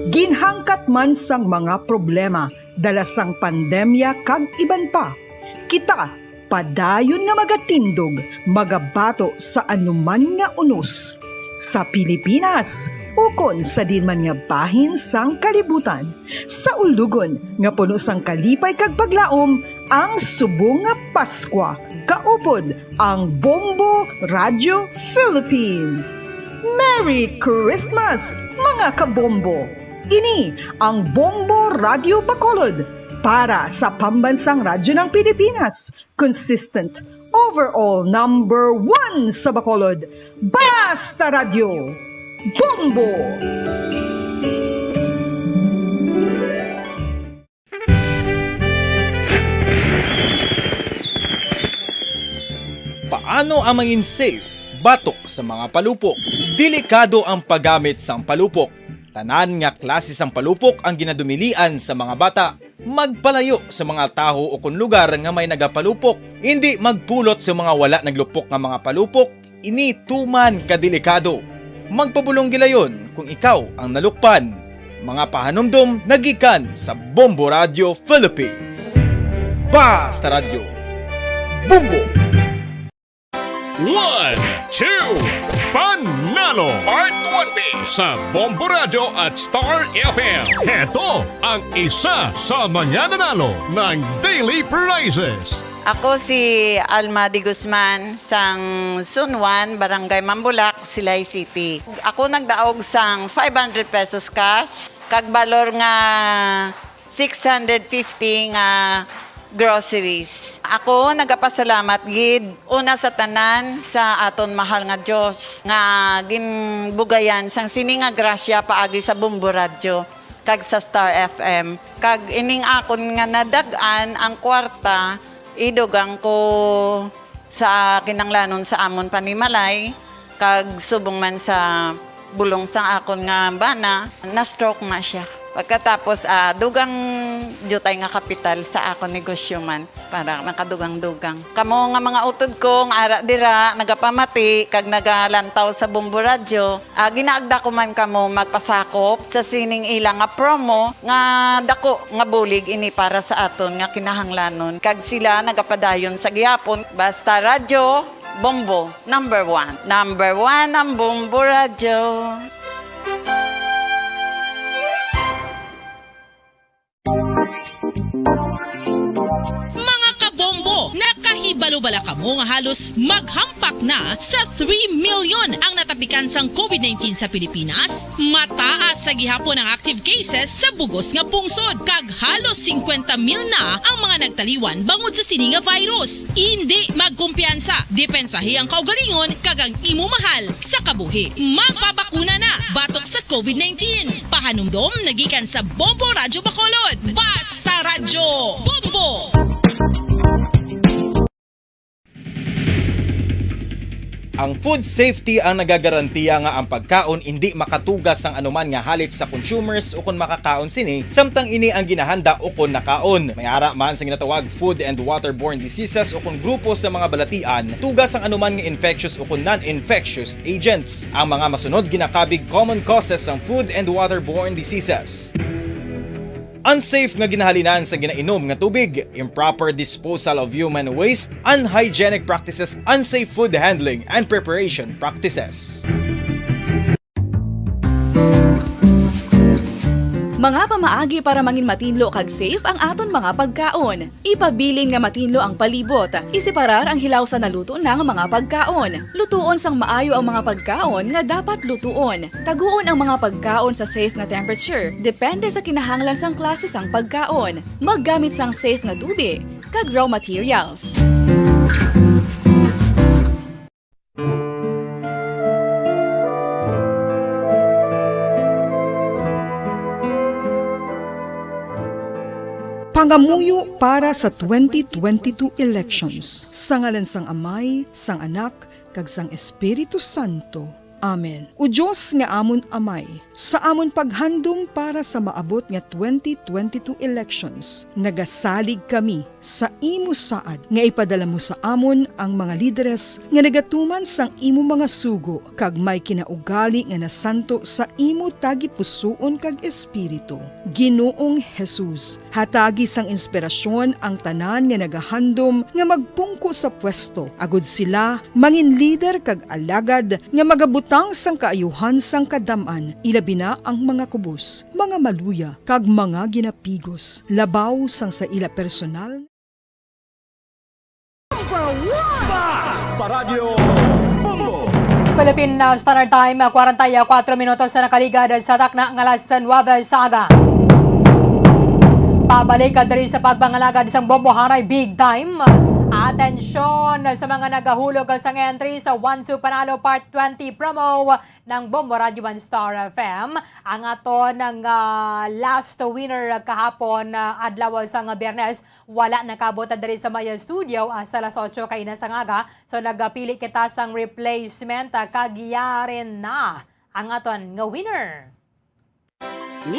Ginhangkat man sang mga problema dala sang pandemya kag iban pa. Kita padayon nga magatindog, magabato sa anuman nga unos. Sa Pilipinas, ukon sa dinman nga bahin sang kalibutan. Sa ulugon nga puno sang kalipay kag paglaom, ang subong nga Paskwa. Kaupod ang Bombo Radio Philippines. Merry Christmas, mga kabombo! Ini ang Bombo Radio Bacolod para sa Pambansang Radyo ng Pilipinas. Consistent, overall number 1 sa Bacolod. Basta Radio! Bombo! Paano ang mangin safe batok sa mga palupok? Delikado ang paggamit sang palupok. Tanan nga klase sang palupok ang ginadumilian sa mga bata. Magpalayo sa mga taho o kun lugar nga may nagapalupok. Hindi magpulot sa mga wala naglupok nga mga palupok. Ini tuman kadelikado. Magpabulong gilayon kung ikaw ang nalukpan. Mga pahanumdum nagikan sa Bombo Radio Philippines. Basta Radio Bombo! 1, 2, Panalo Part 1B sa Bombo Radio at Star FM. Ito ang isa sa mananalo ng daily prizes. Ako si Alma de Guzman sang Sunwan, Barangay Mambulak, Silay City. Ako nagdaog sang 500 pesos cash, kag balor nga 650 nga groceries. Ako nagapasalamat gid una sa tanan sa aton mahal nga Dios nga ginbugayan sang sini nga grasya paagi sa Bombo Radio kag sa Star FM. Kag ining akon nga nadagan ang kwarta idugang ko sa kinanglanon sa amon panimalay kag subong man sa bulong sa akon nga bana na stroke na siya. Pagkatapos, dugang jutay nga kapital sa ako negosyo man para nakadugang-dugang. Kamo nga mga utod ko, nga ara dira, nagapamati, kag nagalantaw sa Bombo Radio, ginaagda ko man kamo magpasakop sa sining ilang nga promo, nga dako nga bulig ini para sa aton nga kinahanglanon. Kag sila nagapadayon sa gihapon, Basta Radio, Bombo, number 1. Number 1 ang Bombo Radio. Nakahibalo-bala ka mo nga halos maghampak na sa 3 million ang natapikan sang COVID-19 sa Pilipinas. Mataas sa gihapon ang active cases sa bugos nga pungsod kag halos 50 mil na ang mga nagtaliwan bangod sa sini nga virus. Hindi magkumpiyansa, depensahi ang kaugalingon kag ang imo mahal sa kabuhi. Magpabakuna na batok sa COVID-19. Pahanumdom nagikan sa Bombo Radio Bacolod. Basta Radio Bombo! Ang food safety ang nagagarantiya nga ang pagkaon hindi makatugas ang anuman nga halit sa consumers o kung makakaon sini, samtang ini ang ginahanda o kung nakaon. May ara man sa ginatawag food and waterborne diseases o kung grupo sa mga balatian, tugas ang anuman nga infectious o kung non-infectious agents. Ang mga masunod ginakabig common causes ng food and waterborne diseases. Unsafe nga ginahalinan sa ginainom nga tubig, improper disposal of human waste, unhygienic practices, unsafe food handling, and preparation practices. Mga pamaagi para mangin matinlo kag safe ang aton mga pagkaon. Ipabilin nga matinlo ang palibot. Isiparar ang hilaw sa naluto ng mga pagkaon. Lutuon sang maayo ang mga pagkaon nga dapat lutuon. Taguon ang mga pagkaon sa safe nga temperature. Depende sa kinahanglan sang klase sang pagkaon. Maggamit sang safe nga tubig kag raw materials. Pangamuyo para sa 2022 elections. Sa ngalan sang Amay, sang Anak, kag sang Espiritu Santo. Amen. O Diyos nga amon Amay, sa amon paghandom para sa maabot nga 2022 elections, nagasalig kami sa imo saad nga ipadala mo sa amon ang mga lideres nga nagatuman sang imo mga sugo kag may kinaugali nga nasanto sa imo tagipusoon kag espiritu. Ginoong Jesus, hatagi sang inspirasyon ang tanan nga nagahandom nga magpungko sa pwesto, agud sila mangin lider kag alagad nga magabutang sang kaayuhan sang kadaman, ilabi na ang mga kubos, mga maluya kag mga ginapigos, labaw sang sa ila personal. Basta Radio Bombo! Philippine Standard Time, 44 minutos na nakaligad sa takna ng alas 9 saga. Pabalik ka dali sa pagbangalagad isang Bombo Hanay Big Time. Atensyon sa mga nagahulog sa entry sa 1-2 Panalo Part 20 promo ng Bombo Radio 1 Star FM. Ang ato ng last winner kahapon adlaw sa Biyernes, wala nakabot diri sa Maya Studio sa alas 8 kay nasangaga. So nagpili kita sang replacement kagiyarin na ang aton nga winner. 1,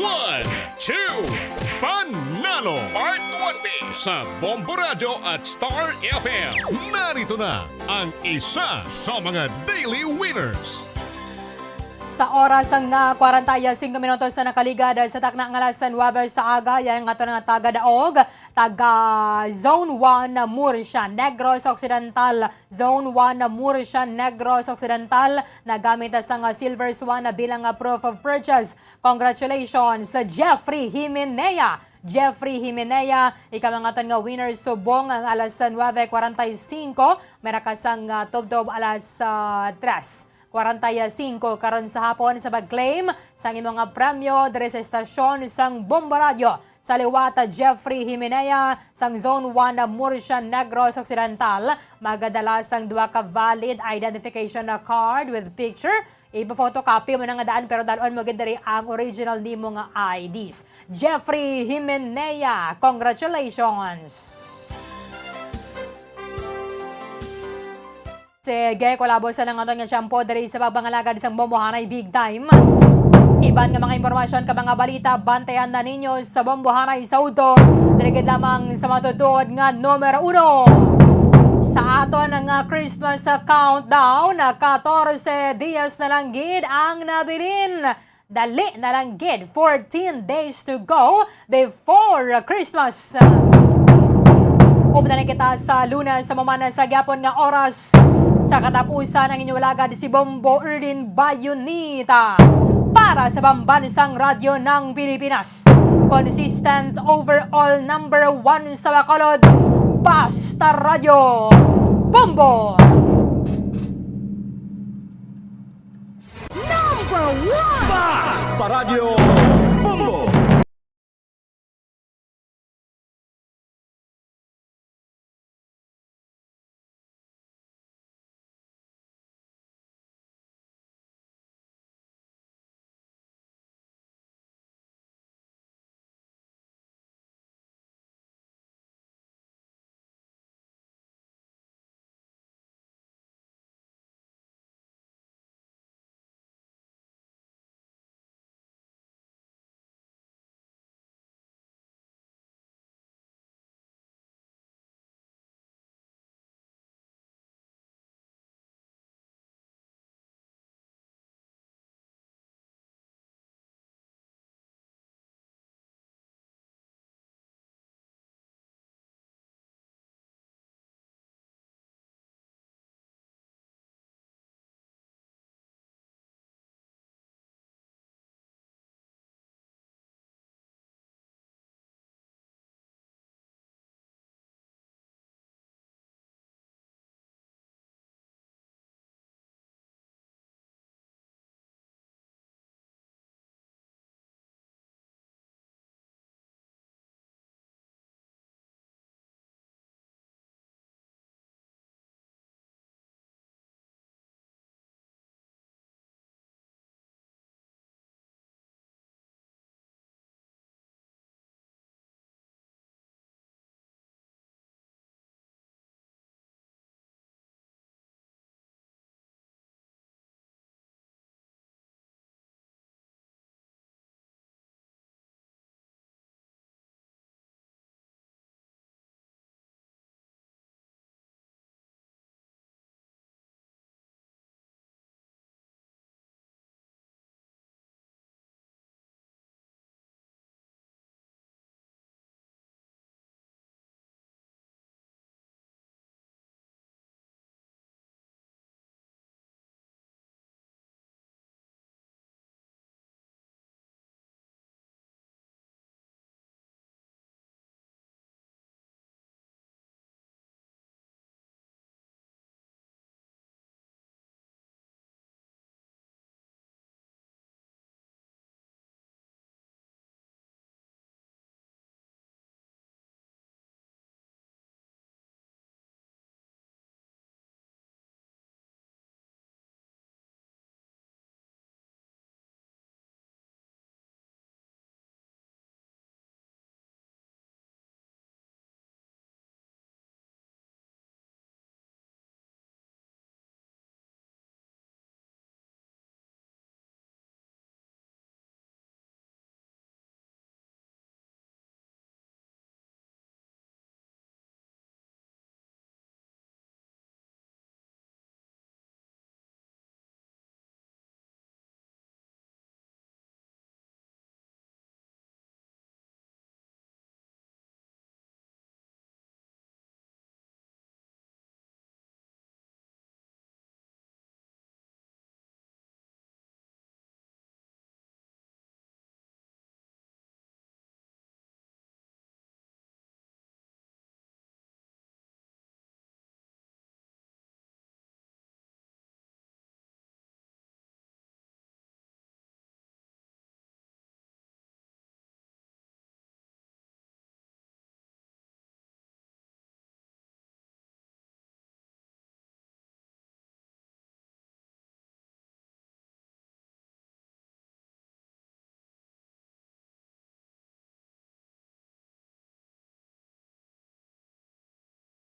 2, Panalo Part 1B sa Bombo Radio at Star FM. Narito na ang isa sa mga daily winners. Sa oras ang 45 minutos na nakaligad sa takna ng alas 9 sa aga, yan nga ito ng taga-daog, taga-Zone 1 Murcia, Negros Occidental, Zone 1 Murcia, Negros Occidental, nagamit sa Silver Swan bilang proof of purchase. Congratulations sa Jeffrey Jimenea. Jeffrey Jimenea, ikaw ang aton nga winner subong ang alas 9:45, merakasang tubdob alas 3:45 karon sa hapon sa pag-claim sa imong mga premyo diri sa estasyon sang Bombo Radio. Sa liwata Jeffrey Jimenea sang Zone 1 Murcia, Negros Occidental, magadala sang duha ka valid identification card with picture. Ipa-photocopy mo na nga daan pero dalon mo gid diri ang original nimo nga IDs. Jeffrey Jimenea, congratulations. Sige, kolabo sa nang nga shampoo diri sa pagbangalagad isang Bombo Hanay Big Time. Iban nga mga impormasyon ka mga balita, bantayan na ninyo sa Bombo Hanay Saudo. Dirigid lamang sa matutod nga numero 1. Sa aton nga Christmas countdown, 14 dias na lang gid ang nabilin. Dali na lang gid, 14 days to go before Christmas. Updated kita sa Lunes sa mamana sa gyapon nga oras sa katapusan ng inyong lagad si Bombo Erlin Bayonita para sa Pambansang Radyo ng Pilipinas. Consistent overall number 1 sa Bacolod, Basta Radio Bombo! Number 1! Basta Radio